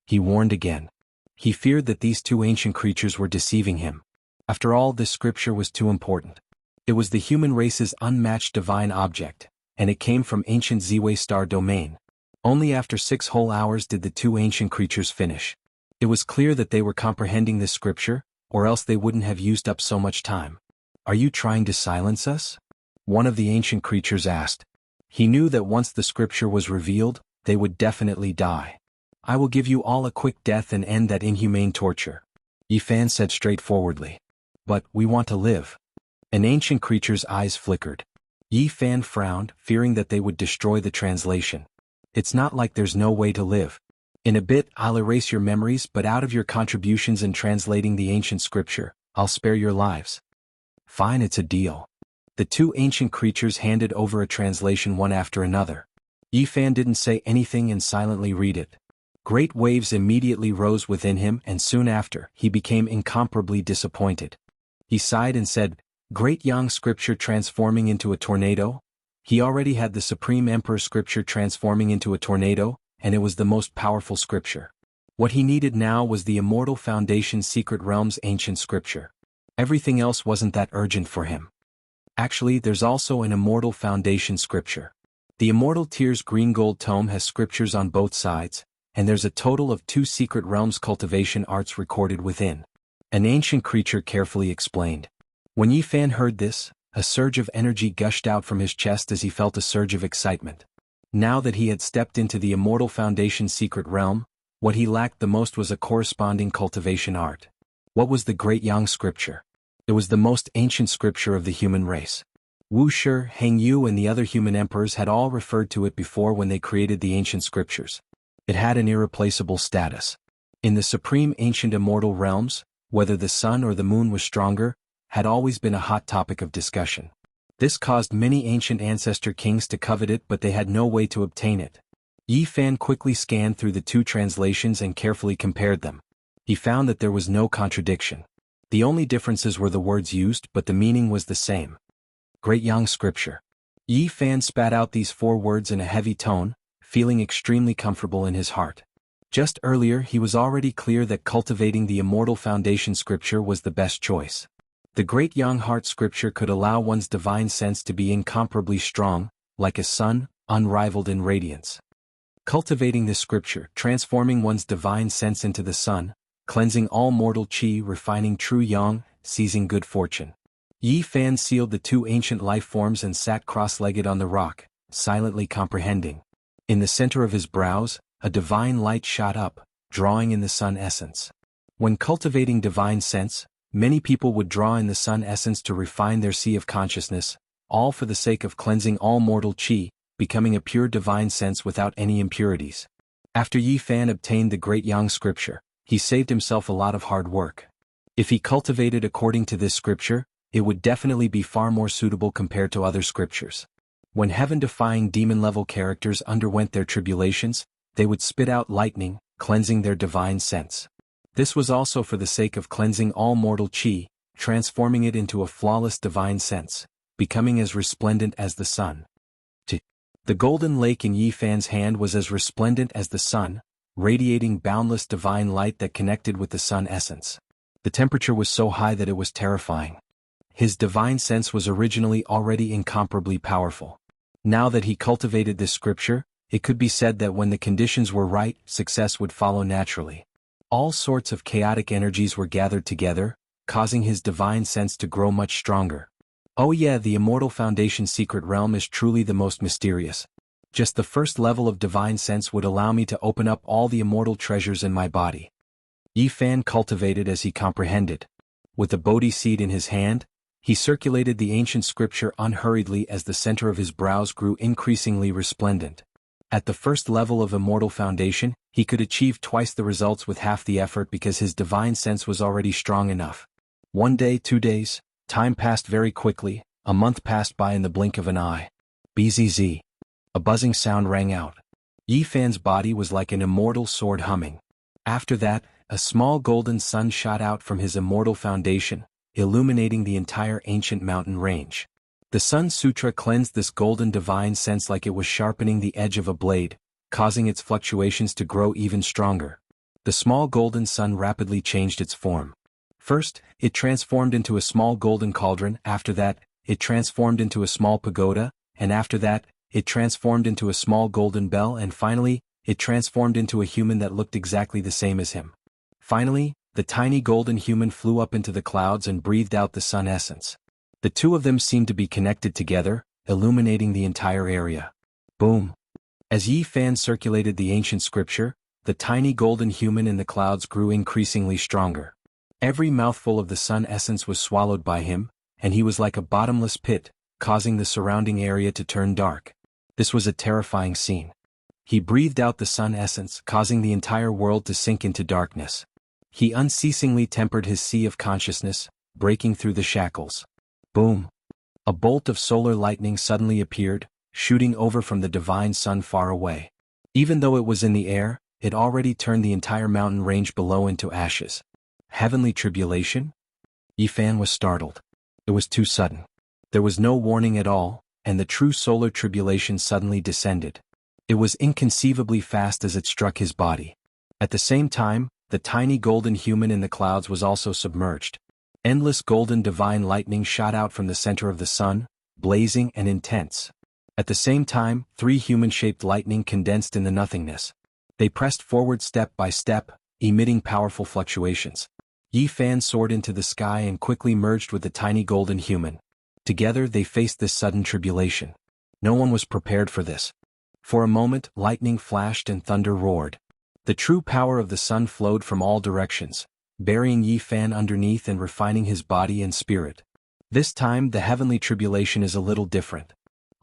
He warned again. He feared that these two ancient creatures were deceiving him. After all, this scripture was too important. It was the human race's unmatched divine object, and it came from ancient Ziwei star domain. Only after 6 whole hours did the two ancient creatures finish. It was clear that they were comprehending this scripture, or else they wouldn't have used up so much time. Are you trying to silence us? One of the ancient creatures asked. He knew that once the scripture was revealed, they would definitely die. I will give you all a quick death and end that inhumane torture. Yi Fan said straightforwardly. But we want to live. An ancient creature's eyes flickered. Yi Fan frowned, fearing that they would destroy the translation. It's not like there's no way to live. In a bit, I'll erase your memories, but out of your contributions in translating the ancient scripture, I'll spare your lives. Fine, it's a deal. The two ancient creatures handed over a translation one after another. Yi Fan didn't say anything and silently read it. Great waves immediately rose within him, and soon after, he became incomparably disappointed. He sighed and said, Great Yang scripture transforming into a tornado? He already had the Supreme Emperor scripture transforming into a tornado, and it was the most powerful scripture. What he needed now was the Immortal Foundation Secret Realms ancient scripture. Everything else wasn't that urgent for him. Actually, there's also an Immortal Foundation scripture. The Immortal Tears Green Gold Tome has scriptures on both sides, and there's a total of 2 Secret Realms cultivation arts recorded within. An ancient creature carefully explained. When Yi Fan heard this, a surge of energy gushed out from his chest as he felt a surge of excitement. Now that he had stepped into the Immortal Foundation secret realm, what he lacked the most was a corresponding cultivation art. What was the Great Yang scripture? It was the most ancient scripture of the human race. Wuxia, Heng Yu and the other human emperors had all referred to it before when they created the ancient scriptures. It had an irreplaceable status. In the supreme ancient immortal realms, whether the sun or the moon was stronger, had always been a hot topic of discussion. This caused many ancient ancestor kings to covet it, but they had no way to obtain it. Yi Fan quickly scanned through the 2 translations and carefully compared them. He found that there was no contradiction. The only differences were the words used, but the meaning was the same. Great Yang scripture. Yi Fan spat out these 4 words in a heavy tone, feeling extremely comfortable in his heart. Just earlier he was already clear that cultivating the Immortal Foundation scripture was the best choice. The Great Yang Heart scripture could allow one's divine sense to be incomparably strong, like a sun, unrivaled in radiance. Cultivating this scripture, transforming one's divine sense into the sun, cleansing all mortal chi, refining true yang, seizing good fortune. Yi Fan sealed the 2 ancient life forms and sat cross-legged on the rock, silently comprehending. In the center of his brows, a divine light shot up, drawing in the sun essence. When cultivating divine sense, many people would draw in the sun essence to refine their sea of consciousness, all for the sake of cleansing all mortal chi, becoming a pure divine sense without any impurities. After Yi Fan obtained the Great Yang scripture, he saved himself a lot of hard work. If he cultivated according to this scripture, it would definitely be far more suitable compared to other scriptures. When heaven-defying demon-level characters underwent their tribulations, they would spit out lightning, cleansing their divine sense. This was also for the sake of cleansing all mortal chi, transforming it into a flawless divine sense, becoming as resplendent as the sun. The golden lake in Yi Fan's hand was as resplendent as the sun, radiating boundless divine light that connected with the sun essence. The temperature was so high that it was terrifying. His divine sense was originally already incomparably powerful. Now that he cultivated this scripture, it could be said that when the conditions were right, success would follow naturally. All sorts of chaotic energies were gathered together, causing his divine sense to grow much stronger. Oh yeah, the Immortal Foundation secret realm is truly the most mysterious. Just the first level of divine sense would allow me to open up all the immortal treasures in my body. Yi Fan cultivated as he comprehended. With the Bodhi seed in his hand, he circulated the ancient scripture unhurriedly as the center of his brows grew increasingly resplendent. At the first level of Immortal Foundation, he could achieve twice the results with half the effort because his divine sense was already strong enough. 1 day, 2 days, time passed very quickly, a month passed by in the blink of an eye. Bzz. A buzzing sound rang out. Yi Fan's body was like an immortal sword humming. After that, a small golden sun shot out from his Immortal Foundation, illuminating the entire ancient mountain range. The Sun Sutra cleansed this golden divine sense like it was sharpening the edge of a blade, causing its fluctuations to grow even stronger. The small golden sun rapidly changed its form. First, it transformed into a small golden cauldron, after that, it transformed into a small pagoda, and after that, it transformed into a small golden bell, and finally, it transformed into a human that looked exactly the same as him. Finally, the tiny golden human flew up into the clouds and breathed out the sun essence. The two of them seemed to be connected together, illuminating the entire area. Boom! As Yi Fan circulated the ancient scripture, the tiny golden human in the clouds grew increasingly stronger. Every mouthful of the sun essence was swallowed by him, and he was like a bottomless pit, causing the surrounding area to turn dark. This was a terrifying scene. He breathed out the sun essence, causing the entire world to sink into darkness. He unceasingly tempered his sea of consciousness, breaking through the shackles. Boom! A bolt of solar lightning suddenly appeared, shooting over from the divine sun far away. Even though it was in the air, it already turned the entire mountain range below into ashes. Heavenly tribulation? Yi Fan was startled. It was too sudden. There was no warning at all, and the true solar tribulation suddenly descended. It was inconceivably fast as it struck his body. At the same time, the tiny golden human in the clouds was also submerged. Endless golden divine lightning shot out from the center of the sun, blazing and intense. At the same time, 3 human-shaped lightning condensed in the nothingness. They pressed forward step by step, emitting powerful fluctuations. Yi Fan soared into the sky and quickly merged with the tiny golden human. Together they faced this sudden tribulation. No one was prepared for this. For a moment, lightning flashed and thunder roared. The true power of the sun flowed from all directions, burying Yi Fan underneath and refining his body and spirit. This time the heavenly tribulation is a little different.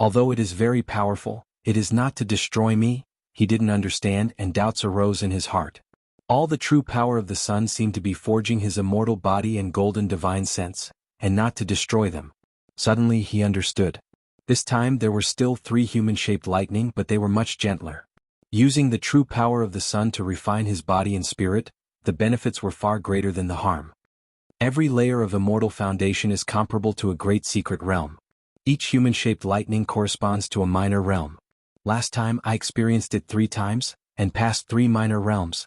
Although it is very powerful, it is not to destroy me. He didn't understand, and doubts arose in his heart. All the true power of the sun seemed to be forging his immortal body and golden divine sense, and not to destroy them. Suddenly he understood. This time there were still 3 human-shaped lightning, but they were much gentler. Using the true power of the sun to refine his body and spirit, the benefits were far greater than the harm. Every layer of Immortal Foundation is comparable to a great secret realm. Each human-shaped lightning corresponds to a minor realm. Last time I experienced it 3 times, and passed 3 minor realms.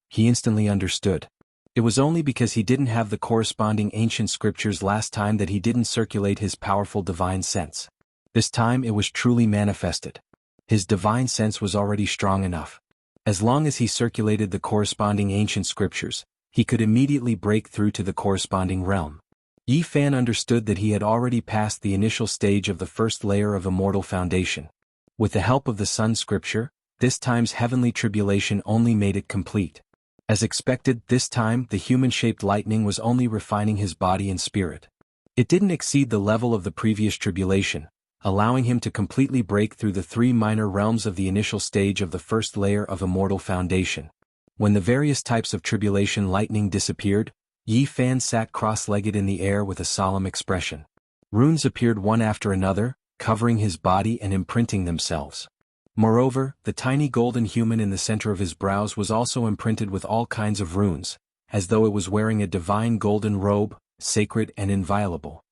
He instantly understood. It was only because he didn't have the corresponding ancient scriptures last time that he didn't circulate his powerful divine sense. This time it was truly manifested. His divine sense was already strong enough. As long as he circulated the corresponding ancient scriptures, he could immediately break through to the corresponding realm. Yi Fan understood that he had already passed the initial stage of the first layer of Immortal Foundation. With the help of the sun scripture, this time's heavenly tribulation only made it complete. As expected, this time the human-shaped lightning was only refining his body and spirit. It didn't exceed the level of the previous tribulation, allowing him to completely break through the 3 minor realms of the initial stage of the first layer of Immortal Foundation. When the various types of tribulation lightning disappeared, Yi Fan sat cross-legged in the air with a solemn expression. Runes appeared one after another, covering his body and imprinting themselves. Moreover, the tiny golden human in the center of his brows was also imprinted with all kinds of runes, as though it was wearing a divine golden robe, sacred and inviolable.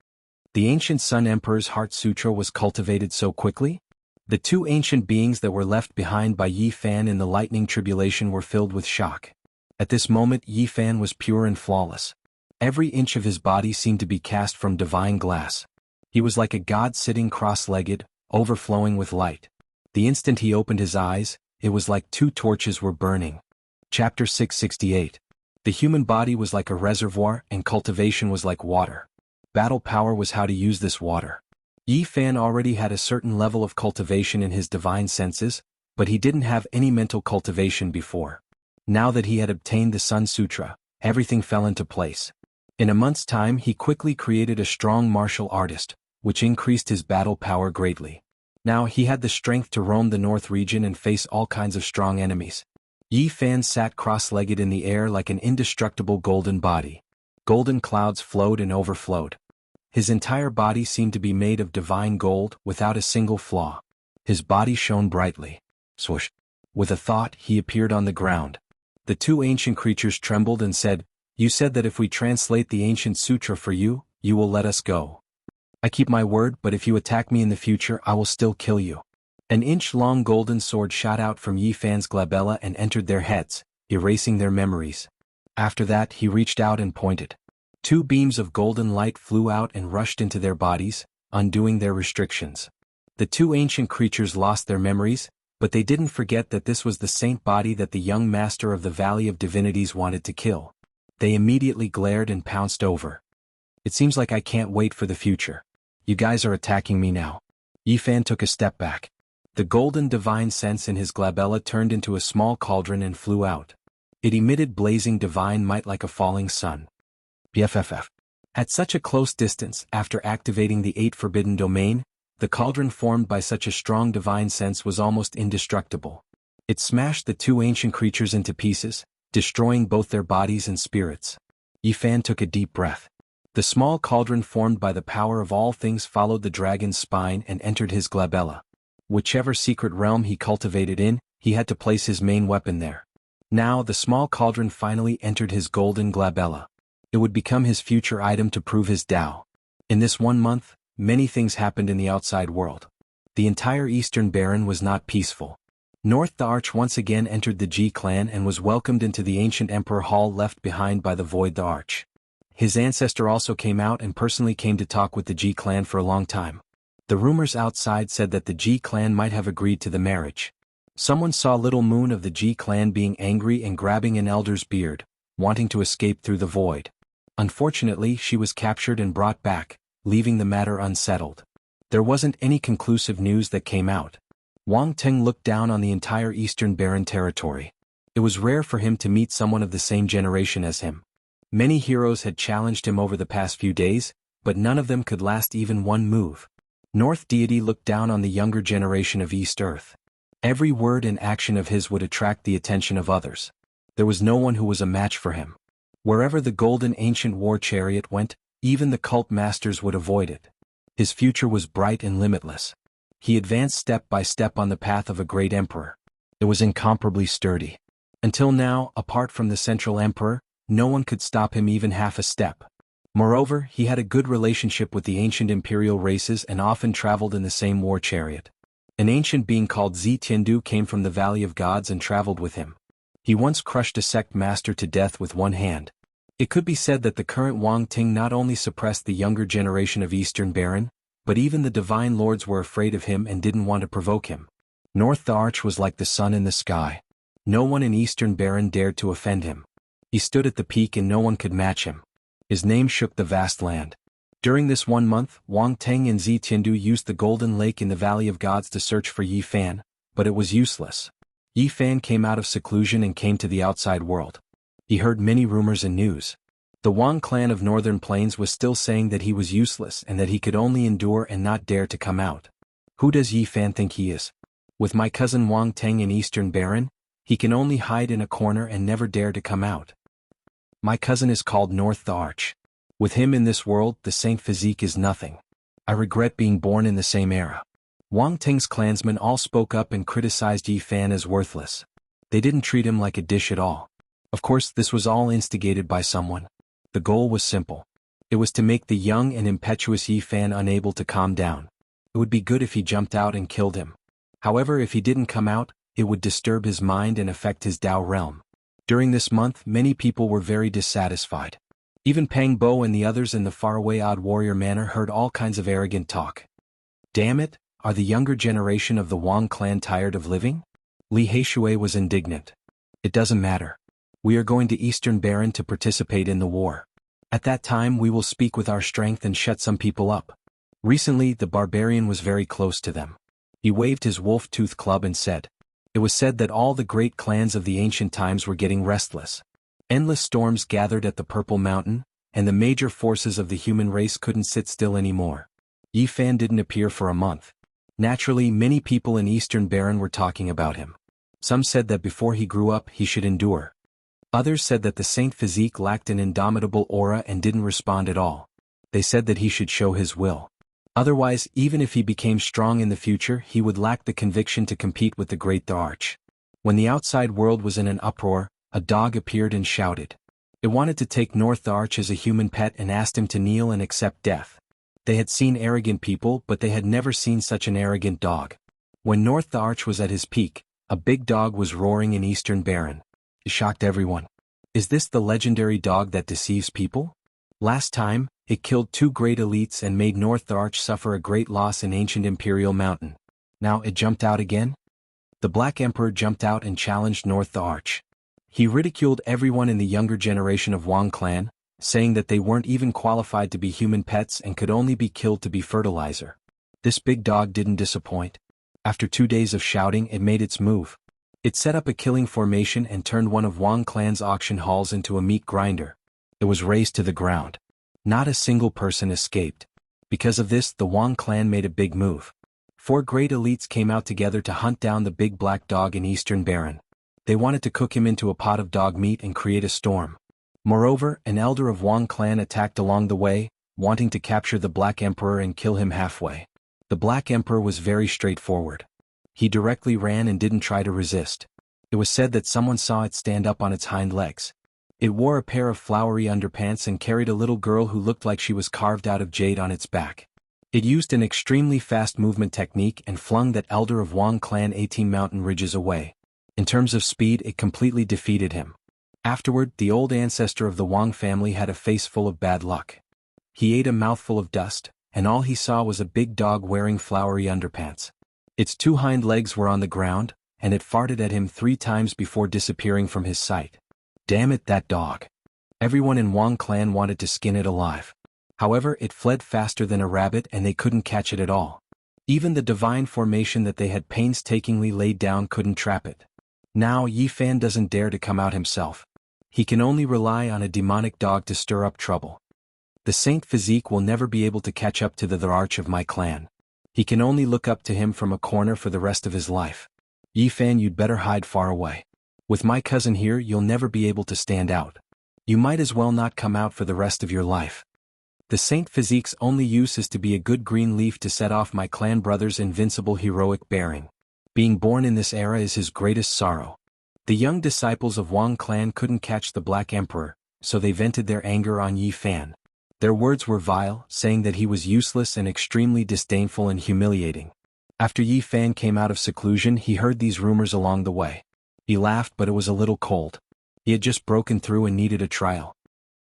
The ancient Sun Emperor's Heart Sutra was cultivated so quickly? The two ancient beings that were left behind by Yi Fan in the lightning tribulation were filled with shock. At this moment Yi Fan was pure and flawless. Every inch of his body seemed to be cast from divine glass. He was like a god sitting cross-legged, overflowing with light. The instant he opened his eyes, it was like two torches were burning. Chapter 668. The human body was like a reservoir and cultivation was like water. Battle power was how to use this water. Yi Fan already had a certain level of cultivation in his divine senses, but he didn't have any mental cultivation before. Now that he had obtained the Sun Sutra, everything fell into place. In a month's time he quickly created a strong martial artist, which increased his battle power greatly. Now he had the strength to roam the north region and face all kinds of strong enemies. Yi Fan sat cross-legged in the air like an indestructible golden body. Golden clouds flowed and overflowed. His entire body seemed to be made of divine gold without a single flaw. His body shone brightly. Swoosh! With a thought he appeared on the ground. The two ancient creatures trembled and said, "You said that if we translate the ancient sutra for you, you will let us go. I keep my word, but if you attack me in the future I will still kill you." An inch-long golden sword shot out from Yi Fan's glabella and entered their heads, erasing their memories. After that he reached out and pointed. Two beams of golden light flew out and rushed into their bodies, undoing their restrictions. The two ancient creatures lost their memories, but they didn't forget that this was the saint body that the young master of the Valley of Divinities wanted to kill. They immediately glared and pounced over. "It seems like I can't wait for the future. You guys are attacking me now." Yi Fan took a step back. The golden divine sense in his glabella turned into a small cauldron and flew out. It emitted blazing divine might like a falling sun. BFFF. At such a close distance, after activating the 8 forbidden domain, the cauldron formed by such a strong divine sense was almost indestructible. It smashed the two ancient creatures into pieces, destroying both their bodies and spirits. Yi Fan took a deep breath. The small cauldron formed by the power of all things followed the dragon's spine and entered his glabella. Whichever secret realm he cultivated in, he had to place his main weapon there. Now the small cauldron finally entered his golden glabella. It would become his future item to prove his Tao. In this 1 month, many things happened in the outside world. The entire Eastern Baron was not peaceful. North the Arch once again entered the Ji clan and was welcomed into the ancient Emperor Hall left behind by the Void the Arch. His ancestor also came out and personally came to talk with the Ji clan for a long time. The rumors outside said that the Ji clan might have agreed to the marriage. Someone saw Little Moon of the Ji clan being angry and grabbing an elder's beard, wanting to escape through the void. Unfortunately, she was captured and brought back, leaving the matter unsettled. There wasn't any conclusive news that came out. Wang Teng looked down on the entire Eastern Baron territory. It was rare for him to meet someone of the same generation as him. Many heroes had challenged him over the past few days, but none of them could last even one move. North Deity looked down on the younger generation of East Earth. Every word and action of his would attract the attention of others. There was no one who was a match for him. Wherever the golden ancient war chariot went, even the cult masters would avoid it. His future was bright and limitless. He advanced step by step on the path of a great emperor. It was incomparably sturdy. Until now, apart from the central emperor, no one could stop him even half a step. Moreover, he had a good relationship with the ancient imperial races and often traveled in the same war chariot. An ancient being called Zi Tiandu came from the Valley of Gods and traveled with him. He once crushed a sect master to death with one hand. It could be said that the current Wang Ting not only suppressed the younger generation of Eastern Baron, but even the divine lords were afraid of him and didn't want to provoke him. North the Arch was like the sun in the sky. No one in Eastern Baron dared to offend him. He stood at the peak and no one could match him. His name shook the vast land. During this 1 month, Wang Teng and Zi Tiandu used the Golden Lake in the Valley of Gods to search for Yi Fan, but it was useless. Yi Fan came out of seclusion and came to the outside world. He heard many rumors and news. The Wang clan of Northern Plains was still saying that he was useless and that he could only endure and not dare to come out. Who does Yi Fan think he is? With my cousin Wang Teng in Eastern Baron, he can only hide in a corner and never dare to come out. My cousin is called North the Arch. With him in this world, the saint physique is nothing. I regret being born in the same era. Wang Teng's clansmen all spoke up and criticized Yi Fan as worthless. They didn't treat him like a dish at all. Of course, this was all instigated by someone. The goal was simple. It was to make the young and impetuous Yi Fan unable to calm down. It would be good if he jumped out and killed him. However, if he didn't come out, it would disturb his mind and affect his Dao realm. During this month, many people were very dissatisfied. Even Pang Bo and the others in the faraway Odd Warrior Manor heard all kinds of arrogant talk. Damn it, are the younger generation of the Wang clan tired of living? Li Heishui was indignant. It doesn't matter. We are going to Eastern Baron to participate in the war. At that time we will speak with our strength and shut some people up. Recently the barbarian was very close to them. He waved his wolf-tooth club and said, it was said that all the great clans of the ancient times were getting restless. Endless storms gathered at the Purple Mountain, and the major forces of the human race couldn't sit still anymore. Yi Fan didn't appear for a month. Naturally, many people in Eastern Baron were talking about him. Some said that before he grew up he should endure. Others said that the saint physique lacked an indomitable aura and didn't respond at all. They said that he should show his will. Otherwise, even if he became strong in the future, he would lack the conviction to compete with the great Arch. When the outside world was in an uproar, a dog appeared and shouted. It wanted to take North Arch as a human pet and asked him to kneel and accept death. They had seen arrogant people, but they had never seen such an arrogant dog. When North Arch was at his peak, a big dog was roaring in Eastern Baron. It shocked everyone. Is this the legendary dog that deceives people? Last time, it killed 2 great elites and made North Arch suffer a great loss in ancient Imperial Mountain. Now it jumped out again? The Black Emperor jumped out and challenged North Arch. He ridiculed everyone in the younger generation of Wang clan, saying that they weren't even qualified to be human pets and could only be killed to be fertilizer. This big dog didn't disappoint. After 2 days of shouting, it made its move. It set up a killing formation and turned one of Wang clan's auction halls into a meat grinder. It was razed to the ground. Not a single person escaped. Because of this, the Wang clan made a big move. 4 great elites came out together to hunt down the big black dog in Eastern Baron. They wanted to cook him into a pot of dog meat and create a storm. Moreover, an elder of Wang clan attacked along the way, wanting to capture the Black Emperor and kill him halfway. The Black Emperor was very straightforward. He directly ran and didn't try to resist. It was said that someone saw it stand up on its hind legs. It wore a pair of flowery underpants and carried a little girl who looked like she was carved out of jade on its back. It used an extremely fast movement technique and flung that elder of Wang clan 18 mountain ridges away. In terms of speed, it completely defeated him. Afterward, the old ancestor of the Wang family had a face full of bad luck. He ate a mouthful of dust, and all he saw was a big dog wearing flowery underpants. Its 2 hind legs were on the ground, and it farted at him 3 times before disappearing from his sight. Damn it, that dog. Everyone in Wang clan wanted to skin it alive. However, it fled faster than a rabbit and they couldn't catch it at all. Even the divine formation that they had painstakingly laid down couldn't trap it. Now Yi Fan doesn't dare to come out himself. He can only rely on a demonic dog to stir up trouble. The saint physique will never be able to catch up to the arch of my clan. He can only look up to him from a corner for the rest of his life. Yi Fan, you'd better hide far away. With my cousin here, you'll never be able to stand out. You might as well not come out for the rest of your life. The saint physique's only use is to be a good green leaf to set off my clan brother's invincible heroic bearing. Being born in this era is his greatest sorrow. The young disciples of Wang clan couldn't catch the Black Emperor, so they vented their anger on Yi Fan. Their words were vile, saying that he was useless and extremely disdainful and humiliating. After Yi Fan came out of seclusion, he heard these rumors along the way. He laughed, but it was a little cold. He had just broken through and needed a trial.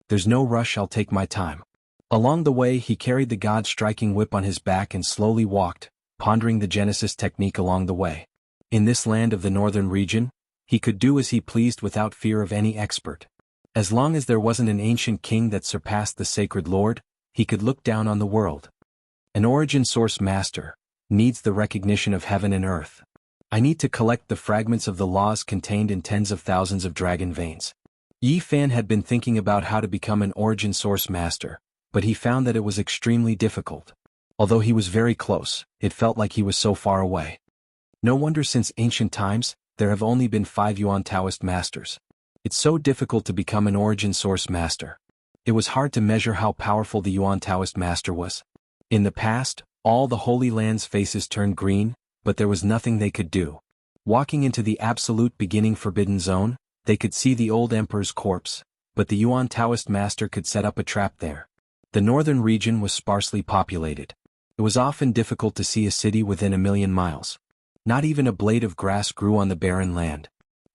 There's no rush, I'll take my time. Along the way, he carried the god-striking whip on his back and slowly walked, pondering the Genesis technique along the way. In this land of the northern region, he could do as he pleased without fear of any expert. As long as there wasn't an ancient king that surpassed the sacred lord, he could look down on the world. An origin source master needs the recognition of heaven and earth. I need to collect the fragments of the laws contained in tens of thousands of dragon veins. Yi Fan had been thinking about how to become an origin source master, but he found that it was extremely difficult. Although he was very close, it felt like he was so far away. No wonder since ancient times, there have only been 5 Yuan Taoist masters. It's so difficult to become an origin source master. It was hard to measure how powerful the Yuan Taoist master was. In the past, all the Holy Land's faces turned green, but there was nothing they could do. Walking into the absolute beginning forbidden zone, they could see the old emperor's corpse, but the Yuan Taoist master could set up a trap there. The northern region was sparsely populated. It was often difficult to see a city within 1,000,000 miles. Not even a blade of grass grew on the barren land.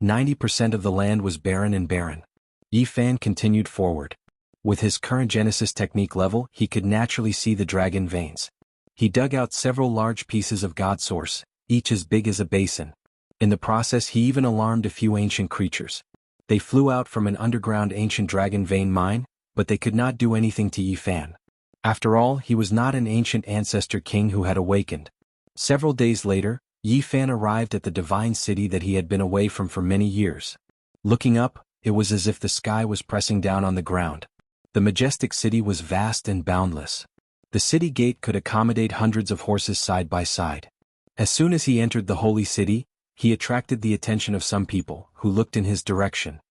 90% of the land was barren and barren. Yi Fan continued forward. With his current Genesis technique level, he could naturally see the dragon veins. He dug out several large pieces of God Source, each as big as a basin. In the process, he even alarmed a few ancient creatures. They flew out from an underground ancient dragon vein mine, but they could not do anything to Yi Fan. After all, he was not an ancient ancestor king who had awakened. Several days later, Yi Fan arrived at the divine city that he had been away from for many years. Looking up, it was as if the sky was pressing down on the ground. The majestic city was vast and boundless. The city gate could accommodate hundreds of horses side by side. As soon as he entered the holy city, he attracted the attention of some people, who looked in his direction.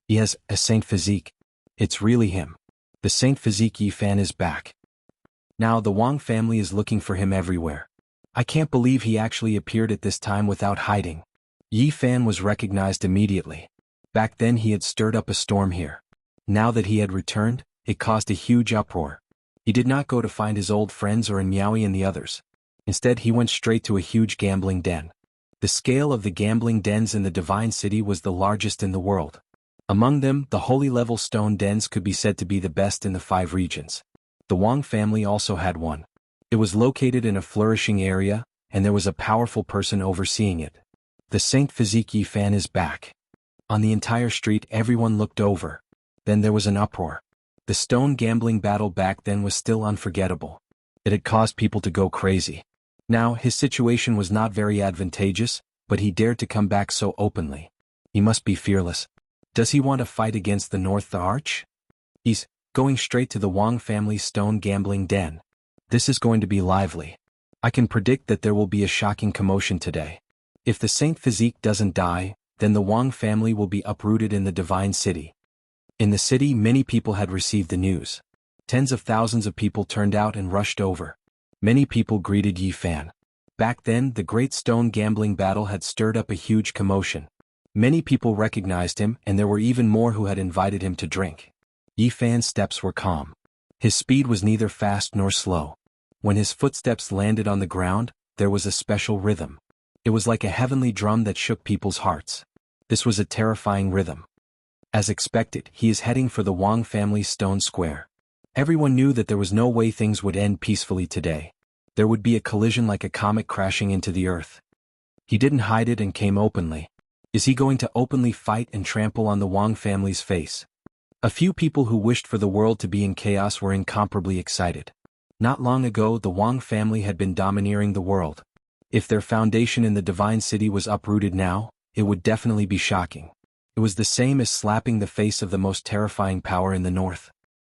He has a saint physique. It's really him. The saint physique Yi Fan is back. Now the Wang family is looking for him everywhere. I can't believe he actually appeared at this time without hiding. Yi Fan was recognized immediately. Back then he had stirred up a storm here. Now that he had returned, it caused a huge uproar. He did not go to find his old friends or Miaoyi and the others. Instead he went straight to a huge gambling den. The scale of the gambling dens in the divine city was the largest in the world. Among them, the holy level stone dens could be said to be the best in the 5 regions. The Wang family also had one. It was located in a flourishing area, and there was a powerful person overseeing it. The Saint Physique Yi Fan is back. On the entire street everyone looked over. Then there was an uproar. The stone gambling battle back then was still unforgettable. It had caused people to go crazy. Now, his situation was not very advantageous, but he dared to come back so openly. He must be fearless. Does he want to fight against the North the Arch? He's going straight to the Wang family's stone gambling den. This is going to be lively. I can predict that there will be a shocking commotion today. If the Saint Physique doesn't die, then the Wang family will be uprooted in the divine city. In the city, many people had received the news. Tens of thousands of people turned out and rushed over. Many people greeted Yi Fan. Back then, the great stone gambling battle had stirred up a huge commotion. Many people recognized him, and there were even more who had invited him to drink. Yi Fan's steps were calm. His speed was neither fast nor slow. When his footsteps landed on the ground, there was a special rhythm. It was like a heavenly drum that shook people's hearts. This was a terrifying rhythm. As expected, he is heading for the Wang family's stone square. Everyone knew that there was no way things would end peacefully today. There would be a collision like a comet crashing into the earth. He didn't hide it and came openly. Is he going to openly fight and trample on the Wang family's face? A few people who wished for the world to be in chaos were incomparably excited. Not long ago, the Wang family had been domineering the world. If their foundation in the divine city was uprooted now, it would definitely be shocking. It was the same as slapping the face of the most terrifying power in the north.